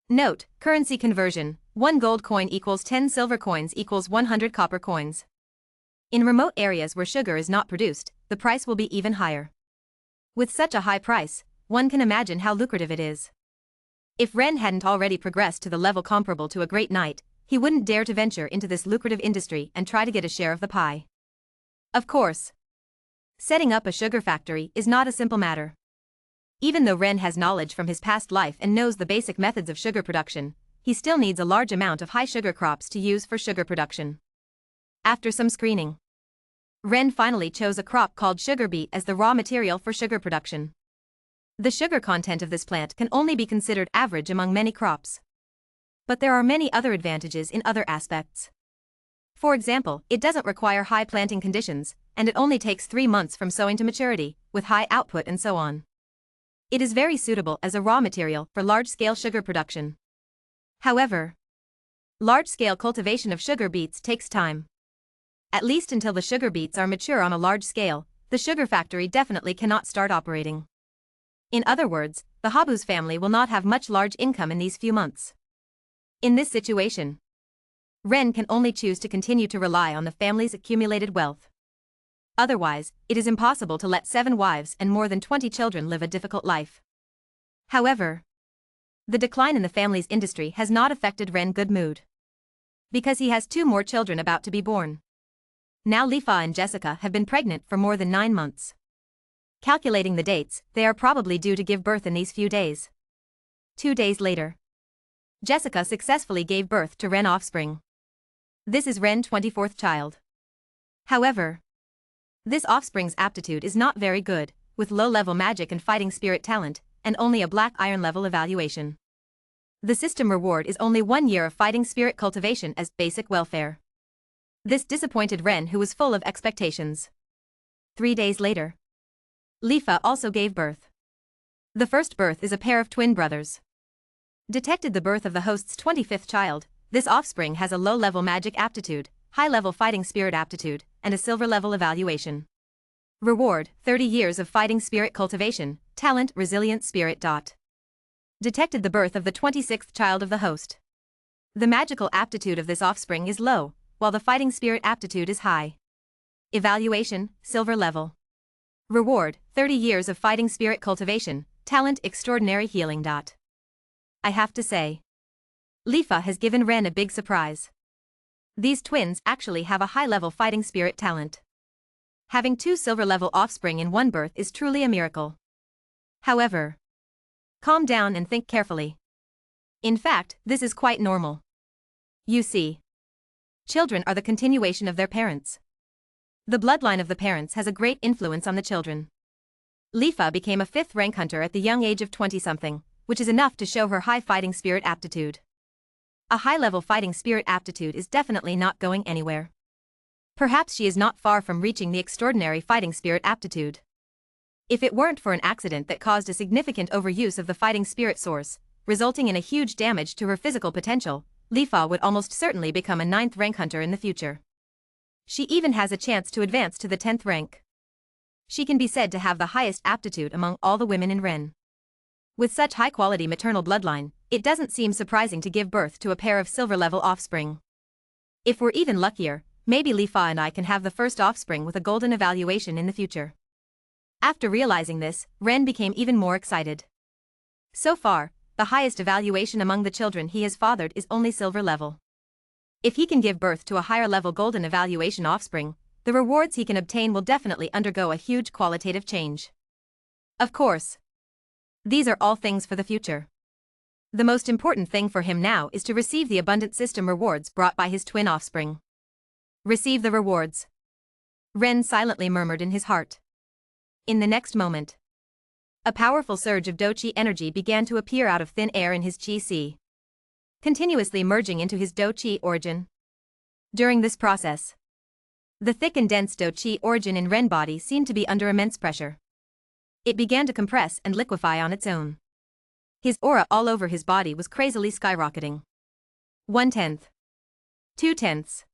Note, currency conversion, 1 gold coin equals 10 silver coins equals 100 copper coins. In remote areas where sugar is not produced, the price will be even higher. With such a high price, one can imagine how lucrative it is. If Ren hadn't already progressed to the level comparable to a great knight, he wouldn't dare to venture into this lucrative industry and try to get a share of the pie. Of course, setting up a sugar factory is not a simple matter. Even though Ren has knowledge from his past life and knows the basic methods of sugar production, he still needs a large amount of high sugar crops to use for sugar production. After some screening, Ren finally chose a crop called sugar beet as the raw material for sugar production. The sugar content of this plant can only be considered average among many crops. But there are many other advantages in other aspects. For example, it doesn't require high planting conditions, and it only takes 3 months from sowing to maturity, with high output and so on. It is very suitable as a raw material for large-scale sugar production. However, large-scale cultivation of sugar beets takes time. At least until the sugar beets are mature on a large scale, the sugar factory definitely cannot start operating. In other words, the Habu's family will not have much large income in these few months. In this situation, Ren can only choose to continue to rely on the family's accumulated wealth. Otherwise, it is impossible to let 7 wives and more than 20 children live a difficult life. However, the decline in the family's industry has not affected Ren's good mood. Because he has 2 more children about to be born. Now Lifa and Jessica have been pregnant for more than 9 months. Calculating the dates, they are probably due to give birth in these few days. 2 days later, Jessica successfully gave birth to Ren offspring. This is Ren's 24th child. However, this offspring's aptitude is not very good, with low-level magic and fighting spirit talent, and only a black iron level evaluation. The system reward is only 1 year of fighting spirit cultivation as basic welfare. This disappointed Ren, who was full of expectations. 3 days later, Lifa also gave birth. The first birth is a pair of twin brothers. Detected the birth of the host's 25th child. This offspring has a low-level magic aptitude, high-level fighting spirit aptitude, and a silver-level evaluation. Reward: 30 years of fighting spirit cultivation, talent, resilient spirit. Detected the birth of the 26th child of the host. The magical aptitude of this offspring is low, while the fighting spirit aptitude is high. Evaluation: silver level. Reward: 30 years of fighting spirit cultivation, talent, extraordinary healing. I have to say, Lifa has given Ren a big surprise. These twins actually have a high-level fighting spirit talent. Having 2 silver-level offspring in one birth is truly a miracle. However, calm down and think carefully. In fact, this is quite normal. You see, children are the continuation of their parents. The bloodline of the parents has a great influence on the children. Lifa became a 5th rank hunter at the young age of 20-something, which is enough to show her high fighting spirit aptitude. A high-level fighting spirit aptitude is definitely not going anywhere. Perhaps she is not far from reaching the extraordinary fighting spirit aptitude. If it weren't for an accident that caused a significant overuse of the fighting spirit source, resulting in a huge damage to her physical potential, Lifa would almost certainly become a 9th rank hunter in the future. She even has a chance to advance to the 10th rank. She can be said to have the highest aptitude among all the women in Ren. With such high-quality maternal bloodline, it doesn't seem surprising to give birth to a pair of silver-level offspring. If we're even luckier, maybe Lifa and I can have the first offspring with a golden evaluation in the future. After realizing this, Ren became even more excited. So far, the highest evaluation among the children he has fathered is only silver level. If he can give birth to a higher level golden evaluation offspring, the rewards he can obtain will definitely undergo a huge qualitative change. Of course, these are all things for the future. The most important thing for him now is to receive the abundant system rewards brought by his twin offspring. Receive the rewards. Ren silently murmured in his heart. In the next moment, a powerful surge of Do-Chi energy began to appear out of thin air in his Chi-Si, continuously merging into his Do-Chi origin. During this process, the thick and dense Do-Chi origin in Ren body seemed to be under immense pressure. It began to compress and liquefy on its own. His aura all over his body was crazily skyrocketing. 1/10, 2/10,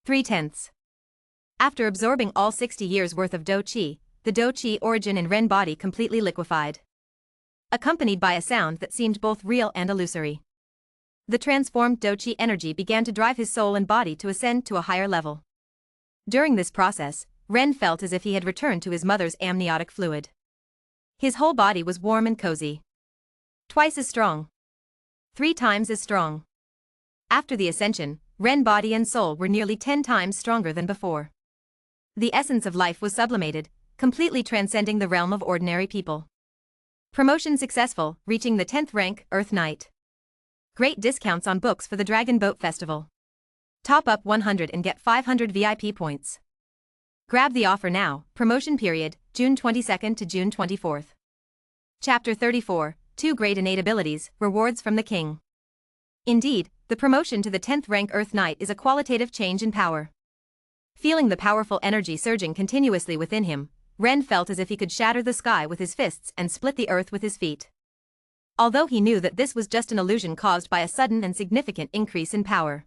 3/10. After absorbing all 60 years worth of Do-Chi, the Do-Chi origin in Ren body completely liquefied, accompanied by a sound that seemed both real and illusory. The transformed Do-Chi energy began to drive his soul and body to ascend to a higher level. During this process, Ren felt as if he had returned to his mother's amniotic fluid. His whole body was warm and cozy. Twice as strong. 3 times as strong. After the ascension, Ren body and soul were nearly 10 times stronger than before. The essence of life was sublimated, completely transcending the realm of ordinary people. Promotion successful, reaching the 10th rank, Earth Knight. Great discounts on books for the Dragon Boat Festival. Top up 100 and get 500 VIP points. Grab the offer now. Promotion period, June 22nd to June 24th. Chapter 34, 2 Great Innate Abilities, Rewards from the King. Indeed, the promotion to the 10th rank Earth Knight is a qualitative change in power. Feeling the powerful energy surging continuously within him, Ren felt as if he could shatter the sky with his fists and split the earth with his feet. Although he knew that this was just an illusion caused by a sudden and significant increase in power.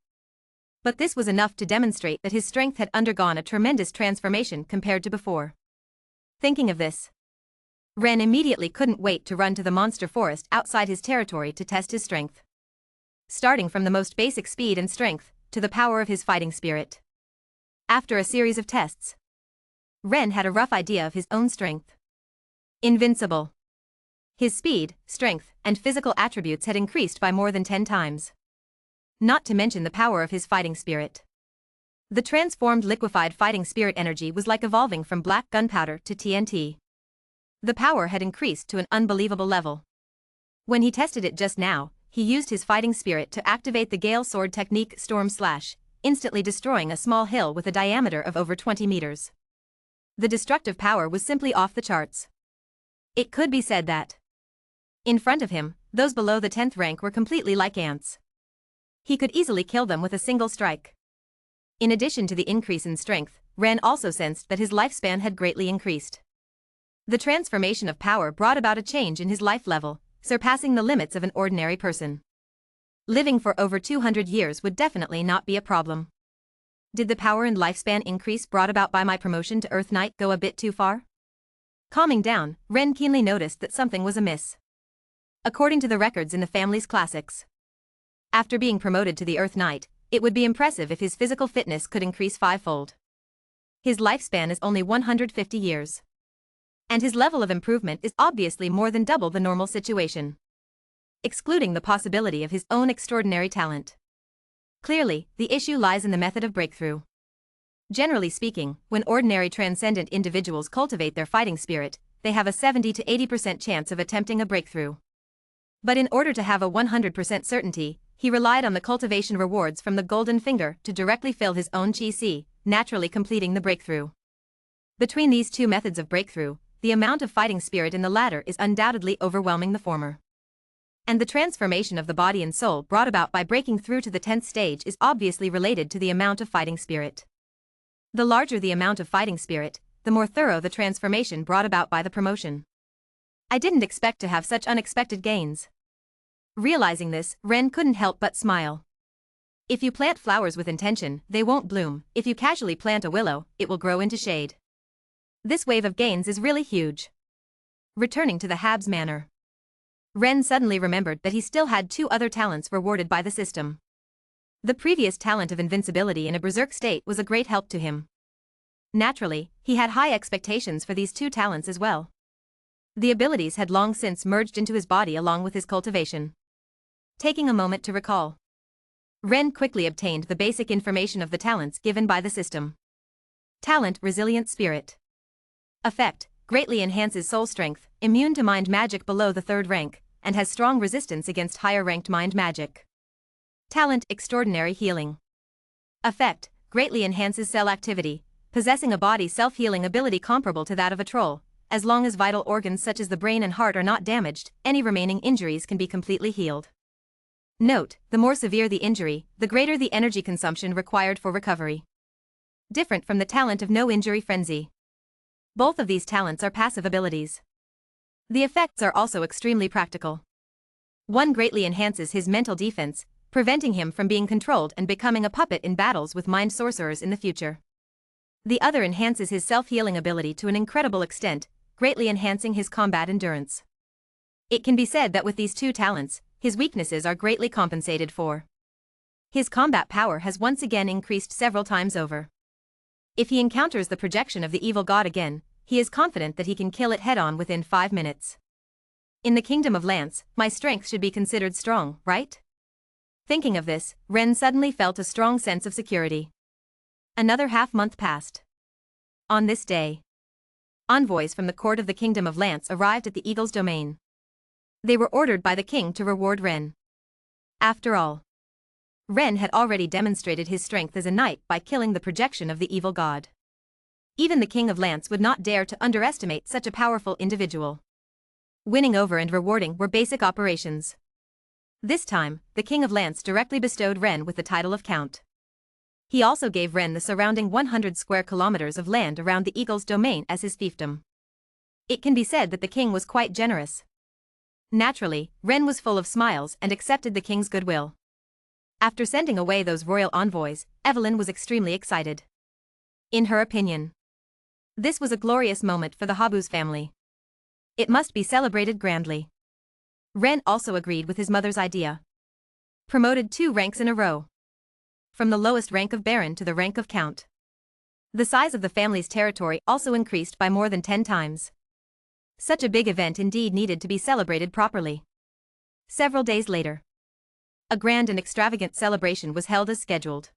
But this was enough to demonstrate that his strength had undergone a tremendous transformation compared to before. Thinking of this, Ren immediately couldn't wait to run to the monster forest outside his territory to test his strength. Starting from the most basic speed and strength, to the power of his fighting spirit. After a series of tests, Ren had a rough idea of his own strength. Invincible. His speed, strength, and physical attributes had increased by more than 10 times. Not to mention the power of his fighting spirit. The transformed liquefied fighting spirit energy was like evolving from black gunpowder to TNT. The power had increased to an unbelievable level. When he tested it just now, he used his fighting spirit to activate the Gale Sword technique Storm Slash, instantly destroying a small hill with a diameter of over 20 meters. The destructive power was simply off the charts. It could be said that, in front of him, those below the 10th rank were completely like ants. He could easily kill them with a single strike. In addition to the increase in strength, Ren also sensed that his lifespan had greatly increased. The transformation of power brought about a change in his life level, surpassing the limits of an ordinary person. Living for over 200 years would definitely not be a problem. Did the power and lifespan increase brought about by my promotion to Earth Knight go a bit too far? Calming down, Ren keenly noticed that something was amiss. According to the records in the family's classics, after being promoted to the Earth Knight, it would be impressive if his physical fitness could increase 5-fold. His lifespan is only 150 years. And his level of improvement is obviously more than double the normal situation. Excluding the possibility of his own extraordinary talent. Clearly, the issue lies in the method of breakthrough. Generally speaking, when ordinary transcendent individuals cultivate their fighting spirit, they have a 70 to 80% chance of attempting a breakthrough. But in order to have a 100% certainty, he relied on the cultivation rewards from the Golden Finger to directly fill his own chi, naturally completing the breakthrough. Between these two methods of breakthrough, the amount of fighting spirit in the latter is undoubtedly overwhelming the former. And the transformation of the body and soul brought about by breaking through to the 10th stage is obviously related to the amount of fighting spirit. The larger the amount of fighting spirit, the more thorough the transformation brought about by the promotion. I didn't expect to have such unexpected gains. Realizing this, Ren couldn't help but smile. If you plant flowers with intention, they won't bloom. If you casually plant a willow, it will grow into shade. This wave of gains is really huge. Returning to the Habs manor, Ren suddenly remembered that he still had 2 other talents rewarded by the system. The previous talent of invincibility in a berserk state was a great help to him. Naturally, he had high expectations for these 2 talents as well. The abilities had long since merged into his body along with his cultivation. Taking a moment to recall, Ren quickly obtained the basic information of the talents given by the system. Talent: Resilient Spirit. Effect: greatly enhances soul strength, immune to mind magic below the 3rd rank, and has strong resistance against higher-ranked mind magic. Talent: Extraordinary Healing. Effect: greatly enhances cell activity, possessing a body self-healing ability comparable to that of a troll. As long as vital organs such as the brain and heart are not damaged, any remaining injuries can be completely healed. Note: the more severe the injury, the greater the energy consumption required for recovery. Different from the talent of No Injury Frenzy. Both of these talents are passive abilities. The effects are also extremely practical. One greatly enhances his mental defense, preventing him from being controlled and becoming a puppet in battles with mind sorcerers in the future. The other enhances his self-healing ability to an incredible extent, greatly enhancing his combat endurance. It can be said that with these 2 talents, his weaknesses are greatly compensated for. His combat power has once again increased several times over. If he encounters the projection of the evil god again, he is confident that he can kill it head-on within 5 minutes. In the Kingdom of Lance, my strength should be considered strong, right? Thinking of this, Ren suddenly felt a strong sense of security. Another half-month passed. On this day, envoys from the court of the Kingdom of Lance arrived at the Eagle's domain. They were ordered by the king to reward Ren. After all, Ren had already demonstrated his strength as a knight by killing the projection of the evil god. Even the king of Lance would not dare to underestimate such a powerful individual. Winning over and rewarding were basic operations. This time, the king of Lance directly bestowed Ren with the title of count. He also gave Ren the surrounding 100 square kilometers of land around the eagle's domain as his fiefdom. It can be said that the king was quite generous. Naturally, Ren was full of smiles and accepted the king's goodwill. After sending away those royal envoys, Evelyn was extremely excited. In her opinion, this was a glorious moment for the Habuz family. It must be celebrated grandly. Ren also agreed with his mother's idea. Promoted 2 ranks in a row. From the lowest rank of baron to the rank of count. The size of the family's territory also increased by more than 10 times. Such a big event indeed needed to be celebrated properly. Several days later, a grand and extravagant celebration was held as scheduled.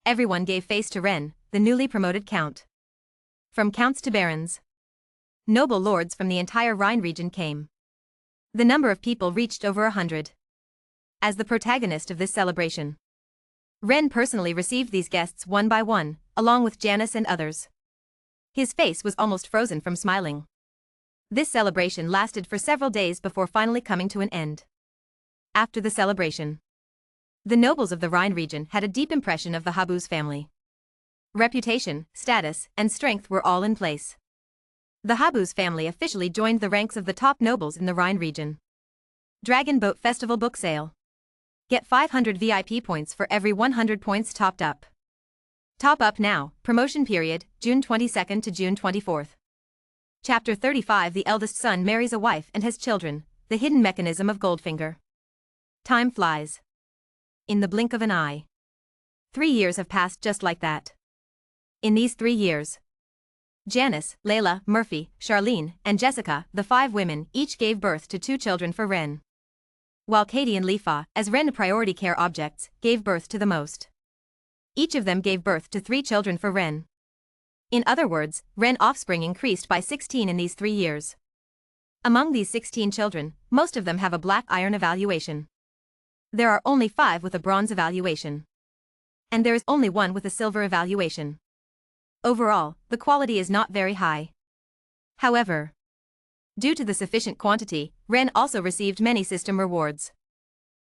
Everyone gave face to Ren, the newly promoted count. From counts to barons, noble lords from the entire Rhine region came. The number of people reached over 100. As the protagonist of this celebration, Ren personally received these guests one by one, along with Janice and others. His face was almost frozen from smiling. This celebration lasted for several days before finally coming to an end. After the celebration, the nobles of the Rhine region had a deep impression of the Habuz family. Reputation, status, and strength were all in place. The Habuz family officially joined the ranks of the top nobles in the Rhine region. Dragon Boat Festival Book Sale. Get 500 VIP points for every 100 points topped up. Top up now, promotion period, June 22nd to June 24th. Chapter 35. The eldest son marries a wife and has children, the hidden mechanism of Goldfinger. Time flies. In the blink of an eye. 3 years have passed just like that. In these 3 years, Janice, Layla, Murphy, Charlene, and Jessica, the 5 women, each gave birth to 2 children for Ren. While Katie and Lifa, as Ren priority care objects, gave birth to the most. Each of them gave birth to 3 children for Ren. In other words, Ren offspring increased by 16 in these 3 years. Among these 16 children, most of them have a black iron evaluation. There are only 5 with a bronze evaluation. And there is only 1 with a silver evaluation. Overall, the quality is not very high. However, due to the sufficient quantity, Ren also received many system rewards.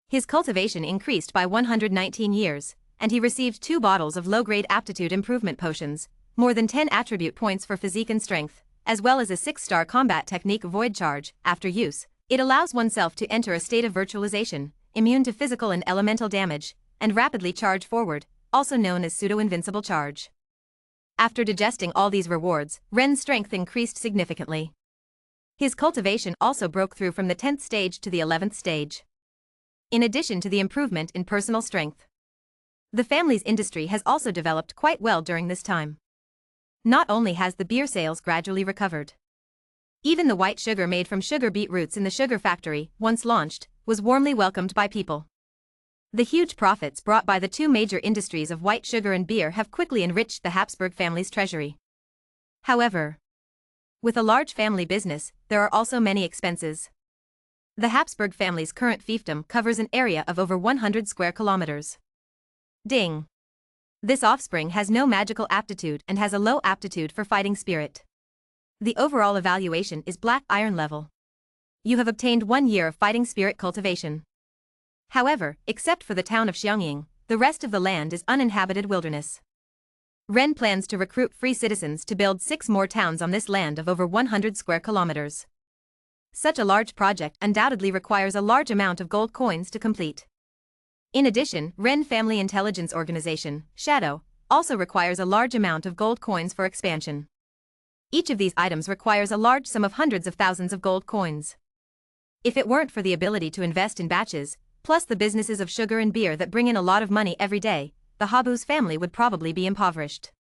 His cultivation increased by 119 years, and he received 2 bottles of low-grade aptitude improvement potions, more than 10 attribute points for physique and strength, as well as a 6-star combat technique Void Charge. After use, it allows oneself to enter a state of virtualization, immune to physical and elemental damage, and rapidly charge forward, also known as pseudo-invincible charge. After digesting all these rewards, Ren's strength increased significantly. His cultivation also broke through from the 10th stage to the 11th stage. In addition to the improvement in personal strength, the family's industry has also developed quite well during this time. Not only has the beer sales gradually recovered, even the white sugar made from sugar beet roots in the sugar factory, once launched, was warmly welcomed by people. The huge profits brought by the 2 major industries of white sugar and beer have quickly enriched the Habsburg family's treasury. However, with a large family business, there are also many expenses. The Habsburg family's current fiefdom covers an area of over 100 square kilometers. Ding! This offspring has no magical aptitude and has a low aptitude for fighting spirit. The overall evaluation is black iron level. You have obtained 1 year of fighting spirit cultivation. However, except for the town of Xiangying, the rest of the land is uninhabited wilderness. Ren plans to recruit free citizens to build 6 more towns on this land of over 100 square kilometers. Such a large project undoubtedly requires a large amount of gold coins to complete. In addition, Ren Family Intelligence Organization, Shadow, also requires a large amount of gold coins for expansion. Each of these items requires a large sum of hundreds of thousands of gold coins. If it weren't for the ability to invest in batches, plus the businesses of sugar and beer that bring in a lot of money every day, the Habuz family would probably be impoverished.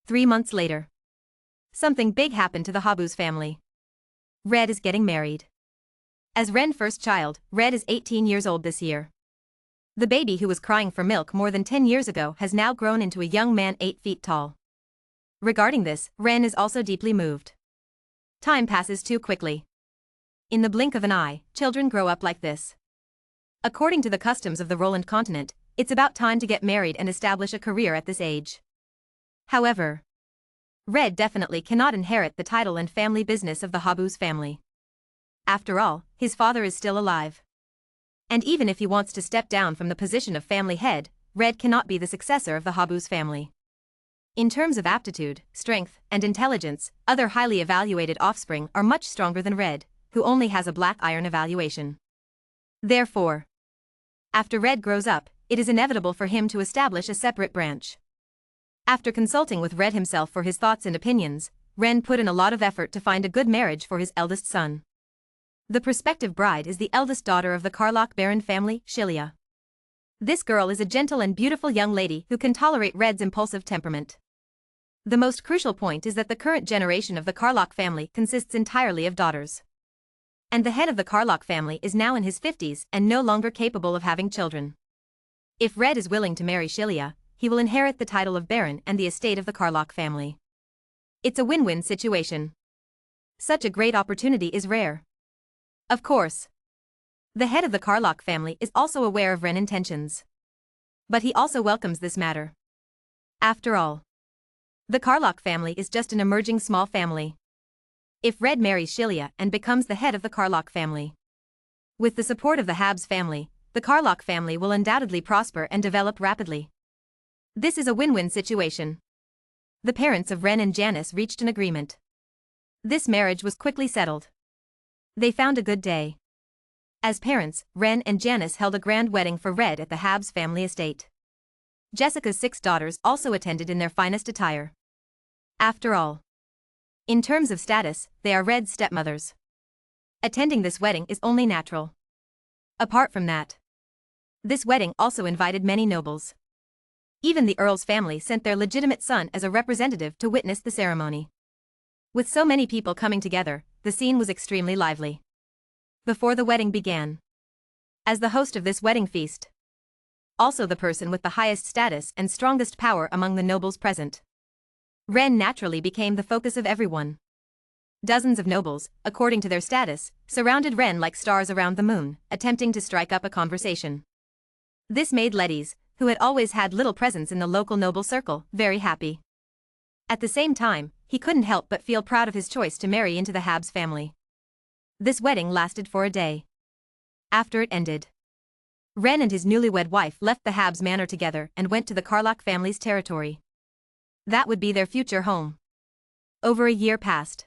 3 months later, something big happened to the Habuz family. Red is getting married. As Ren's first child, Red is 18 years old this year. The baby who was crying for milk more than 10 years ago has now grown into a young man 8 feet tall. Regarding this, Ren is also deeply moved. Time passes too quickly. In the blink of an eye, children grow up like this. According to the customs of the Roland continent, it's about time to get married and establish a career at this age. However, Red definitely cannot inherit the title and family business of the Habus family. After all, his father is still alive. And even if he wants to step down from the position of family head, Red cannot be the successor of the Habus family. In terms of aptitude, strength, and intelligence, other highly evaluated offspring are much stronger than Red, who only has a black iron evaluation. Therefore, after Red grows up, it is inevitable for him to establish a separate branch. After consulting with Red himself for his thoughts and opinions, Ren put in a lot of effort to find a good marriage for his eldest son. The prospective bride is the eldest daughter of the Karlach Baron family, Shilia. This girl is a gentle and beautiful young lady who can tolerate Red's impulsive temperament. The most crucial point is that the current generation of the Karlach family consists entirely of daughters. And the head of the Karlach family is now in his 50s and no longer capable of having children. If Red is willing to marry Shilia, he will inherit the title of Baron and the estate of the Karlach family. It's a win-win situation. Such a great opportunity is rare. Of course, the head of the Karlach family is also aware of Ren's intentions. But he also welcomes this matter. After all, the Karlach family is just an emerging small family. If Red marries Shilia and becomes the head of the Karlach family, with the support of the Habs family, the Karlach family will undoubtedly prosper and develop rapidly. This is a win-win situation. The parents of Ren and Janice reached an agreement. This marriage was quickly settled. They found a good day. As parents, Ren and Janice held a grand wedding for Red at the Habs family estate. Jessica's 6 daughters also attended in their finest attire. After all, in terms of status, they are Red's stepmothers. Attending this wedding is only natural. Apart from that, this wedding also invited many nobles. Even the Earl's family sent their legitimate son as a representative to witness the ceremony. With so many people coming together, the scene was extremely lively. Before the wedding began, as the host of this wedding feast, also the person with the highest status and strongest power among the nobles present, Ren naturally became the focus of everyone. Dozens of nobles, according to their status, surrounded Ren like stars around the moon, attempting to strike up a conversation. This made ladies, who had always had little presence in the local noble circle, very happy. At the same time, he couldn't help but feel proud of his choice to marry into the Habs family. This wedding lasted for a day. After it ended, Ren and his newlywed wife left the Habs manor together and went to the Karlach family's territory. That would be their future home. Over a year passed.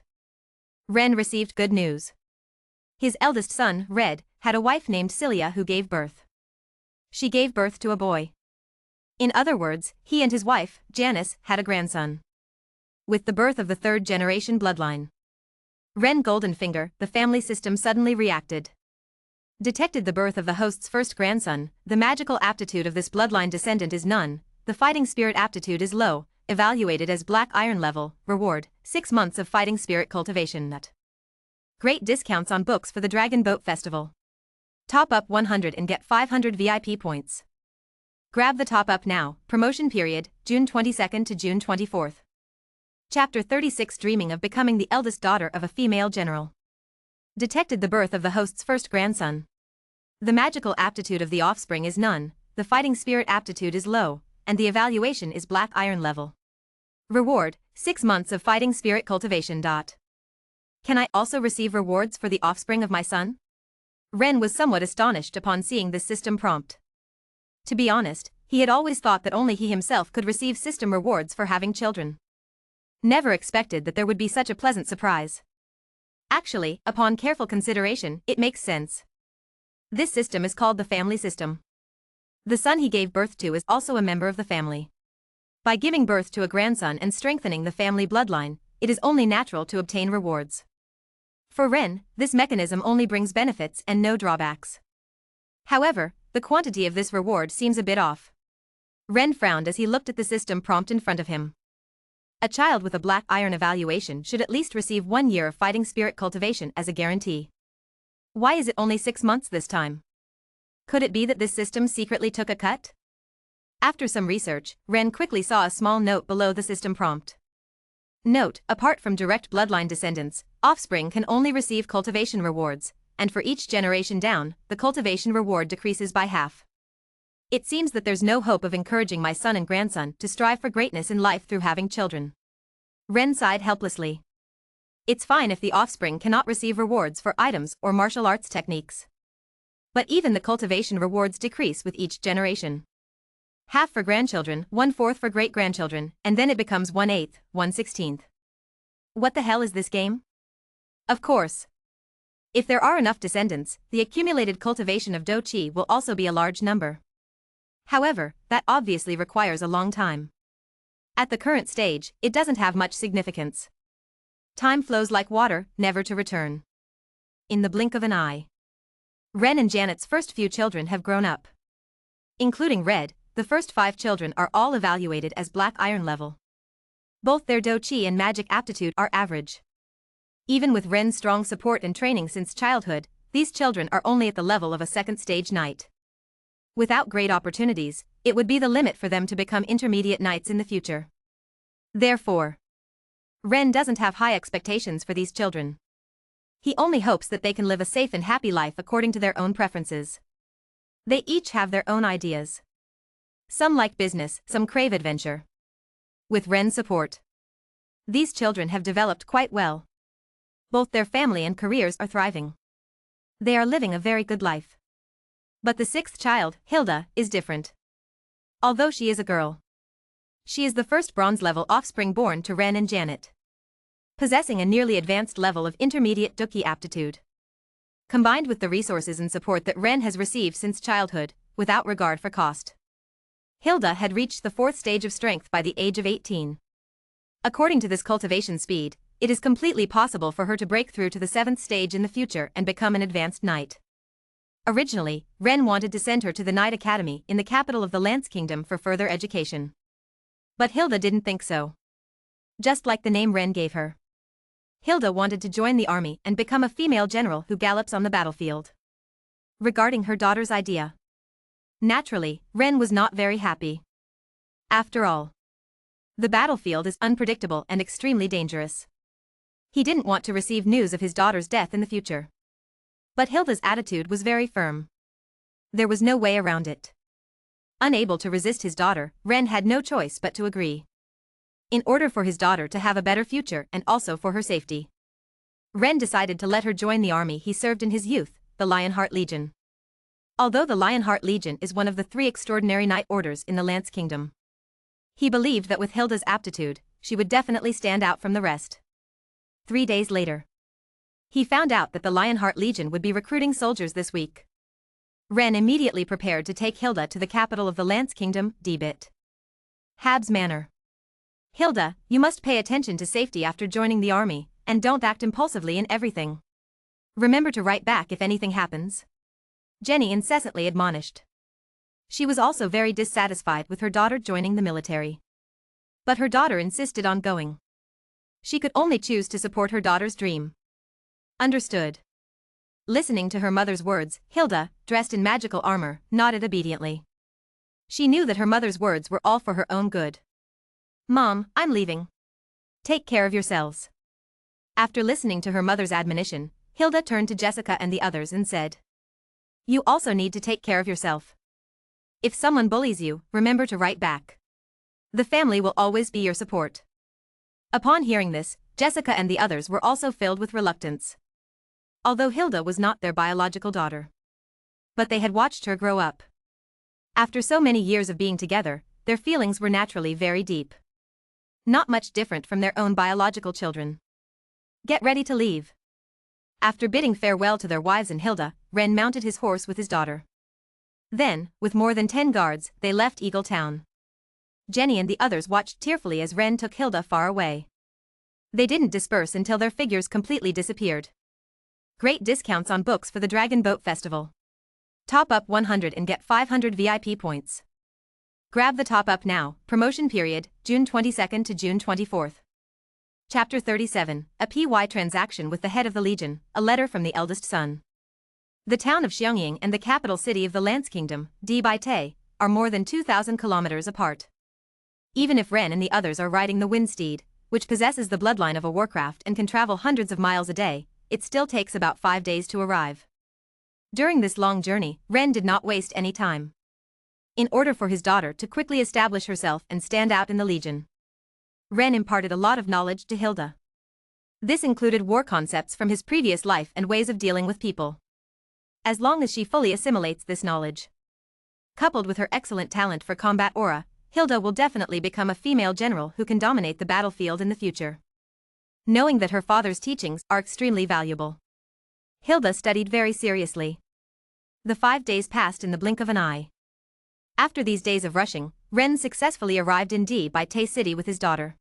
Ren received good news. His eldest son, Red, had a wife named Cilia who gave birth. She gave birth to a boy. In other words, he and his wife, Janice, had a grandson. With the birth of the 3rd-generation bloodline, Ren Goldenfinger, the family system suddenly reacted. Detected the birth of the host's first grandson, the magical aptitude of this bloodline descendant is none, the fighting spirit aptitude is low, evaluated as black iron level, reward, 6 months of fighting spirit cultivation nut. Great discounts on books for the Dragon Boat Festival. Top up 100 and get 500 VIP points. Grab the top up now, promotion period, June 22nd to June 24th. Chapter 36 Dreaming of becoming the eldest daughter of a female general. Detected the birth of the host's first grandson. The magical aptitude of the offspring is none, the fighting spirit aptitude is low, and the evaluation is black iron level. Reward, 6 months of fighting spirit cultivation. Can I also receive rewards for the offspring of my son? Ren was somewhat astonished upon seeing this system prompt. To be honest, he had always thought that only he himself could receive system rewards for having children. Never expected that there would be such a pleasant surprise. Actually, upon careful consideration, it makes sense. This system is called the family system. The son he gave birth to is also a member of the family. By giving birth to a grandson and strengthening the family bloodline, it is only natural to obtain rewards. For Ren, this mechanism only brings benefits and no drawbacks. However, the quantity of this reward seems a bit off. Ren frowned as he looked at the system prompt in front of him. A child with a black iron evaluation should at least receive 1 year of fighting spirit cultivation as a guarantee. Why is it only 6 months this time? Could it be that this system secretly took a cut? After some research, Ren quickly saw a small note below the system prompt. Note, apart from direct bloodline descendants, offspring can only receive cultivation rewards, and for each generation down, the cultivation reward decreases by half. It seems that there's no hope of encouraging my son and grandson to strive for greatness in life through having children. Ren sighed helplessly. It's fine if the offspring cannot receive rewards for items or martial arts techniques. But even the cultivation rewards decrease with each generation. Half for grandchildren, 1/4 for great-grandchildren, and then it becomes 1/8, 1/16. What the hell is this game? Of course. If there are enough descendants, the accumulated cultivation of Do Qi will also be a large number. However, that obviously requires a long time. At the current stage, it doesn't have much significance. Time flows like water, never to return. In the blink of an eye. Ren and Janet's first few children have grown up. Including Red, the first 5 children are all evaluated as black iron level. Both their Do Qi and magic aptitude are average. Even with Ren's strong support and training since childhood, these children are only at the level of a second stage knight. Without great opportunities, it would be the limit for them to become intermediate knights in the future. Therefore, Ren doesn't have high expectations for these children. He only hopes that they can live a safe and happy life according to their own preferences. They each have their own ideas. Some like business, some crave adventure. With Ren's support, these children have developed quite well. Both their family and careers are thriving. They are living a very good life. But the 6th child, Hilda, is different. Although she is a girl, she is the first bronze-level offspring born to Ren and Janet, possessing a nearly advanced level of intermediate Do Qi aptitude. Combined with the resources and support that Ren has received since childhood, without regard for cost, Hilda had reached the 4th stage of strength by the age of 18. According to this cultivation speed, it is completely possible for her to break through to the 7th stage in the future and become an advanced knight. Originally, Ren wanted to send her to the Knight Academy in the capital of the Lance Kingdom for further education. But Hilda didn't think so. Just like the name Ren gave her, Hilda wanted to join the army and become a female general who gallops on the battlefield. Regarding her daughter's idea, naturally, Ren was not very happy. After all, the battlefield is unpredictable and extremely dangerous. He didn't want to receive news of his daughter's death in the future. But Hilda's attitude was very firm. There was no way around it. Unable to resist his daughter, Ren had no choice but to agree. In order for his daughter to have a better future and also for her safety, Ren decided to let her join the army he served in his youth, the Lionheart Legion. Although the Lionheart Legion is one of the 3 extraordinary knight orders in the Lance Kingdom, he believed that with Hilda's aptitude, she would definitely stand out from the rest. 3 days later, he found out that the Lionheart Legion would be recruiting soldiers this week. Ren immediately prepared to take Hilda to the capital of the Lance Kingdom, Debit. Habs Manor. Hilda, you must pay attention to safety after joining the army, and don't act impulsively in everything. Remember to write back if anything happens. Jenny incessantly admonished. She was also very dissatisfied with her daughter joining the military. But her daughter insisted on going. She could only choose to support her daughter's dream. Understood. Listening to her mother's words, Hilda, dressed in magical armor, nodded obediently. She knew that her mother's words were all for her own good. Mom, I'm leaving. Take care of yourselves. After listening to her mother's admonition, Hilda turned to Jessica and the others and said, You also need to take care of yourself. If someone bullies you, remember to write back. The family will always be your support. Upon hearing this, Jessica and the others were also filled with reluctance. Although Hilda was not their biological daughter, but they had watched her grow up. After so many years of being together, their feelings were naturally very deep. Not much different from their own biological children. Get ready to leave. After bidding farewell to their wives and Hilda, Ren mounted his horse with his daughter. Then, with more than 10 guards, they left Eagle Town. Jenny and the others watched tearfully as Ren took Hilda far away. They didn't disperse until their figures completely disappeared. Great discounts on books for the Dragon Boat Festival. Top up 100 and get 500 VIP points. Grab the top up now. Promotion period, June 22nd to June 24th. Chapter 37, a PY transaction with the head of the Legion, a letter from the eldest son. The town of Xiangying and the capital city of the Lance Kingdom, Debite, are more than 2,000 kilometers apart. Even if Ren and the others are riding the Wind Steed, which possesses the bloodline of a warcraft and can travel hundreds of miles a day, it still takes about 5 days to arrive. During this long journey, Ren did not waste any time. In order for his daughter to quickly establish herself and stand out in the Legion, Ren imparted a lot of knowledge to Hilda. This included war concepts from his previous life and ways of dealing with people. As long as she fully assimilates this knowledge, coupled with her excellent talent for combat aura, Hilda will definitely become a female general who can dominate the battlefield in the future. Knowing that her father's teachings are extremely valuable, Hilda studied very seriously. The 5 days passed in the blink of an eye. After these days of rushing, Ren successfully arrived in Debye City with his daughter.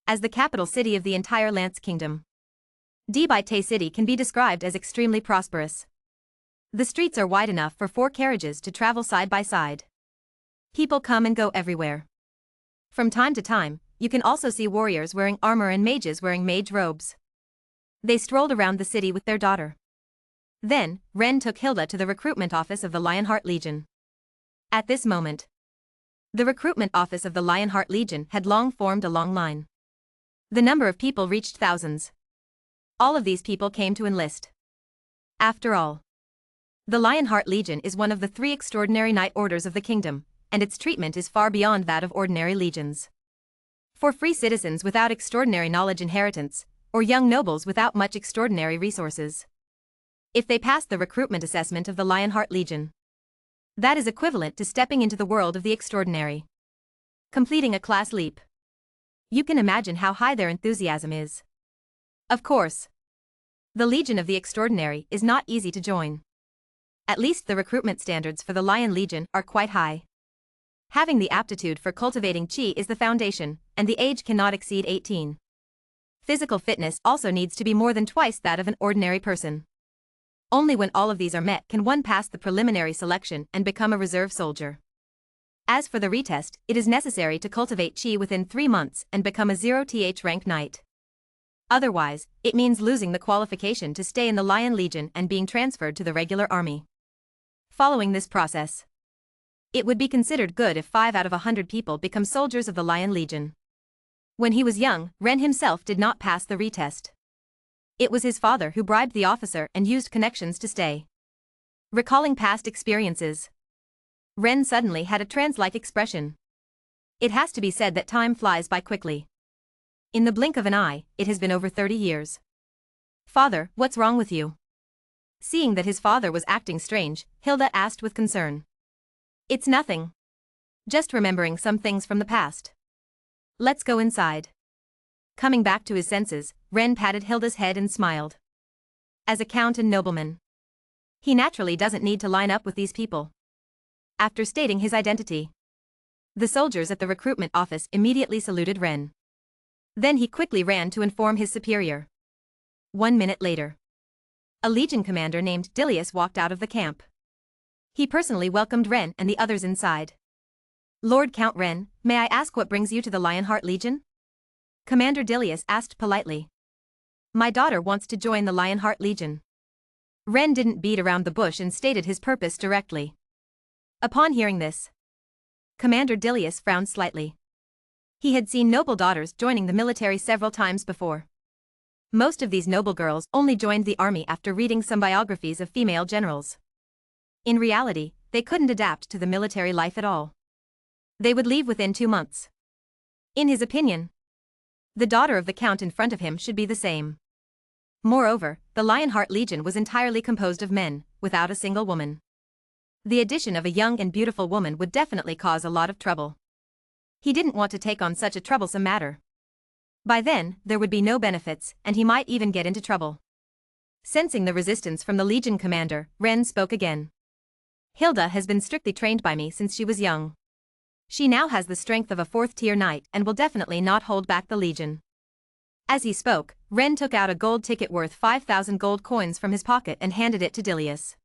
As the capital city of the entire Lance Kingdom, Debye City can be described as extremely prosperous. The streets are wide enough for 4 carriages to travel side by side. People come and go everywhere. From time to time, you can also see warriors wearing armor and mages wearing mage robes. They strolled around the city with their daughter. Then, Ren took Hilda to the recruitment office of the Lionheart Legion. At this moment, the recruitment office of the Lionheart Legion had long formed a long line. The number of people reached thousands. All of these people came to enlist. After all, the Lionheart Legion is one of the 3 extraordinary knight orders of the kingdom, and its treatment is far beyond that of ordinary legions. For free citizens without extraordinary knowledge inheritance, or young nobles without much extraordinary resources, if they pass the recruitment assessment of the Lionheart Legion, that is equivalent to stepping into the world of the extraordinary, completing a class leap. You can imagine how high their enthusiasm is. Of course, the Legion of the Extraordinary is not easy to join. At least the recruitment standards for the Lion Legion are quite high. Having the aptitude for cultivating chi is the foundation, and the age cannot exceed 18. Physical fitness also needs to be more than twice that of an ordinary person. Only when all of these are met can one pass the preliminary selection and become a reserve soldier. As for the retest, it is necessary to cultivate chi within 3 months and become a 0th rank knight. Otherwise, it means losing the qualification to stay in the Lion Legion and being transferred to the regular army. Following this process, it would be considered good if 5 out of 100 people become soldiers of the Lion Legion. When he was young, Ren himself did not pass the retest. It was his father who bribed the officer and used connections to stay. Recalling past experiences, Ren suddenly had a trance-like expression. It has to be said that time flies by quickly. In the blink of an eye, it has been over 30 years. "Father, what's wrong with you?" Seeing that his father was acting strange, Hilda asked with concern. "It's nothing. Just remembering some things from the past. Let's go inside." Coming back to his senses, Ren patted Hilda's head and smiled. As a count and nobleman, he naturally doesn't need to line up with these people. After stating his identity, the soldiers at the recruitment office immediately saluted Ren. Then he quickly ran to inform his superior. 1 minute later, a legion commander named Dilius walked out of the camp. He personally welcomed Ren and the others inside. "Lord Count Ren, may I ask what brings you to the Lionheart Legion?" Commander Dilius asked politely. "My daughter wants to join the Lionheart Legion." Ren didn't beat around the bush and stated his purpose directly. Upon hearing this, Commander Dilius frowned slightly. He had seen noble daughters joining the military several times before. Most of these noble girls only joined the army after reading some biographies of female generals. In reality, they couldn't adapt to the military life at all. They would leave within 2 months. In his opinion, the daughter of the count in front of him should be the same. Moreover, the Lionheart Legion was entirely composed of men, without a single woman. The addition of a young and beautiful woman would definitely cause a lot of trouble. He didn't want to take on such a troublesome matter. By then, there would be no benefits, and he might even get into trouble. Sensing the resistance from the Legion commander, Ren spoke again. "Hilda has been strictly trained by me since she was young. She now has the strength of a 4th-tier knight and will definitely not hold back the Legion." As he spoke, Ren took out a gold ticket worth 5,000 gold coins from his pocket and handed it to Dilius.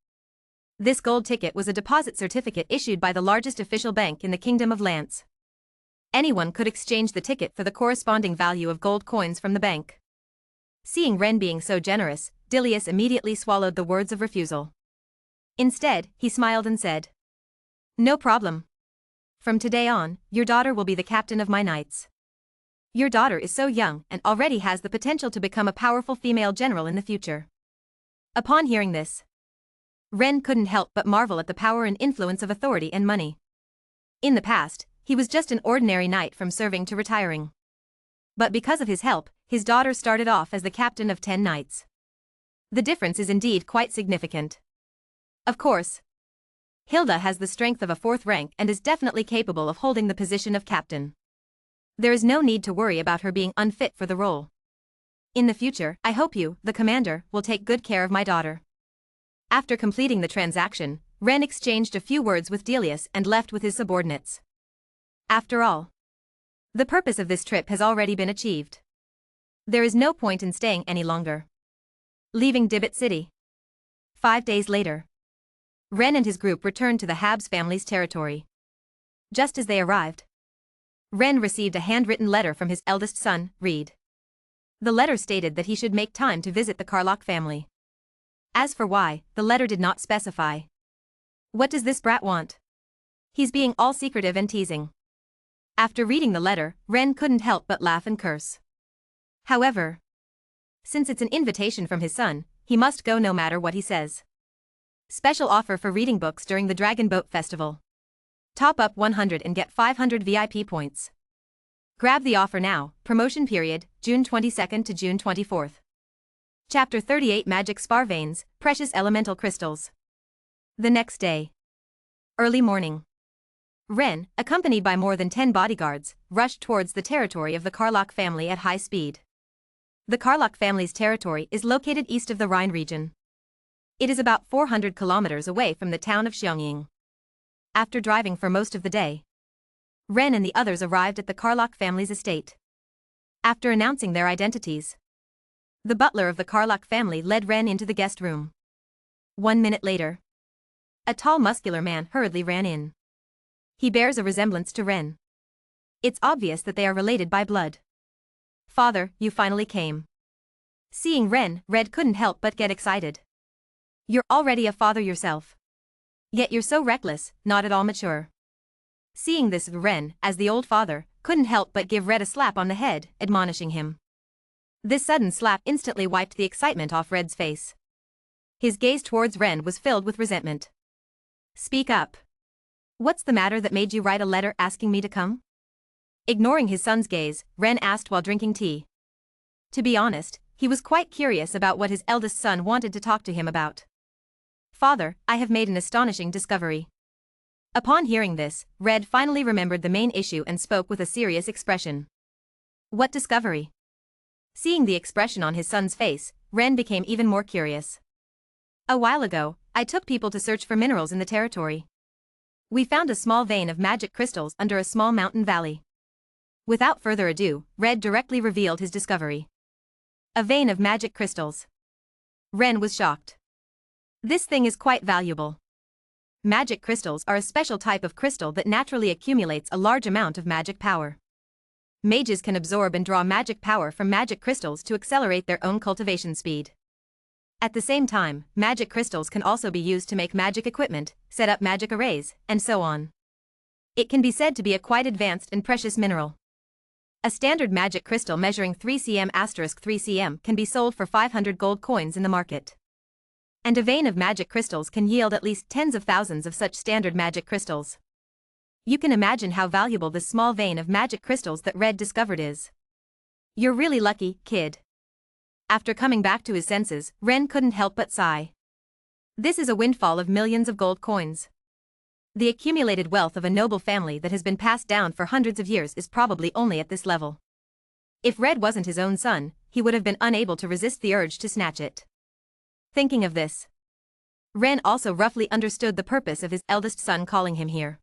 This gold ticket was a deposit certificate issued by the largest official bank in the Kingdom of Lance. Anyone could exchange the ticket for the corresponding value of gold coins from the bank. Seeing Ren being so generous, Dilius immediately swallowed the words of refusal. Instead, he smiled and said, "No problem. From today on, your daughter will be the captain of my knights. Your daughter is so young and already has the potential to become a powerful female general in the future." Upon hearing this, Ren couldn't help but marvel at the power and influence of authority and money. In the past, he was just an ordinary knight from serving to retiring. But because of his help, his daughter started off as the captain of 10 knights. The difference is indeed quite significant. Of course, Hilda has the strength of a 4th rank and is definitely capable of holding the position of captain. There is no need to worry about her being unfit for the role. In the future, I hope you, the commander, will take good care of my daughter. After completing the transaction, Ren exchanged a few words with Delius and left with his subordinates. After all, the purpose of this trip has already been achieved. There is no point in staying any longer. Leaving Dibbit City. 5 days later, Ren and his group returned to the Habs family's territory. Just as they arrived, Ren received a handwritten letter from his eldest son, Reed. The letter stated that he should make time to visit the Carlock family. As for why, the letter did not specify. What does this brat want? He's being all secretive and teasing. After reading the letter, Ren couldn't help but laugh and curse. However, since it's an invitation from his son, he must go no matter what he says. Special offer for reading books during the Dragon Boat Festival. Top up 100 and get 500 VIP points. Grab the offer now. Promotion period, June 22nd to June 24th. Chapter 38 Magic Spar Veins, Precious Elemental Crystals. The next day. Early morning. Ren, accompanied by more than 10 bodyguards, rushed towards the territory of the Carlock family at high speed. The Carlock family's territory is located east of the Rhine region. It is about 400 kilometers away from the town of Xiangying. After driving for most of the day, Ren and the others arrived at the Carlock family's estate. After announcing their identities, the butler of the Carlock family led Ren into the guest room. 1 minute later, a tall muscular man hurriedly ran in. He bears a resemblance to Ren. It's obvious that they are related by blood. Father, you finally came. Seeing Ren, Red couldn't help but get excited. You're already a father yourself. Yet you're so reckless, not at all mature. Seeing this, Ren, as the old father, couldn't help but give Red a slap on the head, admonishing him. This sudden slap instantly wiped the excitement off Red's face. His gaze towards Ren was filled with resentment. Speak up. What's the matter that made you write a letter asking me to come? Ignoring his son's gaze, Ren asked while drinking tea. To be honest, he was quite curious about what his eldest son wanted to talk to him about. Father, I have made an astonishing discovery. Upon hearing this, Red finally remembered the main issue and spoke with a serious expression. What discovery? Seeing the expression on his son's face, Ren became even more curious. A while ago, I took people to search for minerals in the territory. We found a small vein of magic crystals under a small mountain valley. Without further ado, Red directly revealed his discovery. A vein of magic crystals. Ren was shocked. This thing is quite valuable. Magic crystals are a special type of crystal that naturally accumulates a large amount of magic power. Mages can absorb and draw magic power from magic crystals to accelerate their own cultivation speed. At the same time, magic crystals can also be used to make magic equipment, set up magic arrays, and so on. It can be said to be a quite advanced and precious mineral. A standard magic crystal measuring 3 cm*3 cm can be sold for 500 gold coins in the market. And a vein of magic crystals can yield at least tens of thousands of such standard magic crystals. You can imagine how valuable this small vein of magic crystals that Red discovered is. You're really lucky, kid. After coming back to his senses, Ren couldn't help but sigh. This is a windfall of millions of gold coins. The accumulated wealth of a noble family that has been passed down for hundreds of years is probably only at this level. If Red wasn't his own son, he would have been unable to resist the urge to snatch it. Thinking of this, Ren also roughly understood the purpose of his eldest son calling him here.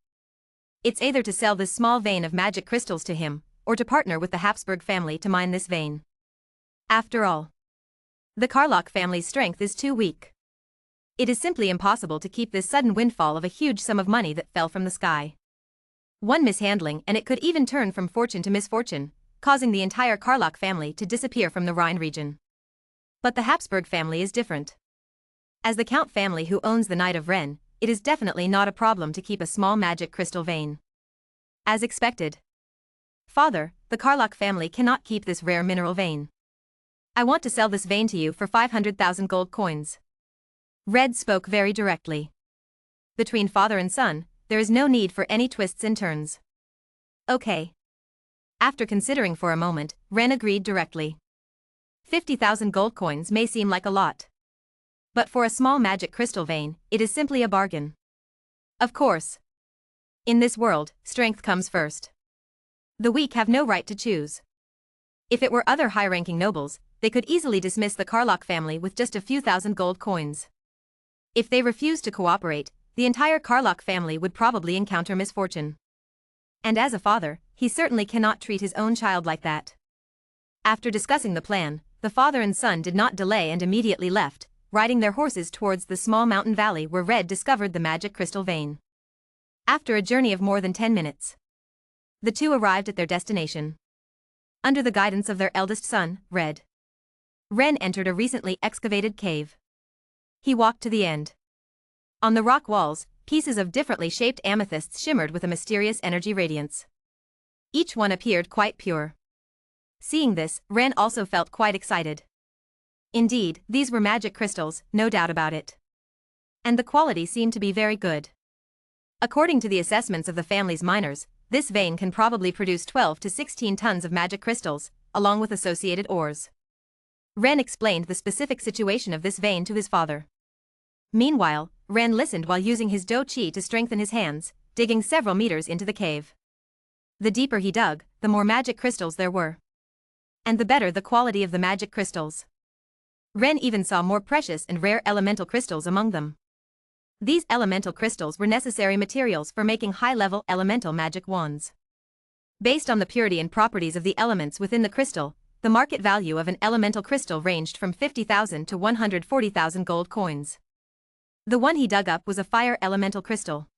It's either to sell this small vein of magic crystals to him, or to partner with the Habsburg family to mine this vein. After all, the Carlock family's strength is too weak. It is simply impossible to keep this sudden windfall of a huge sum of money that fell from the sky. One mishandling and it could even turn from fortune to misfortune, causing the entire Carlock family to disappear from the Rhine region. But the Habsburg family is different. As the Count family who owns the Knight of Ren, it is definitely not a problem to keep a small magic crystal vein. As expected. Father, the Carlock family cannot keep this rare mineral vein. I want to sell this vein to you for 500,000 gold coins. Red spoke very directly. Between father and son, there is no need for any twists and turns. Okay. After considering for a moment, Ren agreed directly. 50,000 gold coins may seem like a lot. But for a small magic crystal vein, it is simply a bargain. Of course. In this world, strength comes first. The weak have no right to choose. If it were other high-ranking nobles, they could easily dismiss the Carlock family with just a few thousand gold coins. If they refused to cooperate, the entire Carlock family would probably encounter misfortune. And as a father, he certainly cannot treat his own child like that. After discussing the plan, the father and son did not delay and immediately left, riding their horses towards the small mountain valley where Red discovered the magic crystal vein. After a journey of more than 10 minutes, the two arrived at their destination. Under the guidance of their eldest son, Ren entered a recently excavated cave. He walked to the end. On the rock walls, pieces of differently shaped amethysts shimmered with a mysterious energy radiance. Each one appeared quite pure. Seeing this, Ren also felt quite excited. Indeed, these were magic crystals, no doubt about it. And the quality seemed to be very good. According to the assessments of the family's miners, this vein can probably produce 12 to 16 tons of magic crystals, along with associated ores. Ren explained the specific situation of this vein to his father. Meanwhile, Ren listened while using his Do Chi to strengthen his hands, digging several meters into the cave. The deeper he dug, the more magic crystals there were. And the better the quality of the magic crystals. Ren even saw more precious and rare elemental crystals among them. These elemental crystals were necessary materials for making high-level elemental magic wands. Based on the purity and properties of the elements within the crystal, the market value of an elemental crystal ranged from 50,000 to 140,000 gold coins. The one he dug up was a fire elemental crystal.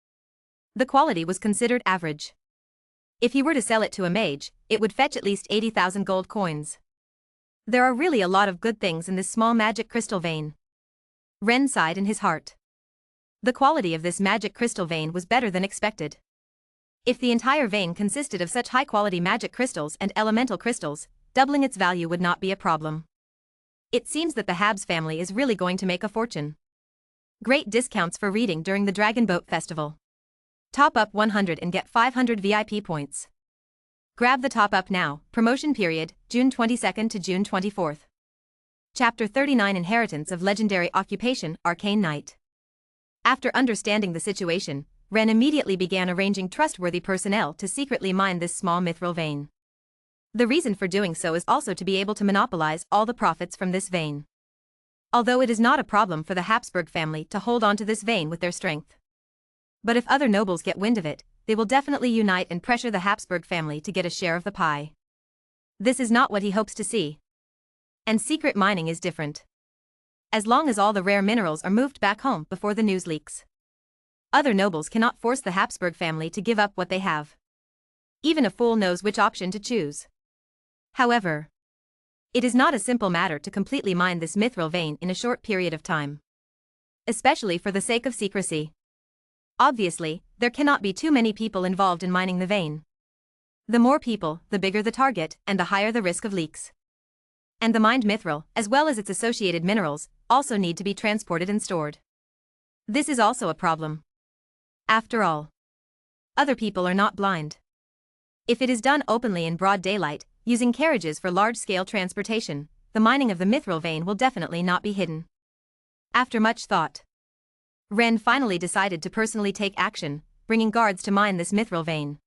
The quality was considered average. If he were to sell it to a mage, it would fetch at least 80,000 gold coins. There are really a lot of good things in this small magic crystal vein. Ren sighed in his heart. The quality of this magic crystal vein was better than expected. If the entire vein consisted of such high-quality magic crystals and elemental crystals, doubling its value would not be a problem. It seems that the Habs family is really going to make a fortune. Great discounts for reading during the Dragon Boat Festival. Top up 100 and get 500 VIP points. Grab the top up now, promotion period, June 22nd to June 24th. Chapter 39 Inheritance of Legendary Occupation, Arcane Knight. After understanding the situation, Ren immediately began arranging trustworthy personnel to secretly mine this small mithril vein. The reason for doing so is also to be able to monopolize all the profits from this vein. Although it is not a problem for the Habsburg family to hold on to this vein with their strength. But if other nobles get wind of it, they will definitely unite and pressure the Habsburg family to get a share of the pie. This is not what he hopes to see. And secret mining is different. As long as all the rare minerals are moved back home before the news leaks. Other nobles cannot force the Habsburg family to give up what they have. Even a fool knows which option to choose. However, it is not a simple matter to completely mine this mithril vein in a short period of time. Especially for the sake of secrecy. Obviously, there cannot be too many people involved in mining the vein. The more people, the bigger the target, and the higher the risk of leaks. And the mined mithril, as well as its associated minerals, also need to be transported and stored. This is also a problem. After all, other people are not blind. If it is done openly in broad daylight, using carriages for large-scale transportation, the mining of the mithril vein will definitely not be hidden. After much thought, Ren finally decided to personally take action, bringing guards to mine this mithril vein.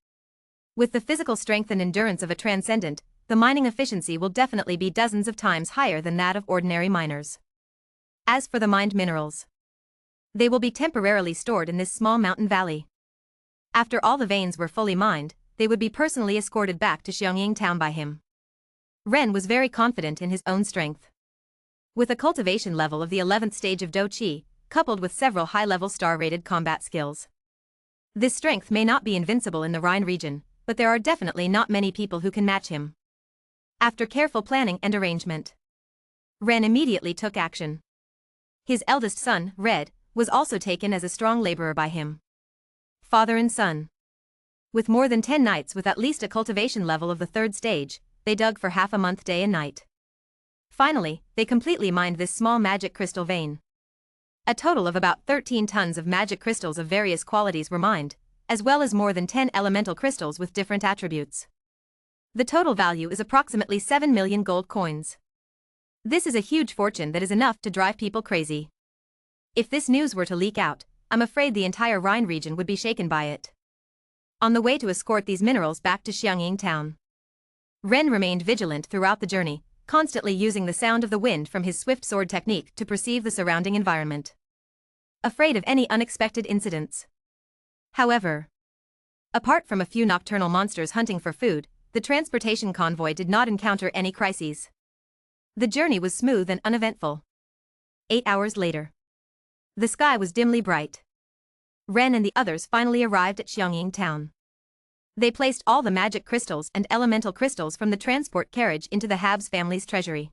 With the physical strength and endurance of a transcendent, the mining efficiency will definitely be dozens of times higher than that of ordinary miners. As for the mined minerals, they will be temporarily stored in this small mountain valley. After all the veins were fully mined, they would be personally escorted back to Xiangying town by him. Ren was very confident in his own strength. With a cultivation level of the 11th stage of Do Chi, coupled with several high-level star-rated combat skills. This strength may not be invincible in the Rhine region, but there are definitely not many people who can match him. After careful planning and arrangement, Ren immediately took action. His eldest son, Red, was also taken as a strong laborer by him. Father and son. With more than 10 knights with at least a cultivation level of the 3rd stage, they dug for half a month day and night. Finally, they completely mined this small magic crystal vein. A total of about 13 tons of magic crystals of various qualities were mined, as well as more than 10 elemental crystals with different attributes. The total value is approximately 7 million gold coins. This is a huge fortune that is enough to drive people crazy. If this news were to leak out, I'm afraid the entire Rhine region would be shaken by it. On the way to escort these minerals back to Xiangying town, Ren remained vigilant throughout the journey, constantly using the sound of the wind from his swift sword technique to perceive the surrounding environment, afraid of any unexpected incidents. However, apart from a few nocturnal monsters hunting for food, the transportation convoy did not encounter any crises. The journey was smooth and uneventful. 8 hours later, the sky was dimly bright. Ren and the others finally arrived at Xiangying town. They placed all the magic crystals and elemental crystals from the transport carriage into the Habs family's treasury.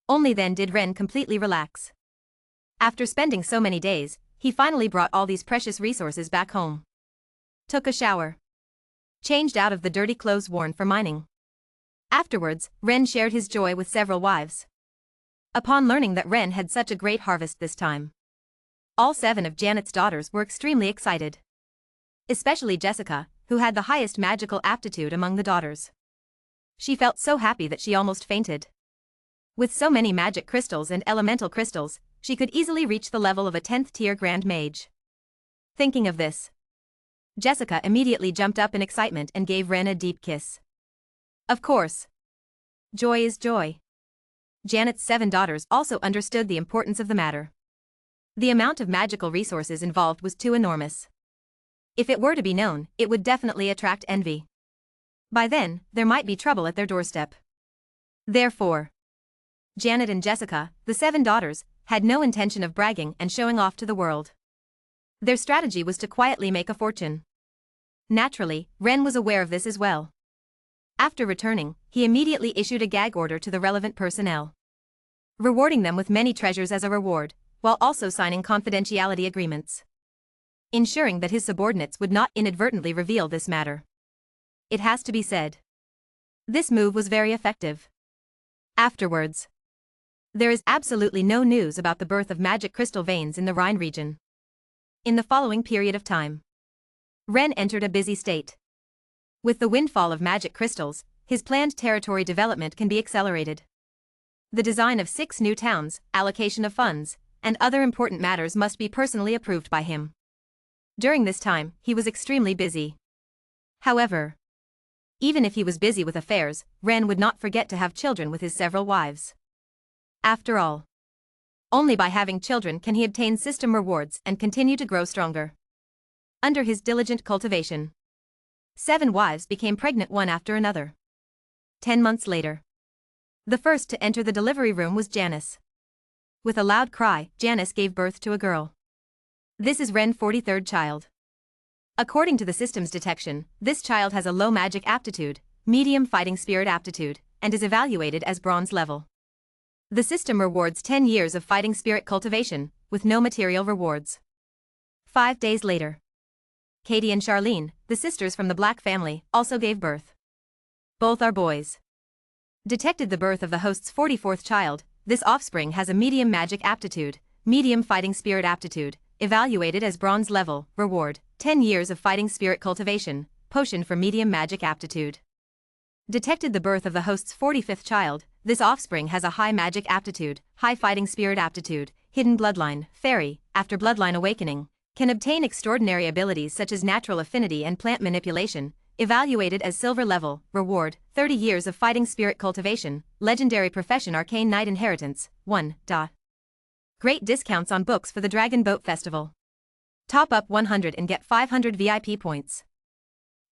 Only then did Ren completely relax. After spending so many days, he finally brought all these precious resources back home. Took a shower. Changed out of the dirty clothes worn for mining. Afterwards, Ren shared his joy with several wives. Upon learning that Ren had such a great harvest this time, all 7 of Janet's daughters were extremely excited. Especially Jessica, who had the highest magical aptitude among the daughters. She felt so happy that she almost fainted. With so many magic crystals and elemental crystals, she could easily reach the level of a 10th tier Grand Mage. Thinking of this, Jessica immediately jumped up in excitement and gave Ren a deep kiss. Of course, joy is joy. Janet's 7 daughters also understood the importance of the matter. The amount of magical resources involved was too enormous. If it were to be known, it would definitely attract envy. By then, there might be trouble at their doorstep. Therefore, Janet and Jessica, the 7 daughters, had no intention of bragging and showing off to the world. Their strategy was to quietly make a fortune. Naturally, Ren was aware of this as well. After returning, he immediately issued a gag order to the relevant personnel, rewarding them with many treasures as a reward, while also signing confidentiality agreements, ensuring that his subordinates would not inadvertently reveal this matter. It has to be said, this move was very effective. Afterwards, there is absolutely no news about the birth of magic crystal veins in the Rhine region. In the following period of time, Ren entered a busy state. With the windfall of magic crystals, his planned territory development can be accelerated. The design of 6 new towns, allocation of funds, and other important matters must be personally approved by him. During this time, he was extremely busy. However, even if he was busy with affairs, Ren would not forget to have children with his several wives. After all, only by having children can he obtain system rewards and continue to grow stronger. Under his diligent cultivation, 7 wives became pregnant one after another. 10 months later, the first to enter the delivery room was Janice. With a loud cry, Janice gave birth to a girl. This is Ren's 43rd child. According to the system's detection, this child has a low magic aptitude, medium fighting spirit aptitude, and is evaluated as bronze level. The system rewards 10 years of fighting spirit cultivation, with no material rewards. 5 days later, Katie and Charlene, the sisters from the Black family, also gave birth. Both are boys. Detected the birth of the host's 44th child. This offspring has a medium magic aptitude, medium fighting spirit aptitude, evaluated as bronze level, reward, 10 years of fighting spirit cultivation, potion for medium magic aptitude. Detected the birth of the host's 45th child. This offspring has a high magic aptitude, high fighting spirit aptitude, hidden bloodline, fairy, after bloodline awakening, can obtain extraordinary abilities such as natural affinity and plant manipulation, evaluated as silver level, reward, 30 years of fighting spirit cultivation, legendary profession arcane knight inheritance, 1. Great discounts on books for the Dragon Boat Festival. Top up 100 and get 500 VIP points.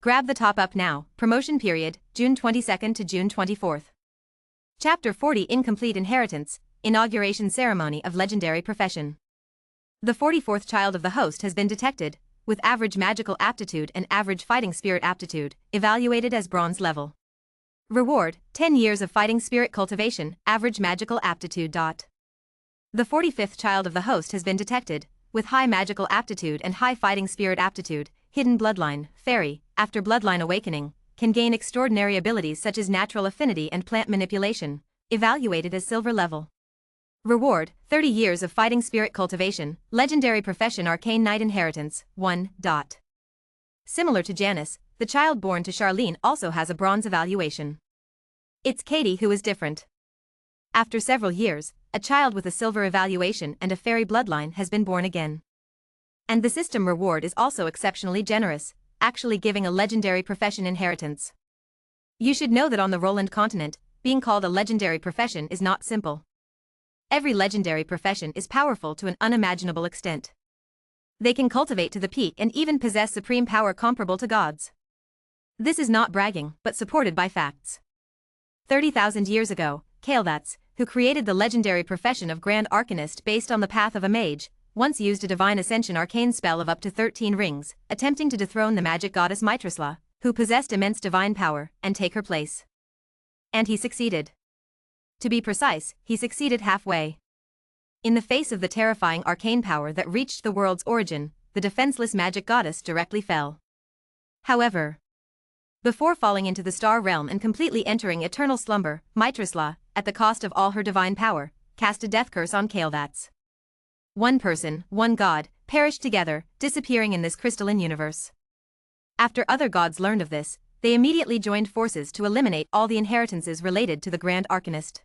Grab the top up now, promotion period, June 22nd to June 24th. Chapter 40 Incomplete Inheritance, Inauguration Ceremony of Legendary Profession. The 44th child of the host has been detected, with average magical aptitude and average fighting spirit aptitude, evaluated as bronze level. Reward, 10 years of fighting spirit cultivation, average magical aptitude. The 45th child of the host has been detected, with high magical aptitude and high fighting spirit aptitude, hidden bloodline, fairy, after bloodline awakening, can gain extraordinary abilities such as natural affinity and plant manipulation, evaluated as silver level. Reward, 30 years of fighting spirit cultivation, legendary profession arcane knight inheritance, 1. Similar to Janice, the child born to Charlene also has a bronze evaluation. It's Katie who is different. After several years, a child with a silver evaluation and a fairy bloodline has been born again. And the system reward is also exceptionally generous, actually giving a legendary profession inheritance. You should know that on the Roland continent, being called a legendary profession is not simple. Every legendary profession is powerful to an unimaginable extent. They can cultivate to the peak and even possess supreme power comparable to gods. This is not bragging, but supported by facts. 30,000 years ago, Kael'thas, who created the legendary profession of Grand Arcanist based on the path of a mage, once used a divine ascension arcane spell of up to 13 rings, attempting to dethrone the magic goddess Mitrisla, who possessed immense divine power, and take her place. And he succeeded. To be precise, he succeeded halfway. In the face of the terrifying arcane power that reached the world's origin, the defenseless magic goddess directly fell. However, before falling into the star realm and completely entering eternal slumber, Mitrisla, at the cost of all her divine power, cast a death curse on Kael'thas. One person, one god, perished together, disappearing in this crystalline universe. After other gods learned of this, they immediately joined forces to eliminate all the inheritances related to the Grand Arcanist,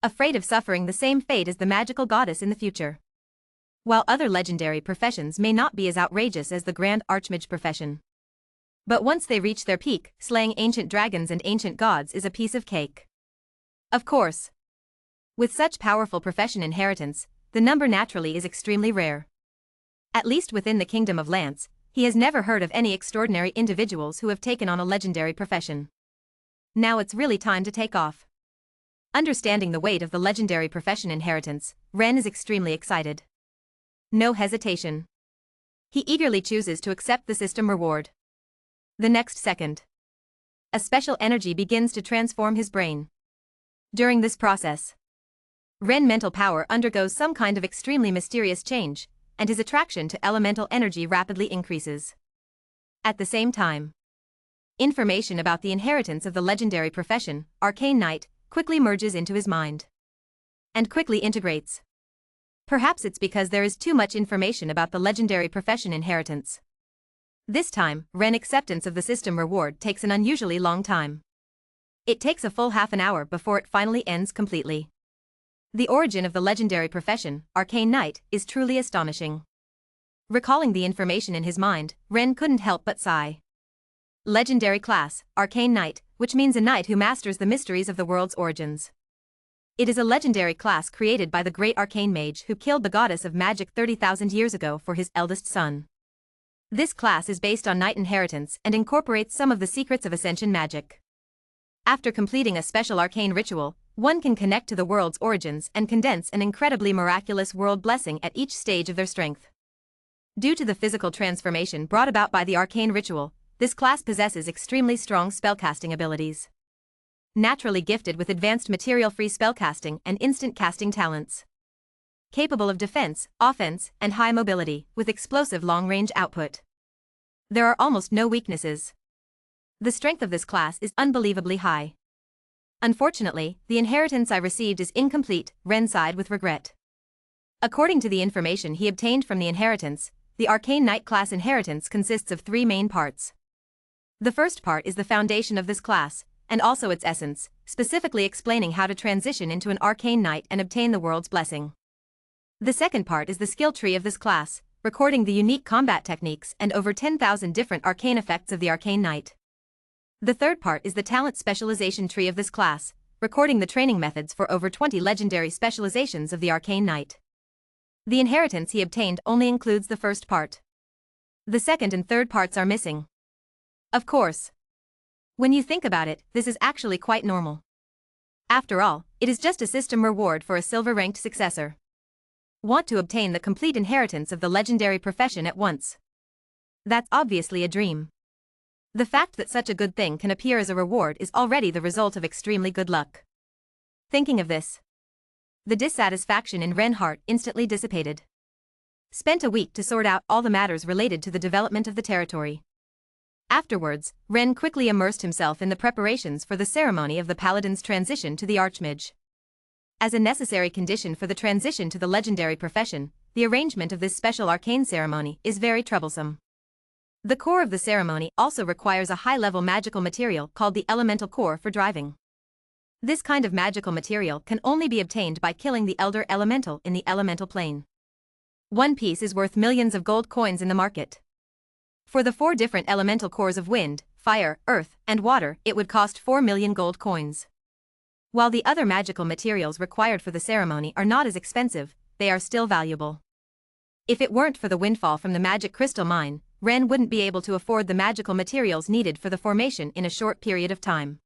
afraid of suffering the same fate as the magical goddess in the future. While other legendary professions may not be as outrageous as the Grand Archmage profession, but once they reach their peak, slaying ancient dragons and ancient gods is a piece of cake. Of course, with such powerful profession inheritance, the number naturally is extremely rare. At least within the Kingdom of Lance, he has never heard of any extraordinary individuals who have taken on a legendary profession. Now it's really time to take off. Understanding the weight of the legendary profession inheritance, Ren is extremely excited. No hesitation. He eagerly chooses to accept the system reward. The next second, a special energy begins to transform his brain. During this process, Ren's mental power undergoes some kind of extremely mysterious change, and his attraction to elemental energy rapidly increases. At the same time, information about the inheritance of the legendary profession, Arcane Knight, quickly merges into his mind. And quickly integrates. Perhaps it's because there is too much information about the legendary profession inheritance. This time, Ren's acceptance of the system reward takes an unusually long time. It takes a full half an hour before it finally ends completely. The origin of the legendary profession, Arcane Knight, is truly astonishing. Recalling the information in his mind, Ren couldn't help but sigh. Legendary class, Arcane Knight, which means a knight who masters the mysteries of the world's origins. It is a legendary class created by the great arcane mage who killed the goddess of magic 30,000 years ago for his eldest son. This class is based on knight inheritance and incorporates some of the secrets of ascension magic. After completing a special arcane ritual, one can connect to the world's origins and condense an incredibly miraculous world blessing at each stage of their strength. Due to the physical transformation brought about by the arcane ritual, this class possesses extremely strong spellcasting abilities. Naturally gifted with advanced material-free spellcasting and instant casting talents. Capable of defense, offense, and high mobility, with explosive long-range output. There are almost no weaknesses. The strength of this class is unbelievably high. Unfortunately, the inheritance I received is incomplete, Ren sighed with regret. According to the information he obtained from the inheritance, the Arcane Knight class inheritance consists of 3 main parts. The first part is the foundation of this class, and also its essence, specifically explaining how to transition into an Arcane Knight and obtain the world's blessing. The second part is the skill tree of this class, recording the unique combat techniques and over 10,000 different arcane effects of the Arcane Knight. The third part is the talent specialization tree of this class, recording the training methods for over 20 legendary specializations of the Arcane Knight. The inheritance he obtained only includes the first part. The second and third parts are missing. Of course. When you think about it, this is actually quite normal. After all, it is just a system reward for a silver-ranked successor. Want to obtain the complete inheritance of the legendary profession at once. That's obviously a dream. The fact that such a good thing can appear as a reward is already the result of extremely good luck. Thinking of this, the dissatisfaction in Ren's heart instantly dissipated. Spent a week to sort out all the matters related to the development of the territory. Afterwards, Ren quickly immersed himself in the preparations for the ceremony of the Paladin's transition to the Archmage. As a necessary condition for the transition to the legendary profession, the arrangement of this special arcane ceremony is very troublesome. The core of the ceremony also requires a high-level magical material called the elemental core for driving. This kind of magical material can only be obtained by killing the elder elemental in the elemental plane. One piece is worth millions of gold coins in the market. For the 4 different elemental cores of wind, fire, earth, and water, it would cost 4 million gold coins. While the other magical materials required for the ceremony are not as expensive, they are still valuable. If it weren't for the windfall from the magic crystal mine, Ren wouldn't be able to afford the magical materials needed for the formation in a short period of time.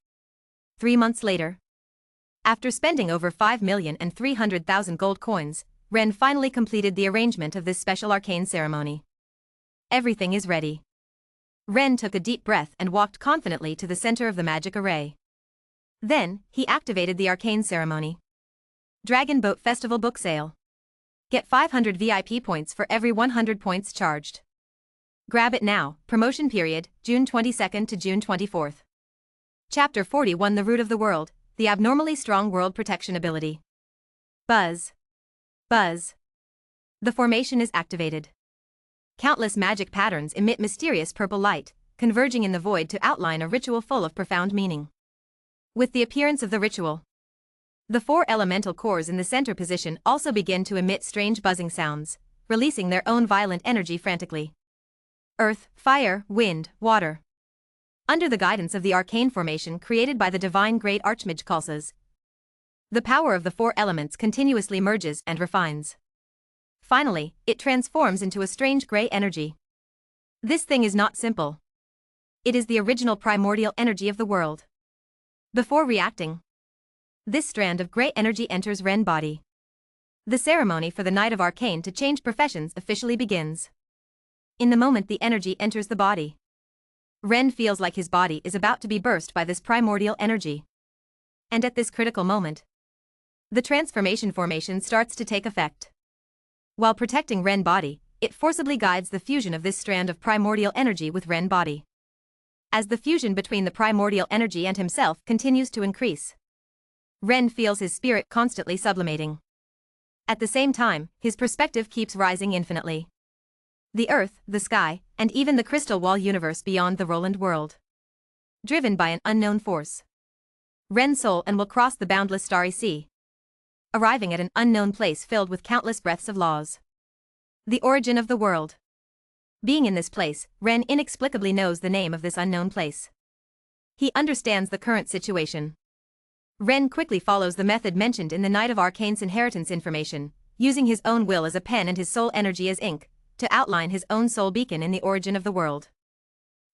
3 months later, after spending over 5,300,000 gold coins, Ren finally completed the arrangement of this special arcane ceremony. Everything is ready. Ren took a deep breath and walked confidently to the center of the magic array. Then, he activated the arcane ceremony. Dragon Boat Festival Book Sale. Get 500 VIP points for every 100 points charged. Grab it now, promotion period, June 22nd to June 24th. Chapter 41 The Root of the World, the abnormally strong world protection ability. Buzz. Buzz. The formation is activated. Countless magic patterns emit mysterious purple light, converging in the void to outline a ritual full of profound meaning. With the appearance of the ritual, the 4 elemental cores in the center position also begin to emit strange buzzing sounds, releasing their own violent energy frantically. Earth, fire, wind, water. Under the guidance of the arcane formation created by the divine great archmage Khalsas, the power of the 4 elements continuously merges and refines. Finally, it transforms into a strange gray energy. This thing is not simple. It is the original primordial energy of the world. Before reacting, this strand of gray energy enters Ren body. The ceremony for the Night of Arcane to change professions officially begins. In the moment the energy enters the body, Ren feels like his body is about to be burst by this primordial energy. And at this critical moment, the transformation formation starts to take effect. While protecting Ren body, it forcibly guides the fusion of this strand of primordial energy with Ren body. As the fusion between the primordial energy and himself continues to increase, Ren feels his spirit constantly sublimating. At the same time, his perspective keeps rising infinitely. The earth, the sky, and even the crystal wall universe beyond the Roland world. Driven by an unknown force, Ren's soul and will cross the boundless starry sea, arriving at an unknown place filled with countless breaths of laws. The origin of the world. Being in this place, Ren inexplicably knows the name of this unknown place. He understands the current situation. Ren quickly follows the method mentioned in the Night of Arcane's inheritance information, using his own will as a pen and his soul energy as ink, to outline his own soul beacon in the origin of the world.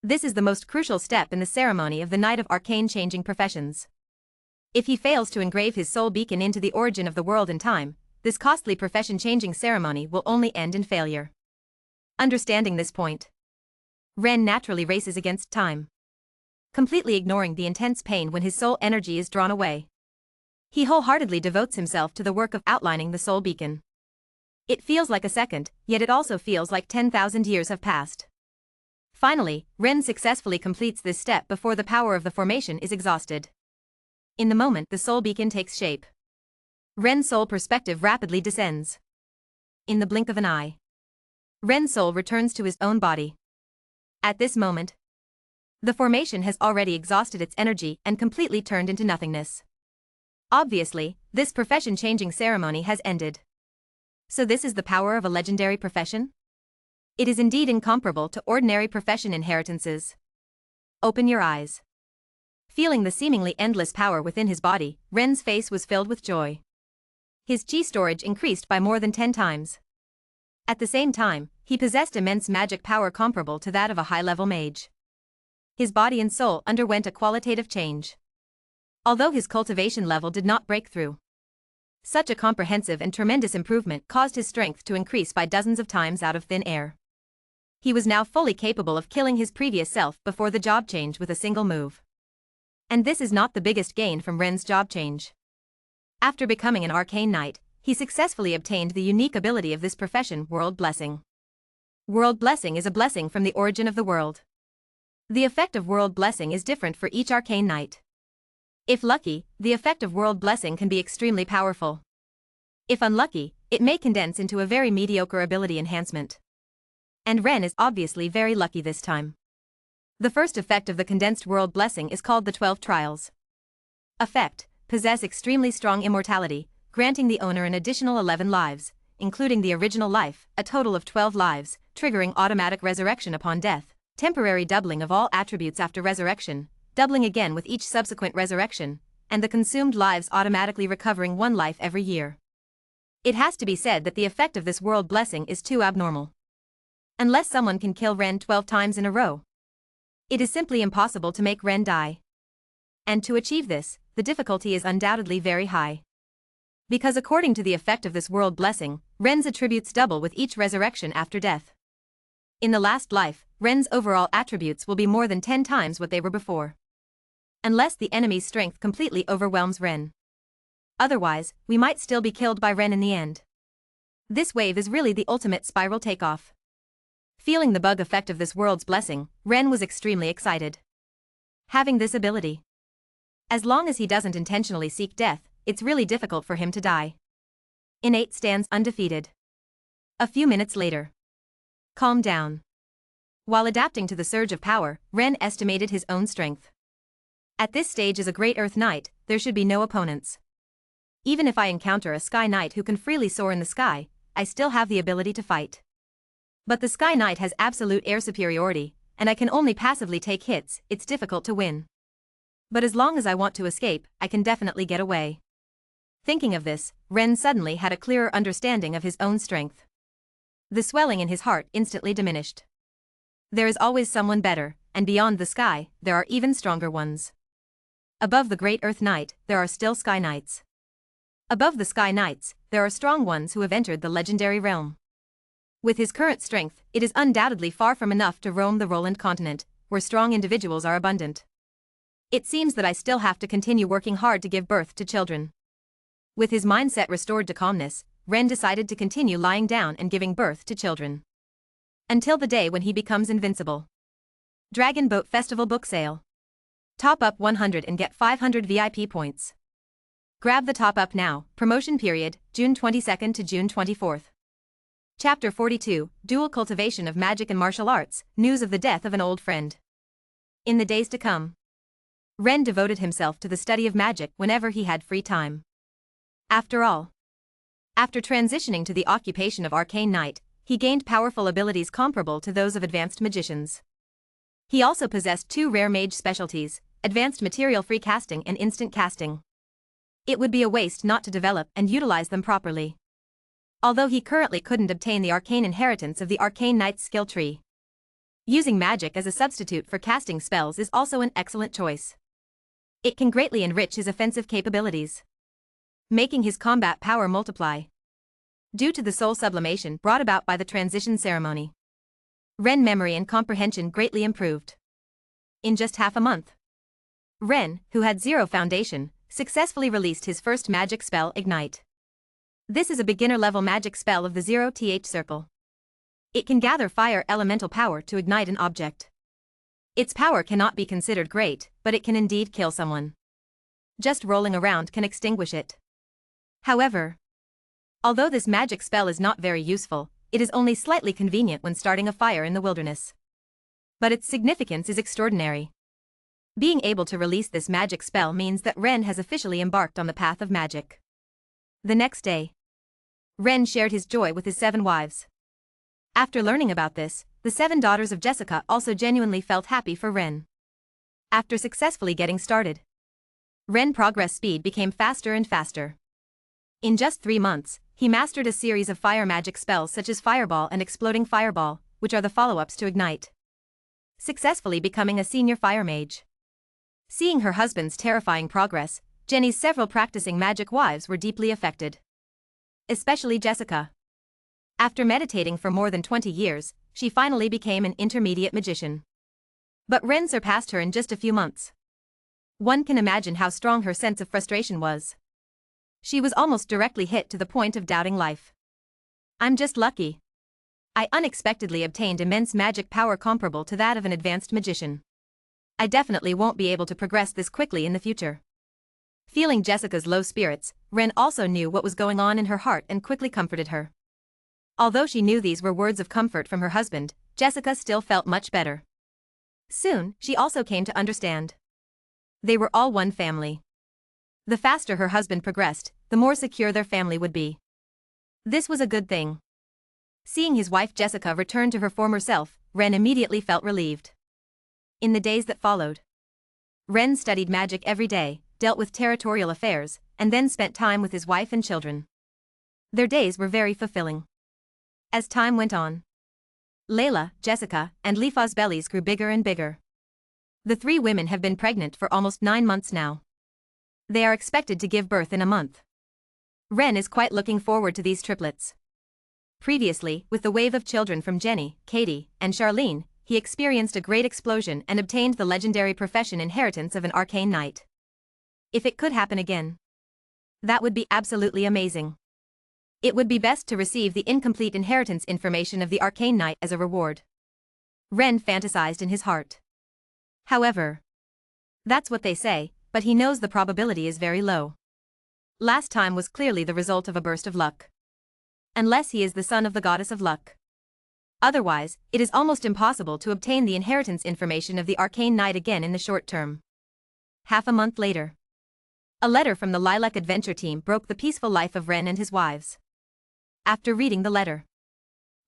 This is the most crucial step in the ceremony of the Night of Arcane changing professions. If he fails to engrave his soul beacon into the origin of the world in time, this costly profession-changing ceremony will only end in failure. Understanding this point, Ren naturally races against time, completely ignoring the intense pain when his soul energy is drawn away. He wholeheartedly devotes himself to the work of outlining the soul beacon. It feels like a second, yet it also feels like 10,000 years have passed. Finally, Ren successfully completes this step before the power of the formation is exhausted. In the moment the soul beacon takes shape, Ren's soul perspective rapidly descends. In the blink of an eye, Ren's soul returns to his own body. At this moment, the formation has already exhausted its energy and completely turned into nothingness. Obviously, this profession-changing ceremony has ended. So this is the power of a legendary profession? It is indeed incomparable to ordinary profession inheritances. Open your eyes. Feeling the seemingly endless power within his body, Ren's face was filled with joy. His chi storage increased by more than 10 times. At the same time, he possessed immense magic power comparable to that of a high-level mage. His body and soul underwent a qualitative change. Although his cultivation level did not break through, such a comprehensive and tremendous improvement caused his strength to increase by dozens of times out of thin air. He was now fully capable of killing his previous self before the job change with a single move. And this is not the biggest gain from Ren's job change. After becoming an arcane knight, he successfully obtained the unique ability of this profession, World Blessing. World Blessing is a blessing from the origin of the world. The effect of World Blessing is different for each arcane knight. If lucky, the effect of world blessing can be extremely powerful. If unlucky, it may condense into a very mediocre ability enhancement. And Ren is obviously very lucky this time. The first effect of the condensed world blessing is called the 12 trials. Effect: possess extremely strong immortality, granting the owner an additional 11 lives, including the original life, a total of 12 lives, triggering automatic resurrection upon death, temporary doubling of all attributes after resurrection, doubling again with each subsequent resurrection, and the consumed lives automatically recovering 1 life every year. It has to be said that the effect of this world blessing is too abnormal. Unless someone can kill Ren 12 times in a row, it is simply impossible to make Ren die. And to achieve this, the difficulty is undoubtedly very high. Because according to the effect of this world blessing, Ren's attributes double with each resurrection after death. In the last life, Ren's overall attributes will be more than 10 times what they were before. Unless the enemy's strength completely overwhelms Ren. Otherwise, we might still be killed by Ren in the end. This wave is really the ultimate spiral takeoff. Feeling the bug effect of this world's blessing, Ren was extremely excited. Having this ability. As long as he doesn't intentionally seek death, it's really difficult for him to die. Innate stands undefeated. A few minutes later. Calm down. While adapting to the surge of power, Ren estimated his own strength. At this stage as a Great Earth Knight, there should be no opponents. Even if I encounter a Sky Knight who can freely soar in the sky, I still have the ability to fight. But the Sky Knight has absolute air superiority, and I can only passively take hits, it's difficult to win. But as long as I want to escape, I can definitely get away. Thinking of this, Ren suddenly had a clearer understanding of his own strength. The swelling in his heart instantly diminished. There is always someone better, and beyond the sky, there are even stronger ones. Above the Great Earth Knight, there are still Sky Knights. Above the Sky Knights, there are strong ones who have entered the legendary realm. With his current strength, it is undoubtedly far from enough to roam the Roland continent, where strong individuals are abundant. It seems that I still have to continue working hard to give birth to children. With his mindset restored to calmness, Ren decided to continue lying down and giving birth to children. Until the day when he becomes invincible. Dragon Boat Festival Book Sale. Top up 100 and get 500 VIP points. Grab the top up now, promotion period, June 22nd to June 24th. Chapter 42, Dual Cultivation of Magic and Martial Arts, News of the Death of an Old Friend. In the days to come, Ren devoted himself to the study of magic whenever he had free time. After all, after transitioning to the occupation of Arcane Knight, he gained powerful abilities comparable to those of advanced magicians. He also possessed 2 rare mage specialties, advanced material-free casting and instant casting. It would be a waste not to develop and utilize them properly. Although he currently couldn't obtain the arcane inheritance of the Arcane Knight's skill tree. Using magic as a substitute for casting spells is also an excellent choice. It can greatly enrich his offensive capabilities, making his combat power multiply. Due to the soul sublimation brought about by the transition ceremony, Ren memory and comprehension greatly improved. In just half a month, Ren, who had 0 foundation, successfully released his first magic spell, Ignite. This is a beginner-level magic spell of the 0th circle. It can gather fire elemental power to ignite an object. Its power cannot be considered great, but it can indeed kill someone. Just rolling around can extinguish it. However, although this magic spell is not very useful, it is only slightly convenient when starting a fire in the wilderness. But its significance is extraordinary. Being able to release this magic spell means that Ren has officially embarked on the path of magic. The next day, Ren shared his joy with his 7 wives. After learning about this, the 7 daughters of Jessica also genuinely felt happy for Ren. After successfully getting started, Ren's progress speed became faster and faster. In just 3 months, he mastered a series of fire magic spells such as Fireball and Exploding Fireball, which are the follow-ups to Ignite. Successfully becoming a senior fire mage. Seeing her husband's terrifying progress, Jenny's several practicing magic wives were deeply affected. Especially Jessica. After meditating for more than 20 years, she finally became an intermediate magician. But Ren surpassed her in just a few months. One can imagine how strong her sense of frustration was. She was almost directly hit to the point of doubting life. I'm just lucky. I unexpectedly obtained immense magic power comparable to that of an advanced magician. I definitely won't be able to progress this quickly in the future. Feeling Jessica's low spirits, Ren also knew what was going on in her heart and quickly comforted her. Although she knew these were words of comfort from her husband, Jessica still felt much better. Soon, she also came to understand. They were all one family. The faster her husband progressed, the more secure their family would be. This was a good thing. Seeing his wife Jessica return to her former self, Ren immediately felt relieved. In the days that followed, Ren studied magic every day, dealt with territorial affairs, and then spent time with his wife and children. Their days were very fulfilling. As time went on, Layla, Jessica, and Lifa's bellies grew bigger and bigger. The three women have been pregnant for almost 9 months now. They are expected to give birth in a month. Ren is quite looking forward to these triplets. Previously, with the wave of children from Jenny, Katie, and Charlene, he experienced a great explosion and obtained the legendary profession inheritance of an arcane knight. If it could happen again, that would be absolutely amazing. It would be best to receive the incomplete inheritance information of the arcane knight as a reward. Ren fantasized in his heart. However, that's what they say, but he knows the probability is very low. Last time was clearly the result of a burst of luck. Unless he is the son of the goddess of luck. Otherwise, it is almost impossible to obtain the inheritance information of the arcane knight again in the short term. Half a month later, a letter from the Lilac Adventure Team broke the peaceful life of Ren and his wives. After reading the letter,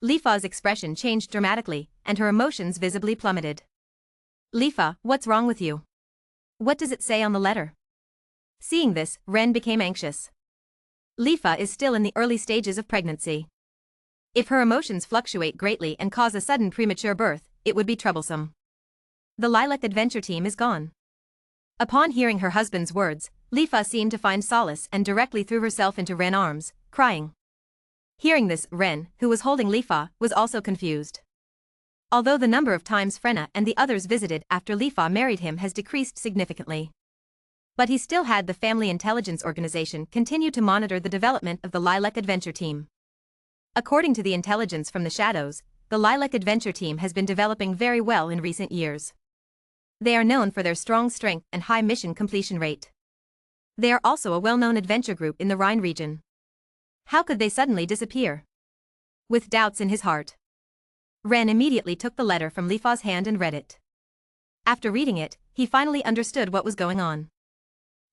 Lifa's expression changed dramatically, and her emotions visibly plummeted. Lifa, what's wrong with you? What does it say on the letter? Seeing this, Ren became anxious. Lifa is still in the early stages of pregnancy. If her emotions fluctuate greatly and cause a sudden premature birth, it would be troublesome. The Lilac Adventure Team is gone. Upon hearing her husband's words, Lifa seemed to find solace and directly threw herself into Ren's arms, crying. Hearing this, Ren, who was holding Lifa, was also confused. Although the number of times Frenna and the others visited after Lifa married him has decreased significantly. But he still had the Family Intelligence Organization continue to monitor the development of the Lilac Adventure Team. According to the intelligence from the shadows, the Lilac Adventure Team has been developing very well in recent years. They are known for their strong strength and high mission completion rate. They are also a well-known adventure group in the Rhine region. How could they suddenly disappear? With doubts in his heart, Ren immediately took the letter from Lifa's hand and read it. After reading it, he finally understood what was going on.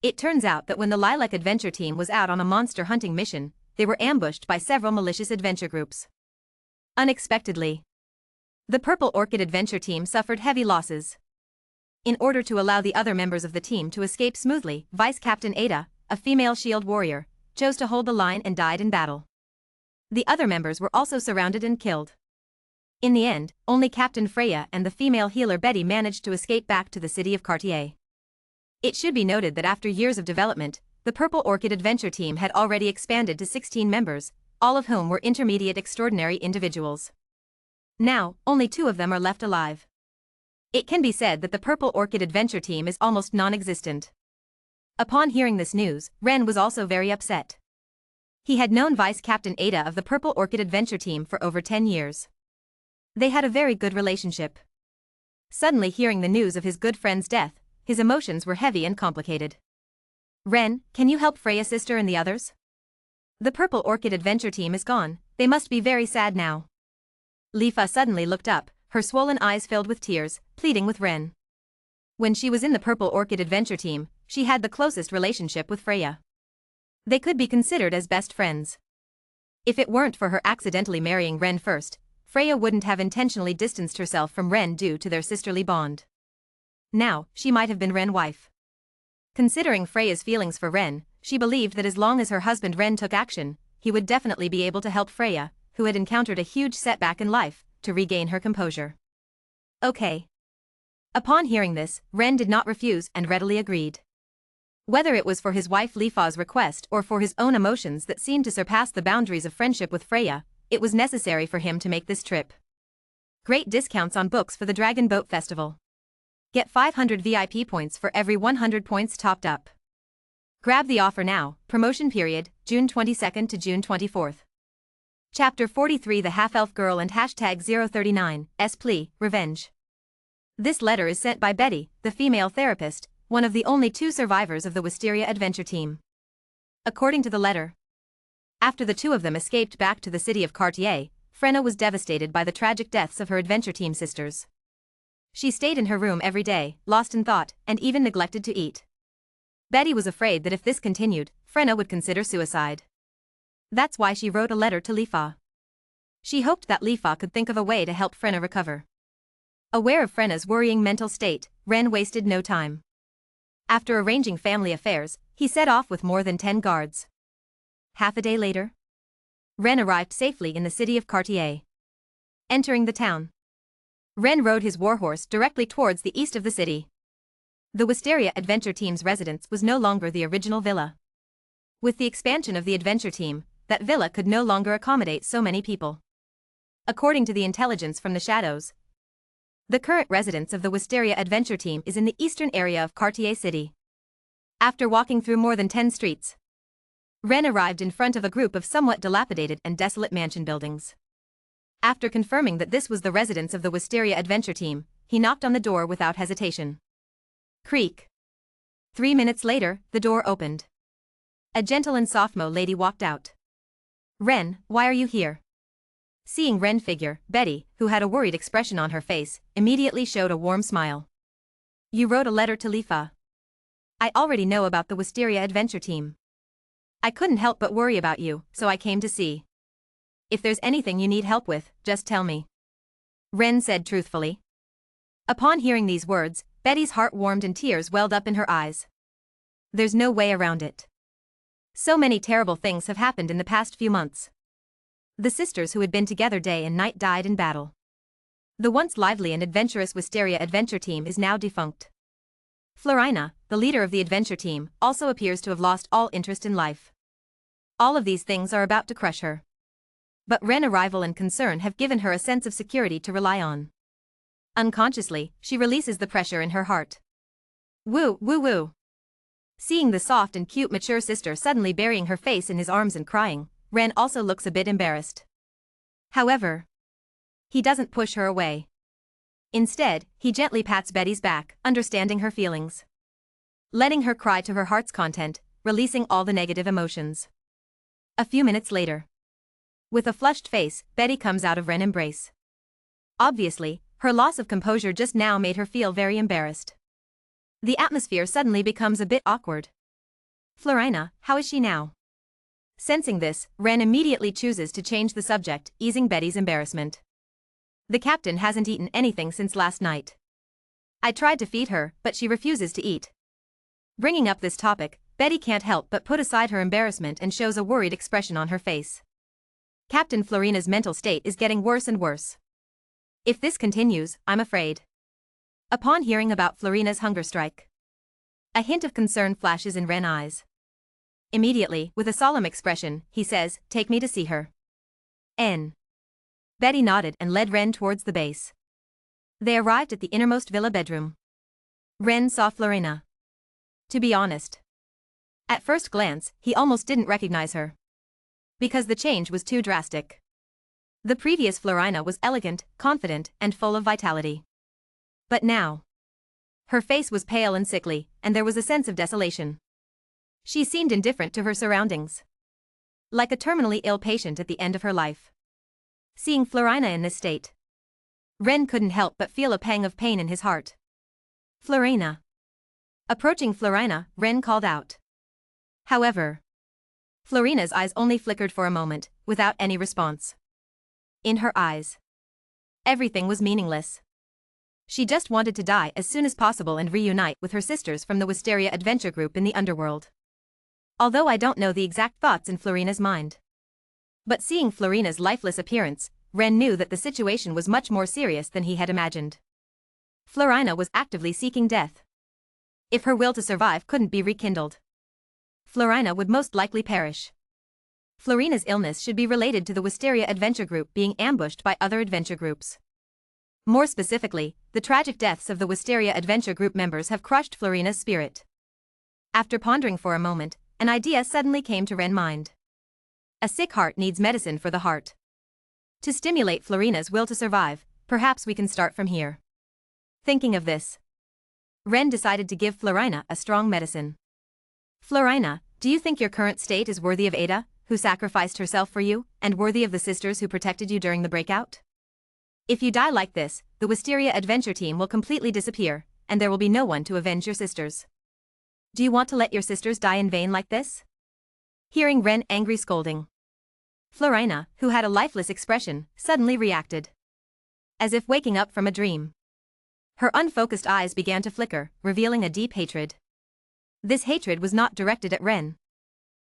It turns out that when the Lilac Adventure Team was out on a monster hunting mission, they were ambushed by several malicious adventure groups. Unexpectedly, the Purple Orchid Adventure Team suffered heavy losses. In order to allow the other members of the team to escape smoothly, Vice Captain Ada, a female shield warrior, chose to hold the line and died in battle. The other members were also surrounded and killed. In the end, only Captain Freya and the female healer Betty managed to escape back to the city of Cartier. It should be noted that after years of development, the Purple Orchid Adventure Team had already expanded to 16 members, all of whom were intermediate extraordinary individuals. Now, only 2 of them are left alive. It can be said that the Purple Orchid Adventure Team is almost non-existent. Upon hearing this news, Ren was also very upset. He had known Vice Captain Ada of the Purple Orchid Adventure Team for over 10 years. They had a very good relationship. Suddenly hearing the news of his good friend's death, his emotions were heavy and complicated. Ren, can you help Freya's sister and the others? The Purple Orchid Adventure Team is gone, they must be very sad now. Lifa suddenly looked up, her swollen eyes filled with tears, pleading with Ren. When she was in the Purple Orchid Adventure Team, she had the closest relationship with Freya. They could be considered as best friends. If it weren't for her accidentally marrying Ren first, Freya wouldn't have intentionally distanced herself from Ren due to their sisterly bond. Now, she might have been Ren's wife. Considering Freya's feelings for Ren, she believed that as long as her husband Ren took action, he would definitely be able to help Freya, who had encountered a huge setback in life, to regain her composure. Okay. Upon hearing this, Ren did not refuse and readily agreed. Whether it was for his wife Lifa's request or for his own emotions that seemed to surpass the boundaries of friendship with Freya, it was necessary for him to make this trip. Great discounts on books for the Dragon Boat Festival. Get 500 VIP points for every 100 points topped up. Grab the offer now, promotion period, June 22nd to June 24th. Chapter 43 The Half-Elf Girl and # 039, S plea, Revenge. This letter is sent by Betty, the female therapist, one of the only two survivors of the Wisteria adventure team. According to the letter, after the two of them escaped back to the city of Cartier, Frenna was devastated by the tragic deaths of her adventure team sisters. She stayed in her room every day, lost in thought, and even neglected to eat. Betty was afraid that if this continued, Frenna would consider suicide. That's why she wrote a letter to Lifa. She hoped that Lifa could think of a way to help Frenna recover. Aware of Frenna's worrying mental state, Ren wasted no time. After arranging family affairs, he set off with more than 10 guards. Half a day later, Ren arrived safely in the city of Cartier. Entering the town, Ren rode his warhorse directly towards the east of the city. The Wisteria adventure team's residence was no longer the original villa. With the expansion of the adventure team, that villa could no longer accommodate so many people. According to the intelligence from the shadows, the current residence of the Wisteria adventure team is in the eastern area of Cartier City. After walking through more than 10 streets, Ren arrived in front of a group of somewhat dilapidated and desolate mansion buildings. After confirming that this was the residence of the Wisteria adventure team, he knocked on the door without hesitation. Creak. 3 minutes later, the door opened. A gentle and sophomore lady walked out. Ren, why are you here? Seeing Ren figure, Betty, who had a worried expression on her face, immediately showed a warm smile. You wrote a letter to Lifa. I already know about the Wisteria adventure team. I couldn't help but worry about you, so I came to see. If there's anything you need help with, just tell me. Ren said truthfully. Upon hearing these words, Betty's heart warmed and tears welled up in her eyes. There's no way around it. So many terrible things have happened in the past few months. The sisters who had been together day and night died in battle. The once lively and adventurous Wisteria adventure team is now defunct. Florina, the leader of the adventure team, also appears to have lost all interest in life. All of these things are about to crush her. But Ren's arrival and concern have given her a sense of security to rely on. Unconsciously, she releases the pressure in her heart. Woo, woo, woo. Seeing the soft and cute mature sister suddenly burying her face in his arms and crying, Ren also looks a bit embarrassed. However, he doesn't push her away. Instead, he gently pats Betty's back, understanding her feelings. Letting her cry to her heart's content, releasing all the negative emotions. A few minutes later, with a flushed face, Betty comes out of Ren's embrace. Obviously, her loss of composure just now made her feel very embarrassed. The atmosphere suddenly becomes a bit awkward. Florina, how is she now? Sensing this, Ren immediately chooses to change the subject, easing Betty's embarrassment. The captain hasn't eaten anything since last night. I tried to feed her, but she refuses to eat. Bringing up this topic, Betty can't help but put aside her embarrassment and shows a worried expression on her face. Captain Florina's mental state is getting worse and worse. If this continues, I'm afraid. Upon hearing about Florina's hunger strike, a hint of concern flashes in Ren's eyes. Immediately, with a solemn expression, he says, take me to see her. N. Betty nodded and led Ren towards the base. They arrived at the innermost villa bedroom. Ren saw Florina. To be honest, at first glance, he almost didn't recognize her. Because the change was too drastic. The previous Florina was elegant, confident, and full of vitality. But now, her face was pale and sickly, and there was a sense of desolation. She seemed indifferent to her surroundings. Like a terminally ill patient at the end of her life. Seeing Florina in this state, Ren couldn't help but feel a pang of pain in his heart. Florina. Approaching Florina, Ren called out. However, Florina's eyes only flickered for a moment, without any response. In her eyes, everything was meaningless. She just wanted to die as soon as possible and reunite with her sisters from the Wisteria adventure group in the underworld. Although I don't know the exact thoughts in Florina's mind. But seeing Florina's lifeless appearance, Ren knew that the situation was much more serious than he had imagined. Florina was actively seeking death. If her will to survive couldn't be rekindled, Florina would most likely perish. Florina's illness should be related to the Wisteria adventure group being ambushed by other adventure groups. More specifically, the tragic deaths of the Wisteria adventure group members have crushed Florina's spirit. After pondering for a moment, an idea suddenly came to Ren's mind. A sick heart needs medicine for the heart. To stimulate Florina's will to survive, perhaps we can start from here. Thinking of this, Ren decided to give Florina a strong medicine. Florina, do you think your current state is worthy of Ada, who sacrificed herself for you, and worthy of the sisters who protected you during the breakout? If you die like this, the Wisteria adventure team will completely disappear, and there will be no one to avenge your sisters. Do you want to let your sisters die in vain like this? Hearing Ren angry scolding, Florina, who had a lifeless expression, suddenly reacted. As if waking up from a dream. Her unfocused eyes began to flicker, revealing a deep hatred. This hatred was not directed at Ren,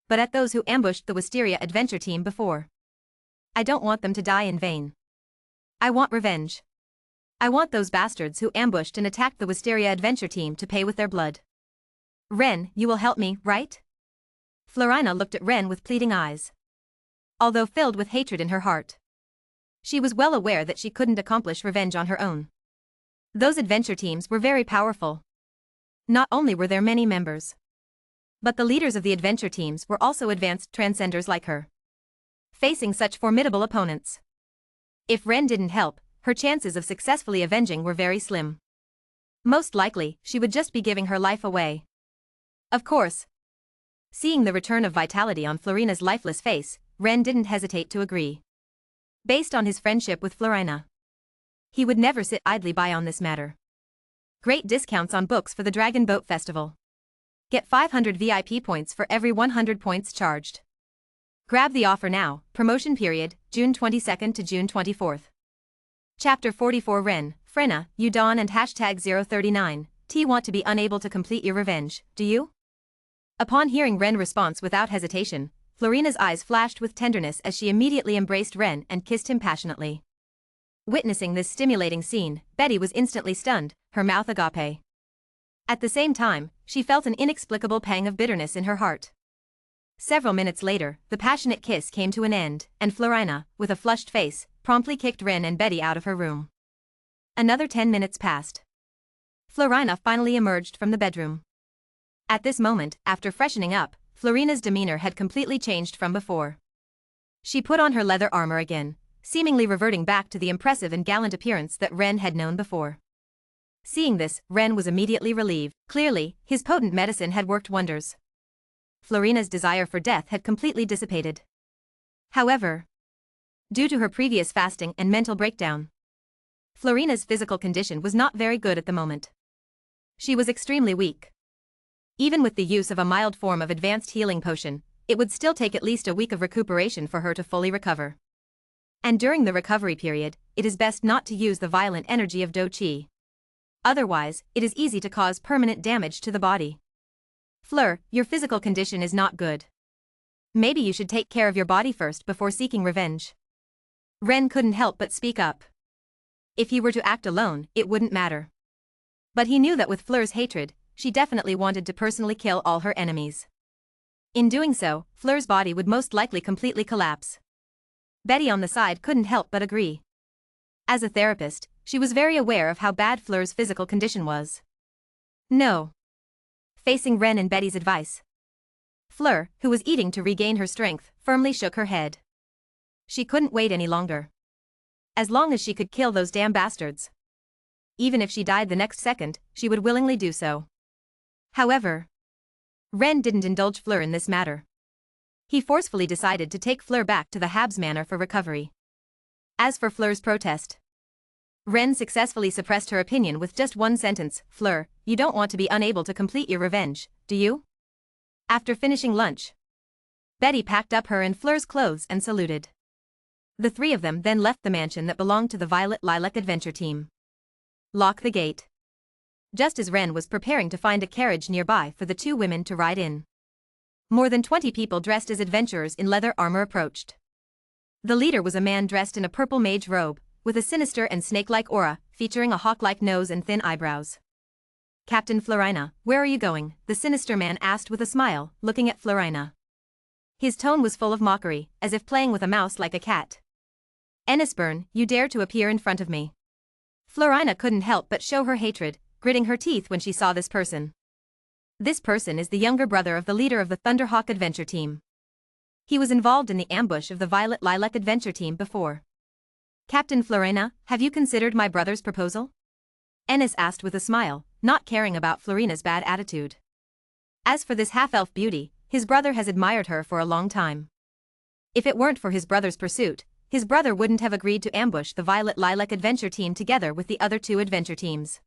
but at those who ambushed the Wisteria adventure team before. I don't want them to die in vain. I want revenge. I want those bastards who ambushed and attacked the Wisteria adventure team to pay with their blood. Ren, you will help me, right? Florina looked at Ren with pleading eyes. Although filled with hatred in her heart, she was well aware that she couldn't accomplish revenge on her own. Those adventure teams were very powerful. Not only were there many members, but the leaders of the adventure teams were also advanced transcenders like her, facing such formidable opponents. If Ren didn't help, her chances of successfully avenging were very slim. Most likely, she would just be giving her life away. Of course. Seeing the return of vitality on Florina's lifeless face, Ren didn't hesitate to agree. Based on his friendship with Florina, he would never sit idly by on this matter. Great discounts on books for the Dragon Boat Festival. Get 500 VIP points for every 100 points charged. Grab the offer now. Promotion period, June 22nd to June 24th. Chapter 44 Ren, Frenna, Udon and hashtag 039, T want to be unable to complete your revenge, do you? Upon hearing Ren's response without hesitation, Florina's eyes flashed with tenderness as she immediately embraced Ren and kissed him passionately. Witnessing this stimulating scene, Betty was instantly stunned, her mouth agape. At the same time, she felt an inexplicable pang of bitterness in her heart. Several minutes later, the passionate kiss came to an end, and Florina, with a flushed face, promptly kicked Ren and Betty out of her room. Another 10 minutes passed. Florina finally emerged from the bedroom. At this moment, after freshening up, Florina's demeanor had completely changed from before. She put on her leather armor again, seemingly reverting back to the impressive and gallant appearance that Ren had known before. Seeing this, Ren was immediately relieved. Clearly, his potent medicine had worked wonders. Florina's desire for death had completely dissipated. However, due to her previous fasting and mental breakdown, Florina's physical condition was not very good at the moment. She was extremely weak. Even with the use of a mild form of advanced healing potion, it would still take at least a week of recuperation for her to fully recover. And during the recovery period, it is best not to use the violent energy of Do Qi. Otherwise, it is easy to cause permanent damage to the body. Fleur, your physical condition is not good. Maybe you should take care of your body first before seeking revenge. Ren couldn't help but speak up. If he were to act alone, it wouldn't matter. But he knew that with Fleur's hatred, she definitely wanted to personally kill all her enemies. In doing so, Fleur's body would most likely completely collapse. Betty on the side couldn't help but agree. As a therapist, she was very aware of how bad Fleur's physical condition was. No. Facing Ren and Betty's advice, Fleur, who was eating to regain her strength, firmly shook her head. She couldn't wait any longer. As long as she could kill those damn bastards. Even if she died the next second, she would willingly do so. However, Ren didn't indulge Fleur in this matter. He forcefully decided to take Fleur back to the Habs Manor for recovery. As for Fleur's protest, Ren successfully suppressed her opinion with just one sentence. Fleur, you don't want to be unable to complete your revenge, do you? After finishing lunch, Betty packed up her and Fleur's clothes and saluted. The three of them then left the mansion that belonged to the Violet Lilac adventure team. Lock the gate. Just as Ren was preparing to find a carriage nearby for the two women to ride in, more than 20 people dressed as adventurers in leather armor approached. The leader was a man dressed in a purple mage robe, with a sinister and snake-like aura, featuring a hawk-like nose and thin eyebrows. Captain Florina, where are you going? The sinister man asked with a smile, looking at Florina. His tone was full of mockery, as if playing with a mouse like a cat. Ennisburn, you dare to appear in front of me. Florina couldn't help but show her hatred, gritting her teeth when she saw this person. This person is the younger brother of the leader of the Thunderhawk adventure team. He was involved in the ambush of the Violet Lilac adventure team before. Captain Florina, have you considered my brother's proposal? Ennis asked with a smile, not caring about Florina's bad attitude. As for this half-elf beauty, his brother has admired her for a long time. If it weren't for his brother's pursuit, his brother wouldn't have agreed to ambush the Violet Lilac adventure team together with the other two adventure teams.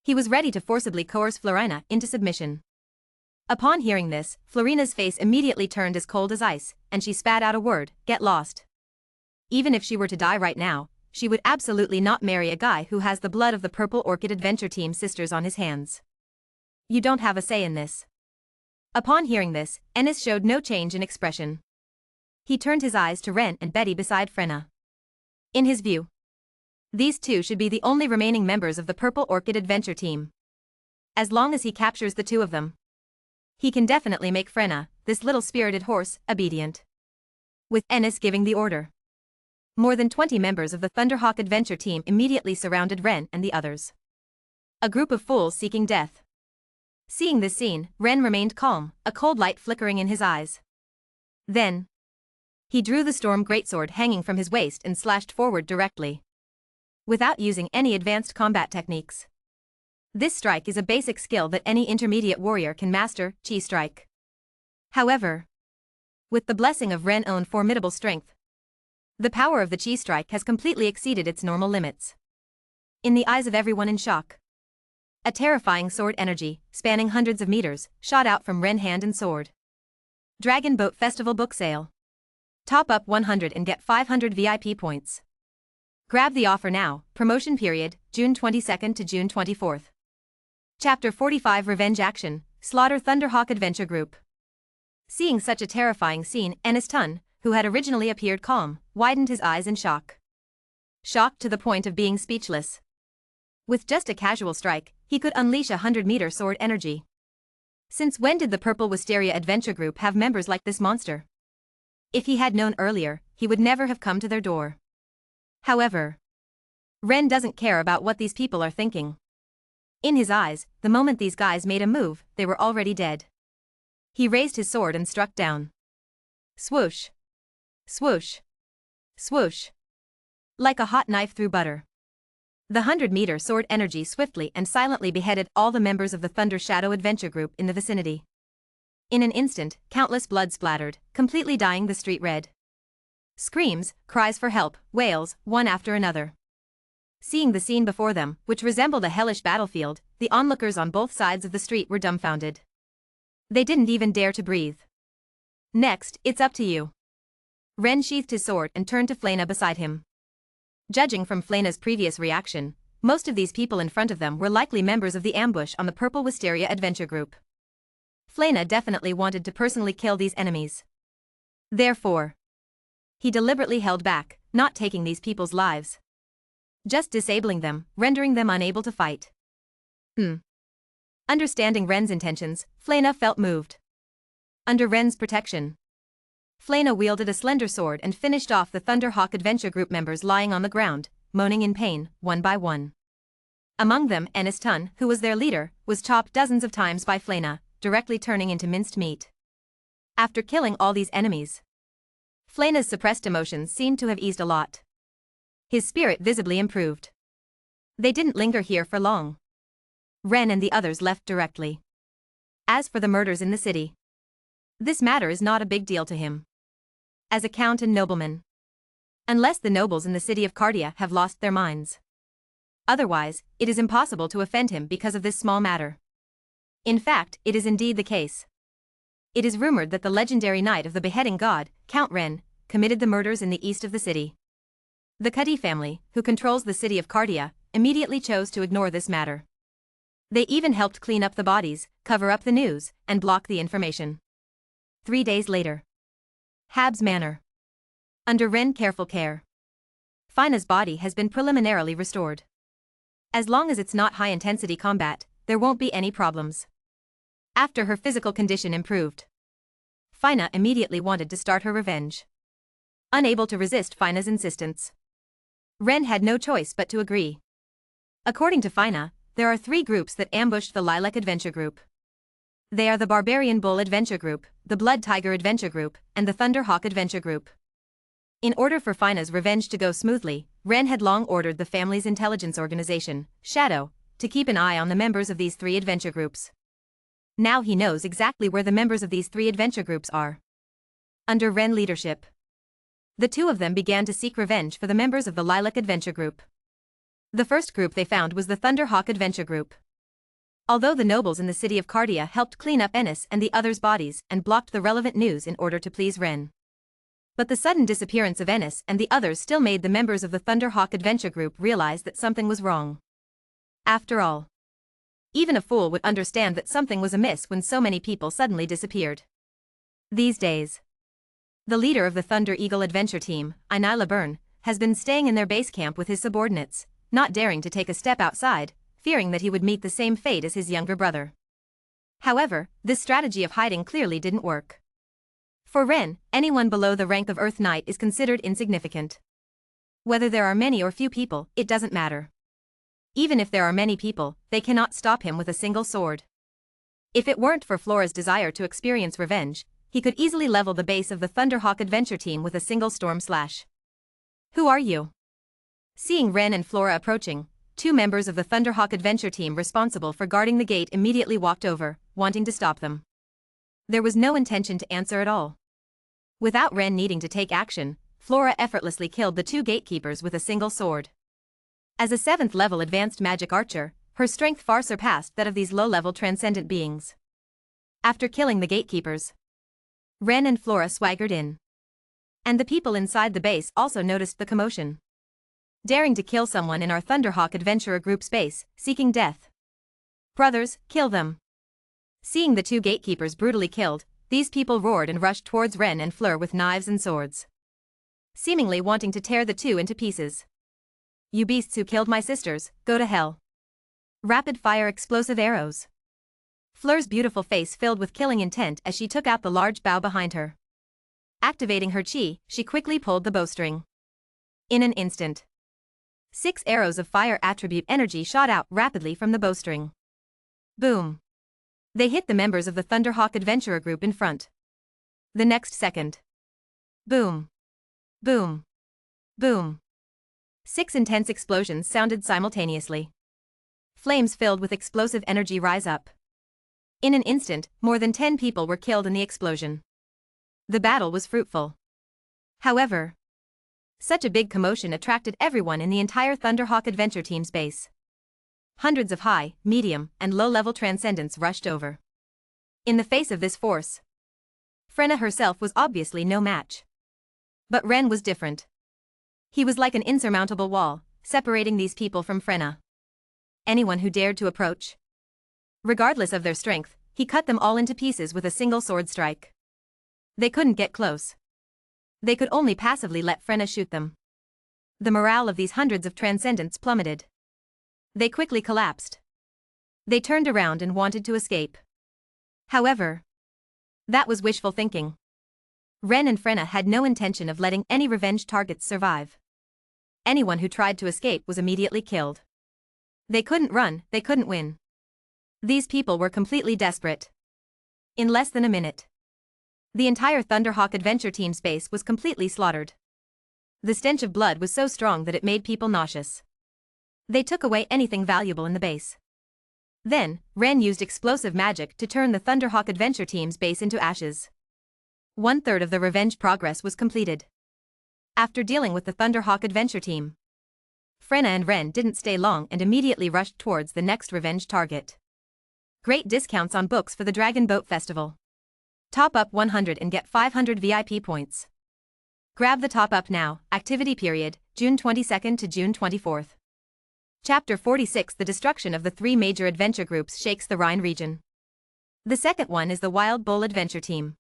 He was ready to forcibly coerce Florina into submission. Upon hearing this, Florina's face immediately turned as cold as ice, and she spat out a word, "Get lost." Even if she were to die right now, she would absolutely not marry a guy who has the blood of the Purple Orchid Adventure Team sisters on his hands. You don't have a say in this. Upon hearing this, Ennis showed no change in expression. He turned his eyes to Ren and Betty beside Frenna. In his view, these two should be the only remaining members of the Purple Orchid Adventure Team. As long as he captures the two of them, he can definitely make Frenna, this little spirited horse, obedient. With Ennis giving the order, more than 20 members of the Thunderhawk Adventure Team immediately surrounded Ren and the others. A group of fools seeking death. Seeing this scene, Ren remained calm, a cold light flickering in his eyes. Then, he drew the Storm Greatsword hanging from his waist and slashed forward directly, without using any advanced combat techniques. This strike is a basic skill that any intermediate warrior can master, Chi Strike. However, with the blessing of Ren's own formidable strength, the power of the Chi Strike has completely exceeded its normal limits. In the eyes of everyone in shock, a terrifying sword energy, spanning hundreds of meters, shot out from Ren's hand and sword. Dragon Boat Festival Book Sale. Top up 100 and get 500 VIP points. Grab the offer now, promotion period, June 22nd to June 24th. Chapter 45 Revenge Action, Slaughter Thunderhawk Adventure Group. Seeing such a terrifying scene, Ennis Tun, who had originally appeared calm, widened his eyes in shock. Shocked to the point of being speechless. With just a casual strike, he could unleash a 100-meter sword energy. Since when did the Purple Wisteria Adventure Group have members like this monster? If he had known earlier, he would never have come to their door. However, Ren doesn't care about what these people are thinking. In his eyes, the moment these guys made a move, they were already dead. He raised his sword and struck down. Swoosh. Swoosh. Swoosh. Like a hot knife through butter. The 100-meter sword energy swiftly and silently beheaded all the members of the Thunder Shadow Adventure Group in the vicinity. In an instant, countless blood splattered, completely dyeing the street red. Screams, cries for help, wails, one after another. Seeing the scene before them, which resembled a hellish battlefield, the onlookers on both sides of the street were dumbfounded. They didn't even dare to breathe. Next, it's up to you. Ren sheathed his sword and turned to Flena beside him. Judging from Flena's previous reaction, most of these people in front of them were likely members of the ambush on the Purple Wisteria Adventure Group. Flena definitely wanted to personally kill these enemies. Therefore, he deliberately held back, not taking these people's lives. Just disabling them, rendering them unable to fight. Understanding Ren's intentions, Flena felt moved. Under Ren's protection, Flena wielded a slender sword and finished off the Thunderhawk Adventure Group members lying on the ground, moaning in pain, one by one. Among them, Ennis Tun, who was their leader, was chopped dozens of times by Flena, directly turning into minced meat. After killing all these enemies, Flena's suppressed emotions seemed to have eased a lot. His spirit visibly improved. They didn't linger here for long. Ren and the others left directly. As for the murders in the city, this matter is not a big deal to him. As a count and nobleman, unless the nobles in the city of Cardia have lost their minds. Otherwise, it is impossible to offend him because of this small matter. In fact, it is indeed the case. It is rumored that the legendary knight of the beheading god, Count Ren, committed the murders in the east of the city. The Cuddy family, who controls the city of Cardia, immediately chose to ignore this matter. They even helped clean up the bodies, cover up the news, and block the information. 3 days later. Habs Manor. Under Ren's careful care, Fina's body has been preliminarily restored. As long as it's not high-intensity combat, there won't be any problems. After her physical condition improved, Fina immediately wanted to start her revenge. Unable to resist Fina's insistence, Ren had no choice but to agree. According to Fina, there are 3 groups that ambushed the Lilac Adventure Group. They are the Barbarian Bull Adventure Group, the Blood Tiger Adventure Group, and the Thunderhawk Adventure Group. In order for Fina's revenge to go smoothly, Ren had long ordered the family's intelligence organization, Shadow, to keep an eye on the members of these 3 adventure groups. Now he knows exactly where the members of these 3 adventure groups are. Under Ren leadership, the 2 of them began to seek revenge for the members of the Lilac Adventure Group. The first group they found was the Thunderhawk Adventure Group. Although the nobles in the city of Cardia helped clean up Ennis and the others' bodies and blocked the relevant news in order to please Ren, but the sudden disappearance of Ennis and the others still made the members of the Thunderhawk Adventure Group realize that something was wrong. After all, even a fool would understand that something was amiss when so many people suddenly disappeared. These days, the leader of the Thunder Eagle Adventure Team, Inila Byrne, has been staying in their base camp with his subordinates, not daring to take a step outside, fearing that he would meet the same fate as his younger brother. However, this strategy of hiding clearly didn't work. For Ren, anyone below the rank of Earth Knight is considered insignificant. Whether there are many or few people, it doesn't matter. Even if there are many people, they cannot stop him with a single sword. If it weren't for Flora's desire to experience revenge, he could easily level the base of the Thunderhawk Adventure Team with a single storm slash. Who are you? Seeing Ren and Flora approaching, 2 members of the Thunderhawk Adventure Team responsible for guarding the gate immediately walked over, wanting to stop them. There was no intention to answer at all. Without Ren needing to take action, Flora effortlessly killed the 2 gatekeepers with a single sword. As a 7th level advanced magic archer, her strength far surpassed that of these low-level transcendent beings. After killing the gatekeepers, Ren and Flora swaggered in. And the people inside the base also noticed the commotion. Daring to kill someone in our Thunderhawk Adventurer Group's base, seeking death. Brothers, kill them. Seeing the 2 gatekeepers brutally killed, these people roared and rushed towards Ren and Fleur with knives and swords, seemingly wanting to tear the 2 into pieces. You beasts who killed my sisters, go to hell. Rapid-fire explosive arrows. Fleur's beautiful face filled with killing intent as she took out the large bow behind her. Activating her chi, she quickly pulled the bowstring. In an instant, 6 arrows of fire attribute energy shot out rapidly from the bowstring. Boom. They hit the members of the Thunderhawk Adventurer Group in front. The next second. Boom. Boom. Boom. 6 intense explosions sounded simultaneously. Flames filled with explosive energy rise up. In an instant, more than 10 people were killed in the explosion. The battle was fruitful. However, such a big commotion attracted everyone in the entire Thunderhawk Adventure Team's base. Hundreds of high, medium, and low-level transcendents rushed over. In the face of this force, Frenna herself was obviously no match. But Ren was different. He was like an insurmountable wall, separating these people from Frenna. Anyone who dared to approach, regardless of their strength, he cut them all into pieces with a single sword strike. They couldn't get close. They could only passively let Frenna shoot them. The morale of these hundreds of transcendents plummeted. They quickly collapsed. They turned around and wanted to escape. However, that was wishful thinking. Ren and Frenna had no intention of letting any revenge targets survive. Anyone who tried to escape was immediately killed. They couldn't run, they couldn't win. These people were completely desperate. In less than a minute, the entire Thunderhawk Adventure Team's base was completely slaughtered. The stench of blood was so strong that it made people nauseous. They took away anything valuable in the base. Then, Ren used explosive magic to turn the Thunderhawk Adventure Team's base into ashes. 1/3 of the revenge progress was completed. After dealing with the Thunderhawk Adventure Team, Frenna and Ren didn't stay long and immediately rushed towards the next revenge target. Great discounts on books for the Dragon Boat Festival. Top up 100 and get 500 VIP points. Grab the top up now. Activity period, June 22nd to June 24th. Chapter 46. The destruction of the 3 major adventure groups shakes the Rhine region. The second one is the Wild Bull Adventure Team.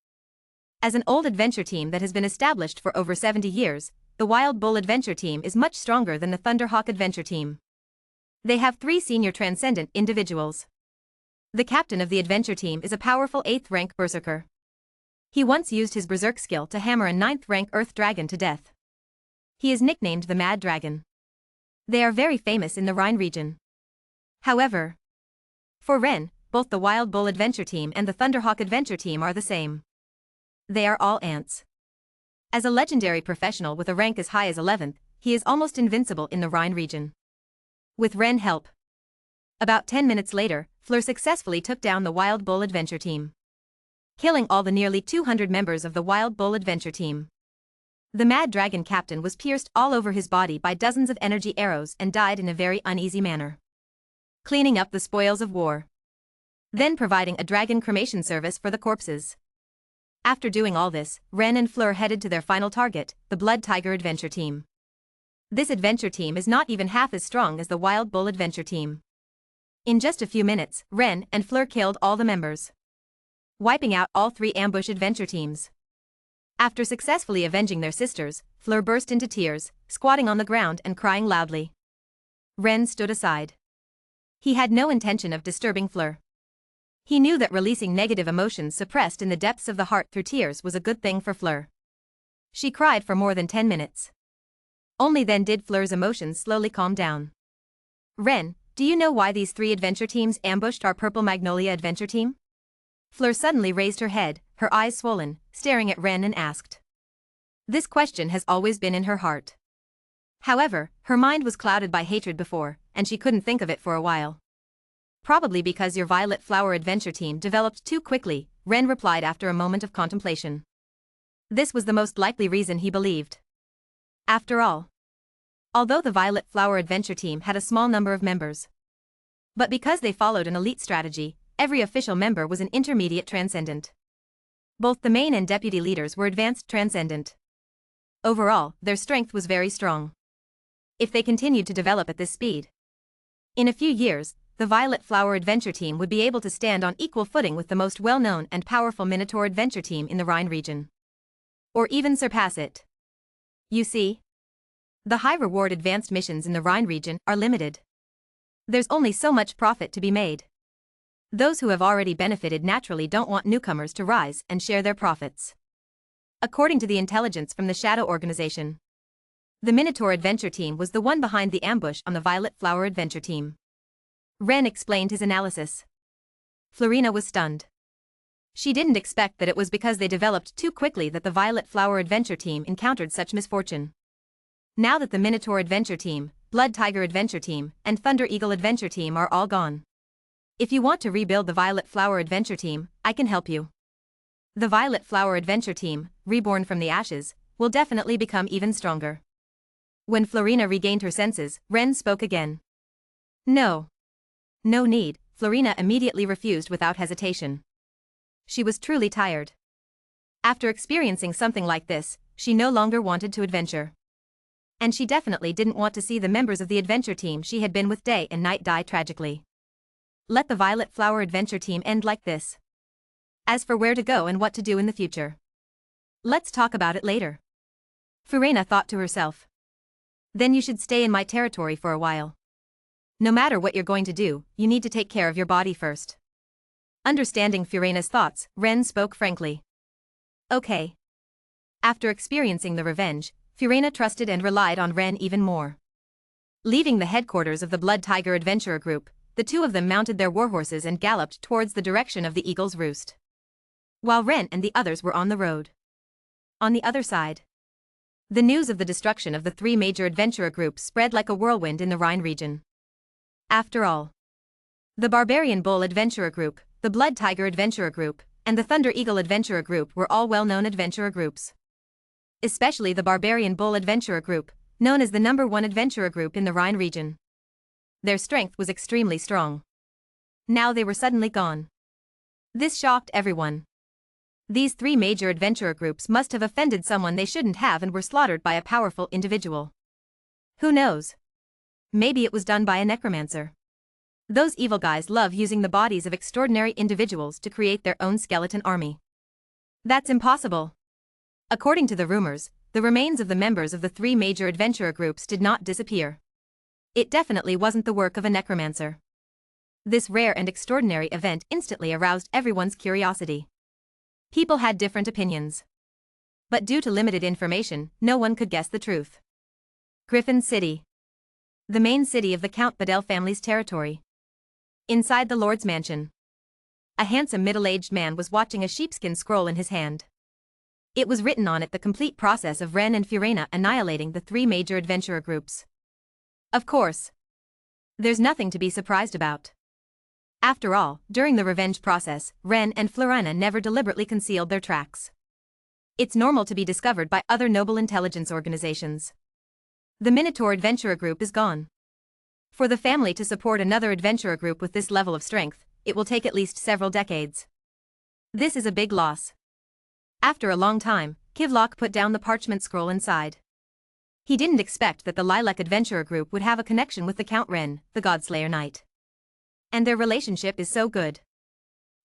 As an old adventure team that has been established for over 70 years, the Wild Bull Adventure Team is much stronger than the Thunderhawk Adventure Team. They have 3 senior transcendent individuals. The captain of the adventure team is a powerful 8th rank berserker. He once used his berserk skill to hammer a 9th rank earth dragon to death. He is nicknamed the Mad Dragon. They are very famous in the Rhine region. However, for Ren, both the Wild Bull Adventure Team and the Thunderhawk Adventure Team are the same. They are all ants. As a legendary professional with a rank as high as 11th, he is almost invincible in the Rhine region. With Ren help, About 10 minutes later, Fleur successfully took down the Wild Bull Adventure Team, killing all the nearly 200 members of the Wild Bull Adventure Team. The Mad Dragon captain was pierced all over his body by dozens of energy arrows and died in a very uneasy manner, cleaning up the spoils of war, then providing a dragon cremation service for the corpses. After doing all this, Ren and Fleur headed to their final target, the Blood Tiger Adventure Team. This adventure team is not even half as strong as the Wild Bull Adventure Team. In just a few minutes, Ren and Fleur killed all the members, wiping out all 3 ambush adventure teams. After successfully avenging their sisters, Fleur burst into tears, squatting on the ground and crying loudly. Ren stood aside. He had no intention of disturbing Fleur. He knew that releasing negative emotions suppressed in the depths of the heart through tears was a good thing for Fleur. She cried for more than 10 minutes. Only then did Fleur's emotions slowly calm down. Ren, do you know why these 3 adventure teams ambushed our Purple Magnolia adventure team? Fleur suddenly raised her head, her eyes swollen, staring at Ren and asked. This question has always been in her heart. However, her mind was clouded by hatred before, and she couldn't think of it for a while. Probably because your Violet Flower adventure team developed too quickly, Ren replied after a moment of contemplation. This was the most likely reason he believed. After all, although the Violet Flower adventure team had a small number of members, but because they followed an elite strategy, every official member was an intermediate transcendent. Both the main and deputy leaders were advanced transcendent. Overall, their strength was very strong. If they continued to develop at this speed, in a few years, the Violet Flower adventure team would be able to stand on equal footing with the most well-known and powerful Minotaur adventure team in the Rhine region, or even surpass it. You see, the high-reward advanced missions in the Rhine region are limited. There's only so much profit to be made. Those who have already benefited naturally don't want newcomers to rise and share their profits. According to the intelligence from the Shadow Organization, the Minotaur adventure team was the one behind the ambush on the Violet Flower adventure team. Ren explained his analysis. Florina was stunned. She didn't expect that it was because they developed too quickly that the Violet Flower adventure team encountered such misfortune. Now that the Minotaur adventure team, Blood Tiger adventure team, and Thunder Eagle adventure team are all gone, if you want to rebuild the Violet Flower adventure team, I can help you. The Violet Flower adventure team, reborn from the ashes, will definitely become even stronger. When Florina regained her senses, Ren spoke again. No. No need, Florina immediately refused without hesitation. She was truly tired. After experiencing something like this, she no longer wanted to adventure. And she definitely didn't want to see the members of the adventure team she had been with day and night die tragically. Let the Violet Flower adventure team end like this. As for where to go and what to do in the future, let's talk about it later. Florina thought to herself. Then you should stay in my territory for a while. No matter what you're going to do, you need to take care of your body first. Understanding Florina's thoughts, Ren spoke frankly. Okay. After experiencing the revenge, Florina trusted and relied on Ren even more. Leaving the headquarters of the Blood Tiger Adventurer Group, the two of them mounted their warhorses and galloped towards the direction of the Eagle's Roost, while Ren and the others were on the road. On the other side, the news of the destruction of the 3 major adventurer groups spread like a whirlwind in the Rhine region. After all, the Barbarian Bull Adventurer Group, the Blood Tiger Adventurer Group, and the Thunder Eagle Adventurer Group were all well-known adventurer groups. Especially the Barbarian Bull Adventurer Group, known as the #1 adventurer group in the Rhine region. Their strength was extremely strong. Now they were suddenly gone. This shocked everyone. These 3 major adventurer groups must have offended someone they shouldn't have and were slaughtered by a powerful individual. Who knows? Maybe it was done by a necromancer. Those evil guys love using the bodies of extraordinary individuals to create their own skeleton army. That's impossible. According to the rumors, the remains of the members of the 3 major adventurer groups did not disappear. It definitely wasn't the work of a necromancer. This rare and extraordinary event instantly aroused everyone's curiosity. People had different opinions, but due to limited information, no one could guess the truth. Griffin City, the main city of the Count Bedell family's territory. Inside the Lord's mansion, a handsome middle-aged man was watching a sheepskin scroll in his hand. It was written on it the complete process of Ren and Florina annihilating the 3 major adventurer groups. Of course, There's nothing to be surprised about. After all, during the revenge process, Ren and Florina never deliberately concealed their tracks. It's normal to be discovered by other noble intelligence organizations. The Minotaur Adventurer Group is gone. For the family to support another adventurer group with this level of strength, it will take at least several decades. This is a big loss. After a long time, Kivlock put down the parchment scroll and sighed. He didn't expect that the Lilac Adventurer Group would have a connection with the Count Ren, the Godslayer Knight. And their relationship is so good.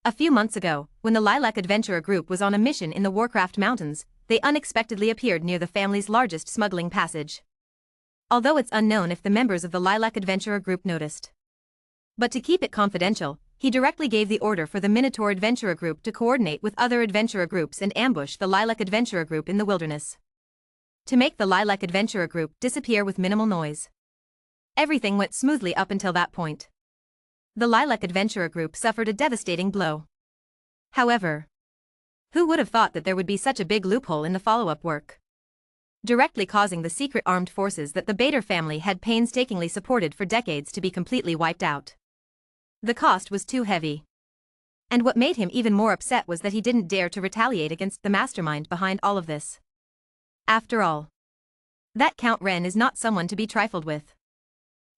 A few months ago, when the Lilac Adventurer Group was on a mission in the Warcraft Mountains, they unexpectedly appeared near the family's largest smuggling passage. Although it's unknown if the members of the Lilac Adventurer Group noticed. But to keep it confidential, he directly gave the order for the Minotaur Adventurer Group to coordinate with other adventurer groups and ambush the Lilac Adventurer Group in the wilderness. To make the Lilac Adventurer Group disappear with minimal noise. Everything went smoothly up until that point. The Lilac Adventurer Group suffered a devastating blow. However, who would have thought that there would be such a big loophole in the follow-up work? Directly causing the secret armed forces that the Bader family had painstakingly supported for decades to be completely wiped out. The cost was too heavy. And what made him even more upset was that he didn't dare to retaliate against the mastermind behind all of this. After all, that Count Ren is not someone to be trifled with.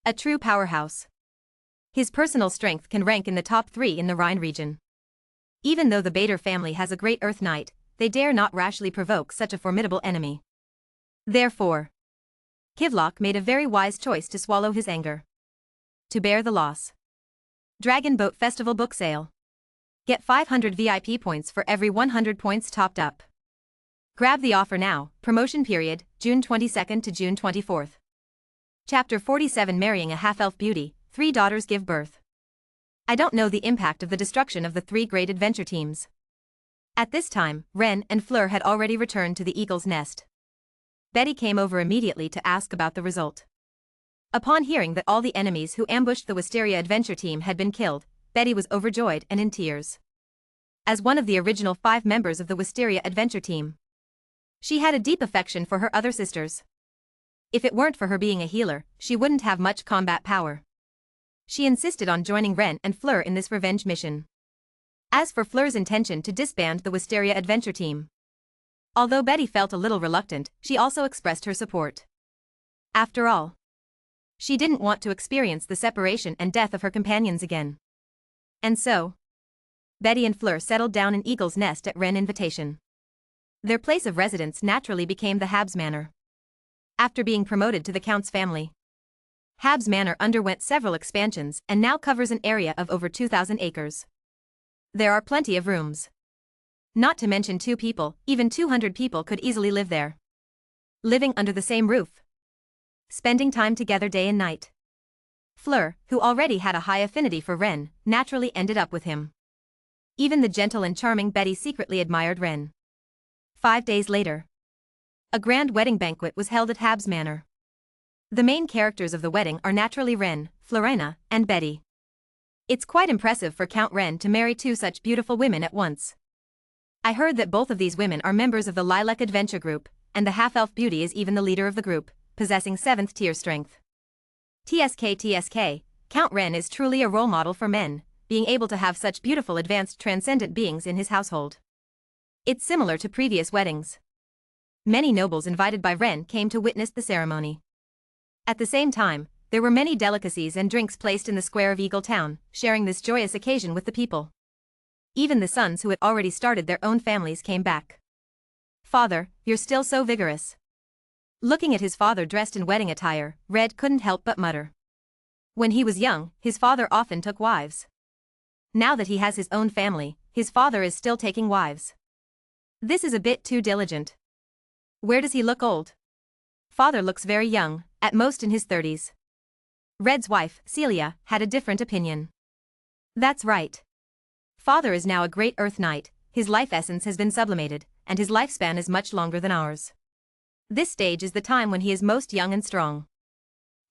A true powerhouse. His personal strength can rank in the top 3 in the Rhine region. Even though the Bader family has a great Earth Knight, they dare not rashly provoke such a formidable enemy. Therefore, Kivlock made a very wise choice to swallow his anger. To bear the loss. Dragon Boat Festival Book Sale. Get 500 VIP points for every 100 points topped up. Grab the offer now, promotion period, June 22nd to June 24th. Chapter 47 Marrying a Half-Elf Beauty, 3 Daughters Give Birth. I don't know the impact of the destruction of the 3 great adventure teams. At this time, Ren and Fleur had already returned to the Eagle's Nest. Betty came over immediately to ask about the result. Upon hearing that all the enemies who ambushed the Wisteria adventure team had been killed, Betty was overjoyed and in tears. As one of the original 5 members of the Wisteria adventure team, she had a deep affection for her other sisters. If it weren't for her being a healer, she wouldn't have much combat power. She insisted on joining Ren and Fleur in this revenge mission. As for Fleur's intention to disband the Wisteria adventure team, although Betty felt a little reluctant, she also expressed her support. After all, she didn't want to experience the separation and death of her companions again. And so, Betty and Fleur settled down in Eagle's Nest at Ren invitation. Their place of residence naturally became the Habs Manor. After being promoted to the Count's family, Habs Manor underwent several expansions and now covers an area of over 2,000 acres. There are plenty of rooms. Not to mention 2 people, even 200 people could easily live there. Living under the same roof. Spending time together day and night. Fleur, who already had a high affinity for Ren, naturally ended up with him. Even the gentle and charming Betty secretly admired Ren. 5 days later, a grand wedding banquet was held at Habs Manor. The main characters of the wedding are naturally Ren, Florina, and Betty. It's quite impressive for Count Ren to marry 2 such beautiful women at once. I heard that both of these women are members of the Lilac Adventure Group, and the half-elf beauty is even the leader of the group, possessing 7th tier strength. TSK, Count Ren is truly a role model for men, being able to have such beautiful advanced transcendent beings in his household. It's similar to previous weddings. Many nobles invited by Ren came to witness the ceremony. At the same time, there were many delicacies and drinks placed in the square of Eagle Town, sharing this joyous occasion with the people. Even the sons who had already started their own families came back. "Father, you're still so vigorous." Looking at his father dressed in wedding attire, Red couldn't help but mutter. When he was young, his father often took wives. Now that he has his own family, his father is still taking wives. This is a bit too diligent. Where does he look old? Father looks very young, at most in his 30s. Red's wife, Celia, had a different opinion. That's right. Father is now a great Earth Knight, his life essence has been sublimated, and his lifespan is much longer than ours. This stage is the time when he is most young and strong.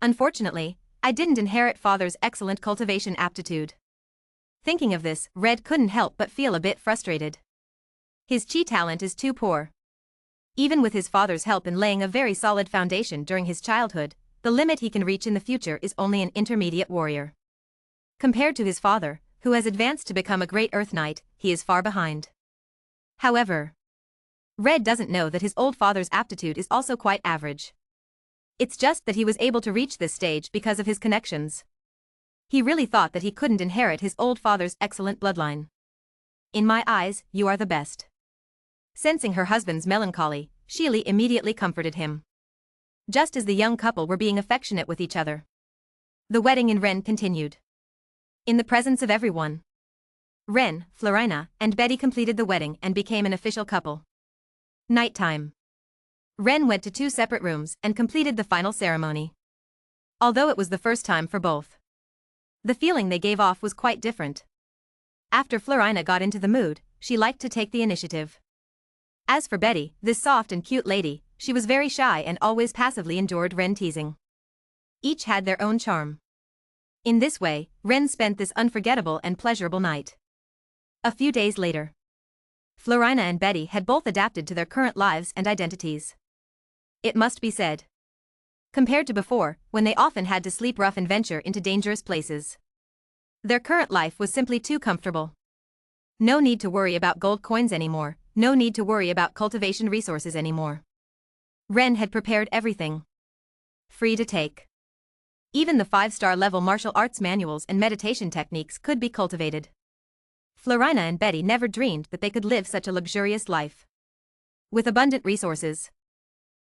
Unfortunately, I didn't inherit Father's excellent cultivation aptitude. Thinking of this, Red couldn't help but feel a bit frustrated. His chi talent is too poor. Even with his father's help in laying a very solid foundation during his childhood, the limit he can reach in the future is only an intermediate warrior. Compared to his father, who has advanced to become a great Earth Knight, he is far behind. However, Red doesn't know that his old father's aptitude is also quite average. It's just that he was able to reach this stage because of his connections. He really thought that he couldn't inherit his old father's excellent bloodline. In my eyes, you are the best. Sensing her husband's melancholy, Sheely immediately comforted him. Just as the young couple were being affectionate with each other, the wedding in Ren continued. In the presence of everyone, Ren, Florina, and Betty completed the wedding and became an official couple. Nighttime. Ren went to 2 separate rooms and completed the final ceremony. Although it was the first time for both, the feeling they gave off was quite different. After Florina got into the mood, she liked to take the initiative. As for Betty, this soft and cute lady, she was very shy and always passively endured Ren teasing. Each had their own charm. In this way, Ren spent this unforgettable and pleasurable night. A few days later, Florina and Betty had both adapted to their current lives and identities. It must be said, compared to before, when they often had to sleep rough and venture into dangerous places, their current life was simply too comfortable. No need to worry about gold coins anymore, no need to worry about cultivation resources anymore. Ren had prepared everything. Free to take. Even the 5-star level martial arts manuals and meditation techniques could be cultivated. Florina and Betty never dreamed that they could live such a luxurious life. With abundant resources.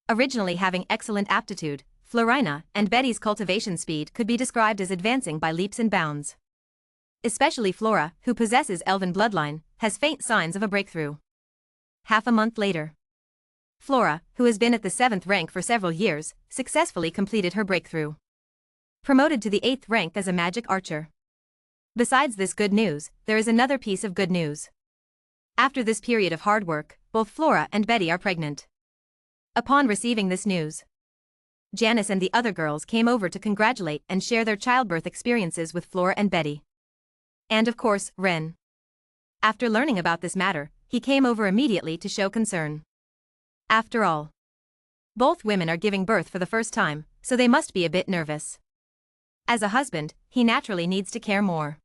Originally having excellent aptitude, Florina and Betty's cultivation speed could be described as advancing by leaps and bounds. Especially Flora, who possesses elven bloodline, has faint signs of a breakthrough. Half a month later, Flora, who has been at the 7th rank for several years, successfully completed her breakthrough. Promoted to the 8th rank as a magic archer. Besides this good news, there is another piece of good news. After this period of hard work, both Flora and Betty are pregnant. Upon receiving this news, Janice and the other girls came over to congratulate and share their childbirth experiences with Flora and Betty. And of course, Ren. After learning about this matter, he came over immediately to show concern. After all, both women are giving birth for the first time, so they must be a bit nervous. As a husband, he naturally needs to care more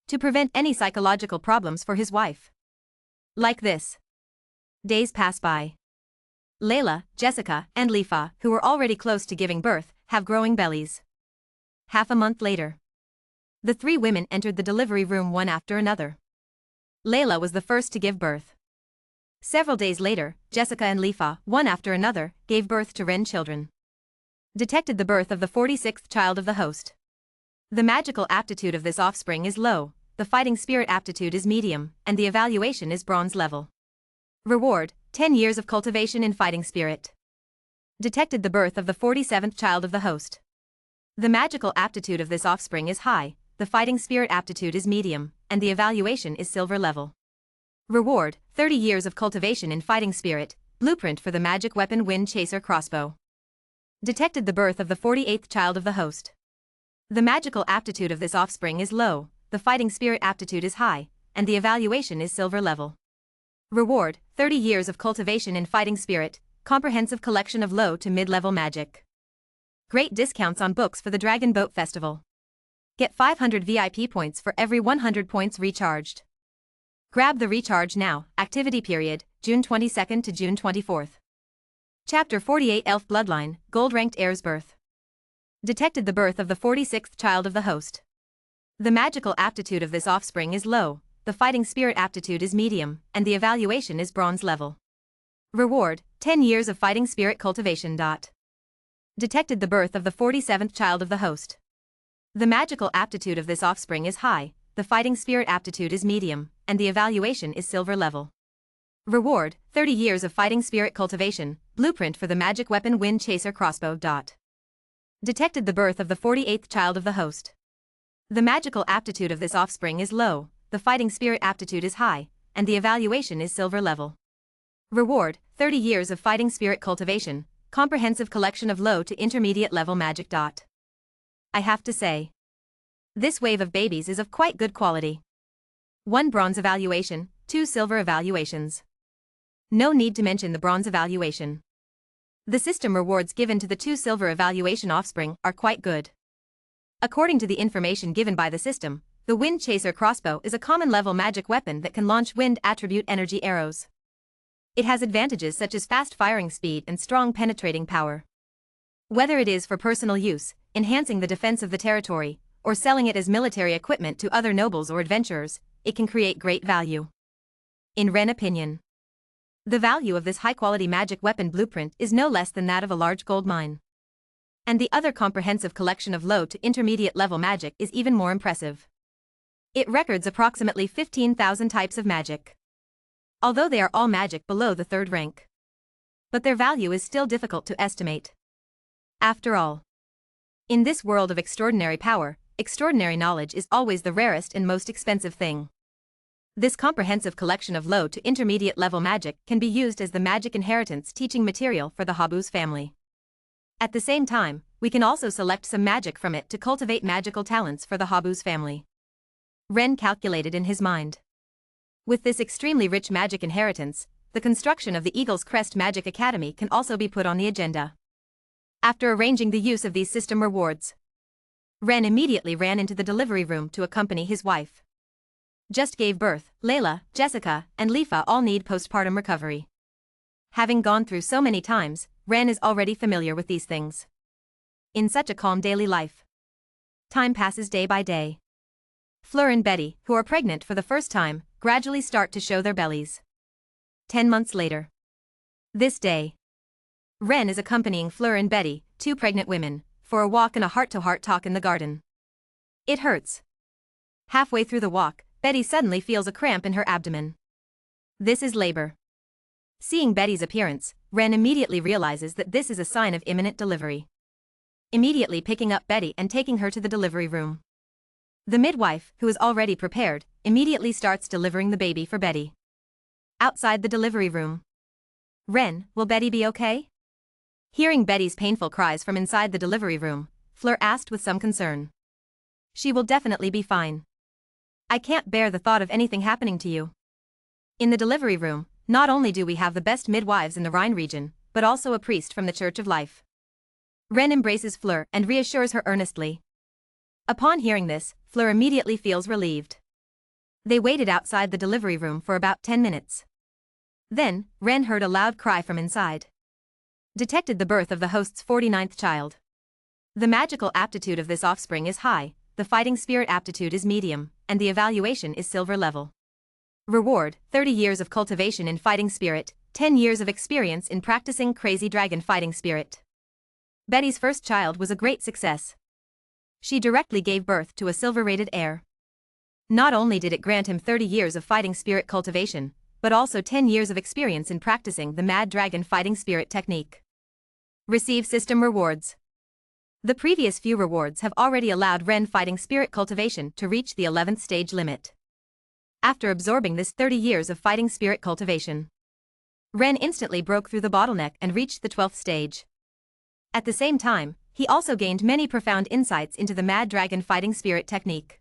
to prevent any psychological problems for his wife. Like this. Days pass by. Layla, Jessica, and Lifa, who were already close to giving birth, have growing bellies. Half a month later, the 3 women entered the delivery room one after another. Layla was the first to give birth. Several days later, Jessica and Lifa, one after another, gave birth to Ren children. Detected the birth of the 46th child of the host. The magical aptitude of this offspring is low, the fighting spirit aptitude is medium, and the evaluation is bronze level. Reward, 10 years of cultivation in fighting spirit. Detected the birth of the 47th child of the host. The magical aptitude of this offspring is high, the fighting spirit aptitude is medium, and the evaluation is silver level. Reward, 30 years of cultivation in fighting spirit, blueprint for the magic weapon Wind Chaser crossbow. Detected the birth of the 48th child of the host. The magical aptitude of this offspring is low, the fighting spirit aptitude is high, and the evaluation is silver level. Reward, 30 years of cultivation in fighting spirit, comprehensive collection of low to mid-level magic. Great discounts on books for the Dragon Boat Festival. Get 500 VIP points for every 100 points recharged. Grab the recharge now. Activity period, June 22nd to June 24th. Chapter 48 Elf Bloodline, Gold-Ranked Heir's Birth. Detected the birth of the 46th child of the host. The magical aptitude of this offspring is low, the fighting spirit aptitude is medium, and the evaluation is bronze level. Reward, 10 years of fighting spirit cultivation. Detected the birth of the 47th child of the host. The magical aptitude of this offspring is high, the fighting spirit aptitude is medium, and the evaluation is silver level. Reward, 30 years of fighting spirit cultivation, blueprint for the magic weapon Wind Chaser crossbow. Detected the birth of the 48th child of the host. The magical aptitude of this offspring is low, the fighting spirit aptitude is high, and the evaluation is silver level. Reward, 30 years of fighting spirit cultivation, comprehensive collection of low to intermediate level magic. I have to say, this wave of babies is of quite good quality. 1 bronze evaluation, 2 silver evaluations. No need to mention the bronze evaluation. The system rewards given to the 2 silver evaluation offspring are quite good. According to the information given by the system, the Wind Chaser crossbow is a common level magic weapon that can launch wind attribute energy arrows. It has advantages such as fast firing speed and strong penetrating power. Whether it is for personal use, enhancing the defense of the territory, or selling it as military equipment to other nobles or adventurers, it can create great value. In Ren opinion, the value of this high-quality magic weapon blueprint is no less than that of a large gold mine. And the other comprehensive collection of low to intermediate level magic is even more impressive. It records approximately 15,000 types of magic. Although they are all magic below the 3rd rank. But their value is still difficult to estimate. After all, in this world of extraordinary power, extraordinary knowledge is always the rarest and most expensive thing. This comprehensive collection of low to intermediate level magic can be used as the magic inheritance teaching material for the Habuz family. At the same time, we can also select some magic from it to cultivate magical talents for the Habuz family. Ren calculated in his mind. With this extremely rich magic inheritance, the construction of the Eagle's Crest Magic Academy can also be put on the agenda. After arranging the use of these system rewards, Ren immediately ran into the delivery room to accompany his wife. Just gave birth, Layla, Jessica, and Lifa all need postpartum recovery. Having gone through so many times, Ren is already familiar with these things. In such a calm daily life, time passes day by day. Fleur and Betty, who are pregnant for the first time, gradually start to show their bellies. 10 months later. This day, Ren is accompanying Fleur and Betty, 2 pregnant women, for a walk and a heart-to-heart talk in the garden. It hurts. Halfway through the walk, Betty suddenly feels a cramp in her abdomen. This is labor. Seeing Betty's appearance, Ren immediately realizes that this is a sign of imminent delivery. Immediately picking up Betty and taking her to the delivery room. The midwife, who is already prepared, immediately starts delivering the baby for Betty. Outside the delivery room. Ren, will Betty be okay? Hearing Betty's painful cries from inside the delivery room, Fleur asked with some concern. She will definitely be fine. I can't bear the thought of anything happening to you. In the delivery room, not only do we have the best midwives in the Rhine region, but also a priest from the Church of Life. Ren embraces Fleur and reassures her earnestly. Upon hearing this, Fleur immediately feels relieved. They waited outside the delivery room for about 10 minutes. Then, Ren heard a loud cry from inside. Detected the birth of the host's 49th child. The magical aptitude of this offspring is high, the fighting spirit aptitude is medium, and the evaluation is silver level. Reward, 30 years of cultivation in fighting spirit, 10 years of experience in practicing crazy dragon fighting spirit. Betty's first child was a great success. She directly gave birth to a silver-rated heir. Not only did it grant him 30 years of fighting spirit cultivation, but also 10 years of experience in practicing the Mad Dragon fighting spirit technique. Receive system rewards. The previous few rewards have already allowed Ren fighting spirit cultivation to reach the 11th stage limit. After absorbing this 30 years of fighting spirit cultivation, Ren instantly broke through the bottleneck and reached the 12th stage. At the same time, he also gained many profound insights into the Mad Dragon fighting spirit technique.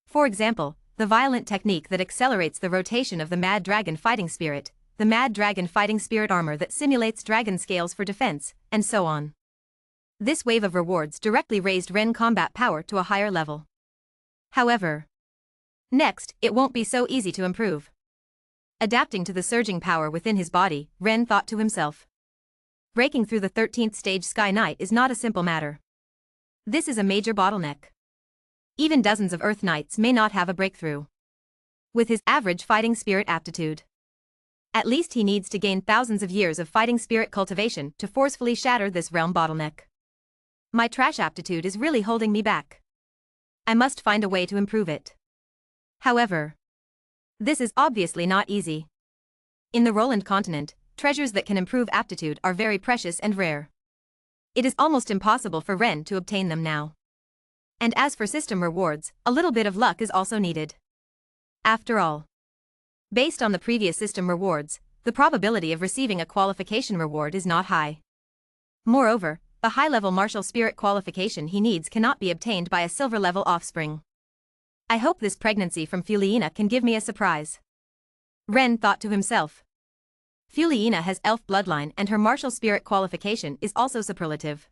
For example, the violent technique that accelerates the rotation of the Mad Dragon fighting spirit, the Mad Dragon fighting spirit armor that simulates dragon scales for defense, and so on. This wave of rewards directly raised Ren combat power to a higher level. However, next, it won't be so easy to improve. Adapting to the surging power within his body, Ren thought to himself. Breaking through the 13th stage Sky Knight is not a simple matter. This is a major bottleneck. Even dozens of Earth Knights may not have a breakthrough. With his average fighting spirit aptitude, at least he needs to gain thousands of years of fighting spirit cultivation to forcefully shatter this realm bottleneck. My trash aptitude is really holding me back. I must find a way to improve it. However, this is obviously not easy. In the Roland continent, treasures that can improve aptitude are very precious and rare. It is almost impossible for Ren to obtain them now. And as for system rewards, a little bit of luck is also needed. After all, based on the previous system rewards, the probability of receiving a qualification reward is not high. Moreover, the high-level martial spirit qualification he needs cannot be obtained by a silver-level offspring. I hope this pregnancy from Fuliina can give me a surprise. Ren thought to himself. Fuliina has elf bloodline and her martial spirit qualification is also superlative.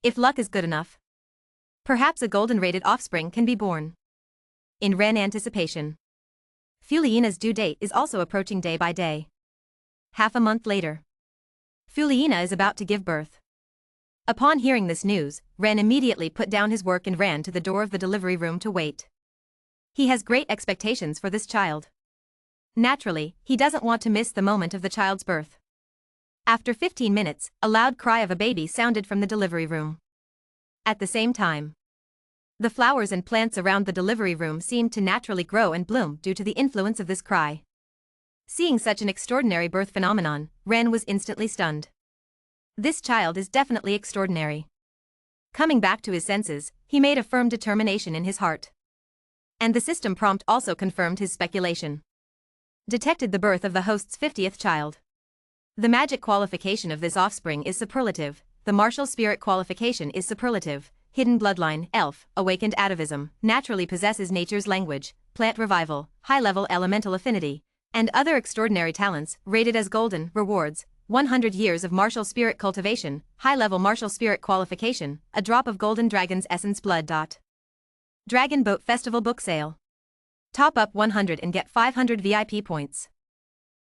If luck is good enough, perhaps a golden-rated offspring can be born. In Ren anticipation, Fuliina's due date is also approaching day by day. Half a month later, Fuliina is about to give birth. Upon hearing this news, Ren immediately put down his work and ran to the door of the delivery room to wait. He has great expectations for this child. Naturally, he doesn't want to miss the moment of the child's birth. After 15 minutes, a loud cry of a baby sounded from the delivery room. At the same time, the flowers and plants around the delivery room seemed to naturally grow and bloom due to the influence of this cry. Seeing such an extraordinary birth phenomenon, Ren was instantly stunned. This child is definitely extraordinary. Coming back to his senses, he made a firm determination in his heart. And the system prompt also confirmed his speculation. Detected the birth of the host's 50th child. The magic qualification of this offspring is superlative, the martial spirit qualification is superlative, hidden bloodline, elf, awakened atavism, naturally possesses nature's language, plant revival, high-level elemental affinity, and other extraordinary talents, rated as golden, rewards, 100 years of martial spirit cultivation, high-level martial spirit qualification, a drop of golden dragon's essence blood. Dragon Boat Festival book sale. Top up 100 and get 500 VIP points.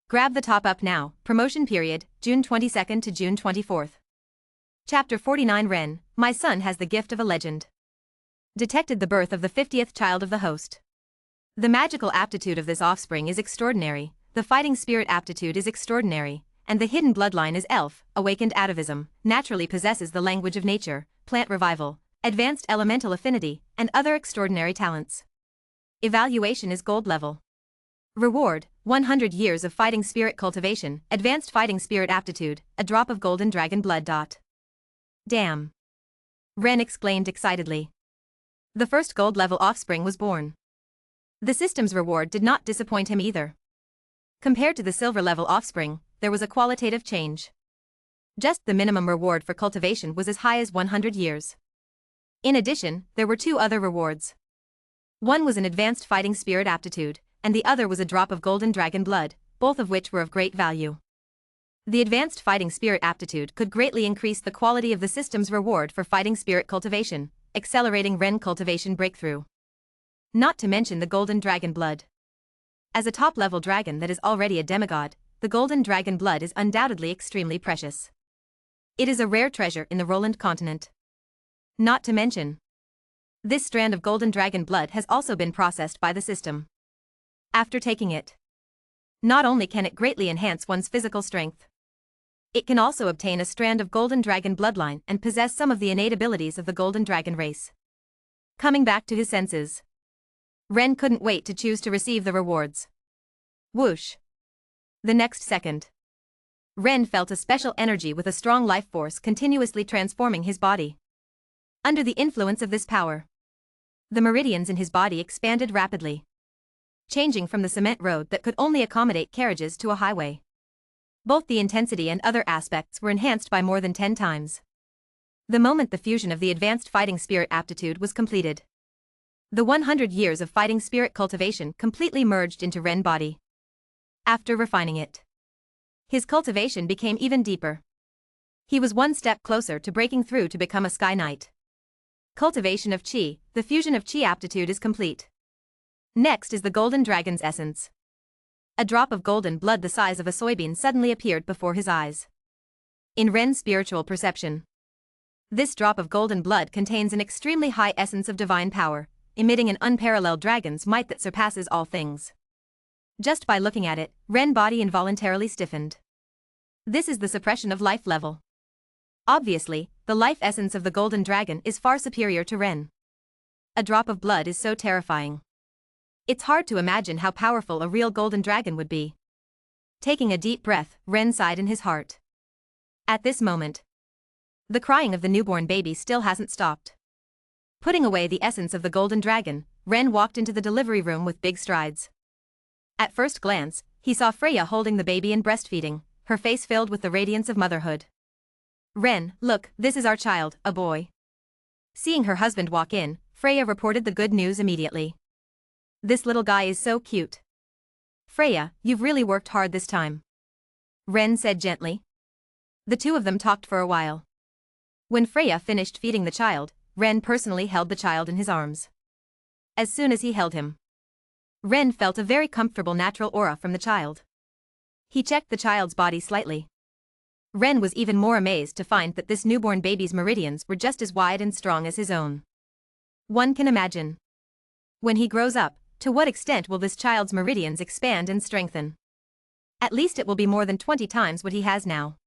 Grab the top up now, promotion period, June 22nd to June 24th. Chapter 49 Ren, my son has the gift of a legend. Detected the birth of the 50th child of the host. The magical aptitude of this offspring is extraordinary, the fighting spirit aptitude is extraordinary, and the hidden bloodline is elf, awakened atavism, naturally possesses the language of nature, plant revival, advanced elemental affinity, and other extraordinary talents. Evaluation is gold level. Reward, 100 years of fighting spirit cultivation, advanced fighting spirit aptitude, a drop of golden dragon blood. Damn! Ren exclaimed excitedly. The first gold level offspring was born. The system's reward did not disappoint him either. Compared to the silver level offspring, there was a qualitative change. Just the minimum reward for cultivation was as high as 100 years. In addition, there were two other rewards. One was an advanced fighting spirit aptitude, and the other was a drop of golden dragon blood, both of which were of great value. The advanced fighting spirit aptitude could greatly increase the quality of the system's reward for fighting spirit cultivation, accelerating Ren cultivation breakthrough. Not to mention the golden dragon blood. As a top-level dragon that is already a demigod, the golden dragon blood is undoubtedly extremely precious. It is a rare treasure in the Roland continent. Not to mention, this strand of golden dragon blood has also been processed by the system. After taking it, not only can it greatly enhance one's physical strength, it can also obtain a strand of golden dragon bloodline and possess some of the innate abilities of the golden dragon race. Coming back to his senses, Ren couldn't wait to choose to receive the rewards. Whoosh! The next second, Ren felt a special energy with a strong life force continuously transforming his body. Under the influence of this power, the meridians in his body expanded rapidly, changing from the cement road that could only accommodate carriages to a highway. Both the intensity and other aspects were enhanced by more than 10 times. The moment the fusion of the advanced fighting spirit aptitude was completed, the 100 years of fighting spirit cultivation completely merged into Ren body. After refining it, his cultivation became even deeper. He was one step closer to breaking through to become a Sky Knight. Cultivation of Qi, the fusion of Qi aptitude is complete. Next is the golden dragon's essence. A drop of golden blood the size of a soybean suddenly appeared before his eyes. In Ren's spiritual perception, this drop of golden blood contains an extremely high essence of divine power, emitting an unparalleled dragon's might that surpasses all things. Just by looking at it, Ren's body involuntarily stiffened. This is the suppression of life level. Obviously, the life essence of the golden dragon is far superior to Ren. A drop of blood is so terrifying. It's hard to imagine how powerful a real golden dragon would be. Taking a deep breath, Ren sighed in his heart. At this moment, the crying of the newborn baby still hasn't stopped. Putting away the essence of the golden dragon, Ren walked into the delivery room with big strides. At first glance, he saw Freya holding the baby and breastfeeding, her face filled with the radiance of motherhood. Ren, look, this is our child, a boy. Seeing her husband walk in, Freya reported the good news immediately. This little guy is so cute. Freya, you've really worked hard this time. Ren said gently. The two of them talked for a while. When Freya finished feeding the child, Ren personally held the child in his arms. As soon as he held him, Ren felt a very comfortable natural aura from the child. He checked the child's body slightly. Ren was even more amazed to find that this newborn baby's meridians were just as wide and strong as his own. One can imagine. When he grows up, to what extent will this child's meridians expand and strengthen? At least it will be more than 20 times what he has now.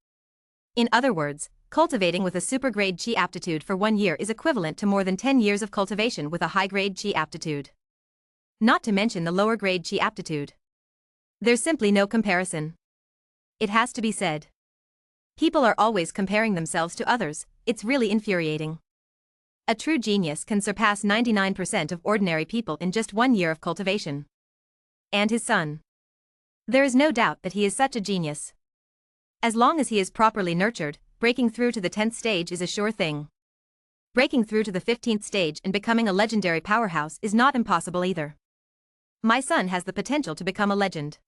In other words, cultivating with a super-grade Qi aptitude for 1 year is equivalent to more than 10 years of cultivation with a high-grade Qi aptitude. Not to mention the lower-grade Qi aptitude. There's simply no comparison. It has to be said. People are always comparing themselves to others, it's really infuriating. A true genius can surpass 99% of ordinary people in just 1 year of cultivation. And his son. There is no doubt that he is such a genius. As long as he is properly nurtured, breaking through to the 10th stage is a sure thing. Breaking through to the 15th stage and becoming a legendary powerhouse is not impossible either. My son has the potential to become a legend.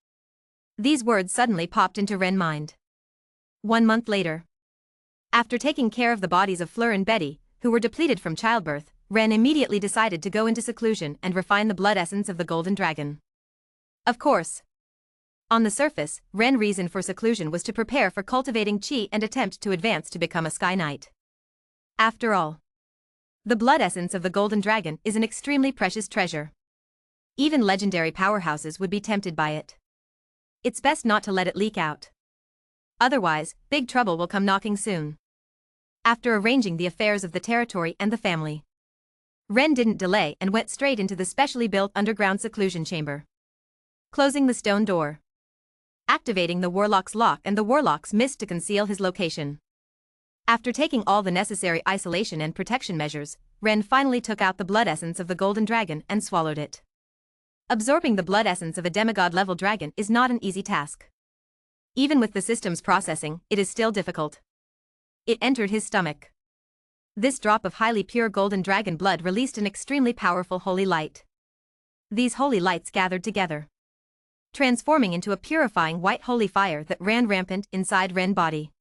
These words suddenly popped into Ren's mind. 1 month later. After taking care of the bodies of Fleur and Betty, who were depleted from childbirth, Ren immediately decided to go into seclusion and refine the blood essence of the golden dragon. Of course. On the surface, Ren's reason for seclusion was to prepare for cultivating Qi and attempt to advance to become a Sky Knight. After all, the blood essence of the golden dragon is an extremely precious treasure. Even legendary powerhouses would be tempted by it. It's best not to let it leak out. Otherwise, big trouble will come knocking soon. After arranging the affairs of the territory and the family, Ren didn't delay and went straight into the specially built underground seclusion chamber. Closing the stone door. Activating the warlock's lock and the warlock's mist to conceal his location. After taking all the necessary isolation and protection measures, Ren finally took out the blood essence of the golden dragon and swallowed it. Absorbing the blood essence of a demigod-level dragon is not an easy task. Even with the system's processing, it is still difficult. It entered his stomach. This drop of highly pure golden dragon blood released an extremely powerful holy light. These holy lights gathered together, transforming into a purifying white holy fire that ran rampant inside Ren's body.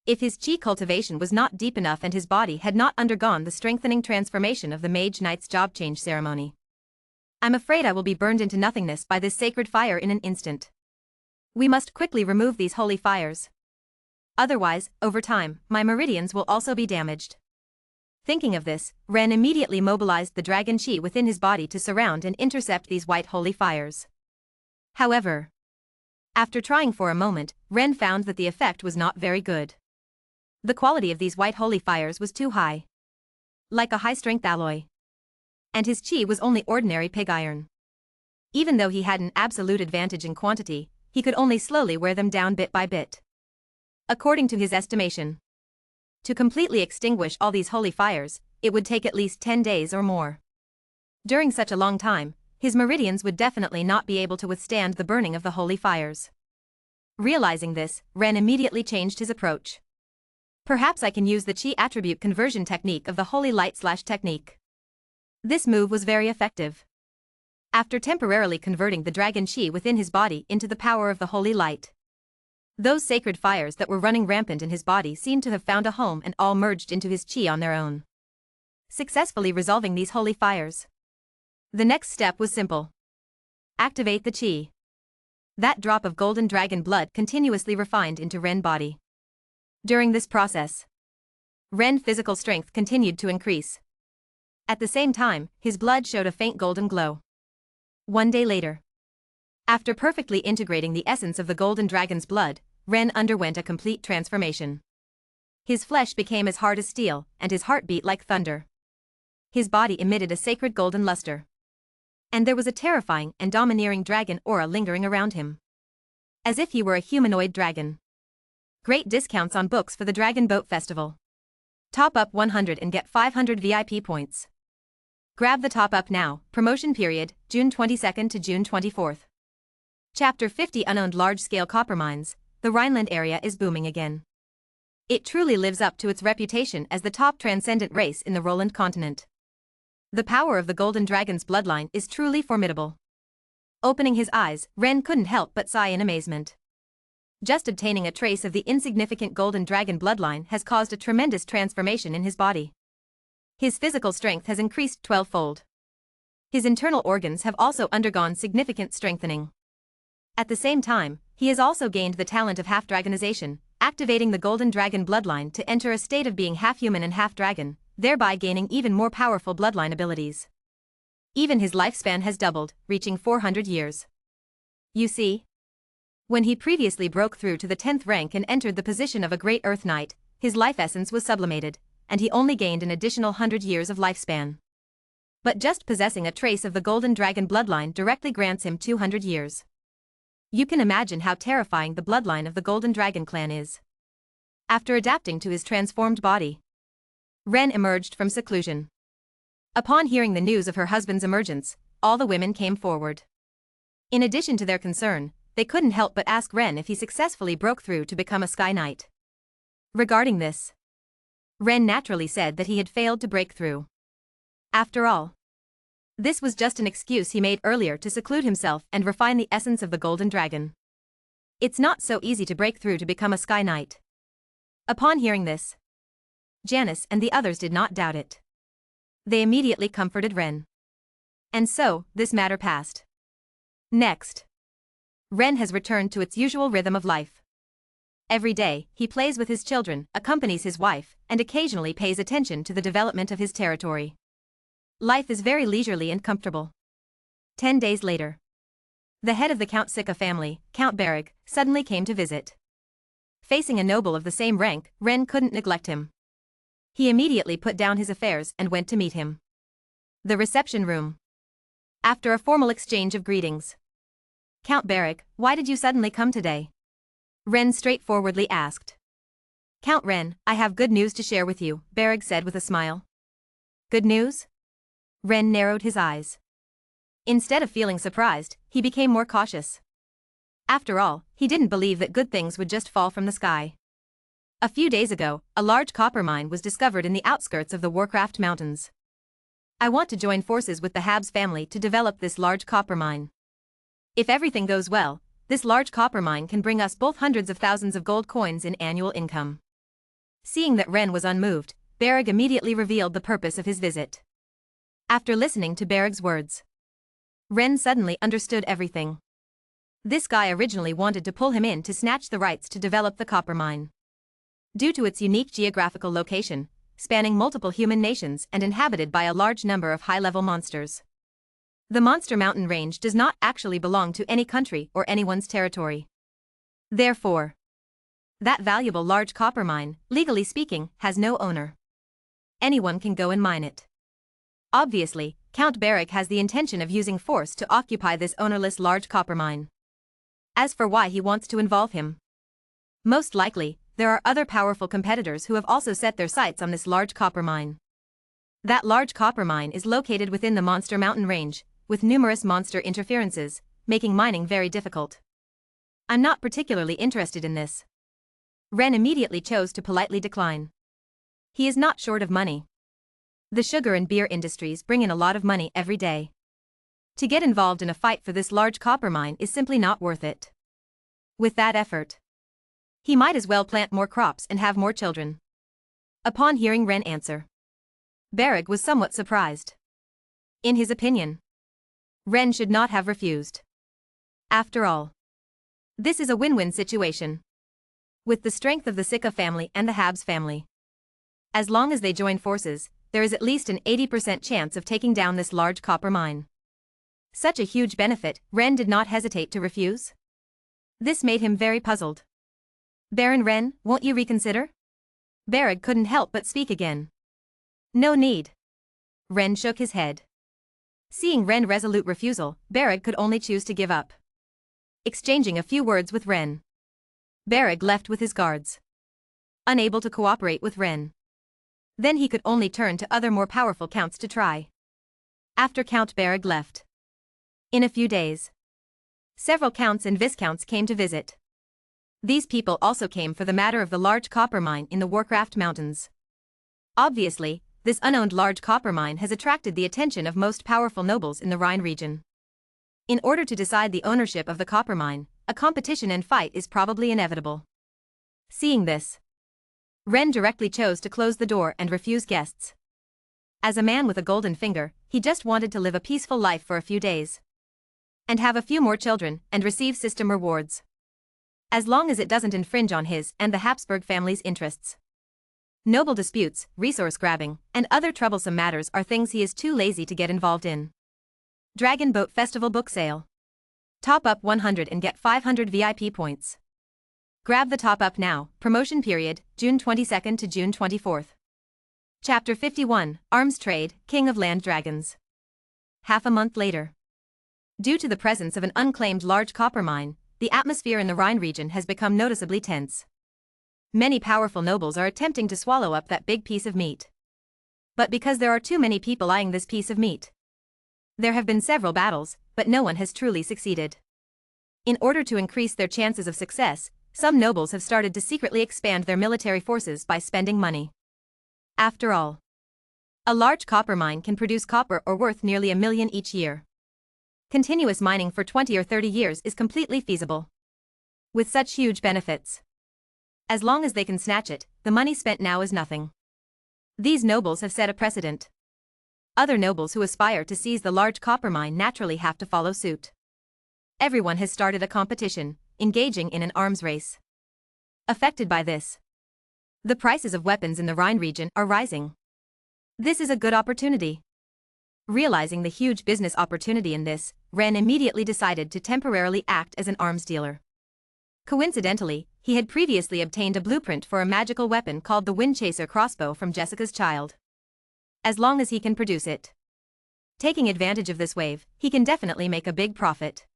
If his Qi cultivation was not deep enough and his body had not undergone the strengthening transformation of the Mage Knight's job change ceremony, I'm afraid I will be burned into nothingness by this sacred fire in an instant. We must quickly remove these holy fires. Otherwise, over time, my meridians will also be damaged. Thinking of this, Ren immediately mobilized the dragon Qi within his body to surround and intercept these white holy fires. However, after trying for a moment, Ren found that the effect was not very good. The quality of these white holy fires was too high. Like a high-strength alloy. And his Qi was only ordinary pig iron. Even though he had an absolute advantage in quantity, he could only slowly wear them down bit by bit. According to his estimation, to completely extinguish all these holy fires, it would take at least 10 days or more. During such a long time, his meridians would definitely not be able to withstand the burning of the holy fires. Realizing this, Ren immediately changed his approach. Perhaps I can use the Qi attribute conversion technique of the holy light/technique. This move was very effective. After temporarily converting the dragon Qi within his body into the power of the holy light, those sacred fires that were running rampant in his body seemed to have found a home and all merged into his Qi on their own, successfully resolving these holy fires. The next step was simple. Activate the Qi. That drop of golden dragon blood continuously refined into Ren's body. During this process, Ren's physical strength continued to increase. At the same time, his blood showed a faint golden glow. 1 day later, after perfectly integrating the essence of the golden dragon's blood, Ren underwent a complete transformation. His flesh became as hard as steel, and his heart beat like thunder. His body emitted a sacred golden luster. And there was a terrifying and domineering dragon aura lingering around him, as if he were a humanoid dragon. Great discounts on books for the Dragon Boat Festival. Top up 100 and get 500 VIP points. Grab the top up now. Promotion period, June 22nd to June 24th. Chapter 50 Unowned large-scale copper mines. The Rhineland area is booming again. It truly lives up to its reputation as the top transcendent race in the Roland continent. The power of the Golden Dragon's bloodline is truly formidable. Opening his eyes, Ren couldn't help but sigh in amazement. Just obtaining a trace of the insignificant golden dragon bloodline has caused a tremendous transformation in his body. His physical strength has increased 12-fold. His internal organs have also undergone significant strengthening. At the same time, he has also gained the talent of half-dragonization, activating the golden dragon bloodline to enter a state of being half-human and half-dragon, thereby gaining even more powerful bloodline abilities. Even his lifespan has doubled, reaching 400 years. You see? When he previously broke through to the 10th rank and entered the position of a great Earth Knight, his life essence was sublimated, and he only gained an additional 100 years of lifespan. But just possessing a trace of the golden dragon bloodline directly grants him 200 years. You can imagine how terrifying the bloodline of the golden dragon clan is. After adapting to his transformed body, Ren emerged from seclusion. Upon hearing the news of her husband's emergence, all the women came forward. In addition to their concern, they couldn't help but ask Ren if he successfully broke through to become a Sky Knight. Regarding this, Ren naturally said that he had failed to break through. After all, this was just an excuse he made earlier to seclude himself and refine the essence of the golden dragon. It's not so easy to break through to become a Sky Knight. Upon hearing this, Janice and the others did not doubt it. They immediately comforted Ren. And so, this matter passed. Next, Ren has returned to its usual rhythm of life. Every day, he plays with his children, accompanies his wife, and occasionally pays attention to the development of his territory. Life is very leisurely and comfortable. 10 days later, the head of the Count Sika family, Count Bereg, suddenly came to visit. Facing a noble of the same rank, Ren couldn't neglect him. He immediately put down his affairs and went to meet him. The reception room. After a formal exchange of greetings. Count Bereg, why did you suddenly come today? Ren straightforwardly asked. Count Ren, I have good news to share with you, Bereg said with a smile. Good news? Ren narrowed his eyes. Instead of feeling surprised, he became more cautious. After all, he didn't believe that good things would just fall from the sky. A few days ago, a large copper mine was discovered in the outskirts of the Warcraft Mountains. I want to join forces with the Habs family to develop this large copper mine. If everything goes well, this large copper mine can bring us both hundreds of thousands of gold coins in annual income. Seeing that Ren was unmoved, Bereg immediately revealed the purpose of his visit. After listening to Bereg's words, Ren suddenly understood everything. This guy originally wanted to pull him in to snatch the rights to develop the copper mine. Due to its unique geographical location, spanning multiple human nations and inhabited by a large number of high-level monsters, the Monster Mountain Range does not actually belong to any country or anyone's territory. Therefore, that valuable large copper mine, legally speaking, has no owner. Anyone can go and mine it. Obviously, Count Bereg has the intention of using force to occupy this ownerless large copper mine. As for why he wants to involve him, most likely, there are other powerful competitors who have also set their sights on this large copper mine. That large copper mine is located within the Monster Mountain Range, with numerous monster interferences, making mining very difficult. I'm not particularly interested in this. Ren immediately chose to politely decline. He is not short of money. The sugar and beer industries bring in a lot of money every day. To get involved in a fight for this large copper mine is simply not worth it. With that effort, he might as well plant more crops and have more children. Upon hearing Ren answer, Bereg was somewhat surprised. In his opinion, Ren should not have refused. After all, this is a win-win situation. With the strength of the Sika family and the Habs family, as long as they join forces, there is at least an 80% chance of taking down this large copper mine. Such a huge benefit, Ren did not hesitate to refuse. This made him very puzzled. Baron Ren, won't you reconsider? Bereg couldn't help but speak again. No need. Ren shook his head. Seeing Ren's resolute refusal, Bereg could only choose to give up. Exchanging a few words with Ren, Bereg left with his guards. Unable to cooperate with Ren, then he could only turn to other more powerful counts to try. After Count Bereg left, in a few days, several counts and viscounts came to visit. These people also came for the matter of the large copper mine in the Warcraft Mountains. Obviously, this unowned large copper mine has attracted the attention of most powerful nobles in the Rhine region. In order to decide the ownership of the copper mine, a competition and fight is probably inevitable. Seeing this, Ren directly chose to close the door and refuse guests. As a man with a golden finger, he just wanted to live a peaceful life for a few days. And have a few more children, and receive system rewards. As long as it doesn't infringe on his and the Habsburg family's interests. Noble disputes, resource grabbing, and other troublesome matters are things he is too lazy to get involved in. Dragon Boat Festival Book Sale. Top up 100 and get 500 VIP points. Grab the top up now, promotion period, June 22nd to June 24th. Chapter 51, Arms Trade, King of Land Dragons. Half a month later. Due to the presence of an unclaimed large copper mine, the atmosphere in the Rhine region has become noticeably tense. Many powerful nobles are attempting to swallow up that big piece of meat. But because there are too many people eyeing this piece of meat, there have been several battles, but no one has truly succeeded. In order to increase their chances of success, some nobles have started to secretly expand their military forces by spending money. After all, a large copper mine can produce copper or worth nearly 1 million each year. Continuous mining for 20 or 30 years is completely feasible. With such huge benefits. As long as they can snatch it, the money spent now is nothing. These nobles have set a precedent. Other nobles who aspire to seize the large copper mine naturally have to follow suit. Everyone has started a competition, engaging in an arms race. Affected by this, the prices of weapons in the Rhine region are rising. This is a good opportunity. Realizing the huge business opportunity in this, Ren immediately decided to temporarily act as an arms dealer. Coincidentally, he had previously obtained a blueprint for a magical weapon called the Windchaser crossbow from Jessica's child. As long as he can produce it, taking advantage of this wave, he can definitely make a big profit.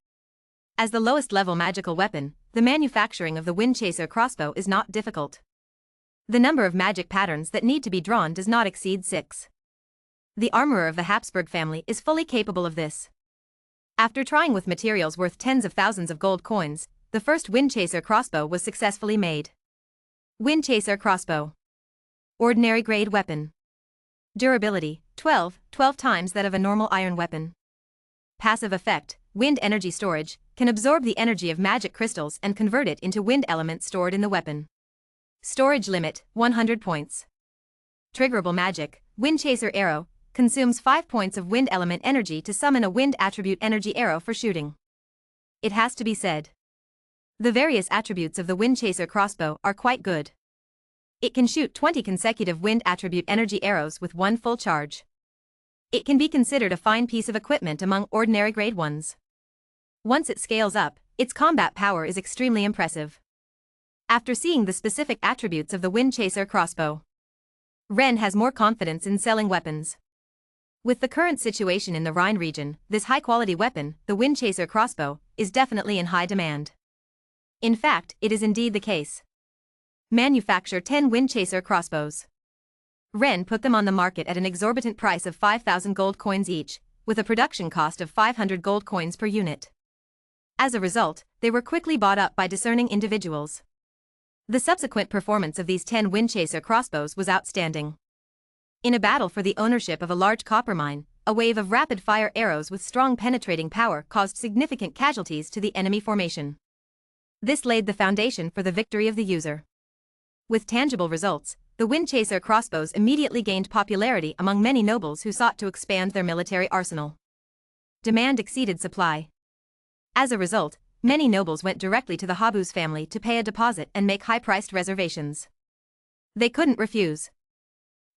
As the lowest level magical weapon, the manufacturing of the Windchaser crossbow is not difficult. The number of magic patterns that need to be drawn does not exceed 6. The armorer of the Habsburg family is fully capable of this. After trying with materials worth tens of thousands of gold coins, the first Windchaser crossbow was successfully made. Windchaser crossbow. Ordinary grade weapon. Durability, 12 times that of a normal iron weapon. Passive effect, wind energy storage, can absorb the energy of magic crystals and convert it into wind element stored in the weapon. Storage limit, 100 points. Triggerable magic, Windchaser arrow, consumes 5 points of wind element energy to summon a wind attribute energy arrow for shooting. It has to be said, the various attributes of the Windchaser crossbow are quite good. It can shoot 20 consecutive wind attribute energy arrows with one full charge. It can be considered a fine piece of equipment among ordinary grade ones. Once it scales up, its combat power is extremely impressive. After seeing the specific attributes of the Windchaser crossbow, Ren has more confidence in selling weapons. With the current situation in the Rhine region, this high-quality weapon, the Windchaser crossbow, is definitely in high demand. In fact, it is indeed the case. Manufacture 10 Windchaser crossbows. Ren put them on the market at an exorbitant price of 5,000 gold coins each, with a production cost of 500 gold coins per unit. As a result, they were quickly bought up by discerning individuals. The subsequent performance of these 10 Windchaser crossbows was outstanding. In a battle for the ownership of a large copper mine, a wave of rapid-fire arrows with strong penetrating power caused significant casualties to the enemy formation. This laid the foundation for the victory of the user. With tangible results, the Windchaser crossbows immediately gained popularity among many nobles who sought to expand their military arsenal. Demand exceeded supply. As a result, many nobles went directly to the Habus family to pay a deposit and make high-priced reservations. They couldn't refuse.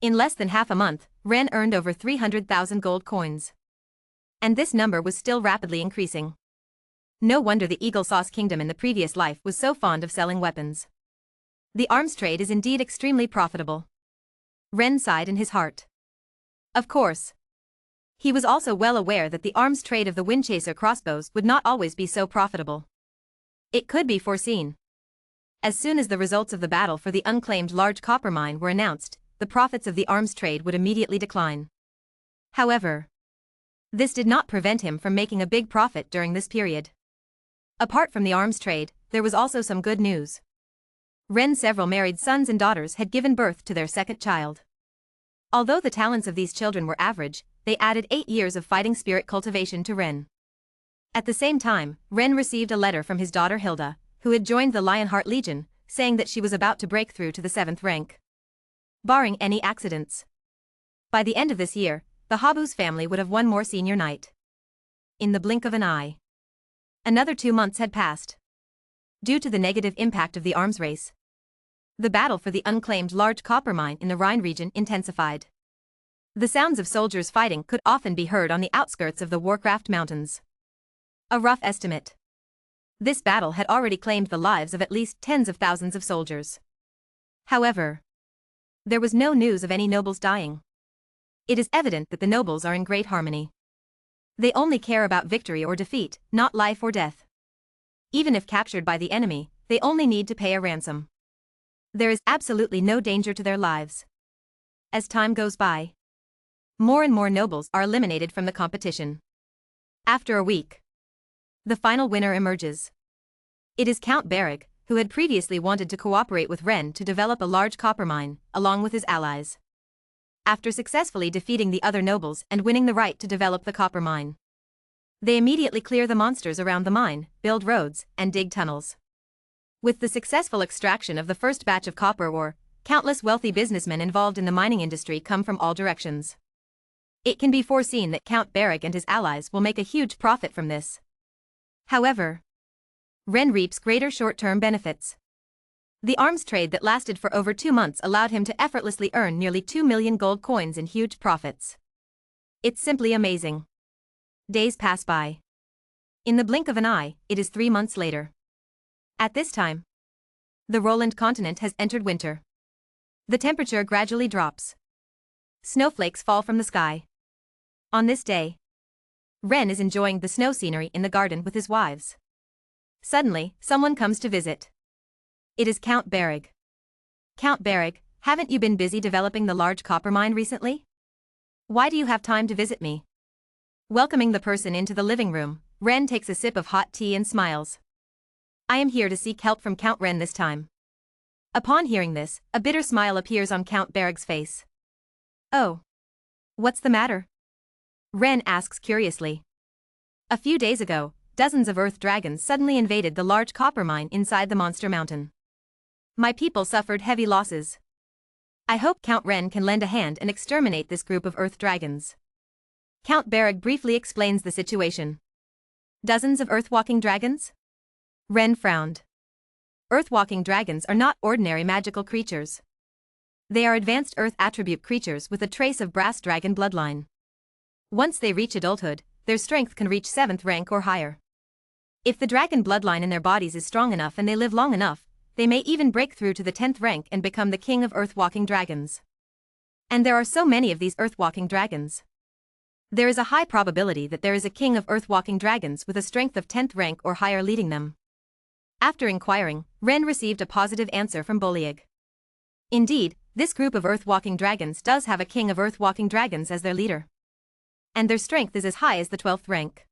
In less than half a month, Ren earned over 300,000 gold coins. And this number was still rapidly increasing. No wonder the Eagle Sauce Kingdom in the previous life was so fond of selling weapons. The arms trade is indeed extremely profitable. Ren sighed in his heart. Of course, he was also well aware that the arms trade of the Windchaser crossbows would not always be so profitable. It could be foreseen. As soon as the results of the battle for the unclaimed large copper mine were announced, the profits of the arms trade would immediately decline. However, this did not prevent him from making a big profit during this period. Apart from the arms trade, there was also some good news. Ren's several married sons and daughters had given birth to their second child. Although the talents of these children were average, they added 8 years of fighting spirit cultivation to Ren. At the same time, Ren received a letter from his daughter Hilda, who had joined the Lionheart Legion, saying that she was about to break through to the 7th rank. Barring any accidents. By the end of this year, the Habu's family would have one more senior knight. In the blink of an eye. Another 2 months had passed. Due to the negative impact of the arms race, the battle for the unclaimed large copper mine in the Rhine region intensified. The sounds of soldiers fighting could often be heard on the outskirts of the Warcraft Mountains. A rough estimate. This battle had already claimed the lives of at least tens of thousands of soldiers. However, there was no news of any nobles dying. It is evident that the nobles are in great harmony. They only care about victory or defeat, not life or death. Even if captured by the enemy, they only need to pay a ransom. There is absolutely no danger to their lives. As time goes by, more and more nobles are eliminated from the competition. After a week, the final winner emerges. It is Count Bereg, who had previously wanted to cooperate with Ren to develop a large copper mine, along with his allies. After successfully defeating the other nobles and winning the right to develop the copper mine, they immediately clear the monsters around the mine, build roads, and dig tunnels. With the successful extraction of the first batch of copper ore, countless wealthy businessmen involved in the mining industry come from all directions. It can be foreseen that Count Bereg and his allies will make a huge profit from this. However, Ren reaps greater short-term benefits. The arms trade that lasted for over 2 months allowed him to effortlessly earn nearly 2 million gold coins in huge profits. It's simply amazing. Days pass by. In the blink of an eye, it is 3 months later. At this time, the Roland continent has entered winter. The temperature gradually drops. Snowflakes fall from the sky. On this day, Ren is enjoying the snow scenery in the garden with his wives. Suddenly, someone comes to visit. It is Count Bereg. Count Bereg, haven't you been busy developing the large copper mine recently? Why do you have time to visit me? Welcoming the person into the living room, Ren takes a sip of hot tea and smiles. I am here to seek help from Count Ren this time. Upon hearing this, a bitter smile appears on Count Bereg's face. Oh. What's the matter? Ren asks curiously. A few days ago, dozens of earth dragons suddenly invaded the large copper mine inside the monster mountain. My people suffered heavy losses. I hope Count Ren can lend a hand and exterminate this group of earth dragons. Count Bereg briefly explains the situation. Dozens of earth-walking dragons? Ren frowned. Earth-walking dragons are not ordinary magical creatures. They are advanced earth attribute creatures with a trace of brass dragon bloodline. Once they reach adulthood, their strength can reach 7th rank or higher. If the dragon bloodline in their bodies is strong enough and they live long enough, they may even break through to the 10th rank and become the king of earth-walking dragons. And there are so many of these earth-walking dragons. There is a high probability that there is a king of earth-walking dragons with a strength of 10th rank or higher leading them. After inquiring, Ren received a positive answer from Boliag. Indeed, this group of earth-walking dragons does have a king of earth-walking dragons as their leader. And their strength is as high as the 12th rank.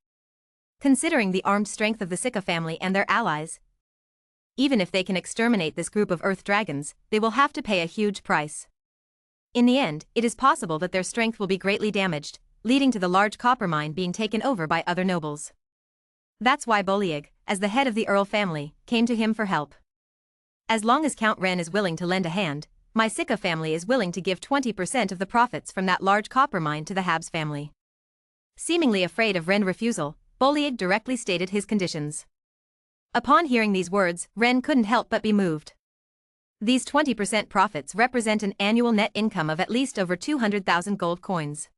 Considering the armed strength of the Sika family and their allies, even if they can exterminate this group of earth dragons, they will have to pay a huge price. In the end, it is possible that their strength will be greatly damaged, leading to the large copper mine being taken over by other nobles. That's why Boliag, as the head of the Earl family, came to him for help. As long as Count Ren is willing to lend a hand, my Sika family is willing to give 20% of the profits from that large copper mine to the Habs family. Seemingly afraid of Ren's refusal, Boliag directly stated his conditions. Upon hearing these words, Ren couldn't help but be moved. These 20% profits represent an annual net income of at least over 200,000 gold coins.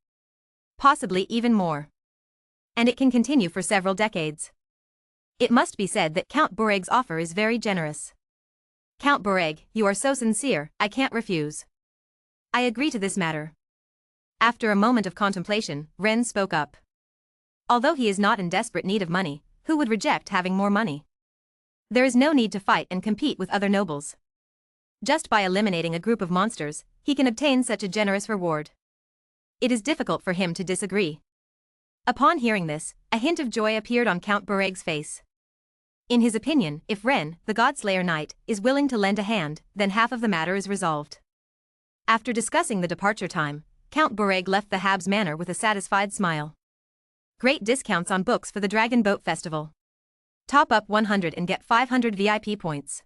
Possibly even more. And it can continue for several decades. It must be said that Count Bereg's offer is very generous. Count Bereg, you are so sincere, I can't refuse. I agree to this matter. After a moment of contemplation, Ren spoke up. Although he is not in desperate need of money, who would reject having more money? There is no need to fight and compete with other nobles. Just by eliminating a group of monsters, he can obtain such a generous reward. It is difficult for him to disagree. Upon hearing this, a hint of joy appeared on Count Bereg's face. In his opinion, if Ren, the Godslayer Knight, is willing to lend a hand, then half of the matter is resolved. After discussing the departure time, Count Bereg left the Habs manor with a satisfied smile. Great discounts on books for the Dragon Boat Festival. Top up 100 and get 500 VIP points.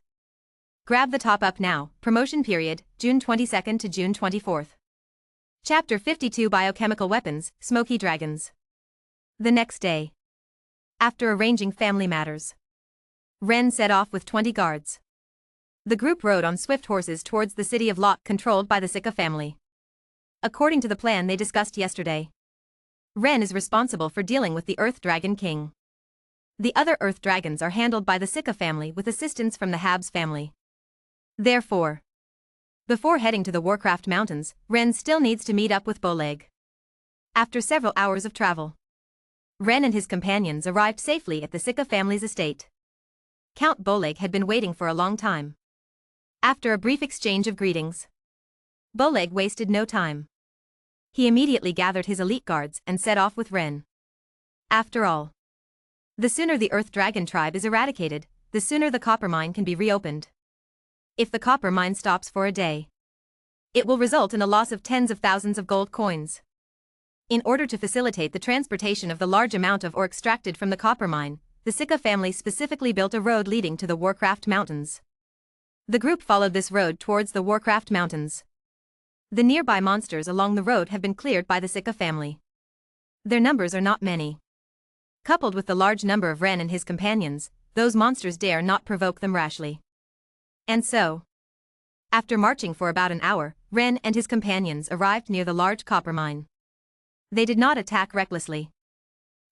Grab the top up now. Promotion period, June 22nd to June 24th. Chapter 52 Biochemical Weapons, Smoky Dragons. The next day. After arranging family matters, Ren set off with 20 guards. The group rode on swift horses towards the city of Locke controlled by the Sika family. According to the plan they discussed yesterday, Ren is responsible for dealing with the Earth Dragon King. The other Earth Dragons are handled by the Sika family with assistance from the Habs family. Therefore, before heading to the Warcraft Mountains, Ren still needs to meet up with Boleg. After several hours of travel, Ren and his companions arrived safely at the Sika family's estate. Count Boleg had been waiting for a long time. After a brief exchange of greetings, Boleg wasted no time. He immediately gathered his elite guards and set off with Ren. After all, the sooner the Earth Dragon tribe is eradicated, the sooner the copper mine can be reopened. If the copper mine stops for a day, it will result in a loss of tens of thousands of gold coins. In order to facilitate the transportation of the large amount of ore extracted from the copper mine, the Sika family specifically built a road leading to the Warcraft Mountains. The group followed this road towards the Warcraft Mountains. The nearby monsters along the road have been cleared by the Sika family. Their numbers are not many. Coupled with the large number of Ren and his companions, those monsters dare not provoke them rashly. And so, after marching for about an hour, Ren and his companions arrived near the large copper mine. They did not attack recklessly.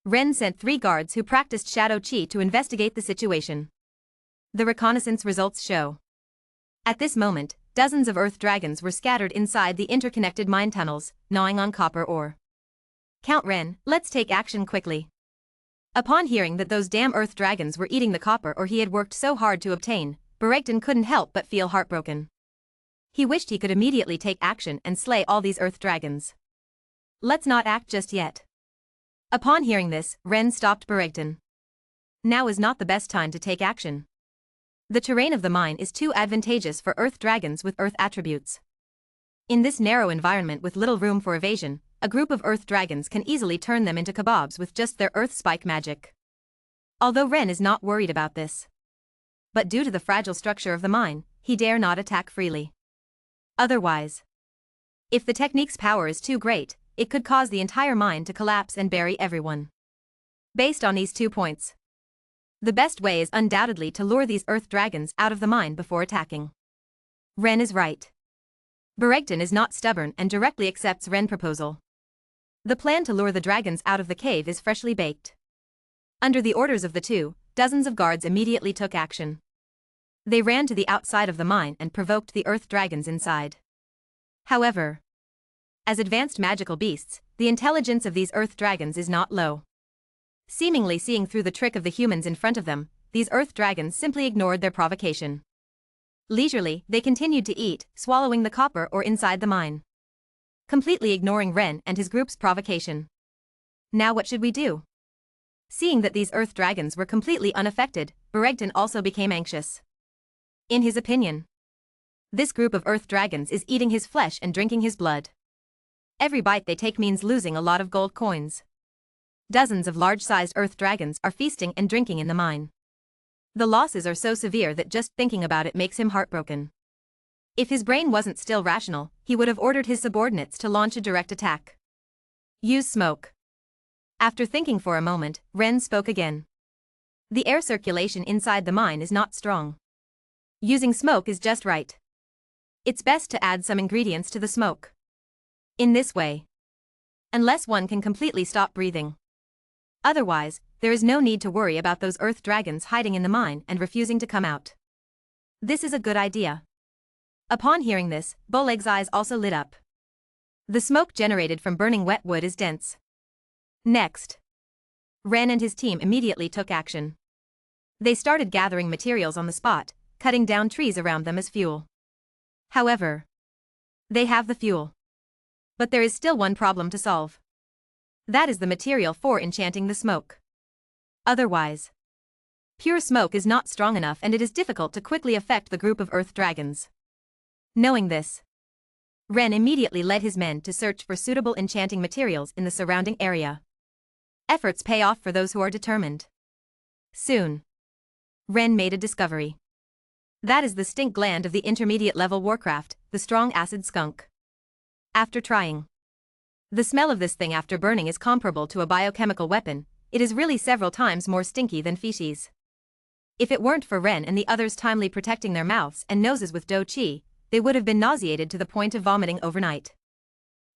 Ren sent 3 guards who practiced Shadow Chi to investigate the situation. The reconnaissance results show. At this moment, dozens of Earth Dragons were scattered inside the interconnected mine tunnels, gnawing on copper ore. Count Ren, let's take action quickly. Upon hearing that those damn Earth Dragons were eating the copper ore he had worked so hard to obtain, Beregton couldn't help but feel heartbroken. He wished he could immediately take action and slay all these Earth Dragons. Let's not act just yet. Upon hearing this, Ren stopped Beregton. Now is not the best time to take action. The terrain of the mine is too advantageous for Earth Dragons with Earth attributes. In this narrow environment with little room for evasion, a group of Earth Dragons can easily turn them into kebabs with just their Earth Spike magic. Although Ren is not worried about this. But due to the fragile structure of the mine, he dare not attack freely. Otherwise, if the technique's power is too great, it could cause the entire mine to collapse and bury everyone. Based on these 2 points, the best way is undoubtedly to lure these Earth Dragons out of the mine before attacking. Ren is right. Beregton is not stubborn and directly accepts Ren's proposal. The plan to lure the dragons out of the cave is freshly baked. Under the orders of the 2, dozens of guards immediately took action. They ran to the outside of the mine and provoked the Earth Dragons inside. However, as advanced magical beasts, the intelligence of these Earth Dragons is not low. Seemingly seeing through the trick of the humans in front of them, these Earth Dragons simply ignored their provocation. Leisurely, they continued to eat, swallowing the copper ore inside the mine, completely ignoring Ren and his group's provocation. Now what should we do? Seeing that these Earth Dragons were completely unaffected, Beregton also became anxious. In his opinion, this group of Earth Dragons is eating his flesh and drinking his blood. Every bite they take means losing a lot of gold coins. Dozens of large-sized Earth Dragons are feasting and drinking in the mine. The losses are so severe that just thinking about it makes him heartbroken. If his brain wasn't still rational, he would have ordered his subordinates to launch a direct attack. Use smoke. After thinking for a moment, Ren spoke again. The air circulation inside the mine is not strong. Using smoke is just right. It's best to add some ingredients to the smoke. In this way, unless one can completely stop breathing. Otherwise, there is no need to worry about those Earth Dragons hiding in the mine and refusing to come out. This is a good idea. Upon hearing this, Boleg's eyes also lit up. The smoke generated from burning wet wood is dense. Next, Ren and his team immediately took action. They started gathering materials on the spot, cutting down trees around them as fuel. However, they have the fuel. But there is still one problem to solve. That is the material for enchanting the smoke. Otherwise, pure smoke is not strong enough and it is difficult to quickly affect the group of Earth Dragons. Knowing this, Ren immediately led his men to search for suitable enchanting materials in the surrounding area. Efforts pay off for those who are determined. Soon, Ren made a discovery. That is the stink gland of the intermediate-level warcraft, the strong acid skunk. After trying, the smell of this thing after burning is comparable to a biochemical weapon. It is really several times more stinky than feces. If it weren't for Ren and the others timely protecting their mouths and noses with Do Chi, they would have been nauseated to the point of vomiting overnight.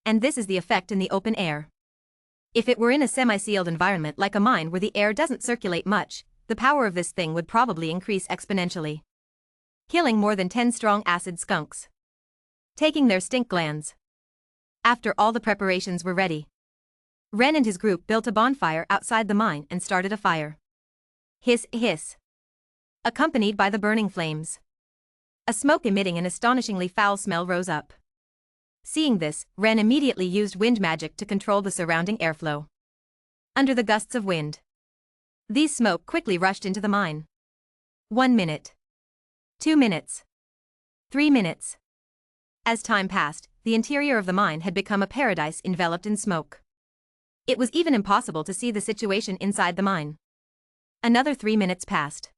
And this is the effect in the open air. If it were in a semi-sealed environment like a mine where the air doesn't circulate much, the power of this thing would probably increase exponentially, killing more than 10 strong acid skunks, taking their stink glands. After all the preparations were ready, Ren and his group built a bonfire outside the mine and started a fire. Hiss, hiss, accompanied by the burning flames. A smoke emitting an astonishingly foul smell rose up. Seeing this, Ren immediately used wind magic to control the surrounding airflow. Under the gusts of wind, these smoke quickly rushed into the mine. 1 minute. 2 minutes. 3 minutes. As time passed, the interior of the mine had become a paradise enveloped in smoke. It was even impossible to see the situation inside the mine. Another 3 minutes passed.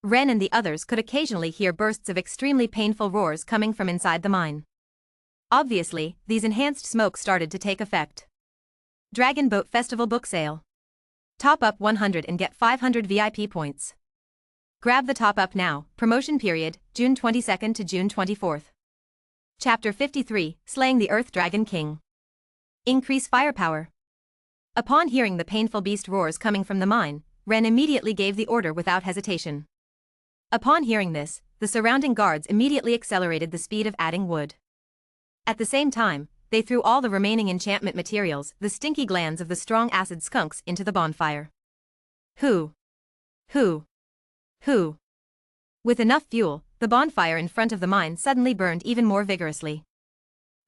Ren and the others could occasionally hear bursts of extremely painful roars coming from inside the mine. Obviously, these enhanced smoke started to take effect. Dragon Boat Festival Book Sale. Top up 100 and get 500 VIP points. Grab the top up now. Promotion period, June 22nd to June 24th. Chapter 53, Slaying the Earth Dragon King. Increase firepower. Upon hearing the painful beast roars coming from the mine, Ren immediately gave the order without hesitation. Upon hearing this, the surrounding guards immediately accelerated the speed of adding wood. At the same time, they threw all the remaining enchantment materials, the stinky glands of the strong acid skunks, into the bonfire. Hoo! With enough fuel, the bonfire in front of the mine suddenly burned even more vigorously.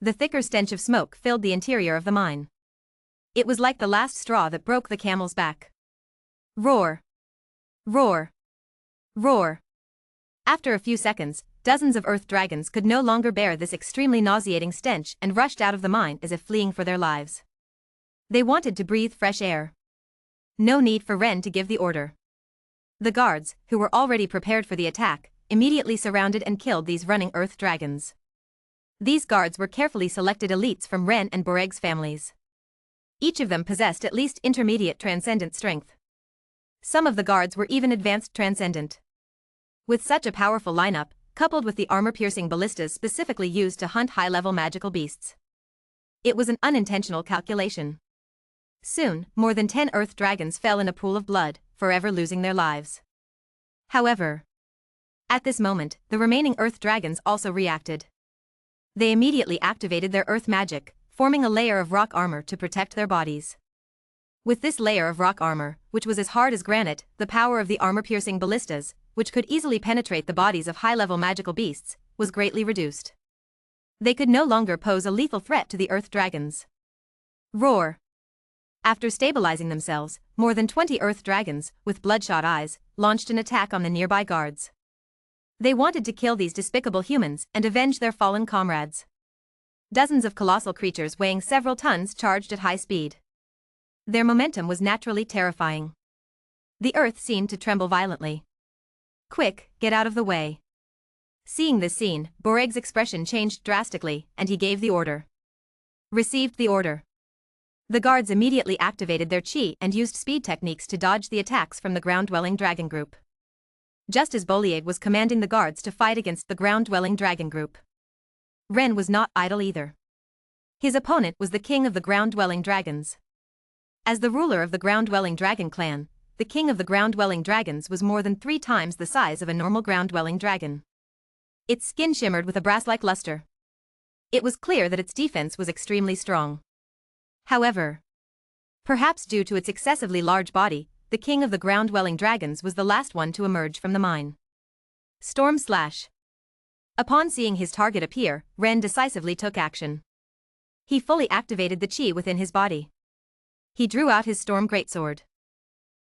The thicker stench of smoke filled the interior of the mine. It was like the last straw that broke the camel's back. Roar! Roar! Roar! After a few seconds, dozens of earth dragons could no longer bear this extremely nauseating stench and rushed out of the mine as if fleeing for their lives. They wanted to breathe fresh air. No need for Ren to give the order. The guards, who were already prepared for the attack, immediately surrounded and killed these running earth dragons. These guards were carefully selected elites from Ren and Boreg's families. Each of them possessed at least intermediate transcendent strength. Some of the guards were even advanced transcendent. With such a powerful lineup, coupled with the armor-piercing ballistas specifically used to hunt high-level magical beasts, it was an unintentional calculation. Soon, more than 10 earth dragons fell in a pool of blood, forever losing their lives. However, at this moment, the remaining earth dragons also reacted. They immediately activated their earth magic, forming a layer of rock armor to protect their bodies. With this layer of rock armor, which was as hard as granite, the power of the armor-piercing ballistas, which could easily penetrate the bodies of high-level magical beasts, was greatly reduced. They could no longer pose a lethal threat to the earth dragons. Roar! After stabilizing themselves, more than 20 earth dragons, with bloodshot eyes, launched an attack on the nearby guards. They wanted to kill these despicable humans and avenge their fallen comrades. Dozens of colossal creatures weighing several tons charged at high speed. Their momentum was naturally terrifying. The earth seemed to tremble violently. Quick, get out of the way. Seeing this scene, Boreg's expression changed drastically, and he gave the order. Received the order. The guards immediately activated their chi and used speed techniques to dodge the attacks from the ground-dwelling dragon group. Just as Bolieg was commanding the guards to fight against the ground-dwelling dragon group, Ren was not idle either. His opponent was the king of the ground-dwelling dragons. As the ruler of the ground-dwelling dragon clan, the king of the ground-dwelling dragons was more than 3 times the size of a normal ground-dwelling dragon. Its skin shimmered with a brass-like luster. It was clear that its defense was extremely strong. However, perhaps due to its excessively large body, the king of the ground-dwelling dragons was the last one to emerge from the mine. Storm Slash. Upon seeing his target appear, Ren decisively took action. He fully activated the chi within his body. He drew out his storm greatsword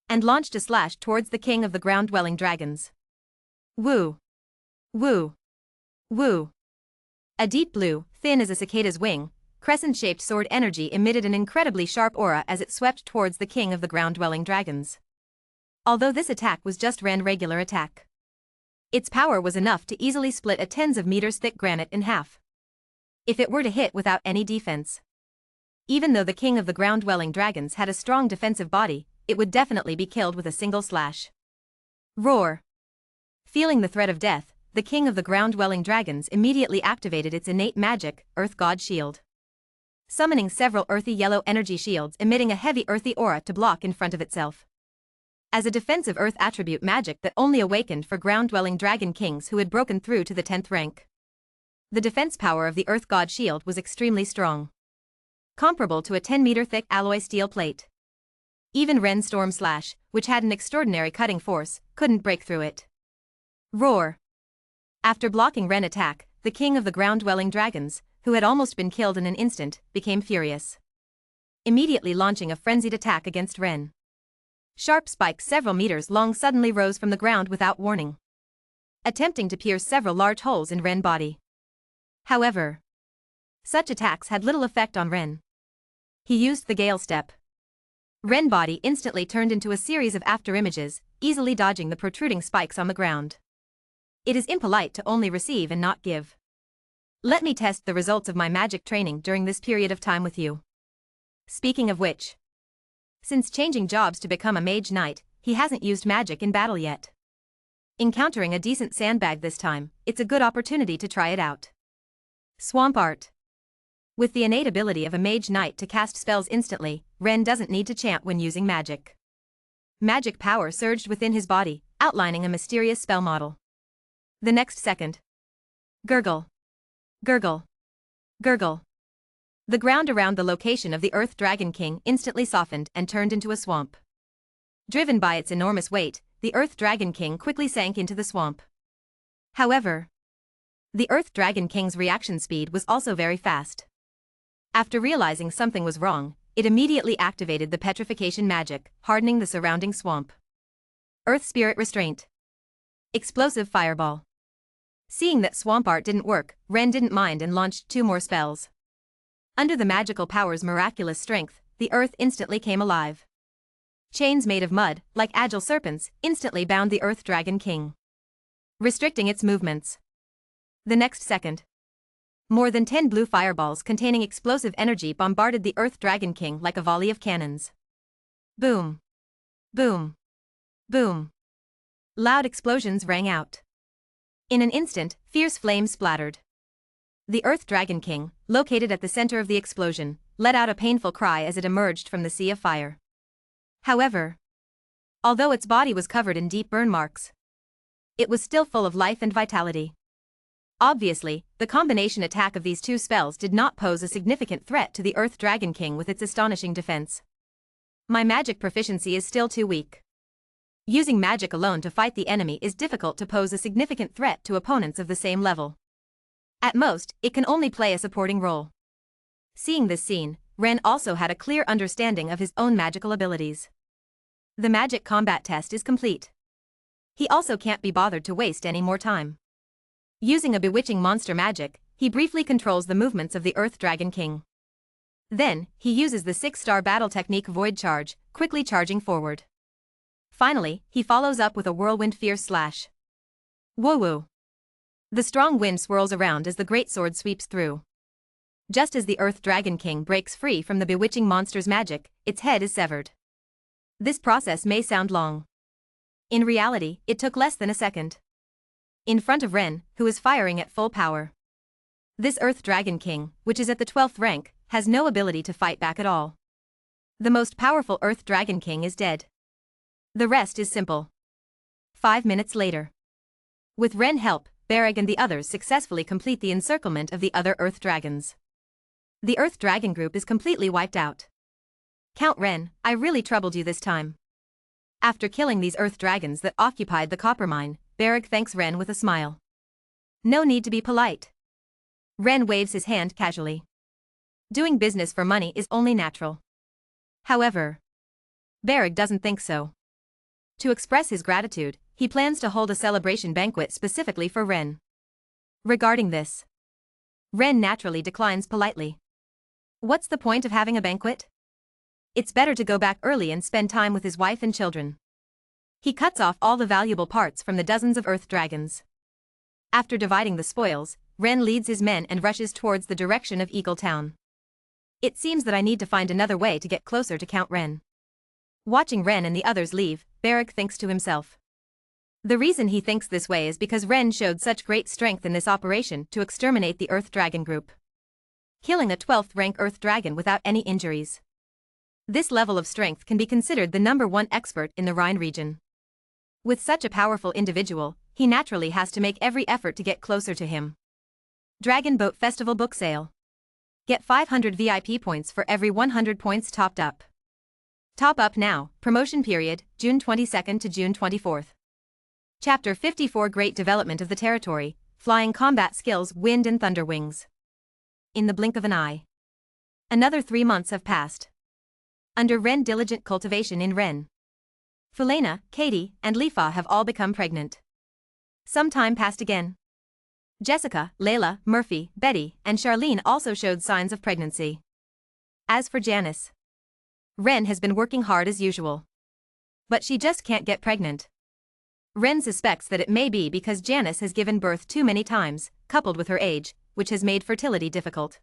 and launched a slash towards the king of the ground-dwelling dragons. Woo! Woo! Woo! A deep blue, thin as a cicada's wing, crescent-shaped sword energy emitted an incredibly sharp aura as it swept towards the king of the ground-dwelling dragons. Although this attack was just Ren's regular attack, its power was enough to easily split a tens of meters thick granite in half, if it were to hit without any defense. Even though the king of the ground-dwelling dragons had a strong defensive body, it would definitely be killed with a single slash. Roar! Feeling the threat of death, the king of the ground-dwelling dragons immediately activated its innate magic, Earth God Shield, summoning several earthy yellow energy shields emitting a heavy earthy aura to block in front of itself. As a defensive earth attribute magic that only awakened for ground-dwelling dragon kings who had broken through to the 10th rank. The defense power of the Earth God Shield was extremely strong, comparable to a 10-meter thick alloy steel plate. Even Ren's Storm Slash, which had an extraordinary cutting force, couldn't break through it. Roar! After blocking Ren's attack, the king of the ground-dwelling dragons, who had almost been killed in an instant, became furious, immediately launching a frenzied attack against Ren. Sharp spikes several meters long suddenly rose from the ground without warning, attempting to pierce several large holes in Ren's body. However, such attacks had little effect on Ren. He used the Gale Step. Ren's body instantly turned into a series of afterimages, easily dodging the protruding spikes on the ground. It is impolite to only receive and not give. Let me test the results of my magic training during this period of time with you. Speaking of which, since changing jobs to become a mage knight, he hasn't used magic in battle yet. Encountering a decent sandbag this time, it's a good opportunity to try it out. Swamp Art. With the innate ability of a mage knight to cast spells instantly, Ren doesn't need to chant when using magic. Magic power surged within his body, outlining a mysterious spell model. The next second. Gurgle. Gurgle. Gurgle. The ground around the location of the Earth Dragon King instantly softened and turned into a swamp. Driven by its enormous weight, the Earth Dragon King quickly sank into the swamp. However, the Earth Dragon King's reaction speed was also very fast. After realizing something was wrong, it immediately activated the petrification magic, hardening the surrounding swamp. Earth Spirit Restraint. Explosive Fireball. Seeing that Swamp Art didn't work, Ren didn't mind and launched 2 more spells. Under the magical power's miraculous strength, the earth instantly came alive. Chains made of mud, like agile serpents, instantly bound the Earth Dragon King, restricting its movements. The next second, more than 10 blue fireballs containing explosive energy bombarded the Earth Dragon King like a volley of cannons. Boom! Boom! Boom! Loud explosions rang out. In an instant, fierce flames splattered. The Earth Dragon King, located at the center of the explosion, let out a painful cry as it emerged from the sea of fire. However, although its body was covered in deep burn marks, it was still full of life and vitality. Obviously, the combination attack of these 2 spells did not pose a significant threat to the Earth Dragon King with its astonishing defense. My magic proficiency is still too weak. Using magic alone to fight the enemy is difficult to pose a significant threat to opponents of the same level. At most, it can only play a supporting role. Seeing this scene, Ren also had a clear understanding of his own magical abilities. The magic combat test is complete. He also can't be bothered to waste any more time. Using a bewitching monster magic, he briefly controls the movements of the Earth Dragon King. Then, he uses the 6-star battle technique Void Charge, quickly charging forward. Finally, he follows up with a whirlwind fierce slash. Woo-woo! The strong wind swirls around as the greatsword sweeps through. Just as the Earth Dragon King breaks free from the bewitching monster's magic, its head is severed. This process may sound long. In reality, it took less than a second. In front of Ren, who is firing at full power. This Earth Dragon King, which is at the 12th rank, has no ability to fight back at all. The most powerful Earth Dragon King is dead. The rest is simple. 5 minutes later. With Ren's help, Barrag and the others successfully complete the encirclement of the other Earth Dragons. The Earth Dragon group is completely wiped out. Count Ren, I really troubled you this time. After killing these Earth Dragons that occupied the copper mine, Barrag thanks Ren with a smile. No need to be polite. Ren waves his hand casually. Doing business for money is only natural. However, Barrag doesn't think so. To express his gratitude, he plans to hold a celebration banquet specifically for Ren. Regarding this, Ren naturally declines politely. What's the point of having a banquet? It's better to go back early and spend time with his wife and children. He cuts off all the valuable parts from the dozens of earth dragons. After dividing the spoils, Ren leads his men and rushes towards the direction of Eagle Town. It seems that I need to find another way to get closer to Count Ren. Watching Ren and the others leave, Barrack thinks to himself. The reason he thinks this way is because Ren showed such great strength in this operation to exterminate the Earth Dragon group, killing a 12th rank Earth Dragon without any injuries. This level of strength can be considered the #1 expert in the Rhine region. With such a powerful individual, he naturally has to make every effort to get closer to him. Dragon Boat Festival Book Sale. Get 500 VIP points for every 100 points topped up. Top up now, promotion period, June 22nd to June 24th. Chapter 54 Great Development of the Territory, Flying Combat Skills Wind and Thunder Wings. In the blink of an eye. Another 3 months have passed. Under Ren diligent cultivation in Ren, Felena, Katie, and Lifa have all become pregnant. Some time passed again. Jessica, Layla, Murphy, Betty, and Charlene also showed signs of pregnancy. As for Janice, Ren has been working hard as usual. But she just can't get pregnant. Ren suspects that it may be because Janice has given birth too many times, coupled with her age, which has made fertility difficult.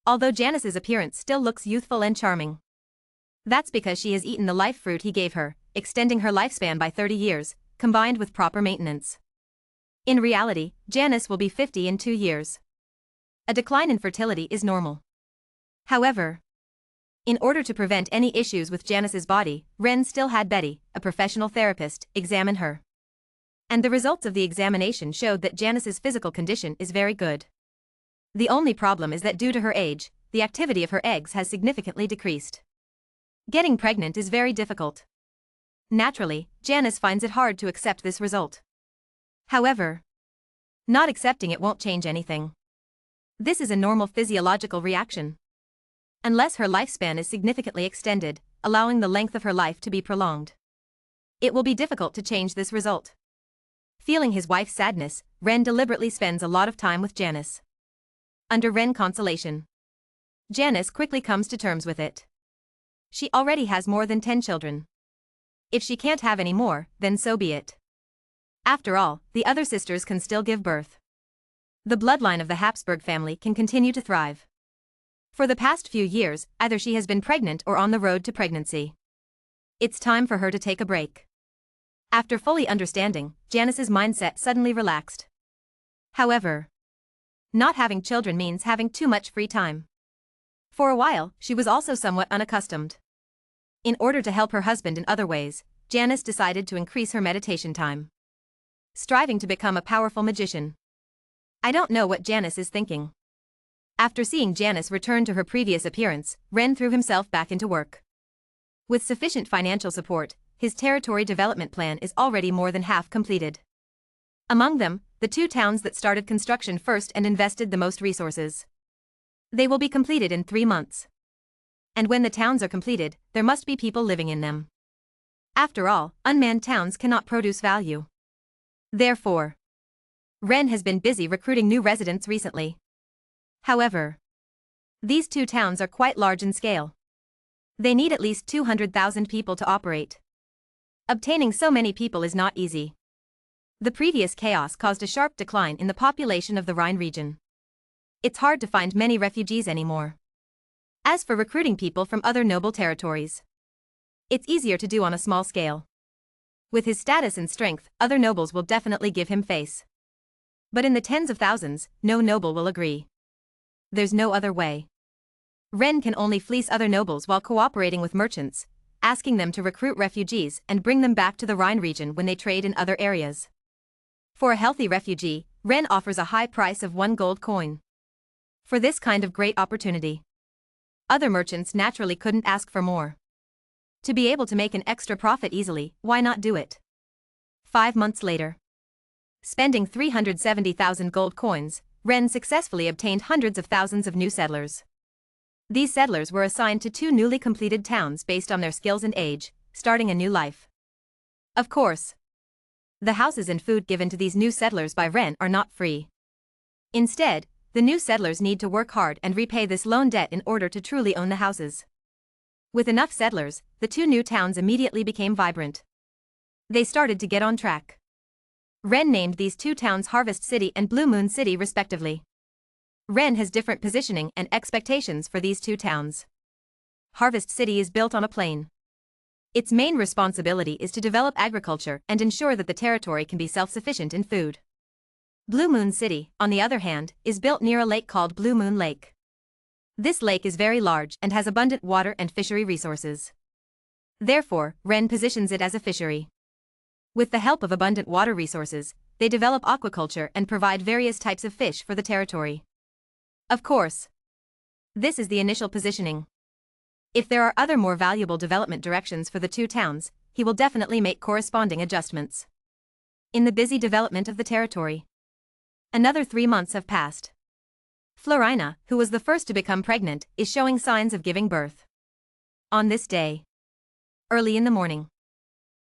Although Janice's appearance still looks youthful and charming. That's because she has eaten the life fruit he gave her, extending her lifespan by 30 years, combined with proper maintenance. In reality, Janice will be 50 in 2 years. A decline in fertility is normal. However, in order to prevent any issues with Janice's body, Ren still had Betty, a professional therapist, examine her. And the results of the examination showed that Janice's physical condition is very good. The only problem is that due to her age, the activity of her eggs has significantly decreased. Getting pregnant is very difficult. Naturally, Janice finds it hard to accept this result. However, not accepting it won't change anything. This is a normal physiological reaction. Unless her lifespan is significantly extended, allowing the length of her life to be prolonged, it will be difficult to change this result. Feeling his wife's sadness, Ren deliberately spends a lot of time with Janice. Under Ren consolation, Janice quickly comes to terms with it. She already has more than 10 children. If she can't have any more, then so be it. After all, the other sisters can still give birth. The bloodline of the Habsburg family can continue to thrive. For the past few years, either she has been pregnant or on the road to pregnancy. It's time for her to take a break. After fully understanding, Janice's mindset suddenly relaxed. However, not having children means having too much free time. For a while, she was also somewhat unaccustomed. In order to help her husband in other ways, Janice decided to increase her meditation time, striving to become a powerful magician. I don't know what Janice is thinking. After seeing Janice return to her previous appearance, Ren threw himself back into work. With sufficient financial support, his territory development plan is already more than half completed. Among them, the 2 towns that started construction first and invested the most resources. They will be completed in 3 months. And when the towns are completed, there must be people living in them. After all, unmanned towns cannot produce value. Therefore, Ren has been busy recruiting new residents recently. However, these 2 towns are quite large in scale. They need at least 200,000 people to operate. Obtaining so many people is not easy. The previous chaos caused a sharp decline in the population of the Rhine region. It's hard to find many refugees anymore. As for recruiting people from other noble territories, it's easier to do on a small scale. With his status and strength, other nobles will definitely give him face. But in the tens of thousands, no noble will agree. There's no other way. Ren can only fleece other nobles while cooperating with merchants, asking them to recruit refugees and bring them back to the Rhine region when they trade in other areas. For a healthy refugee, Ren offers a high price of 1 gold coin. For this kind of great opportunity, other merchants naturally couldn't ask for more. To be able to make an extra profit easily, why not do it? 5 months later, spending 370,000 gold coins, Ren successfully obtained hundreds of thousands of new settlers. These settlers were assigned to 2 newly completed towns based on their skills and age, starting a new life. Of course, the houses and food given to these new settlers by Ren are not free. Instead, The new settlers need to work hard and repay this loan debt in order to truly own the houses. With enough settlers, the two new towns immediately became vibrant. They started to get on track. Wren named these two towns Harvest City and Blue Moon City respectively. Wren has different positioning and expectations for these two towns. Harvest City is built on a plain. Its main responsibility is to develop agriculture and ensure that the territory can be self-sufficient in food. Blue Moon City, on the other hand, is built near a lake called Blue Moon Lake. This lake is very large and has abundant water and fishery resources. Therefore, Wren positions it as a fishery. With the help of abundant water resources, they develop aquaculture and provide various types of fish for the territory. Of course, this is the initial positioning. If there are other more valuable development directions for the two towns, he will definitely make corresponding adjustments. In the busy development of the territory, another 3 months have passed. Florina, who was the first to become pregnant, is showing signs of giving birth. On this day, early in the morning,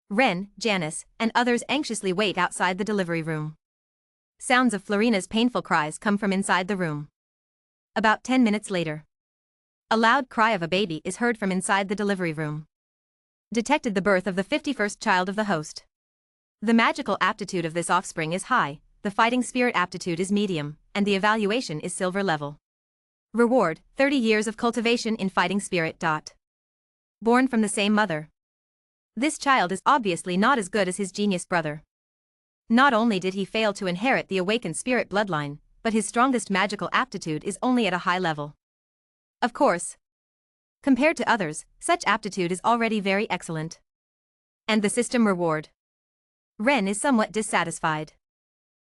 Wren, Janice, and others anxiously wait outside the delivery room. Sounds of Florina's painful cries come from inside the room. About 10 minutes later, a loud cry of a baby is heard from inside the delivery room. Detected the birth of the 51st child of the host. The magical aptitude of this offspring is high, the fighting spirit aptitude is medium, and the evaluation is silver level. Reward, 30 years of cultivation in fighting spirit. Born from the same mother. This child is obviously not as good as his genius brother. Not only did he fail to inherit the awakened spirit bloodline, but his strongest magical aptitude is only at a high level. Of course, compared to others, such aptitude is already very excellent. And the system reward. Wren is somewhat dissatisfied.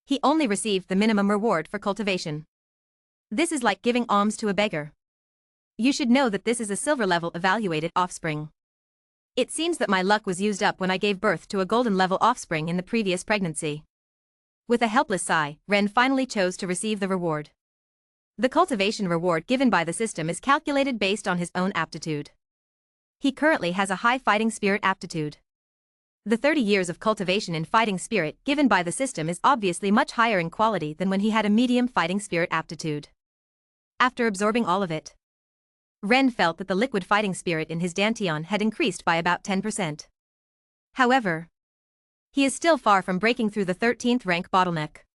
He only received the minimum reward for cultivation. This is like giving alms to a beggar. You should know that this is a silver level evaluated offspring. It seems that my luck was used up when I gave birth to a golden level offspring in the previous pregnancy. With a helpless sigh, Wren finally chose to receive the reward. The cultivation reward given by the system is calculated based on his own aptitude. He currently has a high fighting spirit aptitude. The 30 years of cultivation in fighting spirit given by the system is obviously much higher in quality than when he had a medium fighting spirit aptitude. After absorbing all of it, Wren felt that the liquid fighting spirit in his dantian had increased by about 10%. However, he is still far from breaking through the 13th rank bottleneck.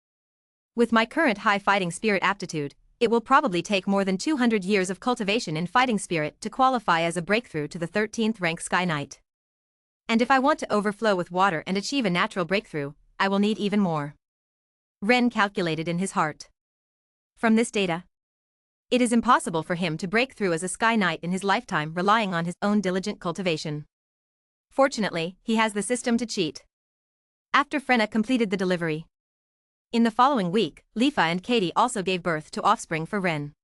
With my current high fighting spirit aptitude, it will probably take more than 200 years of cultivation in fighting spirit to qualify as a breakthrough to the 13th rank Sky Knight. And if I want to overflow with water and achieve a natural breakthrough, I will need even more. Wren calculated in his heart. From this data, it is impossible for him to break through as a Sky Knight in his lifetime relying on his own diligent cultivation. Fortunately, he has the system to cheat. After Frenna completed the delivery, in the following week, Leafa and Katie also gave birth to offspring for Wren.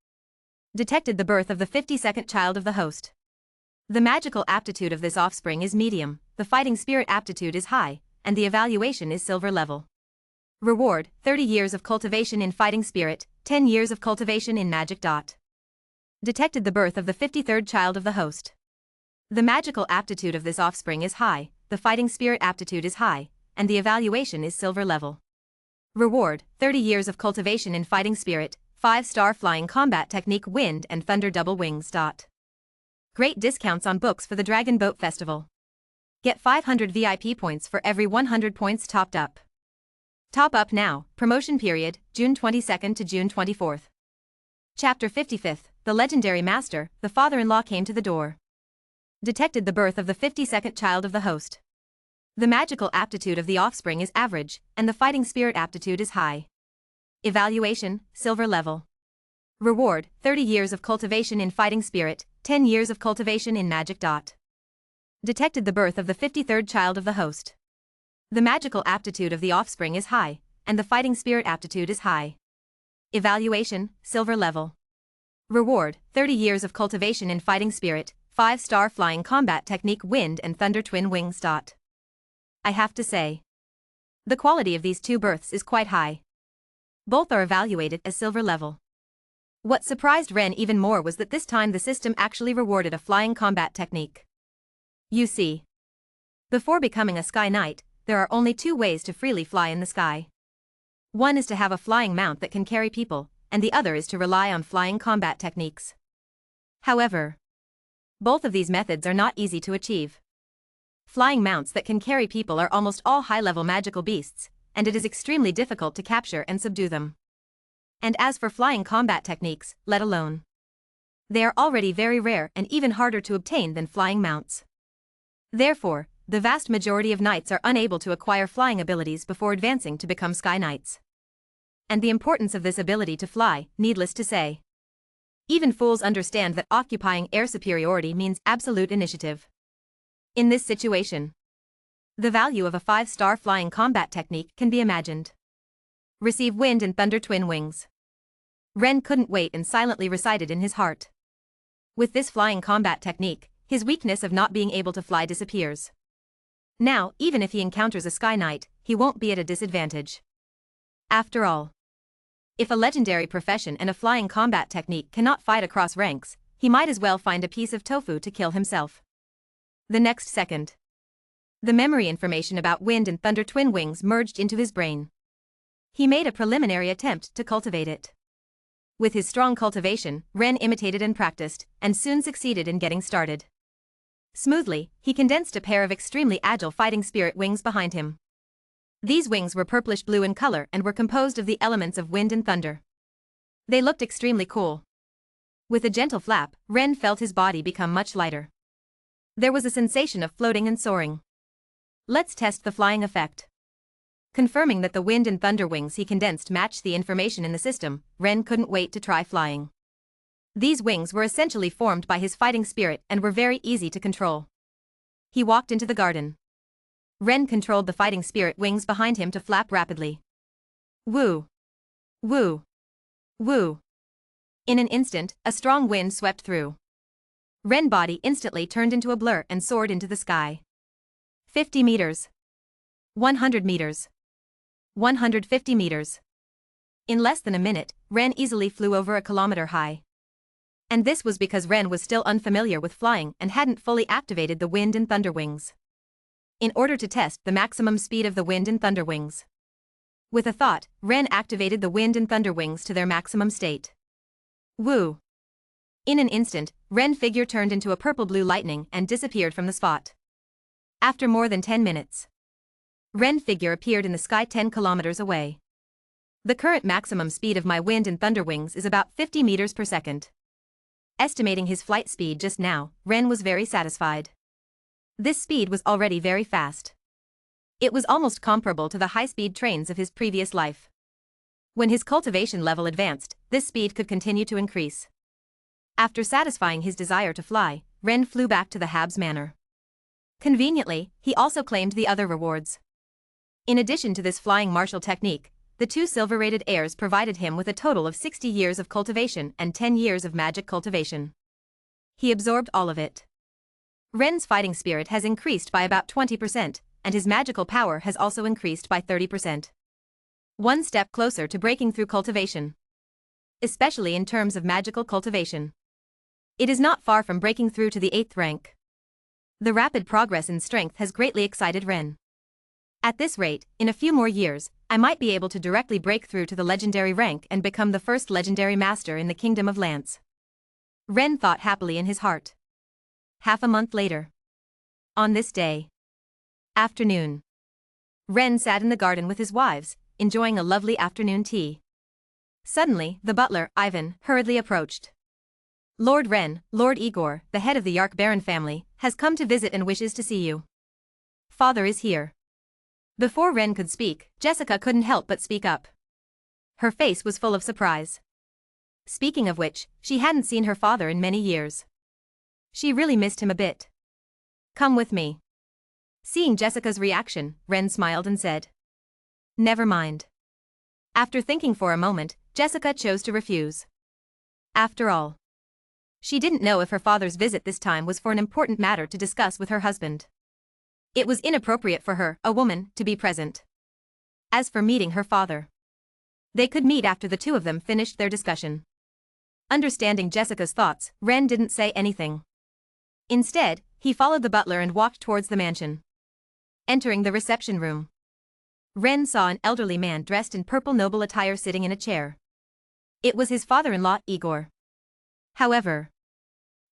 Detected the birth of the 52nd child of the host. The magical aptitude of this offspring is medium, the fighting spirit aptitude is high, and the evaluation is silver level. Reward, 30 years of cultivation in fighting spirit, 10 years of cultivation in magic. Detected the birth of the 53rd child of the host. The magical aptitude of this offspring is high, the fighting spirit aptitude is high, and the evaluation is silver level. Reward, 30 years of cultivation in fighting spirit, 5-star flying combat technique wind and thunder double wings. Great discounts on books for the Dragon Boat Festival. Get 500 VIP points for every 100 points topped up. Top up now, promotion period, June 22nd to June 24th. Chapter 55, The Legendary Master, the father-in-law came to the door. Detected the birth of the 52nd child of the host. The magical aptitude of the offspring is average, and the fighting spirit aptitude is high. Evaluation, silver level. Reward, 30 years of cultivation in fighting spirit, 10 years of cultivation in magic. Detected the birth of the 53rd child of the host. The magical aptitude of the offspring is high, and the fighting spirit aptitude is high. Evaluation, silver level. Reward, 30 years of cultivation in fighting spirit, 5-star flying combat technique wind and thunder twin wings. I have to say, the quality of these two births is quite high. Both are evaluated as silver level. What surprised Wren even more was that this time the system actually rewarded a flying combat technique. You see, before becoming a Sky Knight, there are only two ways to freely fly in the sky. One is to have a flying mount that can carry people, and the other is to rely on flying combat techniques. However, both of these methods are not easy to achieve. Flying mounts that can carry people are almost all high-level magical beasts, and it is extremely difficult to capture and subdue them. And as for flying combat techniques, let alone. They are already very rare and even harder to obtain than flying mounts. Therefore, the vast majority of knights are unable to acquire flying abilities before advancing to become sky knights. And the importance of this ability to fly, needless to say. Even fools understand that occupying air superiority means absolute initiative. In this situation, the value of a 5-star flying combat technique can be imagined. Receive wind and thunder twin wings. Ren couldn't wait and silently recited in his heart. With this flying combat technique, his weakness of not being able to fly disappears. Now, even if he encounters a sky knight, he won't be at a disadvantage. After all, if a legendary profession and a flying combat technique cannot fight across ranks, he might as well find a piece of tofu to kill himself. The next second, the memory information about wind and thunder twin wings merged into his brain. He made a preliminary attempt to cultivate it. With his strong cultivation, Ren imitated and practiced, and soon succeeded in getting started. Smoothly, he condensed a pair of extremely agile fighting spirit wings behind him. These wings were purplish blue in color and were composed of the elements of wind and thunder. They looked extremely cool. With a gentle flap, Ren felt his body become much lighter. There was a sensation of floating and soaring. Let's test the flying effect. Confirming that the wind and thunder wings he condensed matched the information in the system, Ren couldn't wait to try flying. These wings were essentially formed by his fighting spirit and were very easy to control. He walked into the garden. Ren controlled the fighting spirit wings behind him to flap rapidly. Woo! Woo! Woo! In an instant, a strong wind swept through. Ren body instantly turned into a blur and soared into the sky. 50 meters. 100 meters. 150 meters. In less than a minute, Ren easily flew over a kilometer high. And this was because Ren was still unfamiliar with flying and hadn't fully activated the wind and thunder wings. In order to test the maximum speed of the wind and thunder wings. With a thought, Ren activated the wind and thunder wings to their maximum state. Woo! In an instant, Ren figure turned into a purple-blue lightning and disappeared from the spot. After more than 10 minutes, Ren figure appeared in the sky 10 kilometers away. The current maximum speed of my wind and thunder wings is about 50 meters per second. Estimating his flight speed just now, Ren was very satisfied. This speed was already very fast. It was almost comparable to the high-speed trains of his previous life. When his cultivation level advanced, this speed could continue to increase. After satisfying his desire to fly, Ren flew back to the Habs Manor. Conveniently, he also claimed the other rewards. In addition to this flying martial technique, the 2 silver-rated heirs provided him with a total of 60 years of cultivation and 10 years of magic cultivation. He absorbed all of it. Ren's fighting spirit has increased by about 20%, and his magical power has also increased by 30%. One step closer to breaking through cultivation. Especially in terms of magical cultivation. It is not far from breaking through to the 8th rank. The rapid progress in strength has greatly excited Ren. At this rate, in a few more years, I might be able to directly break through to the legendary rank and become the first legendary master in the Kingdom of Lance. Ren thought happily in his heart. Half a month later. On this day. Afternoon. Ren sat in the garden with his wives, enjoying a lovely afternoon tea. Suddenly, the butler, Ivan, hurriedly approached. Lord Ren, Lord Igor, the head of the Yark Baron family, has come to visit and wishes to see you. Father is here. Before Ren could speak, Jessica couldn't help but speak up. Her face was full of surprise. Speaking of which, she hadn't seen her father in many years. She really missed him a bit. Come with me. Seeing Jessica's reaction, Ren smiled and said. Never mind. After thinking for a moment, Jessica chose to refuse. After all, she didn't know if her father's visit this time was for an important matter to discuss with her husband. It was inappropriate for her, a woman, to be present. As for meeting her father, they could meet after the two of them finished their discussion. Understanding Jessica's thoughts, Ren didn't say anything. Instead, he followed the butler and walked towards the mansion. Entering the reception room, Ren saw an elderly man dressed in purple noble attire sitting in a chair. It was his father-in-law, Igor. However,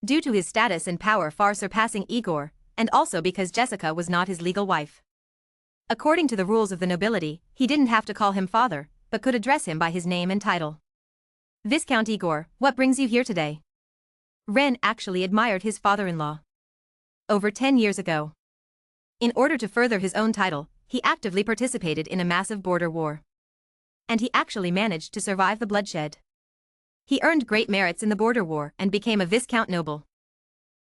due to his status and power far surpassing Igor, and also because Jessica was not his legal wife, according to the rules of the nobility, he didn't have to call him father, but could address him by his name and title. Viscount Igor, what brings you here today? Ren actually admired his father-in-law. Over 10 years ago, in order to further his own title, he actively participated in a massive border war. And he actually managed to survive the bloodshed. He earned great merits in the border war and became a viscount noble.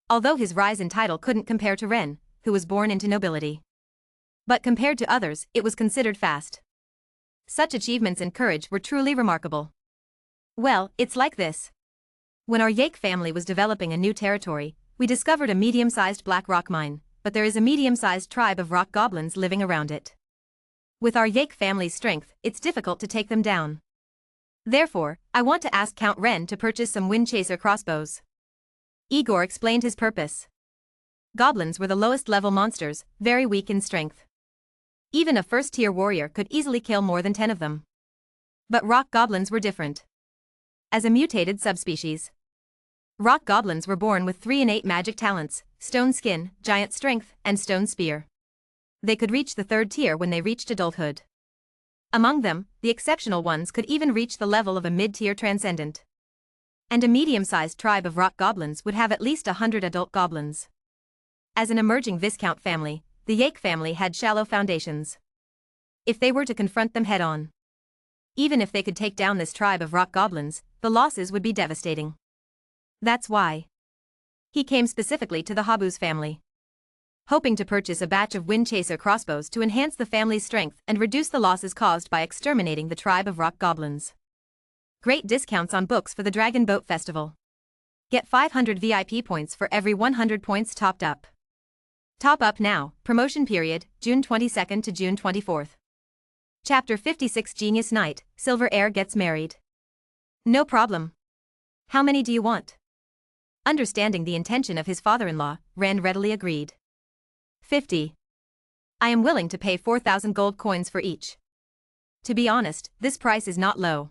Although his rise in title couldn't compare to Ren, who was born into nobility. But compared to others, it was considered fast. Such achievements and courage were truly remarkable. Well, it's like this. When our Yake family was developing a new territory, we discovered a medium-sized black rock mine, but there is a medium-sized tribe of rock goblins living around it. With our Yake family's strength, it's difficult to take them down. Therefore, I want to ask Count Ren to purchase some Windchaser crossbows. Igor explained his purpose. Goblins were the lowest-level monsters, very weak in strength. Even a first-tier warrior could easily kill more than 10 of them. But rock goblins were different. As a mutated subspecies, rock goblins were born with 3 innate magic talents: stone skin, giant strength, and stone spear. They could reach the 3rd tier when they reached adulthood. Among them, the exceptional ones could even reach the level of a mid-tier transcendent. And a medium-sized tribe of rock goblins would have at least 100 adult goblins. As an emerging Viscount family, the Yake family had shallow foundations. If they were to confront them head-on, even if they could take down this tribe of rock goblins, the losses would be devastating. That's why he came specifically to the Habuz family, hoping to purchase a batch of Windchaser crossbows to enhance the family's strength and reduce the losses caused by exterminating the tribe of rock goblins. Great discounts on books for the Dragon Boat Festival. Get 500 VIP points for every 100 points topped up. Top up now, promotion period, June 22nd to June 24th. Chapter 56 Genius Knight, Silver Heir gets married. No problem. How many do you want? Understanding the intention of his father-in-law, Ren readily agreed. 50. I am willing to pay 4,000 gold coins for each. To be honest, this price is not low.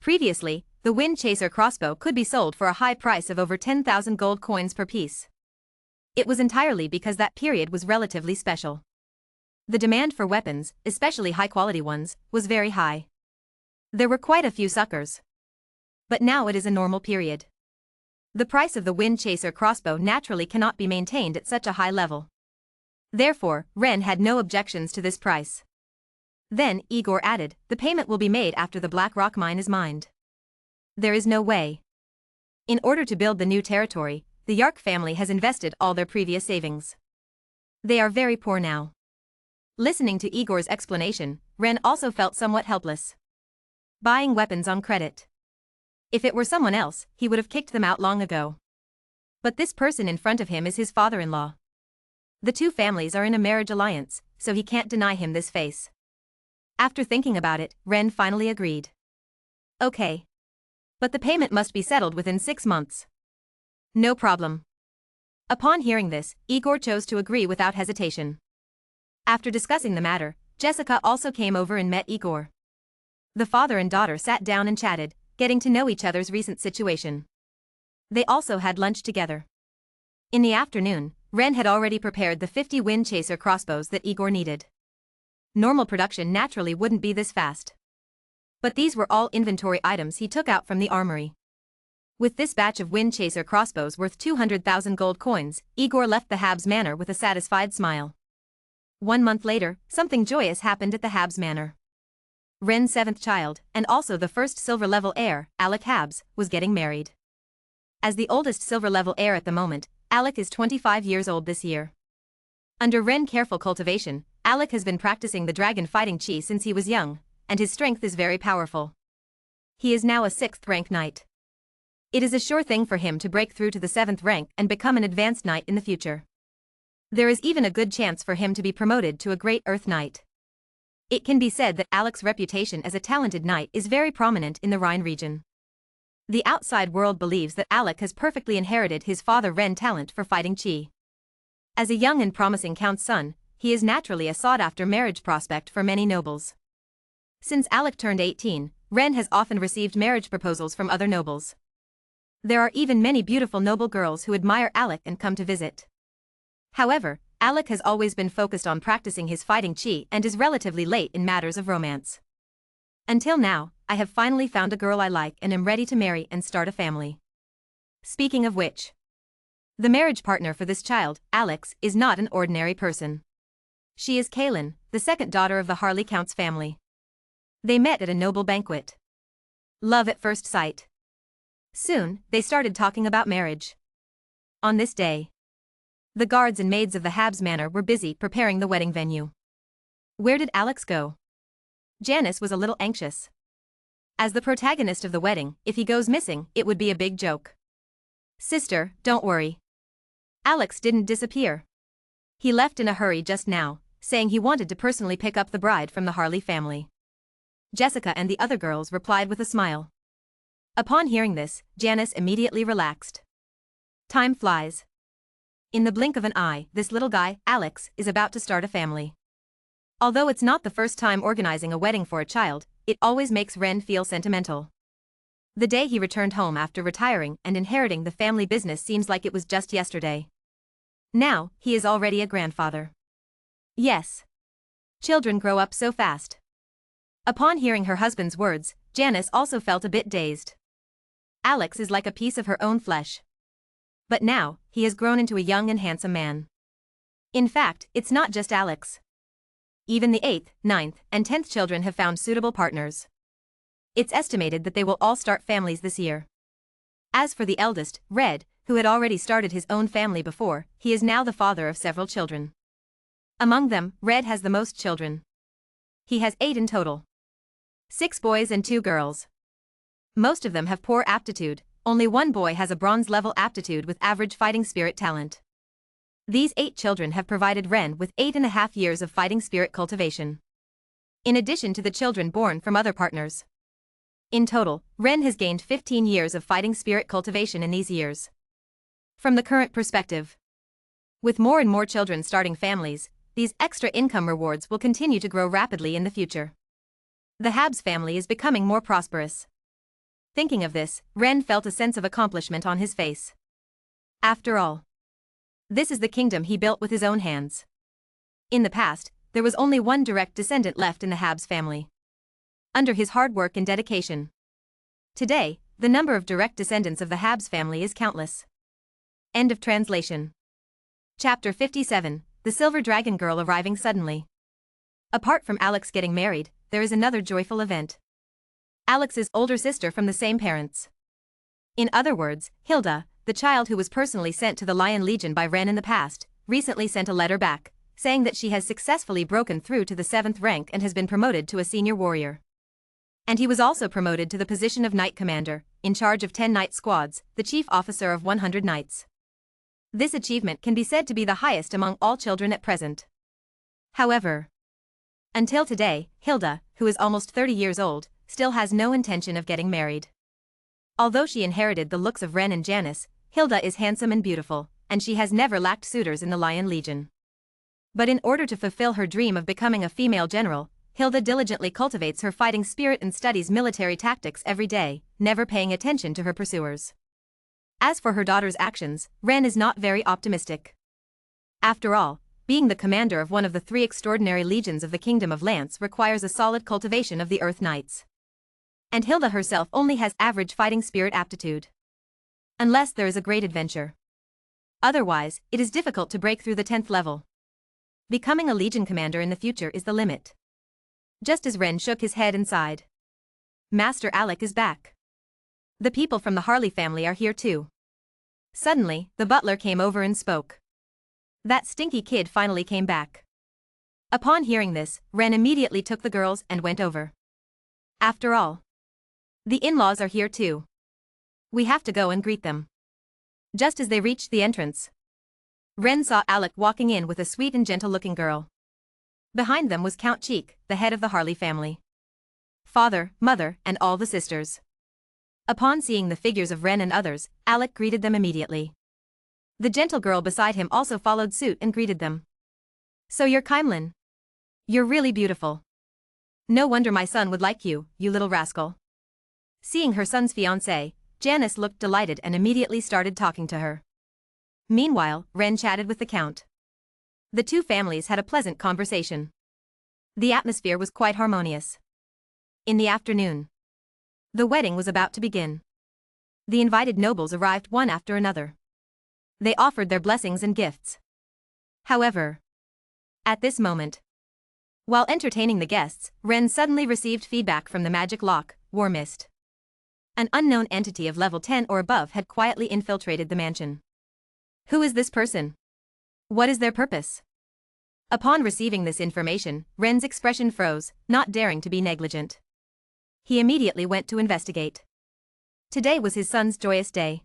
Previously, the Windchaser crossbow could be sold for a high price of over 10,000 gold coins per piece. It was entirely because that period was relatively special. The demand for weapons, especially high-quality ones, was very high. There were quite a few suckers. But now it is a normal period. The price of the Windchaser crossbow naturally cannot be maintained at such a high level. Therefore, Ren had no objections to this price. Then, Igor added, the payment will be made after the Black Rock mine is mined. There is no way. In order to build the new territory, the Yark family has invested all their previous savings. They are very poor now. Listening to Igor's explanation, Ren also felt somewhat helpless. Buying weapons on credit. If it were someone else, he would have kicked them out long ago. But this person in front of him is his father-in-law. The two families are in a marriage alliance, so he can't deny him this face. After thinking about it, Ren finally agreed. Okay. But the payment must be settled within 6 months. No problem. Upon hearing this, Igor chose to agree without hesitation. After discussing the matter, Jessica also came over and met Igor. The father and daughter sat down and chatted, getting to know each other's recent situation. They also had lunch together. In the afternoon, Ren had already prepared the 50 Windchaser crossbows that Igor needed. Normal production naturally wouldn't be this fast. But these were all inventory items he took out from the armory. With this batch of Windchaser crossbows worth 200,000 gold coins, Igor left the Habs Manor with a satisfied smile. 1 month later, something joyous happened at the Habs Manor. Ren's 7th child, and also the first silver-level heir, Alec Habs, was getting married. As the oldest silver-level heir at the moment, Alec is 25 years old this year. Under Ren careful cultivation, Alec has been practicing the dragon fighting chi since he was young, and his strength is very powerful. He is now a 6th rank knight. It is a sure thing for him to break through to the 7th rank and become an advanced knight in the future. There is even a good chance for him to be promoted to a great Earth Knight. It can be said that Alec's reputation as a talented knight is very prominent in the Rhine region. The outside world believes that Alec has perfectly inherited his father Ren's talent for fighting chi. As a young and promising count's son, he is naturally a sought-after marriage prospect for many nobles. Since Alec turned 18, Ren has often received marriage proposals from other nobles. There are even many beautiful noble girls who admire Alec and come to visit. However, Alec has always been focused on practicing his fighting chi and is relatively late in matters of romance. Until now, I have finally found a girl I like and am ready to marry and start a family. Speaking of which, the marriage partner for this child, Alex, is not an ordinary person. She is Kaylin, the second daughter of the Harley Count's family. They met at a noble banquet. Love at first sight. Soon, they started talking about marriage. On this day, the guards and maids of the Habs Manor were busy preparing the wedding venue. Where did Alex go? Janice was a little anxious. As the protagonist of the wedding, if he goes missing, it would be a big joke. Sister, don't worry. Alex didn't disappear. He left in a hurry just now, saying he wanted to personally pick up the bride from the Harley family. Jessica and the other girls replied with a smile. Upon hearing this, Janice immediately relaxed. Time flies. In the blink of an eye, this little guy, Alex, is about to start a family. Although it's not the first time organizing a wedding for a child, it always makes Ren feel sentimental. The day he returned home after retiring and inheriting the family business seems like it was just yesterday. Now, he is already a grandfather. Yes. Children grow up so fast. Upon hearing her husband's words, Janice also felt a bit dazed. Alex is like a piece of her own flesh. But now, he has grown into a young and handsome man. In fact, it's not just Alex. Even the 8th, 9th, and 10th children have found suitable partners. It's estimated that they will all start families this year. As for the eldest, Red, who had already started his own family before, he is now the father of several children. Among them, Red has the most children. He has 8 in total. 6 boys and 2 girls. Most of them have poor aptitude, only one boy has a bronze-level aptitude with average fighting spirit talent. These 8 children have provided Ren with 8.5 years of fighting spirit cultivation. In addition to the children born from other partners. In total, Ren has gained 15 years of fighting spirit cultivation in these years. From the current perspective, with more and more children starting families, these extra income rewards will continue to grow rapidly in the future. The Habs family is becoming more prosperous. Thinking of this, Ren felt a sense of accomplishment on his face. After all, this is the kingdom he built with his own hands. In the past, there was only one direct descendant left in the Habs family. Under his hard work and dedication. Today, the number of direct descendants of the Habs family is countless. End of translation. Chapter 57, The Silver Dragon Girl arriving suddenly. Apart from Alex getting married, there is another joyful event. Alex's older sister from the same parents. In other words, Hilda, the child who was personally sent to the Lion Legion by Ren in the past, recently sent a letter back, saying that she has successfully broken through to the 7th rank and has been promoted to a senior warrior. And he was also promoted to the position of Knight Commander, in charge of 10 Knight squads, the chief officer of 100 Knights. This achievement can be said to be the highest among all children at present. However, until today, Hilda, who is almost 30 years old, still has no intention of getting married. Although she inherited the looks of Ren and Janice, Hilda is handsome and beautiful, and she has never lacked suitors in the Lion Legion. But in order to fulfill her dream of becoming a female general, Hilda diligently cultivates her fighting spirit and studies military tactics every day, never paying attention to her pursuers. As for her daughter's actions, Ren is not very optimistic. After all, being the commander of one of the 3 extraordinary legions of the Kingdom of Lance requires a solid cultivation of the Earth Knights. And Hilda herself only has average fighting spirit aptitude. Unless there is a great adventure. Otherwise, it is difficult to break through the 10th level. Becoming a legion commander in the future is the limit. Just as Ren shook his head and sighed. Master Alec is back. The people from the Harley family are here too. Suddenly, the butler came over and spoke. That stinky kid finally came back. Upon hearing this, Ren immediately took the girls and went over. After all, the in-laws are here too. We have to go and greet them. Just as they reached the entrance, Ren saw Alec walking in with a sweet and gentle-looking girl. Behind them was Count Cheek, the head of the Harley family. Father, mother, and all the sisters. Upon seeing the figures of Ren and others, Alec greeted them immediately. The gentle girl beside him also followed suit and greeted them. So you're Kaimlin. You're really beautiful. No wonder my son would like you, you little rascal. Seeing her son's fiancée, Janice looked delighted and immediately started talking to her. Meanwhile, Ren chatted with the Count. The two families had a pleasant conversation. The atmosphere was quite harmonious. In the afternoon, the wedding was about to begin. The invited nobles arrived one after another. They offered their blessings and gifts. However, at this moment, while entertaining the guests, Ren suddenly received feedback from the magic lock, War Mist. An unknown entity of level 10 or above had quietly infiltrated the mansion. Who is this person? What is their purpose? Upon receiving this information, Ren's expression froze, not daring to be negligent. He immediately went to investigate. Today was his son's joyous day.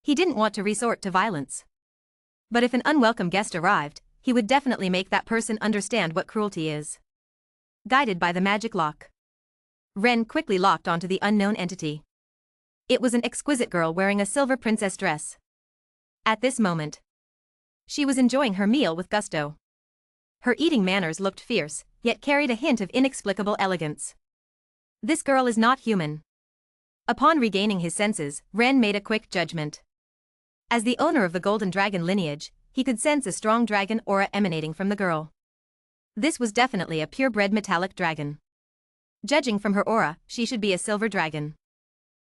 He didn't want to resort to violence. But if an unwelcome guest arrived, he would definitely make that person understand what cruelty is. Guided by the magic lock, Ren quickly locked onto the unknown entity. It was an exquisite girl wearing a silver princess dress. At this moment, she was enjoying her meal with gusto. Her eating manners looked fierce, yet carried a hint of inexplicable elegance. This girl is not human. Upon regaining his senses, Ren made a quick judgment. As the owner of the Golden Dragon lineage, he could sense a strong dragon aura emanating from the girl. This was definitely a purebred metallic dragon. Judging from her aura, she should be a silver dragon.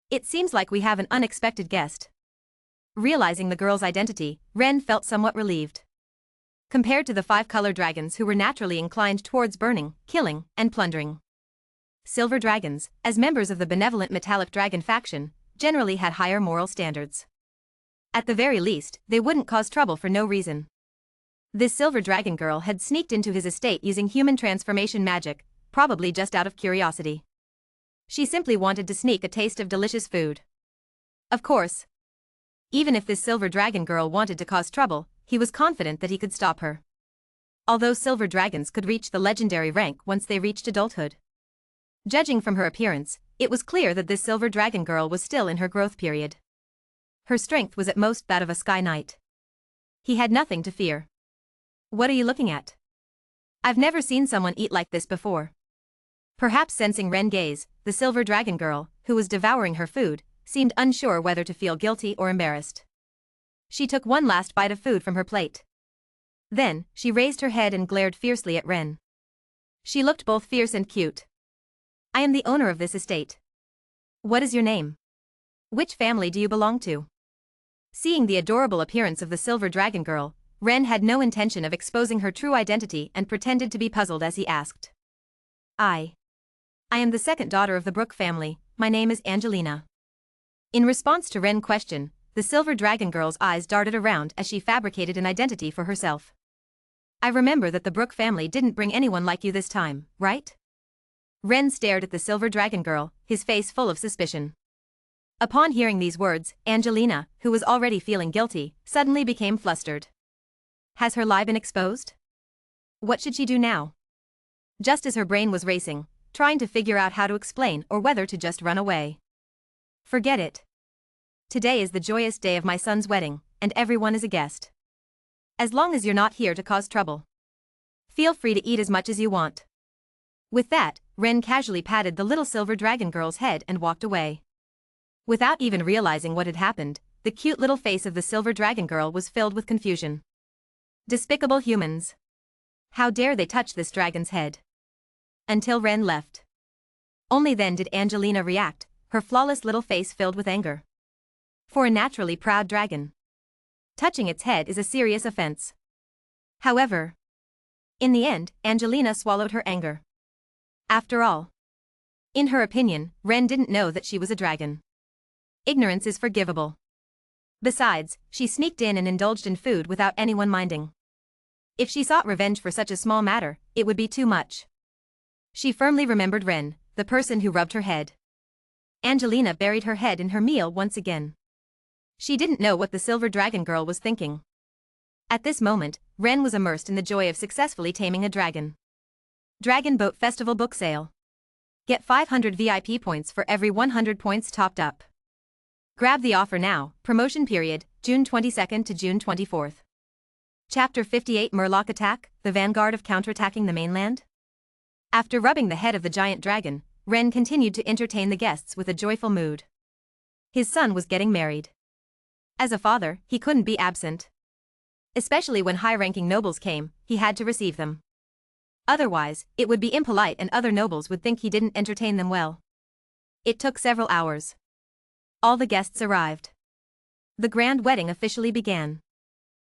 It seems like we have an unexpected guest. Realizing the girl's identity, Ren felt somewhat relieved. Compared to the 5-color dragons who were naturally inclined towards burning, killing, and plundering, silver dragons, as members of the benevolent metallic dragon faction, generally had higher moral standards. At the very least, they wouldn't cause trouble for no reason. This silver dragon girl had sneaked into his estate using human transformation magic, probably just out of curiosity. She simply wanted to sneak a taste of delicious food. Of course, even if this silver dragon girl wanted to cause trouble, he was confident that he could stop her. Although silver dragons could reach the legendary rank once they reached adulthood. Judging from her appearance, it was clear that this silver dragon girl was still in her growth period. Her strength was at most that of a sky knight. He had nothing to fear. What are you looking at? I've never seen someone eat like this before. Perhaps sensing Ren's gaze, the silver dragon girl, who was devouring her food, seemed unsure whether to feel guilty or embarrassed. She took one last bite of food from her plate. Then, she raised her head and glared fiercely at Ren. She looked both fierce and cute. I am the owner of this estate. What is your name? Which family do you belong to? Seeing the adorable appearance of the silver dragon girl, Ren had no intention of exposing her true identity and pretended to be puzzled as he asked. I am the second daughter of the Brook family, my name is Angelina. In response to Ren's question, the silver dragon girl's eyes darted around as she fabricated an identity for herself. I remember that the Brook family didn't bring anyone like you this time, right? Ren stared at the silver dragon girl, his face full of suspicion. Upon hearing these words, Angelina, who was already feeling guilty, suddenly became flustered. Has her lie been exposed? What should she do now? Just as her brain was racing, trying to figure out how to explain or whether to just run away. Forget it. Today is the joyous day of my son's wedding, and everyone is a guest. As long as you're not here to cause trouble, feel free to eat as much as you want. With that, Ren casually patted the little silver dragon girl's head and walked away. Without even realizing what had happened, the cute little face of the silver dragon girl was filled with confusion. Despicable humans. How dare they touch this dragon's head? Until Ren left. Only then did Angelina react, her flawless little face filled with anger. For a naturally proud dragon, touching its head is a serious offense. However, in the end, Angelina swallowed her anger. After all, in her opinion, Ren didn't know that she was a dragon. Ignorance is forgivable. Besides, she sneaked in and indulged in food without anyone minding. If she sought revenge for such a small matter, it would be too much. She firmly remembered Ren, the person who rubbed her head. Angelina buried her head in her meal once again. She didn't know what the silver dragon girl was thinking. At this moment, Ren was immersed in the joy of successfully taming a dragon. Dragon Boat Festival Book Sale. Get 500 VIP points for every 100 points topped up. Grab the offer now, promotion period, June 22nd to June 24th. Chapter 58 Murloc Attack, the Vanguard of Counterattacking the Mainland? After rubbing the head of the giant dragon, Ren continued to entertain the guests with a joyful mood. His son was getting married. As a father, he couldn't be absent. Especially when high-ranking nobles came, he had to receive them. Otherwise, it would be impolite and other nobles would think he didn't entertain them well. It took several hours. All the guests arrived. The grand wedding officially began.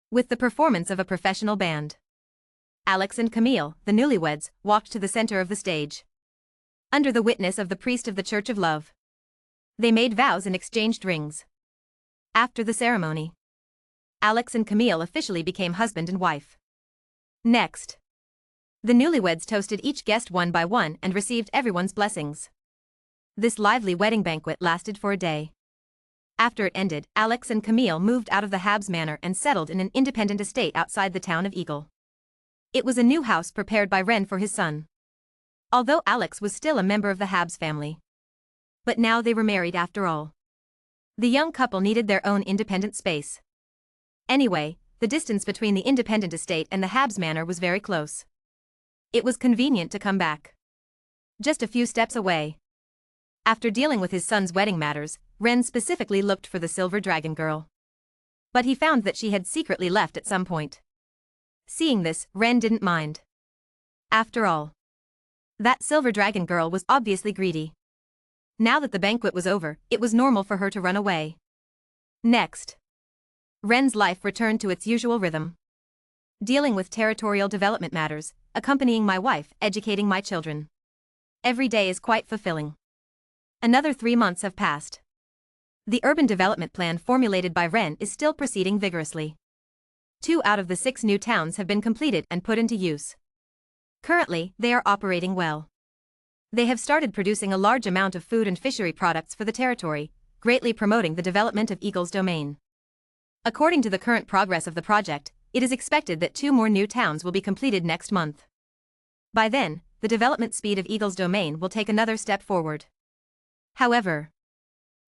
With the performance of a professional band. Alex and Camille, the newlyweds, walked to the center of the stage. Under the witness of the priest of the Church of Love. They made vows and exchanged rings. After the ceremony, Alex and Camille officially became husband and wife. Next, the newlyweds toasted each guest one by one and received everyone's blessings. This lively wedding banquet lasted for a day. After it ended, Alex and Camille moved out of the Habs manor and settled in an independent estate outside the town of Eagle. It was a new house prepared by Ren for his son. Although Alex was still a member of the Habs family. But now they were married after all. The young couple needed their own independent space. Anyway, the distance between the independent estate and the Habs manor was very close. It was convenient to come back. Just a few steps away. After dealing with his son's wedding matters, Ren specifically looked for the Silver Dragon Girl. But he found that she had secretly left at some point. Seeing this, Ren didn't mind. After all, that Silver Dragon Girl was obviously greedy. Now that the banquet was over, it was normal for her to run away. Next, Ren's life returned to its usual rhythm. Dealing with territorial development matters, accompanying my wife, educating my children. Every day is quite fulfilling. Another 3 months have passed. The urban development plan formulated by Ren is still proceeding vigorously. 2 out of the 6 new towns have been completed and put into use. Currently, they are operating well. They have started producing a large amount of food and fishery products for the territory, greatly promoting the development of Eagle's domain. According to the current progress of the project, it is expected that 2 more new towns will be completed next month. By then, the development speed of Eagle's domain will take another step forward. However,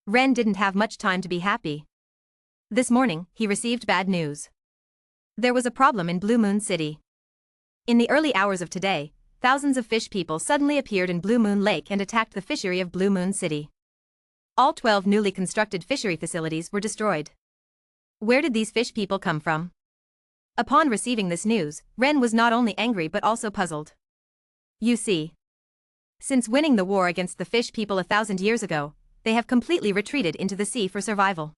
Ren didn't have much time to be happy. This morning, he received bad news. There was a problem in Blue Moon City. In the early hours of today, thousands of fish people suddenly appeared in Blue Moon Lake and attacked the fishery of Blue Moon City. All 12 newly constructed fishery facilities were destroyed. Where did these fish people come from? Upon receiving this news, Ren was not only angry but also puzzled. You see, since winning the war against the fish people 1,000 years ago, they have completely retreated into the sea for survival.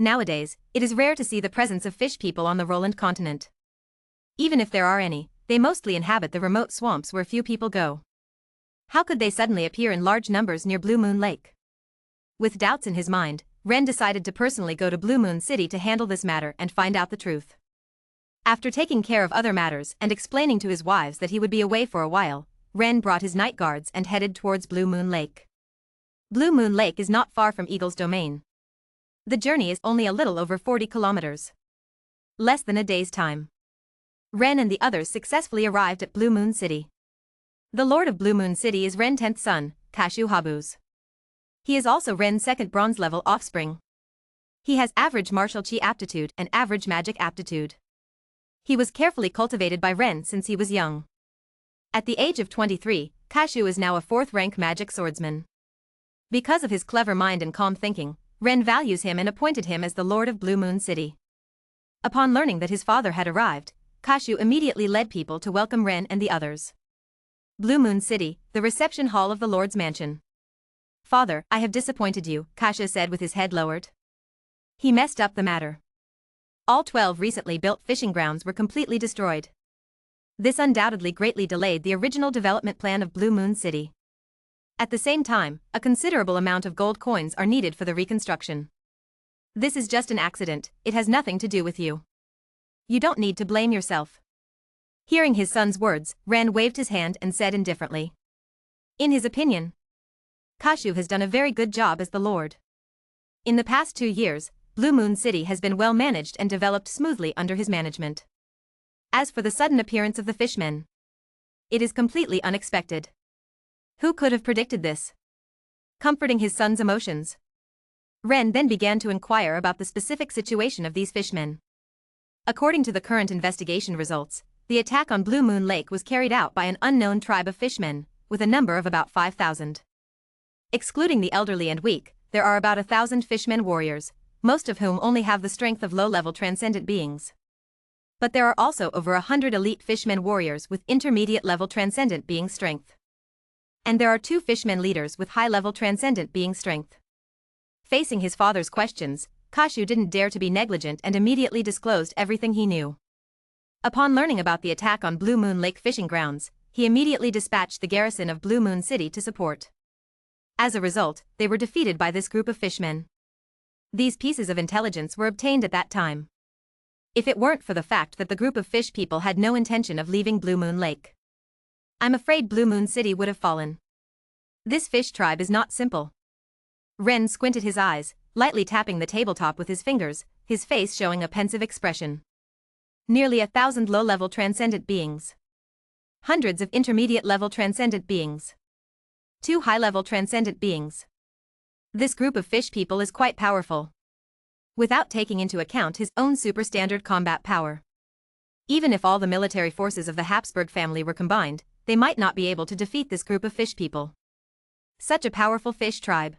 Nowadays, it is rare to see the presence of fish people on the Roland continent. Even if there are any, they mostly inhabit the remote swamps where few people go. How could they suddenly appear in large numbers near Blue Moon Lake? With doubts in his mind, Ren decided to personally go to Blue Moon City to handle this matter and find out the truth. After taking care of other matters and explaining to his wives that he would be away for a while, Ren brought his night guards and headed towards Blue Moon Lake. Blue Moon Lake is not far from Eagle's domain. The journey is only a little over 40 kilometers. Less than a day's time. Ren and the others successfully arrived at Blue Moon City. The Lord of Blue Moon City is Ren's 10th son, Kashu Habuz. He is also Ren's 2nd bronze level offspring. He has average martial chi aptitude and average magic aptitude. He was carefully cultivated by Ren since he was young. At the age of 23, Kashu is now a 4th-rank magic swordsman. Because of his clever mind and calm thinking, Ren values him and appointed him as the Lord of Blue Moon City. Upon learning that his father had arrived, Kashu immediately led people to welcome Ren and the others. Blue Moon City, the reception hall of the Lord's mansion. Father, I have disappointed you, Kashu said with his head lowered. He messed up the matter. All 12 recently built fishing grounds were completely destroyed. This undoubtedly greatly delayed the original development plan of Blue Moon City. At the same time, a considerable amount of gold coins are needed for the reconstruction. This is just an accident, it has nothing to do with you. You don't need to blame yourself. Hearing his son's words, Ren waved his hand and said indifferently. In his opinion, Kashu has done a very good job as the Lord. In the past 2 years, Blue Moon City has been well managed and developed smoothly under his management. As for the sudden appearance of the fishmen, it is completely unexpected. Who could have predicted this? Comforting his son's emotions, Ren then began to inquire about the specific situation of these fishmen. According to the current investigation results, The attack on Blue Moon Lake was carried out by an unknown tribe of fishmen, with a number of about 5,000. Excluding the elderly and weak, there are about 1,000 fishmen warriors, most of whom only have the strength of low-level transcendent beings. But there are also over 100 elite fishmen warriors with intermediate-level transcendent being strength. And there are 2 fishmen leaders with high-level transcendent being strength. Facing his father's questions, Kashu didn't dare to be negligent and immediately disclosed everything he knew. Upon learning about the attack on Blue Moon Lake fishing grounds, he immediately dispatched the garrison of Blue Moon City to support. As a result, they were defeated by this group of fishmen. These pieces of intelligence were obtained at that time. If it weren't for the fact that the group of fish people had no intention of leaving Blue Moon Lake, I'm afraid Blue Moon City would have fallen. This fish tribe is not simple. Ren squinted his eyes, lightly tapping the tabletop with his fingers, his face showing a pensive expression. Nearly 1,000 low-level transcendent beings. Hundreds of intermediate-level transcendent beings. 2 high-level transcendent beings. This group of fish people is quite powerful. Without taking into account his own super-standard combat power. Even if all the military forces of the Habsburg family were combined, they might not be able to defeat this group of fish people. Such a powerful fish tribe.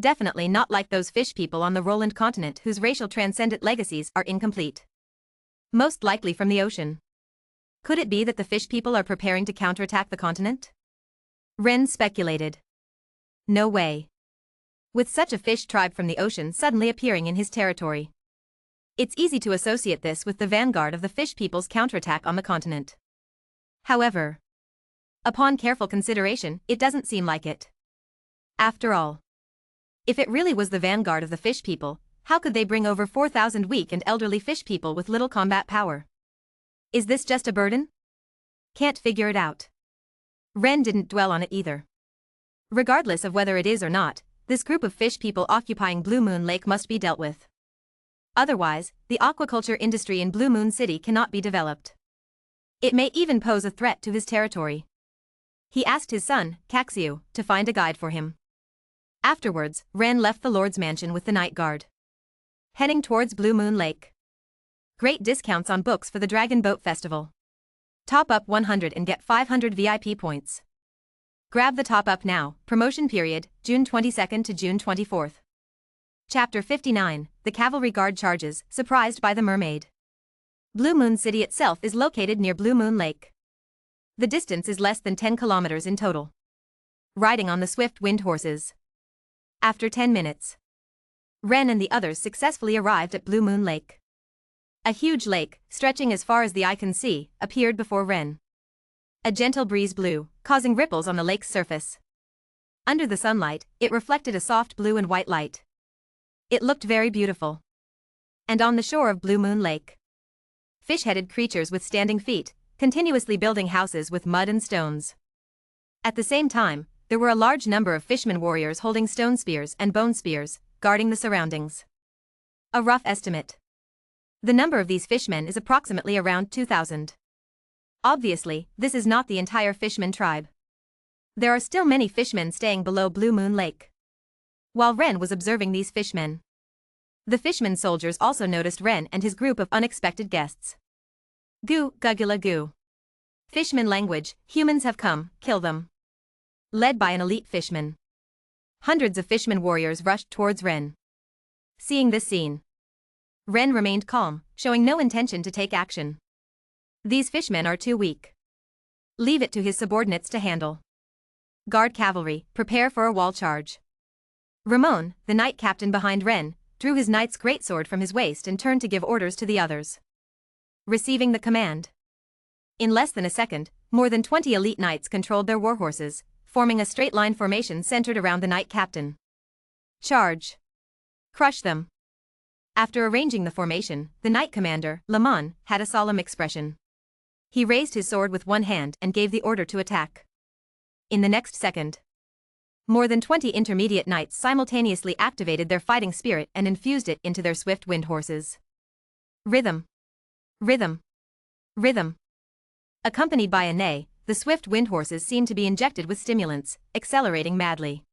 Definitely not like those fish people on the Roland continent whose racial transcendent legacies are incomplete. Most likely from the ocean. Could it be that the fish people are preparing to counterattack the continent? Ren speculated. No way. With such a fish tribe from the ocean suddenly appearing in his territory. It's easy to associate this with the vanguard of the fish people's counterattack on the continent. However, upon careful consideration, it doesn't seem like it. After all, if it really was the vanguard of the fish people, how could they bring over 4,000 weak and elderly fish people with little combat power? Is this just a burden? Can't figure it out. Ren didn't dwell on it either. Regardless of whether it is or not, this group of fish people occupying Blue Moon Lake must be dealt with. Otherwise, the aquaculture industry in Blue Moon City cannot be developed. It may even pose a threat to his territory. He asked his son, Kaxiu, to find a guide for him. Afterwards, Ren left the Lord's mansion with the night guard. Heading towards Blue Moon Lake. Great discounts on books for the Dragon Boat Festival. Top up 100 and get 500 VIP points. Grab the top up now, promotion period, June 22nd to June 24th. Chapter 59, The Cavalry Guard Charges, Surprised by the Mermaid. Blue Moon City itself is located near Blue Moon Lake. The distance is less than 10 kilometers in total. Riding on the swift wind horses. After 10 minutes, Ren and the others successfully arrived at Blue Moon Lake. A huge lake, stretching as far as the eye can see, appeared before Ren. A gentle breeze blew, causing ripples on the lake's surface. Under the sunlight, it reflected a soft blue and white light. It looked very beautiful. And on the shore of Blue Moon Lake, fish-headed creatures with standing feet, continuously building houses with mud and stones. At the same time, there were a large number of fishermen warriors holding stone spears and bone spears, guarding the surroundings. A rough estimate. The number of these fishmen is approximately around 2,000. Obviously, this is not the entire fishman tribe. There are still many fishmen staying below Blue Moon Lake. While Ren was observing these fishmen, the fishman soldiers also noticed Ren and his group of unexpected guests. Goo, gugula goo. Fishman language, humans have come, kill them. Led by an elite fishman. Hundreds of fishman warriors rushed towards Ren. Seeing this scene, Ren remained calm, showing no intention to take action. These fishmen are too weak. Leave it to his subordinates to handle. Guard cavalry, prepare for a wall charge. Ramon, the knight captain behind Ren, drew his knight's greatsword from his waist and turned to give orders to the others. Receiving the command. In less than a second, more than 20 elite knights controlled their warhorses, forming a straight-line formation centered around the knight captain. Charge. Crush them. After arranging the formation, the knight commander, Lamon, had a solemn expression. He raised his sword with one hand and gave the order to attack. In the next second, more than 20 intermediate knights simultaneously activated their fighting spirit and infused it into their swift wind horses. Rhythm. Rhythm. Rhythm. Accompanied by a neigh, the swift wind horses seemed to be injected with stimulants, accelerating madly.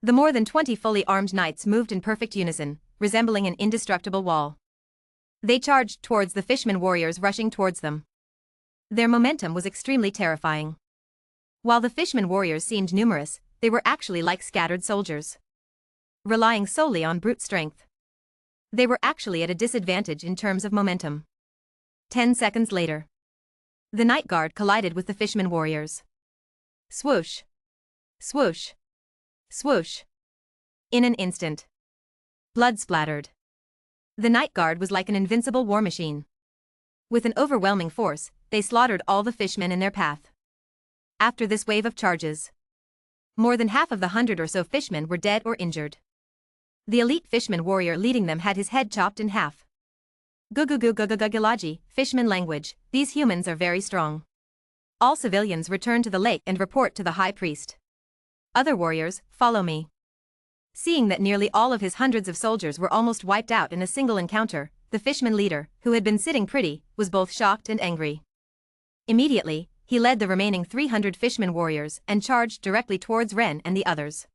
The more than 20 fully armed knights moved in perfect unison, resembling an indestructible wall. They charged towards the fishman warriors rushing towards them. Their momentum was extremely terrifying. While the fishermen warriors seemed numerous, they were actually like scattered soldiers, relying solely on brute strength. They were actually at a disadvantage in terms of momentum. 10 seconds later, the night guard collided with the fishermen warriors. Swoosh! Swoosh! Swoosh! In an instant, blood splattered. The night guard was like an invincible war machine. With an overwhelming force, they slaughtered all the fishmen in their path. After this wave of charges, more than half of the 100 or so fishmen were dead or injured. The elite fishman warrior leading them had his head chopped in half. Gugugugugugugugilaji, fishman language, these humans are very strong. All civilians return to the lake and report to the high priest. Other warriors, follow me. Seeing that nearly all of his hundreds of soldiers were almost wiped out in a single encounter, the fishman leader, who had been sitting pretty, was both shocked and angry. Immediately, he led the remaining 300 fishermen warriors and charged directly towards Ren and the others.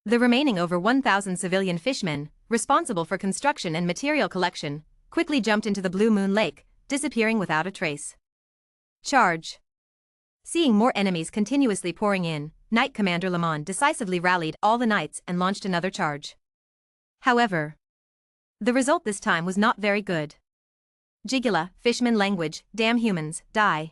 The remaining over 1,000 civilian fishmen, responsible for construction and material collection, quickly jumped into the Blue Moon Lake, disappearing without a trace. Charge! Seeing more enemies continuously pouring in, Knight Commander Lemon decisively rallied all the knights and launched another charge. However, the result this time was not very good. Jigula, fishman language, damn humans, die.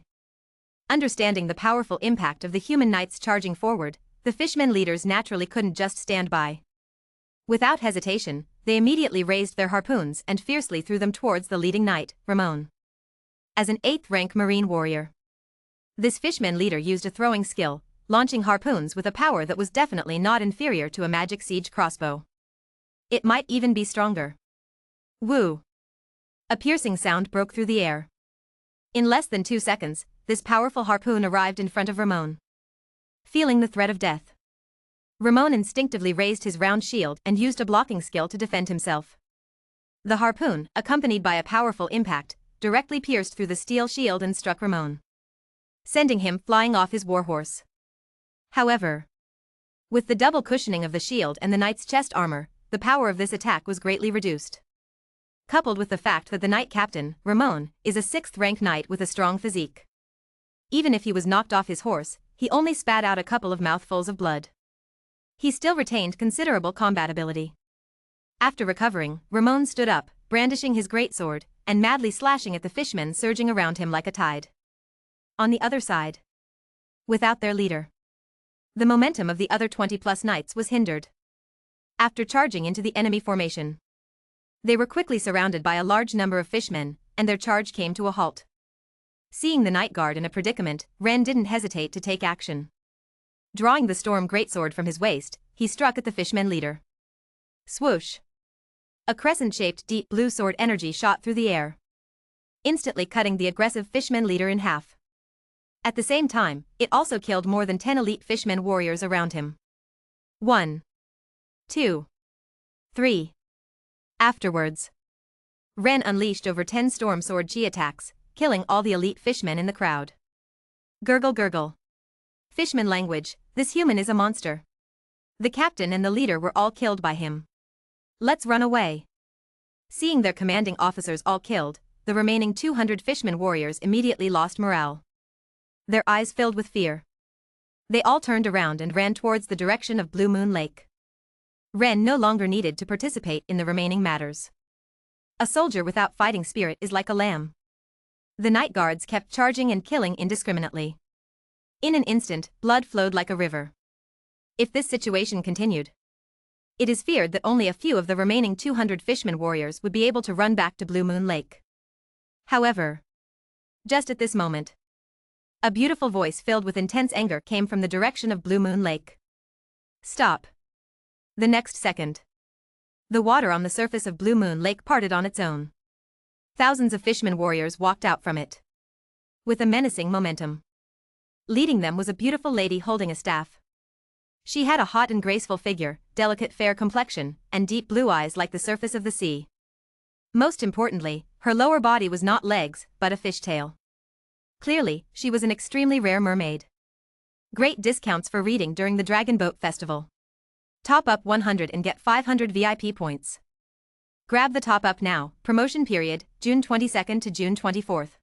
Understanding the powerful impact of the human knights charging forward, the fishmen leaders naturally couldn't just stand by. Without hesitation, they immediately raised their harpoons and fiercely threw them towards the leading knight, Ramon. As an 8th rank marine warrior, this fishman leader used a throwing skill, launching harpoons with a power that was definitely not inferior to a magic siege crossbow. It might even be stronger. Woo! A piercing sound broke through the air. In less than 2 seconds, this powerful harpoon arrived in front of Ramon. Feeling the threat of death, Ramon instinctively raised his round shield and used a blocking skill to defend himself. The harpoon, accompanied by a powerful impact, directly pierced through the steel shield and struck Ramon, sending him flying off his warhorse. However, with the double cushioning of the shield and the knight's chest armor, the power of this attack was greatly reduced. Coupled with the fact that the knight captain, Ramon, is a 6th rank knight with a strong physique. Even if he was knocked off his horse, he only spat out a couple of mouthfuls of blood. He still retained considerable combat ability. After recovering, Ramon stood up, brandishing his greatsword, and madly slashing at the fishmen surging around him like a tide. On the other side, without their leader, the momentum of the other 20+ knights was hindered. After charging into the enemy formation, they were quickly surrounded by a large number of fishmen, and their charge came to a halt. Seeing the night guard in a predicament, Ren didn't hesitate to take action. Drawing the storm greatsword from his waist, he struck at the fishmen leader. Swoosh! A crescent-shaped deep blue sword energy shot through the air, instantly cutting the aggressive fishman leader in half. At the same time, it also killed more than 10 elite fishmen warriors around him. 1, 2, 3. Afterwards, Ren unleashed over 10 storm sword chi attacks, killing all the elite fishmen in the crowd. Gurgle gurgle. Fishman language, this human is a monster. The captain and the leader were all killed by him. Let's run away. Seeing their commanding officers all killed, the remaining 200 fishman warriors immediately lost morale. Their eyes filled with fear. They all turned around and ran towards the direction of Blue Moon Lake. Ren no longer needed to participate in the remaining matters. A soldier without fighting spirit is like a lamb. The night guards kept charging and killing indiscriminately. In an instant, blood flowed like a river. If this situation continued, it is feared that only a few of the remaining 200 fishman warriors would be able to run back to Blue Moon Lake. However, just at this moment, a beautiful voice filled with intense anger came from the direction of Blue Moon Lake. Stop. The next second, the water on the surface of Blue Moon Lake parted on its own. Thousands of fishermen warriors walked out from it, with a menacing momentum. Leading them was a beautiful lady holding a staff. She had a hot and graceful figure, delicate fair complexion, and deep blue eyes like the surface of the sea. Most importantly, her lower body was not legs, but a fishtail. Clearly, she was an extremely rare mermaid. Great discounts for reading during the Dragon Boat Festival. Top up 100 and get 500 VIP points. Grab the top up now, promotion period, June 22nd to June 24th.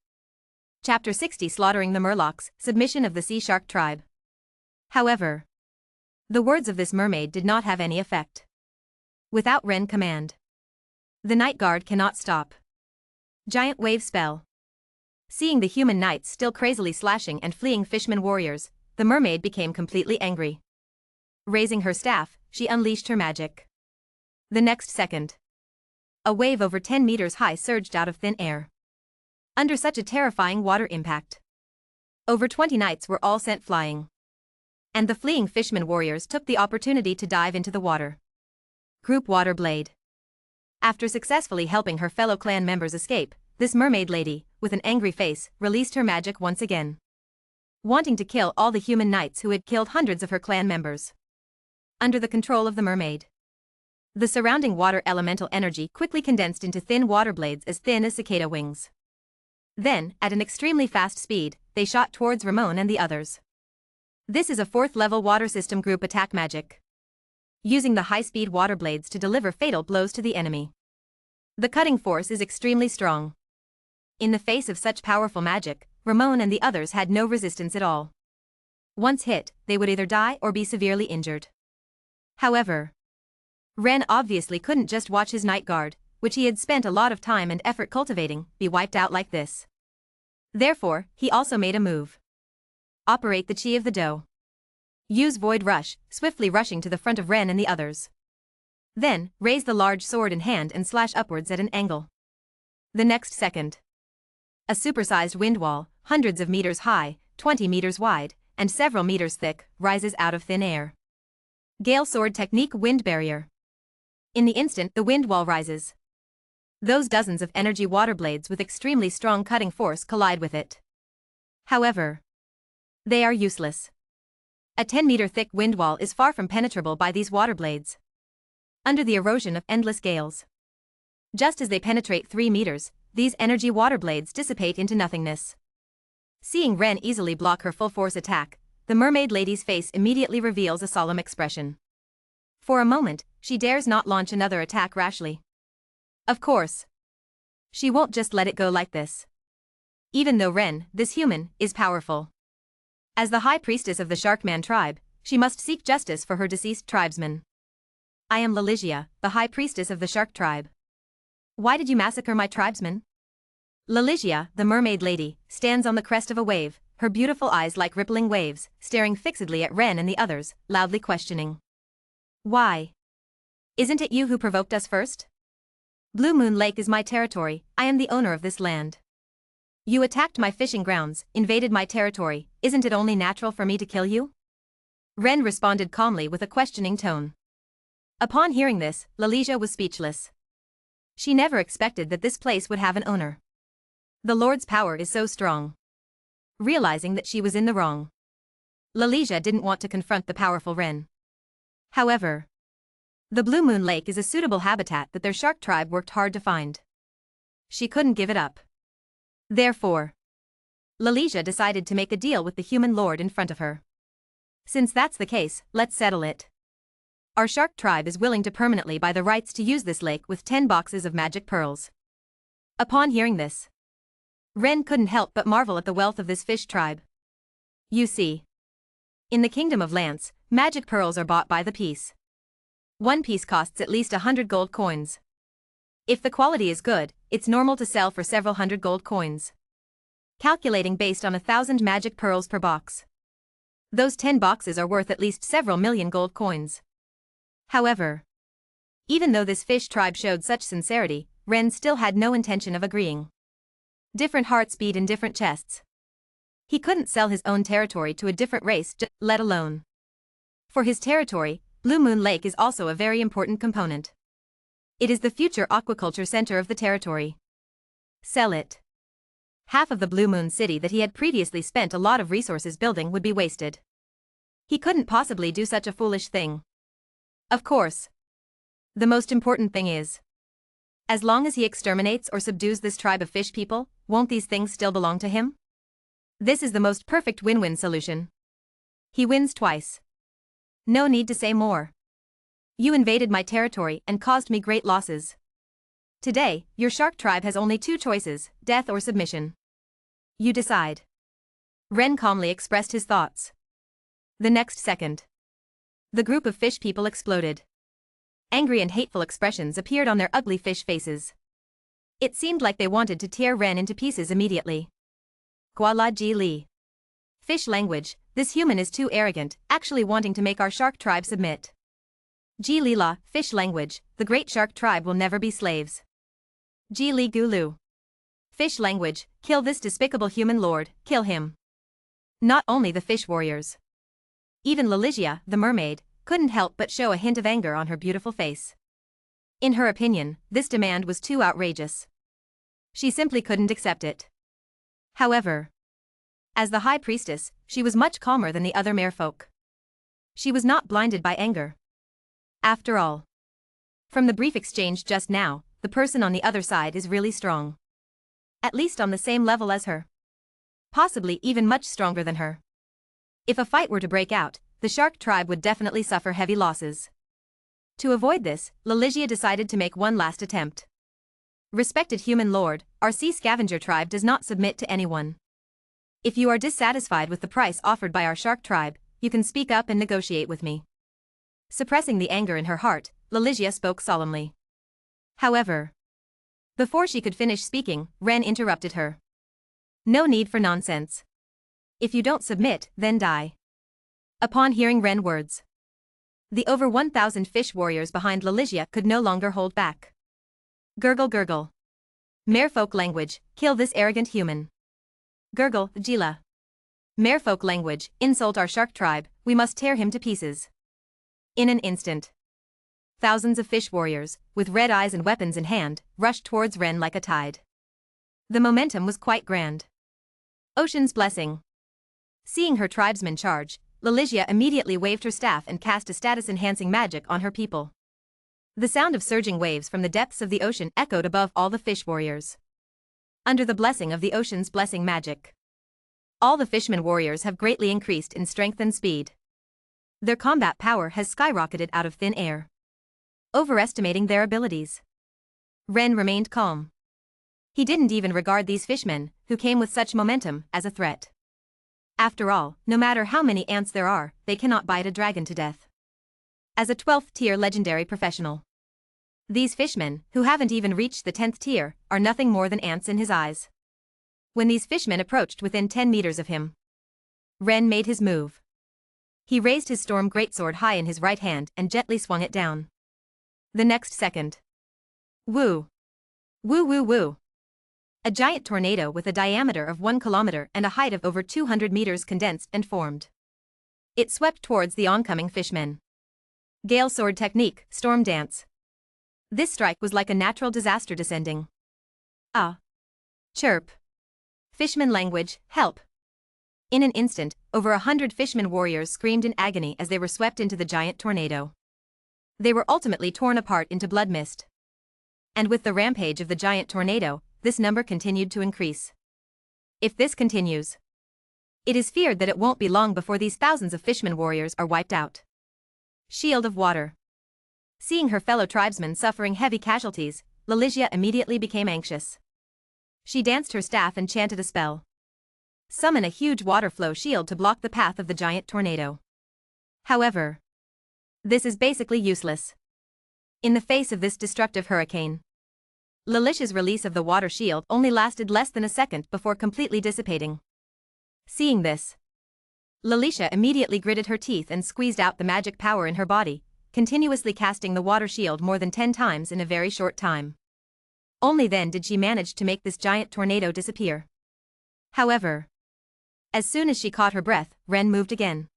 Chapter 60 Slaughtering the Murlocs, Submission of the Sea Shark Tribe. However, the words of this mermaid did not have any effect. Without Ren command, the night guard cannot stop. Giant wave spell. Seeing the human knights still crazily slashing and fleeing fisherman warriors, the mermaid became completely angry. Raising her staff, she unleashed her magic. The next second, a wave over 10 meters high surged out of thin air. Under such a terrifying water impact, over 20 knights were all sent flying. And the fleeing fisherman warriors took the opportunity to dive into the water. Group Water Blade. After successfully helping her fellow clan members escape, this mermaid lady, with an angry face, released her magic once again, wanting to kill all the human knights who had killed hundreds of her clan members. Under the control of the mermaid, the surrounding water elemental energy quickly condensed into thin water blades as thin as cicada wings. Then, at an extremely fast speed, they shot towards Ramon and the others. This is a 4th level water system group attack magic, using the high-speed water blades to deliver fatal blows to the enemy. The cutting force is extremely strong. In the face of such powerful magic, Ramon and the others had no resistance at all. Once hit, they would either die or be severely injured. However, Ren obviously couldn't just watch his night guard, which he had spent a lot of time and effort cultivating, be wiped out like this. Therefore, he also made a move. Operate the Chi of the Dough. Use Void Rush, swiftly rushing to the front of Ren and the others. Then, raise the large sword in hand and slash upwards at an angle. The next second, a supersized wind wall, hundreds of meters high, 20 meters wide, and several meters thick, rises out of thin air. Gale Sword Technique Wind Barrier. In the instant the wind wall rises, those dozens of energy water blades with extremely strong cutting force collide with it. However, they are useless. A 10-meter thick wind wall is far from penetrable by these water blades, under the erosion of endless gales. Just as they penetrate 3 meters, these energy water blades dissipate into nothingness. Seeing Ren easily block her full-force attack, the mermaid lady's face immediately reveals a solemn expression. For a moment, she dares not launch another attack rashly. Of course, she won't just let it go like this. Even though Ren, this human, is powerful. As the high priestess of the Sharkman tribe, she must seek justice for her deceased tribesmen. I am Laligia, the high priestess of the shark tribe. Why did you massacre my tribesmen? Laligia, the mermaid lady, stands on the crest of a wave, her beautiful eyes like rippling waves, staring fixedly at Ren and the others, loudly questioning. Why? Isn't it you who provoked us first? Blue Moon Lake is my territory, I am the owner of this land. You attacked my fishing grounds, invaded my territory, isn't it only natural for me to kill you? Ren responded calmly with a questioning tone. Upon hearing this, Laligia was speechless. She never expected that this place would have an owner. The Lord's power is so strong. Realizing that she was in the wrong, Laligia didn't want to confront the powerful Ren. However, the Blue Moon Lake is a suitable habitat that their shark tribe worked hard to find. She couldn't give it up. Therefore, Laligia decided to make a deal with the human lord in front of her. Since that's the case, let's settle it. Our shark tribe is willing to permanently buy the rights to use this lake with 10 boxes of magic pearls. Upon hearing this, Ren couldn't help but marvel at the wealth of this fish tribe. You see, in the Kingdom of Lance, magic pearls are bought by the piece. One piece costs at least 100 gold coins. If the quality is good, it's normal to sell for several hundred gold coins. Calculating based on 1,000 magic pearls per box, those 10 boxes are worth at least several million gold coins. However, even though this fish tribe showed such sincerity, Ren still had no intention of agreeing. Different hearts beat in different chests. He couldn't sell his own territory to a different race, let alone. For his territory, Blue Moon Lake is also a very important component. It is the future aquaculture center of the territory. Sell it. Half of the Blue Moon City that he had previously spent a lot of resources building would be wasted. He couldn't possibly do such a foolish thing. Of course, the most important thing is, as long as he exterminates or subdues this tribe of fish people, won't these things still belong to him? This is the most perfect win-win solution. He wins twice. No need to say more. You invaded my territory and caused me great losses. Today, your shark tribe has only 2 choices, death or submission. You decide. Ren calmly expressed his thoughts. The next second, the group of fish people exploded. Angry and hateful expressions appeared on their ugly fish faces. It seemed like they wanted to tear Ren into pieces immediately. Guala Ji Li. Fish language, this human is too arrogant, actually wanting to make our shark tribe submit. Ji Li La, fish language, the great shark tribe will never be slaves. Ji Li Gulu. Fish language, kill this despicable human lord, kill him. Not only the fish warriors. Even Laligia, the mermaid, couldn't help but show a hint of anger on her beautiful face. In her opinion, this demand was too outrageous. She simply couldn't accept it. However, as the high priestess, she was much calmer than the other merfolk. She was not blinded by anger. After all, from the brief exchange just now, the person on the other side is really strong. At least on the same level as her. Possibly even much stronger than her. If a fight were to break out, the shark tribe would definitely suffer heavy losses. To avoid this, Laligia decided to make one last attempt. Respected human lord, our sea scavenger tribe does not submit to anyone. If you are dissatisfied with the price offered by our shark tribe, you can speak up and negotiate with me. Suppressing the anger in her heart, Laligia spoke solemnly. However, before she could finish speaking, Ren interrupted her. No need for nonsense. If you don't submit, then die. Upon hearing Ren's words, the over 1,000 fish warriors behind Laligia could no longer hold back. Gurgle gurgle. Merfolk language, kill this arrogant human. Gurgle, Jila. Merfolk language, insult our shark tribe, we must tear him to pieces. In an instant, thousands of fish warriors, with red eyes and weapons in hand, rushed towards Ren like a tide. The momentum was quite grand. Ocean's blessing. Seeing her tribesmen charge, Laligia immediately waved her staff and cast a status-enhancing magic on her people. The sound of surging waves from the depths of the ocean echoed above all the fish warriors. Under the blessing of the ocean's blessing magic, all the fishmen warriors have greatly increased in strength and speed. Their combat power has skyrocketed out of thin air, overestimating their abilities. Ren remained calm. He didn't even regard these fishmen, who came with such momentum, as a threat. After all, no matter how many ants there are, they cannot bite a dragon to death. As a 12th tier legendary professional, these fishmen, who haven't even reached the 10th tier, are nothing more than ants in his eyes. When these fishmen approached within 10 meters of him, Ren made his move. He raised his storm greatsword high in his right hand and gently swung it down. The next second, woo! Woo woo woo! A giant tornado with a diameter of 1 kilometer and a height of over 200 meters condensed and formed. It swept towards the oncoming fishmen. Gale sword technique, storm dance. This strike was like a natural disaster descending. Ah. Chirp. Fishman language, help. In an instant, over 100 fishman warriors screamed in agony as they were swept into the giant tornado. They were ultimately torn apart into blood mist. And with the rampage of the giant tornado, this number continued to increase. If this continues, it is feared that it won't be long before these thousands of fishman warriors are wiped out. Shield of water. Seeing her fellow tribesmen suffering heavy casualties, Laligia immediately became anxious. She danced her staff and chanted a spell. Summon a huge water flow shield to block the path of the giant tornado. However, this is basically useless. In the face of this destructive hurricane, Lalicia's release of the water shield only lasted less than a second before completely dissipating. Seeing this, Lalicia immediately gritted her teeth and squeezed out the magic power in her body, continuously casting the water shield more than 10 times in a very short time. Only then did she manage to make this giant tornado disappear. However, as soon as she caught her breath, Ren moved again.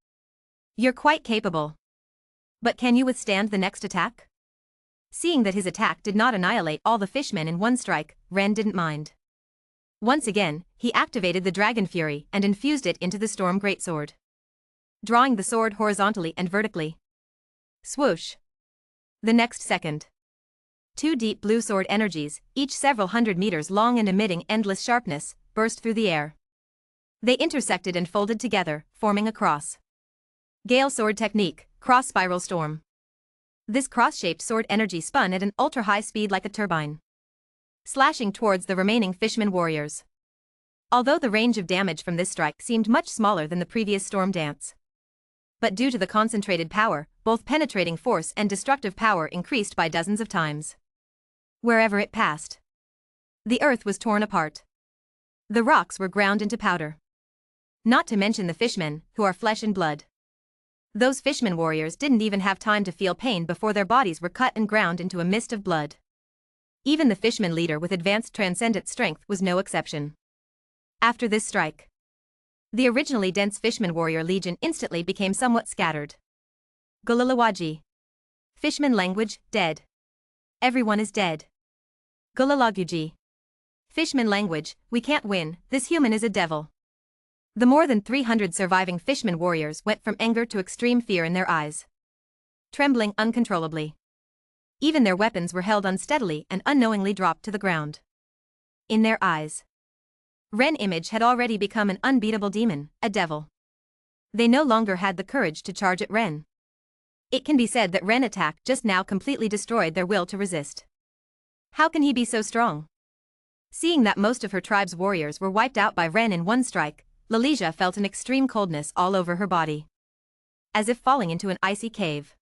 You're quite capable. But can you withstand the next attack? Seeing that his attack did not annihilate all the fishmen in one strike, Ren didn't mind. Once again, he activated the Dragon Fury and infused it into the Storm Greatsword, drawing the sword horizontally and vertically. Swoosh! The next second, 2 deep blue sword energies, each several hundred meters long and emitting endless sharpness, burst through the air. They intersected and folded together, forming a cross. Gale sword technique, cross spiral storm. This cross-shaped sword energy spun at an ultra-high speed like a turbine, slashing towards the remaining fishman warriors. Although the range of damage from this strike seemed much smaller than the previous storm dance. But due to the concentrated power, both penetrating force and destructive power increased by dozens of times. Wherever it passed, the earth was torn apart. The rocks were ground into powder. Not to mention the fishmen, who are flesh and blood. Those fishmen warriors didn't even have time to feel pain before their bodies were cut and ground into a mist of blood. Even the fishmen leader with advanced transcendent strength was no exception. After this strike, the originally dense Fishman warrior legion instantly became somewhat scattered. Gulalawaji. Fishman language, dead. Everyone is dead. Gulalaguji. Fishman language, we can't win, this human is a devil. The more than 300 surviving Fishman warriors went from anger to extreme fear in their eyes, trembling uncontrollably. Even their weapons were held unsteadily and unknowingly dropped to the ground. In their eyes, Ren image had already become an unbeatable demon, a devil. They no longer had the courage to charge at Ren. It can be said that Ren attack just now completely destroyed their will to resist. How can he be so strong? Seeing that most of her tribe's warriors were wiped out by Ren in one strike, Lalesia felt an extreme coldness all over her body. As if falling into an icy cave.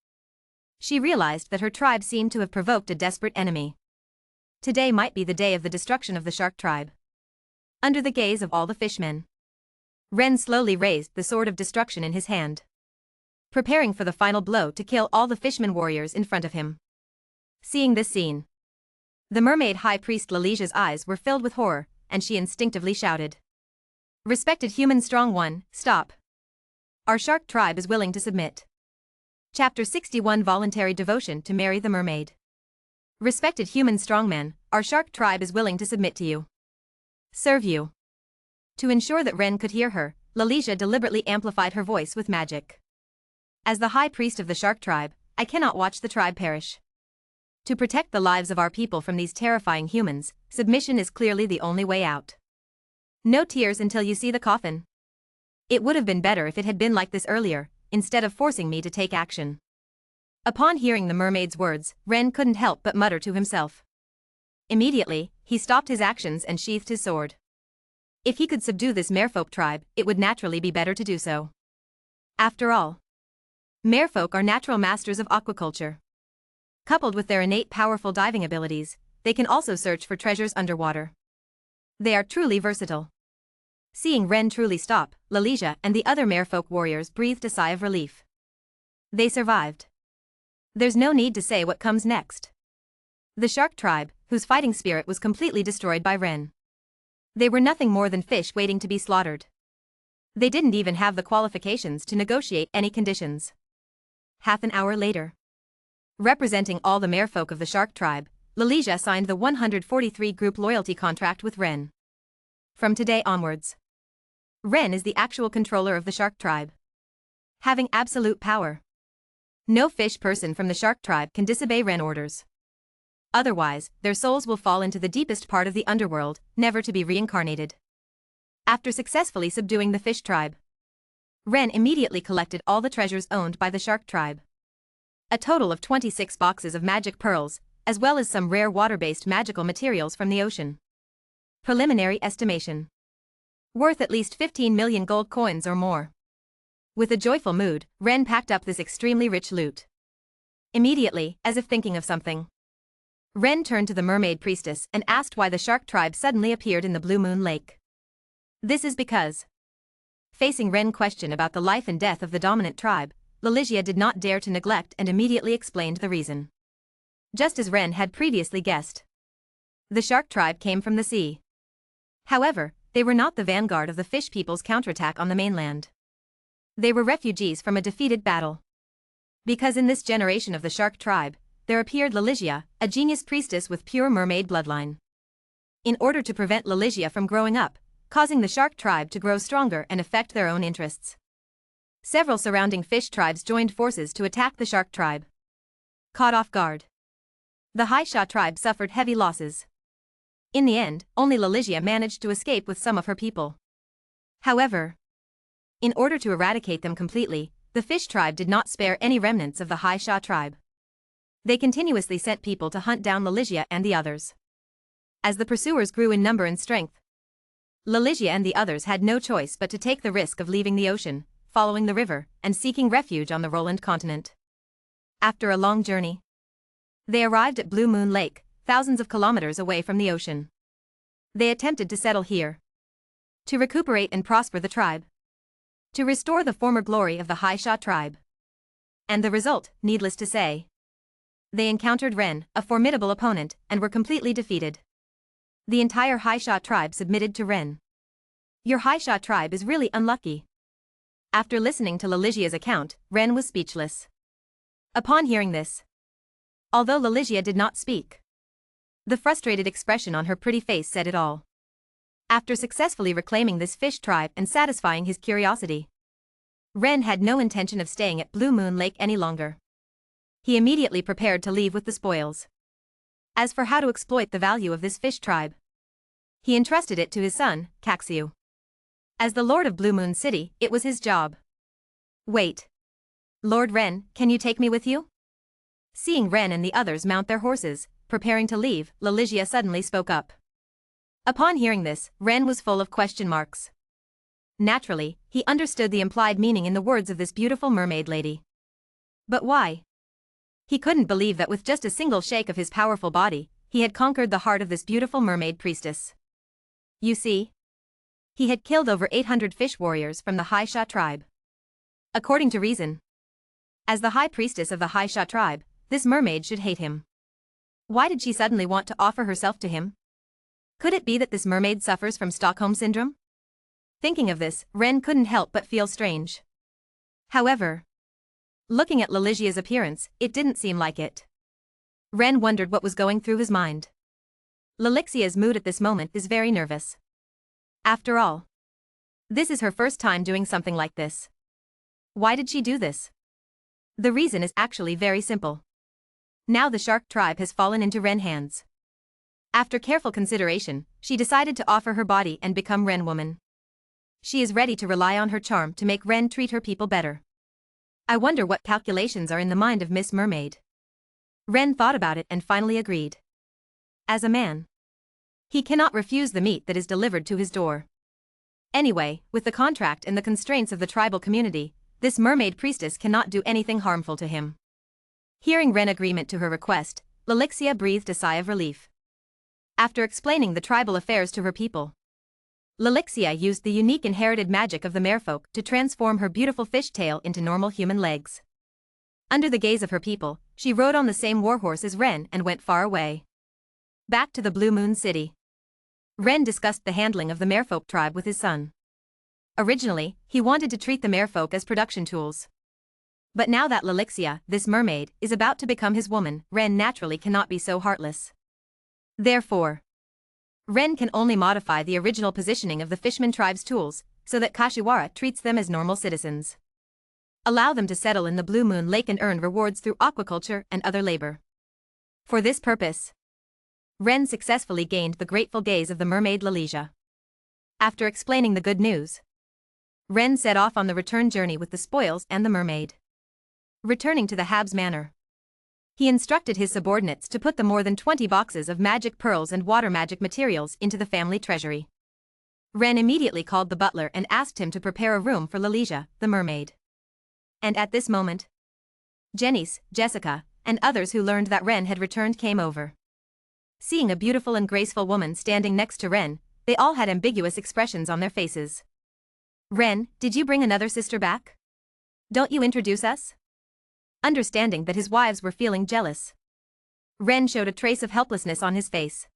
She realized that her tribe seemed to have provoked a desperate enemy. Today might be the day of the destruction of the shark tribe. Under the gaze of all the fishmen, Ren slowly raised the sword of destruction in his hand, preparing for the final blow to kill all the fishman warriors in front of him. Seeing this scene, the mermaid high priest Lalesia's eyes were filled with horror, and she instinctively shouted. Respected human strong one, stop. Our shark tribe is willing to submit. Chapter 61 Voluntary Devotion to Mary the Mermaid. Respected human strongman, our shark tribe is willing to submit to you. Serve you. To ensure that Ren could hear her, Lalesia deliberately amplified her voice with magic. As the high priest of the shark tribe, I cannot watch the tribe perish. To protect the lives of our people from these terrifying humans, submission is clearly the only way out. No tears until you see the coffin. It would have been better if it had been like this earlier, instead of forcing me to take action. Upon hearing the mermaid's words, Ren couldn't help but mutter to himself. Immediately, he stopped his actions and sheathed his sword. If he could subdue this merfolk tribe, it would naturally be better to do so. After all, merfolk are natural masters of aquaculture. Coupled with their innate powerful diving abilities, they can also search for treasures underwater. They are truly versatile. Seeing Ren truly stop, Lalesia and the other merfolk warriors breathed a sigh of relief. They survived. There's no need to say what comes next. The shark tribe, whose fighting spirit was completely destroyed by Ren. They were nothing more than fish waiting to be slaughtered. They didn't even have the qualifications to negotiate any conditions. Half an hour later, representing all the merfolk of the shark tribe, Lalesia signed the 143 group loyalty contract with Ren. From today onwards, Ren is the actual controller of the shark tribe, having absolute power. No fish person from the shark tribe can disobey Ren orders. Otherwise, their souls will fall into the deepest part of the underworld, never to be reincarnated. After successfully subduing the fish tribe, Ren immediately collected all the treasures owned by the shark tribe. A total of 26 boxes of magic pearls, as well as some rare water-based magical materials from the ocean. Preliminary estimation. Worth at least 15 million gold coins or more. With a joyful mood, Ren packed up this extremely rich loot. Immediately, as if thinking of something, Ren turned to the mermaid priestess and asked why the shark tribe suddenly appeared in the Blue Moon Lake. This is because, facing Ren's question about the life and death of the dominant tribe, Lalesia did not dare to neglect and immediately explained the reason. Just as Ren had previously guessed, the shark tribe came from the sea. However, they were not the vanguard of the fish people's counterattack on the mainland. They were refugees from a defeated battle. Because in this generation of the shark tribe, there appeared Lalesia, a genius priestess with pure mermaid bloodline. In order to prevent Lalesia from growing up, causing the shark tribe to grow stronger and affect their own interests, several surrounding fish tribes joined forces to attack the shark tribe. Caught off guard, the Haisha tribe suffered heavy losses. In the end, only Lalesia managed to escape with some of her people. However, in order to eradicate them completely, the fish tribe did not spare any remnants of the Haisha tribe. They continuously sent people to hunt down Lalesia and the others. As the pursuers grew in number and strength, Laligia and the others had no choice but to take the risk of leaving the ocean, following the river, and seeking refuge on the Roland continent. After a long journey, they arrived at Blue Moon Lake, thousands of kilometers away from the ocean. They attempted to settle here, to recuperate and prosper the tribe, to restore the former glory of the Haisha tribe. And the result, needless to say. They encountered Ren, a formidable opponent, and were completely defeated. The entire Haisha tribe submitted to Ren. Your Haisha tribe is really unlucky. After listening to Laligia's account, Ren was speechless. Upon hearing this, although Laligia did not speak, the frustrated expression on her pretty face said it all. After successfully reclaiming this fish tribe and satisfying his curiosity, Ren had no intention of staying at Blue Moon Lake any longer. He immediately prepared to leave with the spoils. As for how to exploit the value of this fish tribe, he entrusted it to his son, Caxiu. As the Lord of Blue Moon City, it was his job. Wait. Lord Ren, can you take me with you? Seeing Ren and the others mount their horses, preparing to leave, Laligia suddenly spoke up. Upon hearing this, Ren was full of question marks. Naturally, he understood the implied meaning in the words of this beautiful mermaid lady. But why? He couldn't believe that with just a single shake of his powerful body, he had conquered the heart of this beautiful mermaid priestess. You see, he had killed over 800 fish warriors from the Haisha tribe. According to reason, as the high priestess of the Haisha tribe, this mermaid should hate him. Why did she suddenly want to offer herself to him? Could it be that this mermaid suffers from Stockholm Syndrome? Thinking of this, Ren couldn't help but feel strange. However, looking at Laligia's appearance, it didn't seem like it. Ren wondered what was going through his mind. Lalixia's mood at this moment is very nervous. After all, this is her first time doing something like this. Why did she do this? The reason is actually very simple. Now the shark tribe has fallen into Ren hands. After careful consideration, she decided to offer her body and become Ren woman. She is ready to rely on her charm to make Ren treat her people better. I wonder what calculations are in the mind of Miss Mermaid. Ren thought about it and finally agreed. As a man, he cannot refuse the meat that is delivered to his door. Anyway, with the contract and the constraints of the tribal community, this mermaid priestess cannot do anything harmful to him. Hearing Ren's agreement to her request, Lalixia breathed a sigh of relief. After explaining the tribal affairs to her people, Lalixia used the unique inherited magic of the merfolk to transform her beautiful fish tail into normal human legs. Under the gaze of her people, she rode on the same warhorse as Ren and went far away. Back to the Blue Moon City. Ren discussed the handling of the merfolk tribe with his son. Originally, he wanted to treat the merfolk as production tools. But now that Lalixia, this mermaid, is about to become his woman, Ren naturally cannot be so heartless. Therefore, Ren can only modify the original positioning of the Fishman tribe's tools, so that Kashiwara treats them as normal citizens. Allow them to settle in the Blue Moon Lake and earn rewards through aquaculture and other labor. For this purpose, Ren successfully gained the grateful gaze of the mermaid Laligia. After explaining the good news, Ren set off on the return journey with the spoils and the mermaid. Returning to the Habs Manor, he instructed his subordinates to put the more than 20 boxes of magic pearls and water magic materials into the family treasury. Ren immediately called the butler and asked him to prepare a room for Laligia, the mermaid. And at this moment, Janice, Jessica, and others who learned that Ren had returned came over. Seeing a beautiful and graceful woman standing next to Ren, they all had ambiguous expressions on their faces. Ren, did you bring another sister back? Don't you introduce us? Understanding that his wives were feeling jealous, Ren showed a trace of helplessness on his face.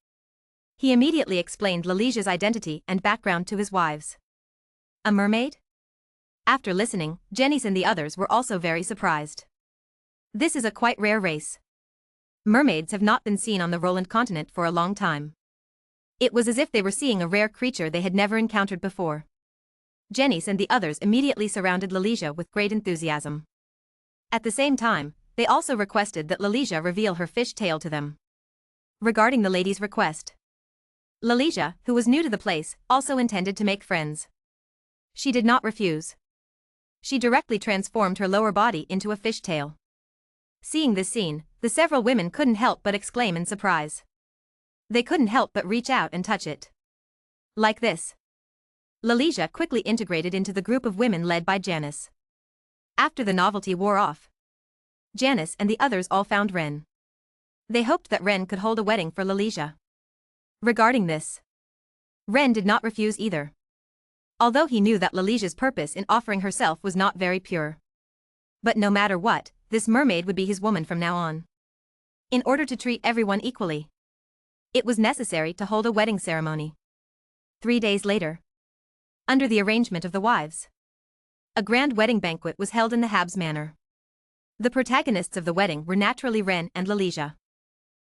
He immediately explained Lalisia's identity and background to his wives. A mermaid? After listening, Janice and the others were also very surprised. This is a quite rare race. Mermaids have not been seen on the Roland continent for a long time. It was as if they were seeing a rare creature they had never encountered before. Janice and the others immediately surrounded Laligia with great enthusiasm. At the same time, they also requested that Laligia reveal her fish tail to them. Regarding the lady's request, Laligia, who was new to the place, also intended to make friends. She did not refuse. She directly transformed her lower body into a fish tail. Seeing this scene, the several women couldn't help but exclaim in surprise. They couldn't help but reach out and touch it. Like this. Lalicia quickly integrated into the group of women led by Janice. After the novelty wore off, Janice and the others all found Ren. They hoped that Ren could hold a wedding for Lalicia. Regarding this, Ren did not refuse either, although he knew that Lalicia's purpose in offering herself was not very pure. But no matter what, this mermaid would be his woman from now on. In order to treat everyone equally, it was necessary to hold a wedding ceremony. 3 days later, under the arrangement of the wives, a grand wedding banquet was held in the Habs manor. The protagonists of the wedding were naturally Ren and Lalicia.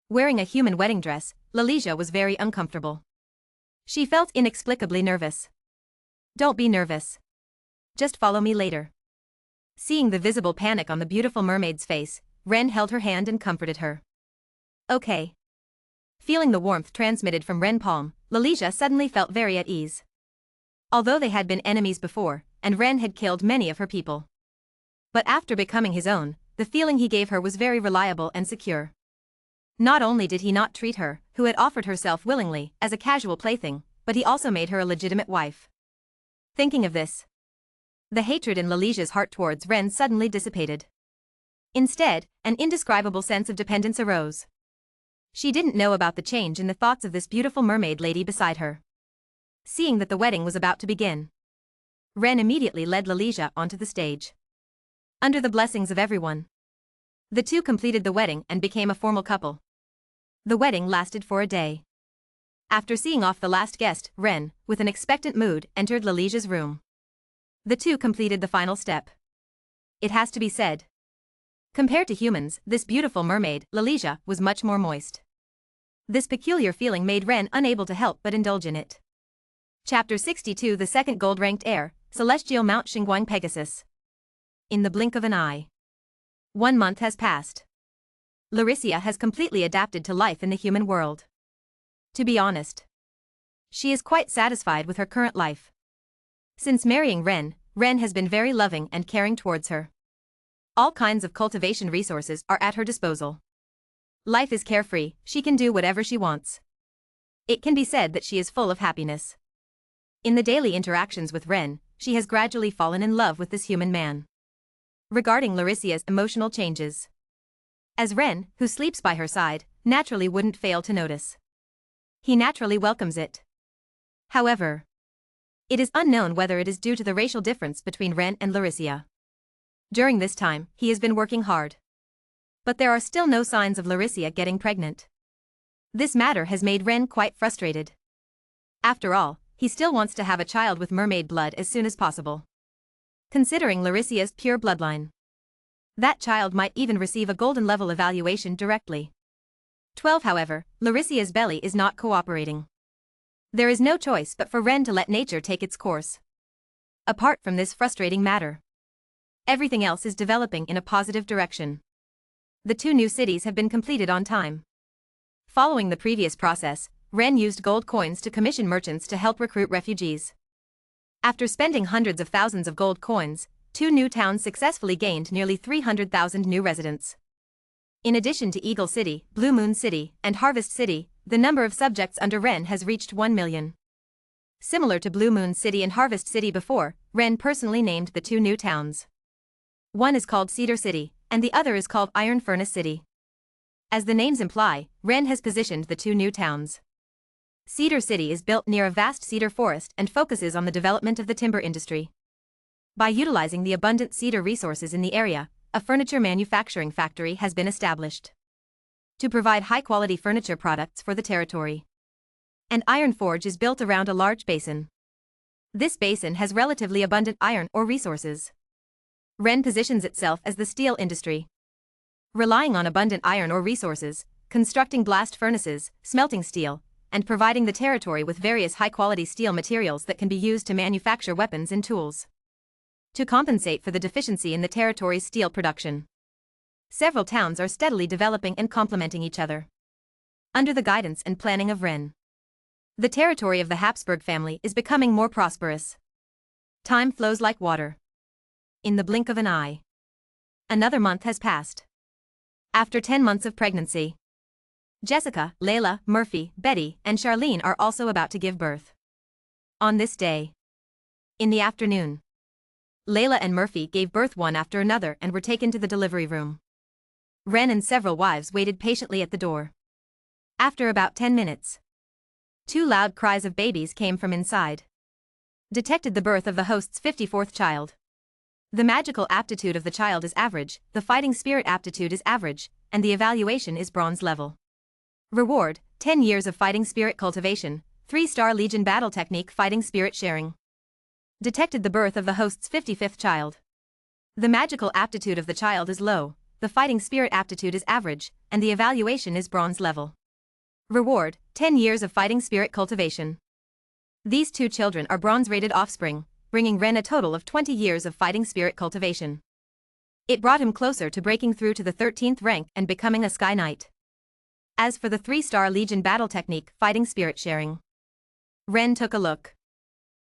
Wearing a human wedding dress, Lalicia was very uncomfortable. She felt inexplicably nervous. "Don't be nervous. Just follow me later." Seeing the visible panic on the beautiful mermaid's face, Ren held her hand and comforted her. "Okay." Feeling the warmth transmitted from Ren's palm, Lalicia suddenly felt very at ease. Although they had been enemies before, and Ren had killed many of her people, but after becoming his own, the feeling he gave her was very reliable and secure. Not only did he not treat her, who had offered herself willingly, as a casual plaything, but he also made her a legitimate wife. Thinking of this, the hatred in Lalicia's heart towards Ren suddenly dissipated. Instead, an indescribable sense of dependence arose. She didn't know about the change in the thoughts of this beautiful mermaid lady beside her. Seeing that the wedding was about to begin, Ren immediately led Lalicia onto the stage. Under the blessings of everyone, the two completed the wedding and became a formal couple. The wedding lasted for a day. After seeing off the last guest, Ren, with an expectant mood, entered Lalicia's room. The two completed the final step. It has to be said, compared to humans, this beautiful mermaid, Lalicia, was much more moist. This peculiar feeling made Ren unable to help but indulge in it. Chapter 62 The second gold-ranked heir, Celestial Mount Xingguang Pegasus. In the blink of an eye, 1 month has passed. Laricia has completely adapted to life in the human world. To be honest, she is quite satisfied with her current life. Since marrying Ren, Ren has been very loving and caring towards her. All kinds of cultivation resources are at her disposal. Life is carefree, she can do whatever she wants. It can be said that she is full of happiness. In the daily interactions with Ren, she has gradually fallen in love with this human man. Regarding Laricia's emotional changes, as Ren, who sleeps by her side, naturally wouldn't fail to notice. He naturally welcomes it. However, it is unknown whether it is due to the racial difference between Ren and Laricia. During this time, he has been working hard. But there are still no signs of Laricia getting pregnant. This matter has made Ren quite frustrated. After all, he still wants to have a child with mermaid blood as soon as possible. Considering Laricia's pure bloodline, that child might even receive a golden level evaluation directly. 12 However, Laricia's belly is not cooperating. There is no choice but for Ren to let nature take its course. Apart from this frustrating matter, everything else is developing in a positive direction. The 2 new cities have been completed on time. Following the previous process, Ren used gold coins to commission merchants to help recruit refugees. After spending hundreds of thousands of gold coins, 2 new towns successfully gained nearly 300,000 new residents. In addition to Eagle City, Blue Moon City, and Harvest City, the number of subjects under Ren has reached 1 million. Similar to Blue Moon City and Harvest City before, Ren personally named the 2 new towns. One is called Cedar City, and the other is called Iron Furnace City. As the names imply, Ren has positioned the 2 new towns. Cedar City is built near a vast cedar forest and focuses on the development of the timber industry. By utilizing the abundant cedar resources in the area, a furniture manufacturing factory has been established to provide high-quality furniture products for the territory. An iron forge is built around a large basin. This basin has relatively abundant iron ore resources. Ren positions itself as the steel industry. Relying on abundant iron ore resources, constructing blast furnaces, smelting steel, and providing the territory with various high-quality steel materials that can be used to manufacture weapons and tools. To compensate for the deficiency in the territory's steel production, several towns are steadily developing and complementing each other. Under the guidance and planning of Ren, the territory of the Habsburg family is becoming more prosperous. Time flows like water. In the blink of an eye, another month has passed. After 10 months of pregnancy, Jessica, Layla, Murphy, Betty, and Charlene are also about to give birth. On this day, In the afternoon, Layla and Murphy gave birth one after another and were taken to the delivery room. Wren and several wives waited patiently at the door. After about 10 minutes, 2 loud cries of babies came from inside. Detected the birth of the host's 54th child. The magical aptitude of the child is average, the fighting spirit aptitude is average, and the evaluation is bronze level. Reward: 10 years of fighting spirit cultivation, 3-star Legion battle technique fighting spirit sharing. Detected the birth of the host's 55th child. The magical aptitude of the child is low, the fighting spirit aptitude is average, and the evaluation is bronze level. Reward: 10 years of fighting spirit cultivation. These 2 children are bronze-rated offspring, bringing Wren a total of 20 years of fighting spirit cultivation. It brought him closer to breaking through to the 13th rank and becoming a Sky Knight. As for the 3-star Legion battle technique fighting spirit sharing, Wren took a look.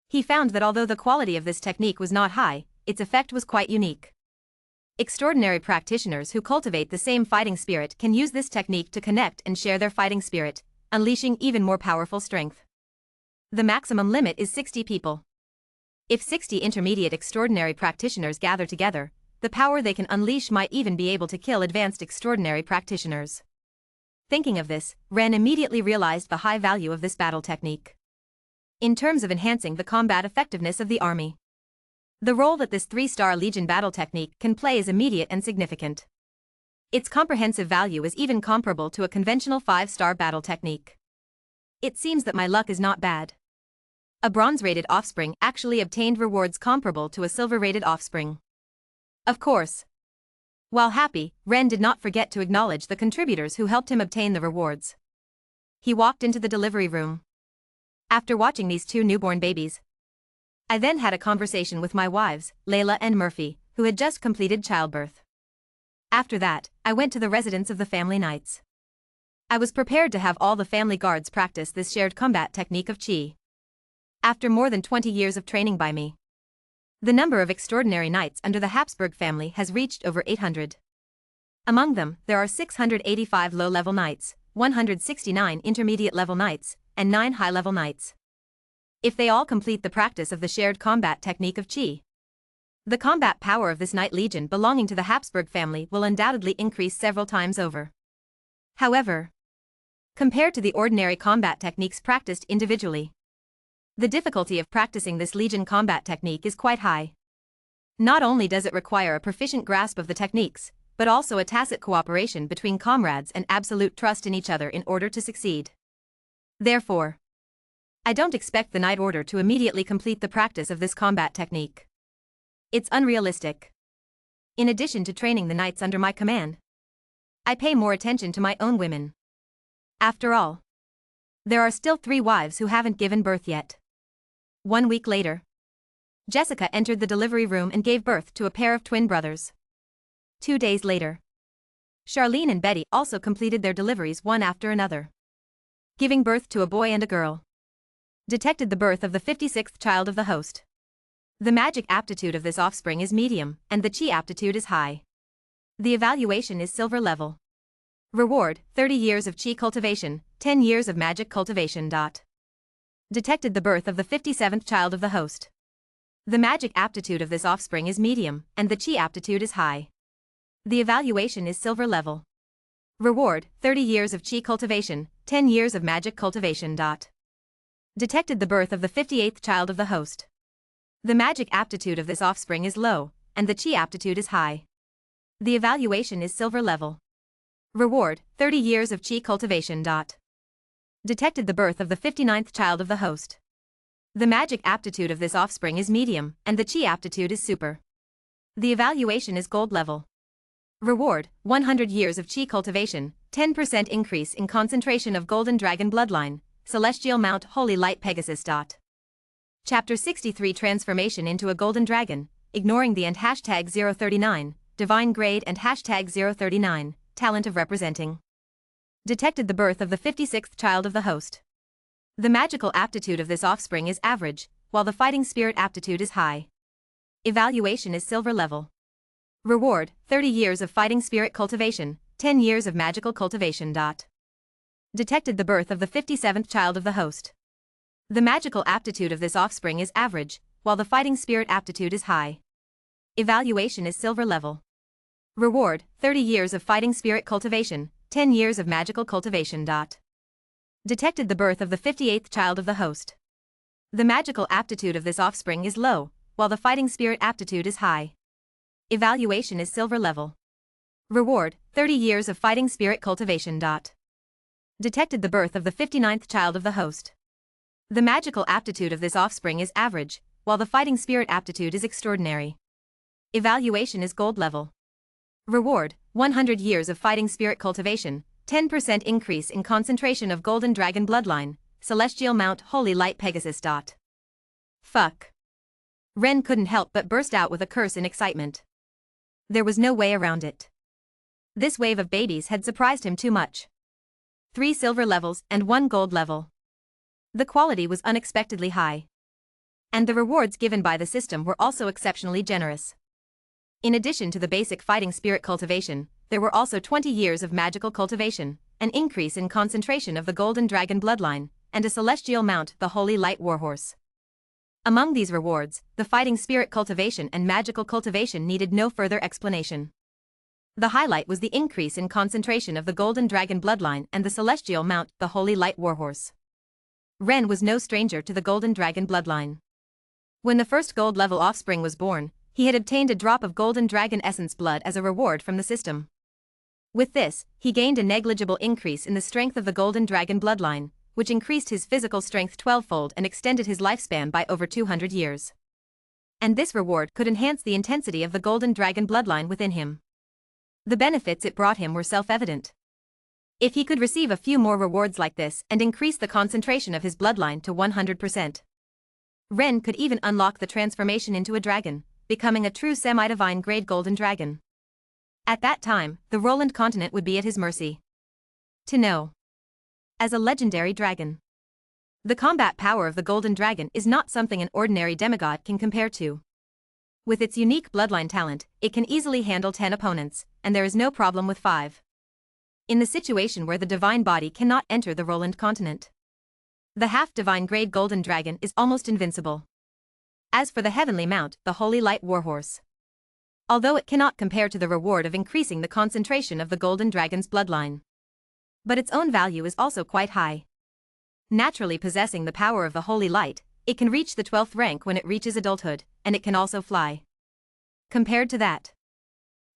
He found that although the quality of this technique was not high, its effect was quite unique. Extraordinary practitioners who cultivate the same fighting spirit can use this technique to connect and share their fighting spirit, unleashing even more powerful strength. The maximum limit is 60 people. If 60 intermediate extraordinary practitioners gather together, the power they can unleash might even be able to kill advanced extraordinary practitioners. Thinking of this, Wren immediately realized the high value of this battle technique in terms of enhancing the combat effectiveness of the army. The role that this 3-star Legion battle technique can play is immediate and significant. Its comprehensive value is even comparable to a conventional 5-star battle technique. It seems that my luck is not bad. A bronze-rated offspring actually obtained rewards comparable to a silver-rated offspring. Of course. While happy, Wren did not forget to acknowledge the contributors who helped him obtain the rewards. He walked into the delivery room. After watching these 2 newborn babies, I then had a conversation with my wives, Layla and Murphy, who had just completed childbirth. After that, I went to the residence of the family knights. I was prepared to have all the family guards practice this shared combat technique of Chi. After more than 20 years of training by me, the number of extraordinary knights under the Habsburg family has reached over 800. Among them, there are 685 low-level knights, 169 intermediate-level knights, and 9 high-level knights. If they all complete the practice of the shared combat technique of Chi, the combat power of this knight legion belonging to the Habsburg family will undoubtedly increase several times over. However, compared to the ordinary combat techniques practiced individually, the difficulty of practicing this Legion combat technique is quite high. Not only does it require a proficient grasp of the techniques, but also a tacit cooperation between comrades and absolute trust in each other in order to succeed. Therefore, I don't expect the Knight Order to immediately complete the practice of this combat technique. It's unrealistic. In addition to training the knights under my command, I pay more attention to my own women. After all, there are still 3 wives who haven't given birth yet. 1 week later, Jessica entered the delivery room and gave birth to a pair of twin brothers. 2 days later, Charlene and Betty also completed their deliveries one after another, giving birth to a boy and a girl. Detected the birth of the 56th child of the host. The magic aptitude of this offspring is medium, and the Chi aptitude is high. The evaluation is silver level. Reward: 30 years of Chi cultivation, 10 years of magic cultivation. Detected the birth of the 57th child of the host. The magic aptitude of this offspring is medium, and the Chi aptitude is high. The evaluation is silver level. Reward: 30 years of Chi cultivation, 10 years of magic cultivation. Detected the birth of the 58th child of the host. The magic aptitude of this offspring is low, and the Chi aptitude is high. The evaluation is silver level. Reward: 30 years of Chi cultivation. Detected the birth of the 59th child of the host. The magic aptitude of this offspring is medium, and the Chi aptitude is super. The evaluation is gold level. Reward: 100 years of Chi cultivation, 10% increase in concentration of Golden Dragon bloodline, Celestial Mount Holy Light Pegasus. Chapter 63 Transformation into a Golden Dragon, Ignoring the and hashtag 039, Divine Grade and hashtag 039, Talent of Representing. Detected the birth of the 56th child of the host. The magical aptitude of this offspring is average, while the fighting spirit aptitude is high. Evaluation is silver level. Reward: 30 years of fighting spirit cultivation, 10 years of magical cultivation. Detected the birth of the 57th child of the host. The magical aptitude of this offspring is average, while the fighting spirit aptitude is high. Evaluation is silver level. Reward: 30 years of fighting spirit cultivation, 10 years of magical cultivation. Detected the birth of the 58th child of the host. The magical aptitude of this offspring is low, while the fighting spirit aptitude is high. Evaluation is silver level. Reward: 30 years of fighting spirit cultivation. Detected the birth of the 59th child of the host. The magical aptitude of this offspring is average, while the fighting spirit aptitude is extraordinary. Evaluation is gold level. Reward: 100 years of fighting spirit cultivation, 10% increase in concentration of golden dragon bloodline, celestial mount holy light Pegasus. Fuck. Ren couldn't help but burst out with a curse in excitement. There was no way around it. This wave of babies had surprised him too much. 3 silver levels and 1 gold level. The quality was unexpectedly high. And the rewards given by the system were also exceptionally generous. In addition to the basic fighting spirit cultivation, there were also 20 years of magical cultivation, an increase in concentration of the golden dragon bloodline, and a celestial mount, the holy light warhorse. Among these rewards, the fighting spirit cultivation and magical cultivation needed no further explanation. The highlight was the increase in concentration of the golden dragon bloodline and the celestial mount, the holy light warhorse. Ren was no stranger to the golden dragon bloodline. When the first gold level offspring was born, he had obtained a drop of golden dragon essence blood as a reward from the system. With this, he gained a negligible increase in the strength of the golden dragon bloodline, which increased his physical strength 12-fold and extended his lifespan by over 200 years. And this reward could enhance the intensity of the golden dragon bloodline within him. The benefits it brought him were self-evident. If he could receive a few more rewards like this and increase the concentration of his bloodline to 100%, Ren could even unlock the transformation into a dragon, becoming a true semi-divine grade golden dragon. At that time, the Roland continent would be at his mercy. To know. As a legendary dragon. The combat power of the golden dragon is not something an ordinary demigod can compare to. With its unique bloodline talent, it can easily handle 10 opponents, and there is no problem with 5. In the situation where the divine body cannot enter the Roland continent, the half-divine grade golden dragon is almost invincible. As for the heavenly mount, the holy light warhorse, although it cannot compare to the reward of increasing the concentration of the golden dragon's bloodline, but its own value is also quite high. Naturally possessing the power of the holy light, it can reach the 12th rank when it reaches adulthood, and it can also fly. Compared to that,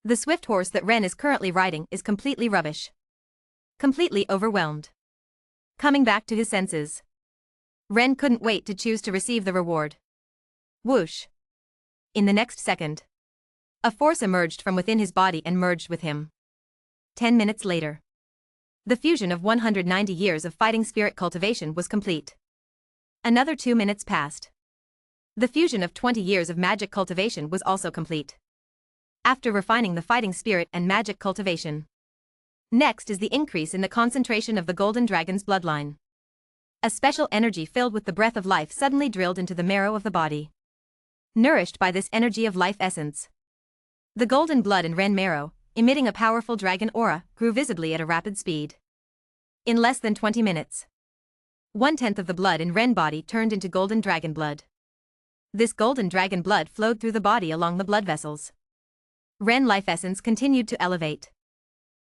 the swift horse that Ren is currently riding is completely rubbish. Completely overwhelmed. Coming back to his senses, Ren couldn't wait to choose to receive the reward. Whoosh. In the next second, a force emerged from within his body and merged with him. 10 minutes later, the fusion of 190 years of fighting spirit cultivation was complete. Another 2 minutes passed. The fusion of 20 years of magic cultivation was also complete. After refining the fighting spirit and magic cultivation, next is the increase in the concentration of the golden dragon's bloodline. A special energy filled with the breath of life suddenly drilled into the marrow of the body. Nourished by this energy of life essence, the golden blood in Ren marrow, emitting a powerful dragon aura, grew visibly at a rapid speed. In less than 20 minutes, 1/10 of the blood in Ren body turned into golden dragon blood. This golden dragon blood flowed through the body along the blood vessels. Ren life essence continued to elevate.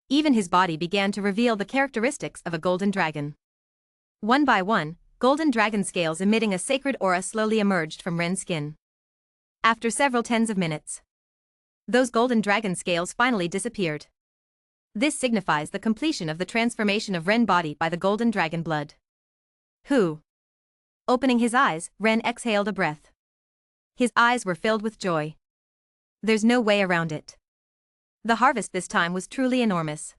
Even his body began to reveal the characteristics of a golden dragon. One by one, golden dragon scales emitting a sacred aura slowly emerged from Ren's skin. After several tens of minutes, those golden dragon scales finally disappeared. This signifies the completion of the transformation of Ren body by the golden dragon blood. Who? Opening his eyes, Ren exhaled a breath. His eyes were filled with joy. There's no way around it. The harvest this time was truly enormous.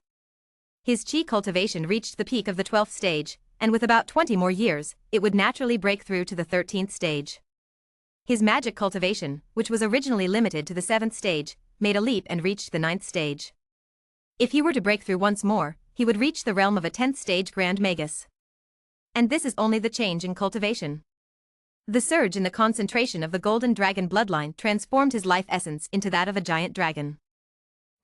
His chi cultivation reached the peak of the 12th stage, and with about 20 more years, it would naturally break through to the 13th stage. His magic cultivation, which was originally limited to the 7th stage, made a leap and reached the 9th stage. If he were to break through once more, he would reach the realm of a 10th stage Grand Magus. And this is only the change in cultivation. The surge in the concentration of the golden dragon bloodline transformed his life essence into that of a giant dragon.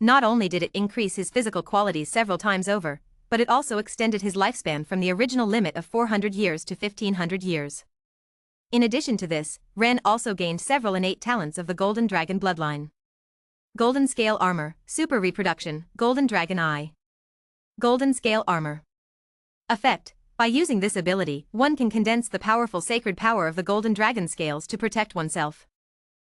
Not only did it increase his physical qualities several times over, but it also extended his lifespan from the original limit of 400 years to 1500 years. In addition to this, Ren also gained several innate talents of the Golden Dragon bloodline. Golden Scale Armor, Super Reproduction, Golden Dragon Eye. Golden Scale Armor. Effect: by using this ability, one can condense the powerful sacred power of the Golden Dragon Scales to protect oneself.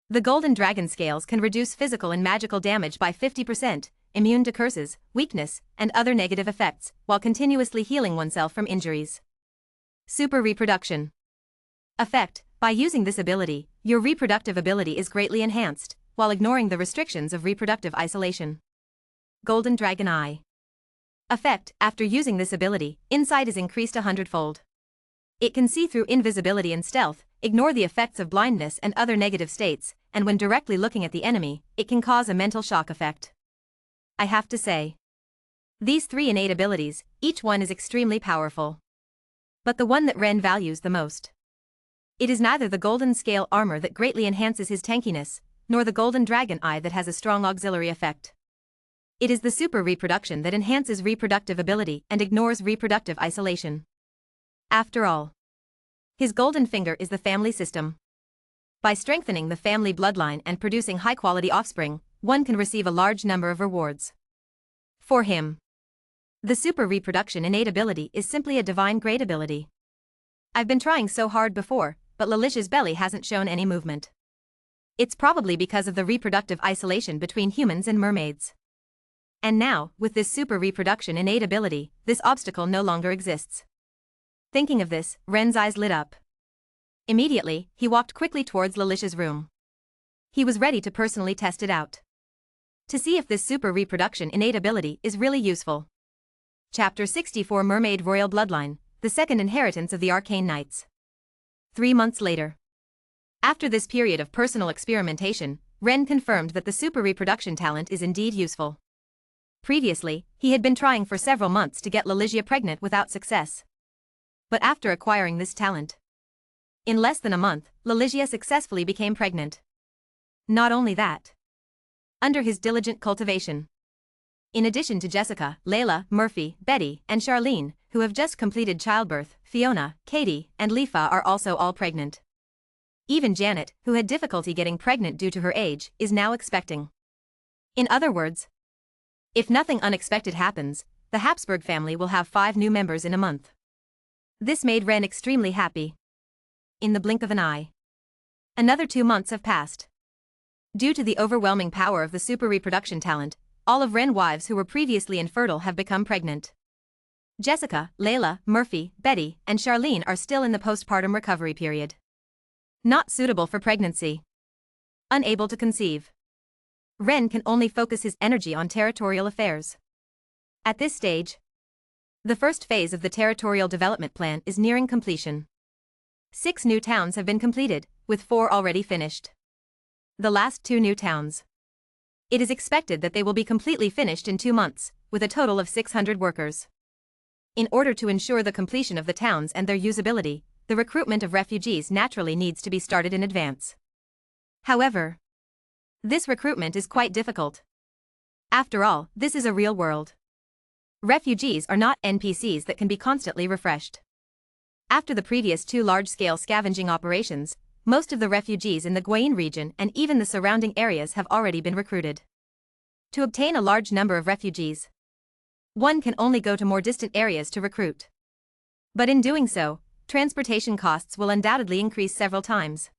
The Golden Dragon Scales can reduce physical and magical damage by 50%, immune to curses, weakness, and other negative effects, while continuously healing oneself from injuries. Super Reproduction. Effect: by using this ability, your reproductive ability is greatly enhanced, while ignoring the restrictions of reproductive isolation. Golden Dragon Eye. Effect: after using this ability, insight is increased 100-fold. It can see through invisibility and stealth, ignore the effects of blindness and other negative states, and when directly looking at the enemy, it can cause a mental shock effect. I have to say, these three innate abilities, each one is extremely powerful. But the one that Ren values the most. It is neither the Golden Scale Armor that greatly enhances his tankiness, nor the Golden Dragon Eye that has a strong auxiliary effect. It is the Super Reproduction that enhances reproductive ability and ignores reproductive isolation. After all, his golden finger is the family system. By strengthening the family bloodline and producing high-quality offspring, one can receive a large number of rewards. For him, the Super Reproduction innate ability is simply a divine grade ability. I've been trying so hard before, but Lilish's belly hasn't shown any movement. It's probably because of the reproductive isolation between humans and mermaids. And now, with this Super Reproduction innate ability, this obstacle no longer exists. Thinking of this, Ren's eyes lit up. Immediately, he walked quickly towards Lilish's room. He was ready to personally test it out. To see if this Super Reproduction innate ability is really useful. Chapter 64 Mermaid Royal Bloodline, the second inheritance of the Arcane Knights. 3 months later. After this period of personal experimentation, Ren confirmed that the Super Reproduction talent is indeed useful. Previously, he had been trying for several months to get Lilicia pregnant without success. But after acquiring this talent, in less than a month, Lilicia successfully became pregnant. Not only that, under his diligent cultivation. In addition to Jessica, Layla, Murphy, Betty, and Charlene, who have just completed childbirth, Fiona, Katie, and Lifa are also all pregnant. Even Janet, who had difficulty getting pregnant due to her age, is now expecting. In other words, if nothing unexpected happens, the Habsburg family will have 5 new members in a month. This made Ren extremely happy. In the blink of an eye, another 2 months have passed. Due to the overwhelming power of the Super Reproduction talent, all of Ren's wives who were previously infertile have become pregnant. Jessica, Layla, Murphy, Betty, and Charlene are still in the postpartum recovery period. Not suitable for pregnancy. Unable to conceive. Ren can only focus his energy on territorial affairs. At this stage, the first phase of the territorial development plan is nearing completion. 6 new towns have been completed, with 4 already finished. The last 2 new towns. It is expected that they will be completely finished in 2 months, with a total of 600 workers. In order to ensure the completion of the towns and their usability, the recruitment of refugees naturally needs to be started in advance. However, this recruitment is quite difficult. After all, this is a real world. Refugees are not NPCs that can be constantly refreshed. After the previous 2 large-scale scavenging operations, most of the refugees in the Gwayin region and even the surrounding areas have already been recruited. To obtain a large number of refugees, one can only go to more distant areas to recruit. But in doing so, transportation costs will undoubtedly increase several times.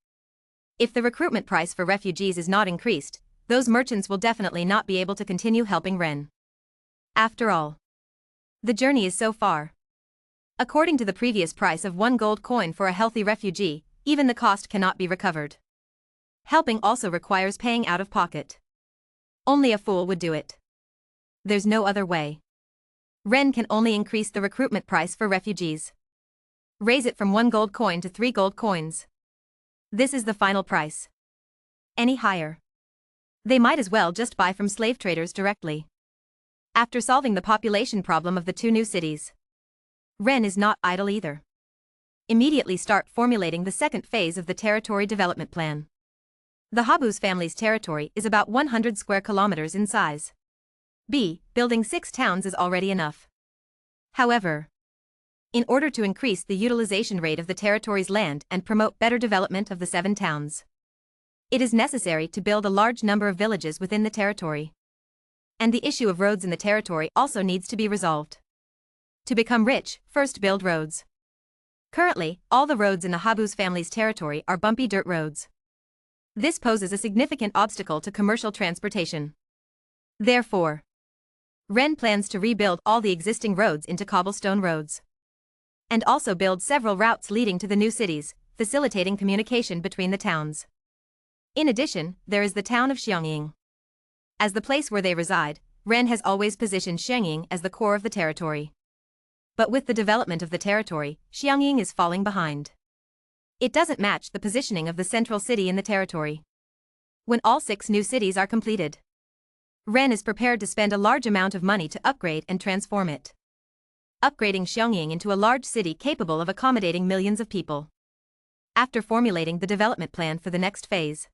If the recruitment price for refugees is not increased, those merchants will definitely not be able to continue helping Ren. After all, the journey is so far. According to the previous price of 1 gold coin for a healthy refugee, even the cost cannot be recovered. Helping also requires paying out of pocket. Only a fool would do it. There's no other way. Ren can only increase the recruitment price for refugees. Raise it from 1 gold coin to 3 gold coins. This is the final price. Any higher, they might as well just buy from slave traders directly. After solving the population problem of the 2 new cities, Ren is not idle either. Immediately start formulating the second phase of the territory development plan. The Habus family's territory is about 100 square kilometers in size. Building 6 towns is already enough. However, in order to increase the utilization rate of the territory's land and promote better development of the 7 towns. It is necessary to build a large number of villages within the territory. And the issue of roads in the territory also needs to be resolved. To become rich, first build roads. Currently, all the roads in the Habu's family's territory are bumpy dirt roads. This poses a significant obstacle to commercial transportation. Therefore, Ren plans to rebuild all the existing roads into cobblestone roads. And also build several routes leading to the new cities, facilitating communication between the towns. In addition, there is the town of Xiangying. As the place where they reside, Ren has always positioned Xiangying as the core of the territory. But with the development of the territory, Xiangying is falling behind. It doesn't match the positioning of the central city in the territory. When all 6 new cities are completed, Ren is prepared to spend a large amount of money to upgrade and transform it. Upgrading Xiangying into a large city capable of accommodating millions of people. After formulating the development plan for the next phase,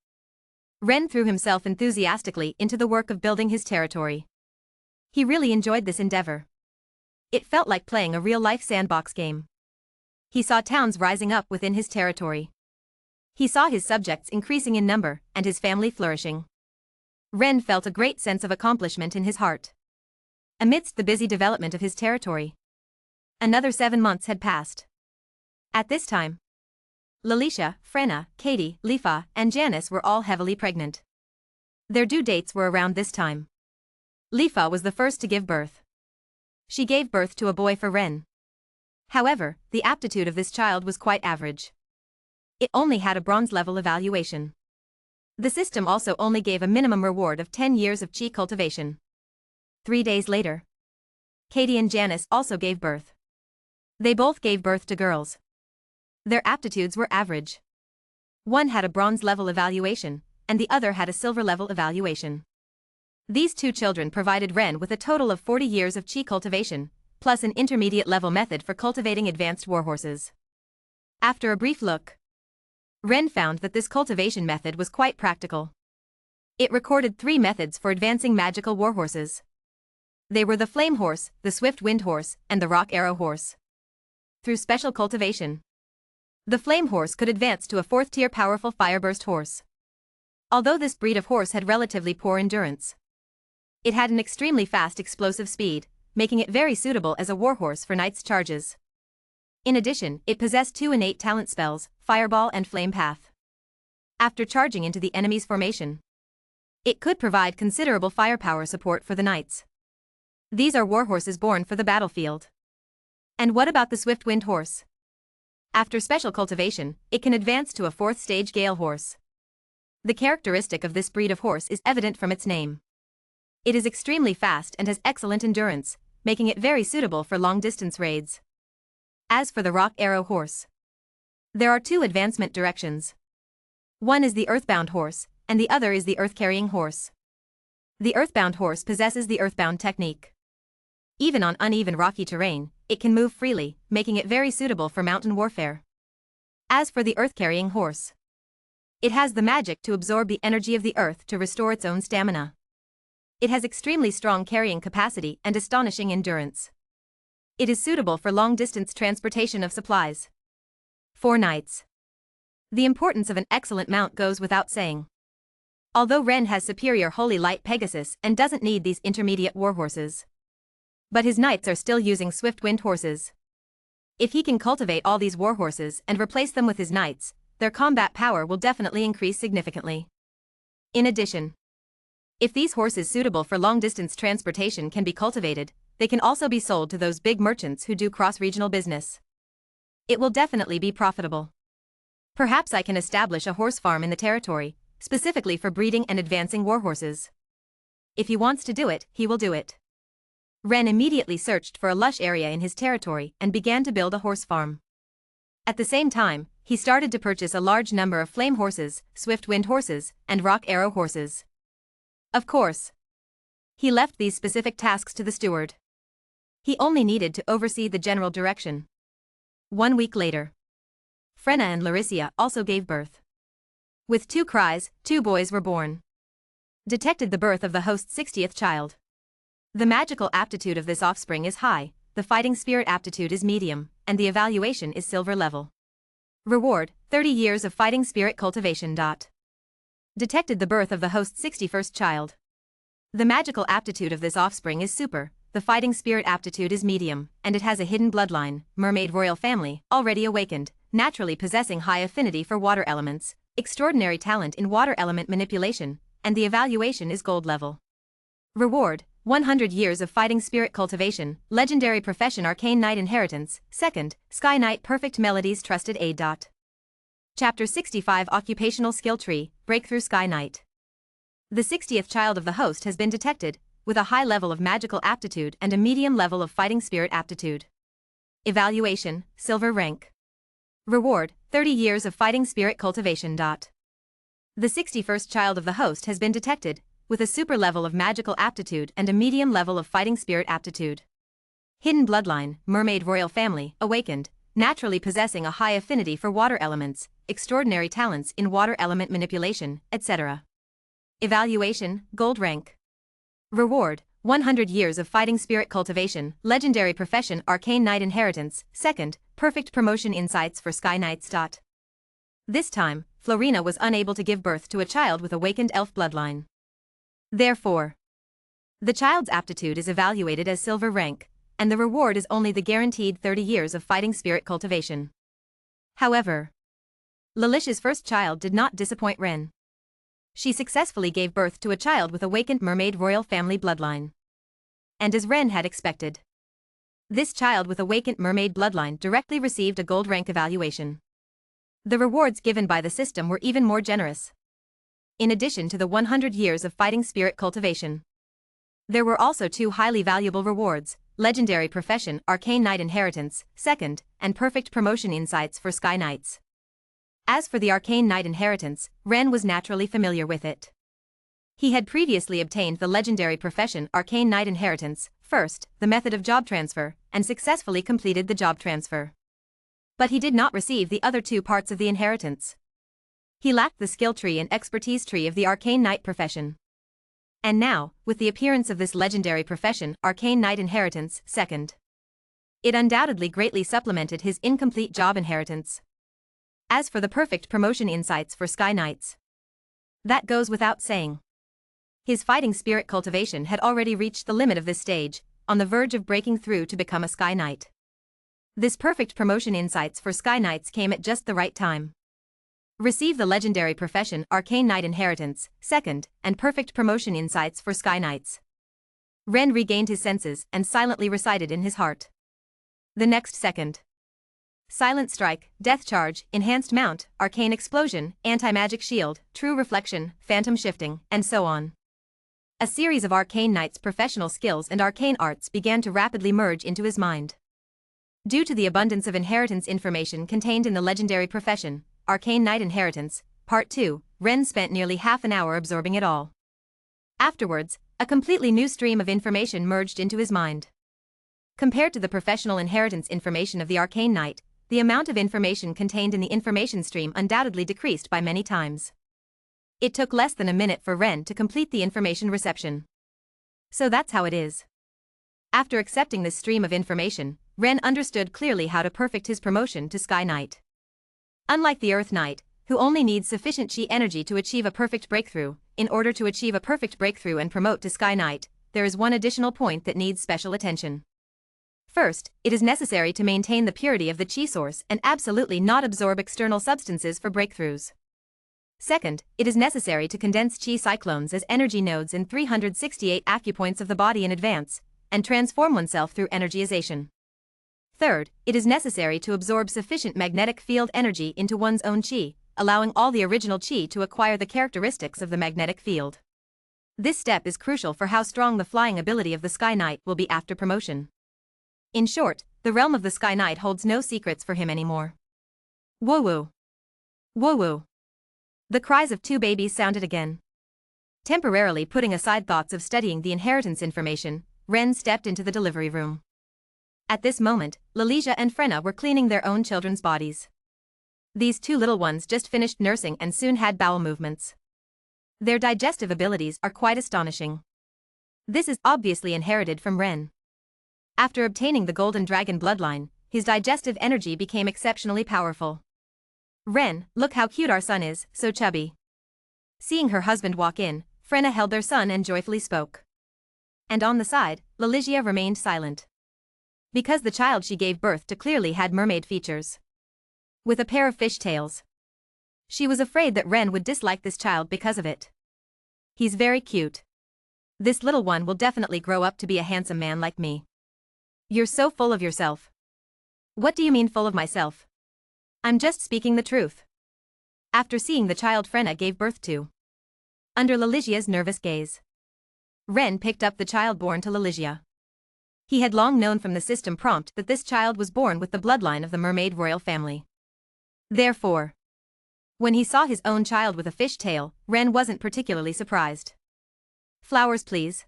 Ren threw himself enthusiastically into the work of building his territory. He really enjoyed this endeavor. It felt like playing a real-life sandbox game. He saw towns rising up within his territory. He saw his subjects increasing in number and his family flourishing. Ren felt a great sense of accomplishment in his heart. Amidst the busy development of his territory, another 7 months had passed. At this time, Lalicia, Frenna, Katie, Lifa, and Janice were all heavily pregnant. Their due dates were around this time. Lifa was the first to give birth. She gave birth to a boy for Ren. However, the aptitude of this child was quite average. It only had a bronze level evaluation. The system also only gave a minimum reward of 10 years of chi cultivation. 3 days later, Katie and Janice also gave birth. They both gave birth to girls. Their aptitudes were average. One had a bronze level evaluation, and the other had a silver level evaluation. These 2 children provided Ren with a total of 40 years of chi cultivation, plus an intermediate level method for cultivating advanced warhorses. After a brief look, Ren found that this cultivation method was quite practical. It recorded 3 methods for advancing magical warhorses. They were the Flame Horse, the Swift Wind Horse, and the Rock Arrow Horse. Through special cultivation, the Flame Horse could advance to a 4th-tier powerful Fireburst horse. Although this breed of horse had relatively poor endurance, it had an extremely fast explosive speed, making it very suitable as a warhorse for Knight's charges. In addition, it possessed 2 innate talent spells, Fireball and Flame Path. After charging into the enemy's formation, it could provide considerable firepower support for the Knights. These are warhorses born for the battlefield. And what about the Swift Wind Horse? After special cultivation, it can advance to a 4th-stage Gale Horse. The characteristic of this breed of horse is evident from its name. It is extremely fast and has excellent endurance, making it very suitable for long-distance raids. As for the Rock Arrow Horse, there are 2 advancement directions. One is the Earthbound Horse, and the other is the Earth-Carrying Horse. The Earthbound Horse possesses the Earthbound technique. Even on uneven rocky terrain, it can move freely, making it very suitable for mountain warfare. As for the Earth-Carrying Horse, it has the magic to absorb the energy of the earth to restore its own stamina. It has extremely strong carrying capacity and astonishing endurance. It is suitable for long-distance transportation of supplies. For Knights, the importance of an excellent mount goes without saying. Although Ren has superior Holy Light Pegasus and doesn't need these intermediate warhorses, but his Knights are still using Swift Wind Horses. If he can cultivate all these warhorses and replace them with his Knights, their combat power will definitely increase significantly. In addition, if these horses suitable for long-distance transportation can be cultivated, they can also be sold to those big merchants who do cross-regional business. It will definitely be profitable. Perhaps I can establish a horse farm in the territory, specifically for breeding and advancing warhorses. If he wants to do it, he will do it. Ren immediately searched for a lush area in his territory and began to build a horse farm. At the same time, he started to purchase a large number of flame horses, swift wind horses, and rock arrow horses. Of course, he left these specific tasks to the steward. He only needed to oversee the general direction. 1 week later, Frenna and Laricia also gave birth. With 2 cries, 2 boys were born. Detected the birth of the host's 60th child. The magical aptitude of this offspring is high, the fighting spirit aptitude is medium, and the evaluation is silver level. Reward, 30 years of fighting spirit cultivation. Detected the birth of the host's 61st child. The magical aptitude of this offspring is super, the fighting spirit aptitude is medium, and it has a hidden bloodline, mermaid royal family, already awakened, naturally possessing high affinity for water elements, extraordinary talent in water element manipulation, and the evaluation is gold level. Reward, 100 years of fighting spirit cultivation, legendary profession arcane knight inheritance, 2nd, Sky Knight perfect melodies trusted aid. Chapter 65 Occupational skill tree, breakthrough Sky Knight. The 60th child of the host has been detected, with a high level of magical aptitude and a medium level of fighting spirit aptitude. Evaluation, silver rank. Reward, 30 years of fighting spirit cultivation. The 61st child of the host has been detected, with a super level of magical aptitude and a medium level of fighting spirit aptitude. Hidden bloodline, mermaid royal family, awakened, naturally possessing a high affinity for water elements, extraordinary talents in water element manipulation, etc. Evaluation, gold rank. Reward, 100 years of fighting spirit cultivation, legendary profession arcane knight inheritance, 2nd, perfect promotion insights for Sky Knights. This time, Florina was unable to give birth to a child with awakened elf bloodline. Therefore, the child's aptitude is evaluated as silver rank, and the reward is only the guaranteed 30 years of fighting spirit cultivation. However, Lalisha's first child did not disappoint Ren. She successfully gave birth to a child with awakened mermaid royal family bloodline. And as Ren had expected, this child with awakened mermaid bloodline directly received a gold rank evaluation. The rewards given by the system were even more generous. In addition to the 100 years of fighting spirit cultivation, there were also 2 highly valuable rewards, legendary profession arcane knight inheritance, 2nd, and perfect promotion insights for Sky Knights. As for the arcane knight inheritance, Ren was naturally familiar with it. He had previously obtained the legendary profession arcane knight inheritance, first, the method of job transfer, and successfully completed the job transfer. But he did not receive the other 2 parts of the inheritance. He lacked the skill tree and expertise tree of the arcane knight profession. And now, with the appearance of this legendary profession arcane knight inheritance, 2nd, it undoubtedly greatly supplemented his incomplete job inheritance. As for the perfect promotion insights for Sky Knights, that goes without saying. His fighting spirit cultivation had already reached the limit of this stage, on the verge of breaking through to become a Sky Knight. This perfect promotion insights for Sky Knights came at just the right time. Receive the legendary profession arcane knight inheritance, 2nd, and perfect promotion insights for Sky Knights. Ren regained his senses and silently recited in his heart. The next second. Silent strike, death charge, enhanced mount, arcane explosion, anti-magic shield, true reflection, phantom shifting, and so on. A series of arcane knight's professional skills and arcane arts began to rapidly merge into his mind. Due to the abundance of inheritance information contained in the legendary profession, Arcane Knight Inheritance, Part 2, Ren spent nearly half an hour absorbing it all. Afterwards, a completely new stream of information merged into his mind. Compared to the professional inheritance information of the Arcane Knight, the amount of information contained in the information stream undoubtedly decreased by many times. It took less than a minute for Ren to complete the information reception. So that's how it is. After accepting this stream of information, Ren understood clearly how to perfect his promotion to Sky Knight. Unlike the Earth Knight, who only needs sufficient chi energy to achieve a perfect breakthrough, in order to achieve a perfect breakthrough and promote to Sky Knight, there is one additional point that needs special attention. First, it is necessary to maintain the purity of the chi source and absolutely not absorb external substances for breakthroughs. Second, it is necessary to condense chi cyclones as energy nodes in 368 acupoints of the body in advance, and transform oneself through energization. Third, it is necessary to absorb sufficient magnetic field energy into one's own chi, allowing all the original chi to acquire the characteristics of the magnetic field. This step is crucial for how strong the flying ability of the Sky Knight will be after promotion. In short, the realm of the Sky Knight holds no secrets for him anymore. Woo-woo! Woo-woo! The cries of 2 babies sounded again. Temporarily putting aside thoughts of studying the inheritance information, Ren stepped into the delivery room. At this moment, Lalisha and Frenna were cleaning their own children's bodies. These 2 little ones just finished nursing and soon had bowel movements. Their digestive abilities are quite astonishing. This is obviously inherited from Ren. After obtaining the Golden Dragon bloodline, his digestive energy became exceptionally powerful. Ren, look how cute our son is, so chubby. Seeing her husband walk in, Frenna held their son and joyfully spoke. And on the side, Leligia remained silent. Because the child she gave birth to clearly had mermaid features. With a pair of fish tails. She was afraid that Ren would dislike this child because of it. He's very cute. This little one will definitely grow up to be a handsome man like me. You're so full of yourself. What do you mean full of myself? I'm just speaking the truth. After seeing the child Frenna gave birth to. Under Leligia's nervous gaze. Ren picked up the child born to Leligia. He had long known from the system prompt that this child was born with the bloodline of the mermaid royal family. Therefore, when he saw his own child with a fish tail, Ren wasn't particularly surprised. Flowers please.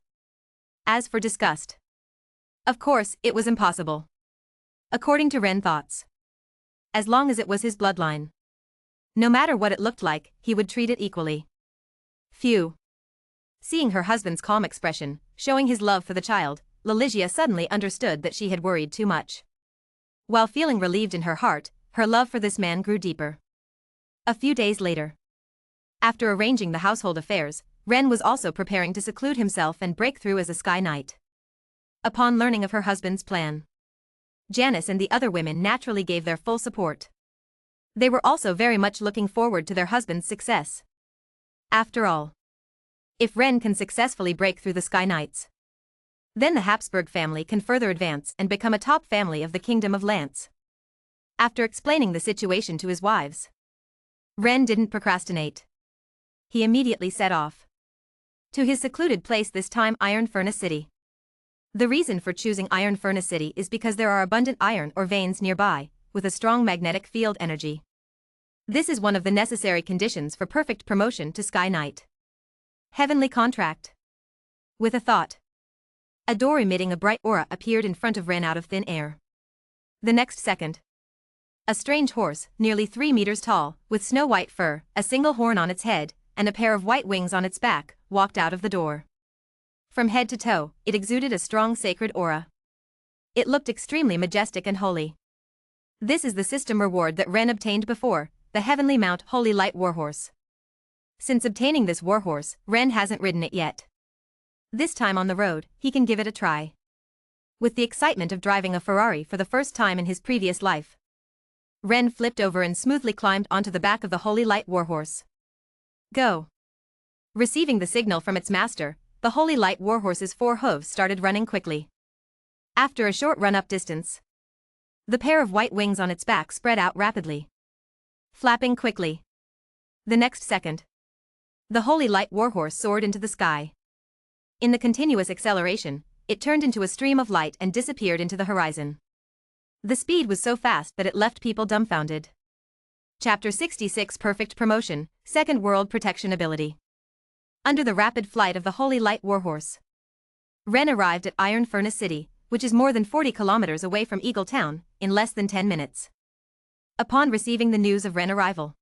As for disgust. Of course, it was impossible. According to Ren thoughts. As long as it was his bloodline. No matter what it looked like, he would treat it equally. Phew. Seeing her husband's calm expression, showing his love for the child, Leligia suddenly understood that she had worried too much. While feeling relieved in her heart, her love for this man grew deeper. A few days later. After arranging the household affairs, Ren was also preparing to seclude himself and break through as a Sky Knight. Upon learning of her husband's plan, Janice and the other women naturally gave their full support. They were also very much looking forward to their husband's success. After all, if Ren can successfully break through the Sky Knights, then the Habsburg family can further advance and become a top family of the Kingdom of Lance. After explaining the situation to his wives, Ren didn't procrastinate. He immediately set off to his secluded place, this time Iron Furnace City. The reason for choosing Iron Furnace City is because there are abundant iron or veins nearby, with a strong magnetic field energy. This is one of the necessary conditions for perfect promotion to Sky Knight. Heavenly contract. With a thought, a door emitting a bright aura appeared in front of Ren out of thin air. The next second, a strange horse, nearly 3 meters tall, with snow-white fur, a single horn on its head, and a pair of white wings on its back, walked out of the door. From head to toe, it exuded a strong sacred aura. It looked extremely majestic and holy. This is the system reward that Ren obtained before, the Heavenly Mount Holy Light Warhorse. Since obtaining this warhorse, Ren hasn't ridden it yet. This time on the road, he can give it a try. With the excitement of driving a Ferrari for the first time in his previous life, Ren flipped over and smoothly climbed onto the back of the Holy Light Warhorse. Go! Receiving the signal from its master, the Holy Light Warhorse's 4 hooves started running quickly. After a short run-up distance, the pair of white wings on its back spread out rapidly, flapping quickly. The next second, the Holy Light Warhorse soared into the sky. In the continuous acceleration, it turned into a stream of light and disappeared into the horizon. The speed was so fast that it left people dumbfounded. Chapter 66 Perfect Promotion, Second World Protection Ability. Under the rapid flight of the Holy Light Warhorse, Ren arrived at Iron Furnace City, which is more than 40 kilometers away from Eagle Town, in less than 10 minutes. Upon receiving the news of Ren's arrival,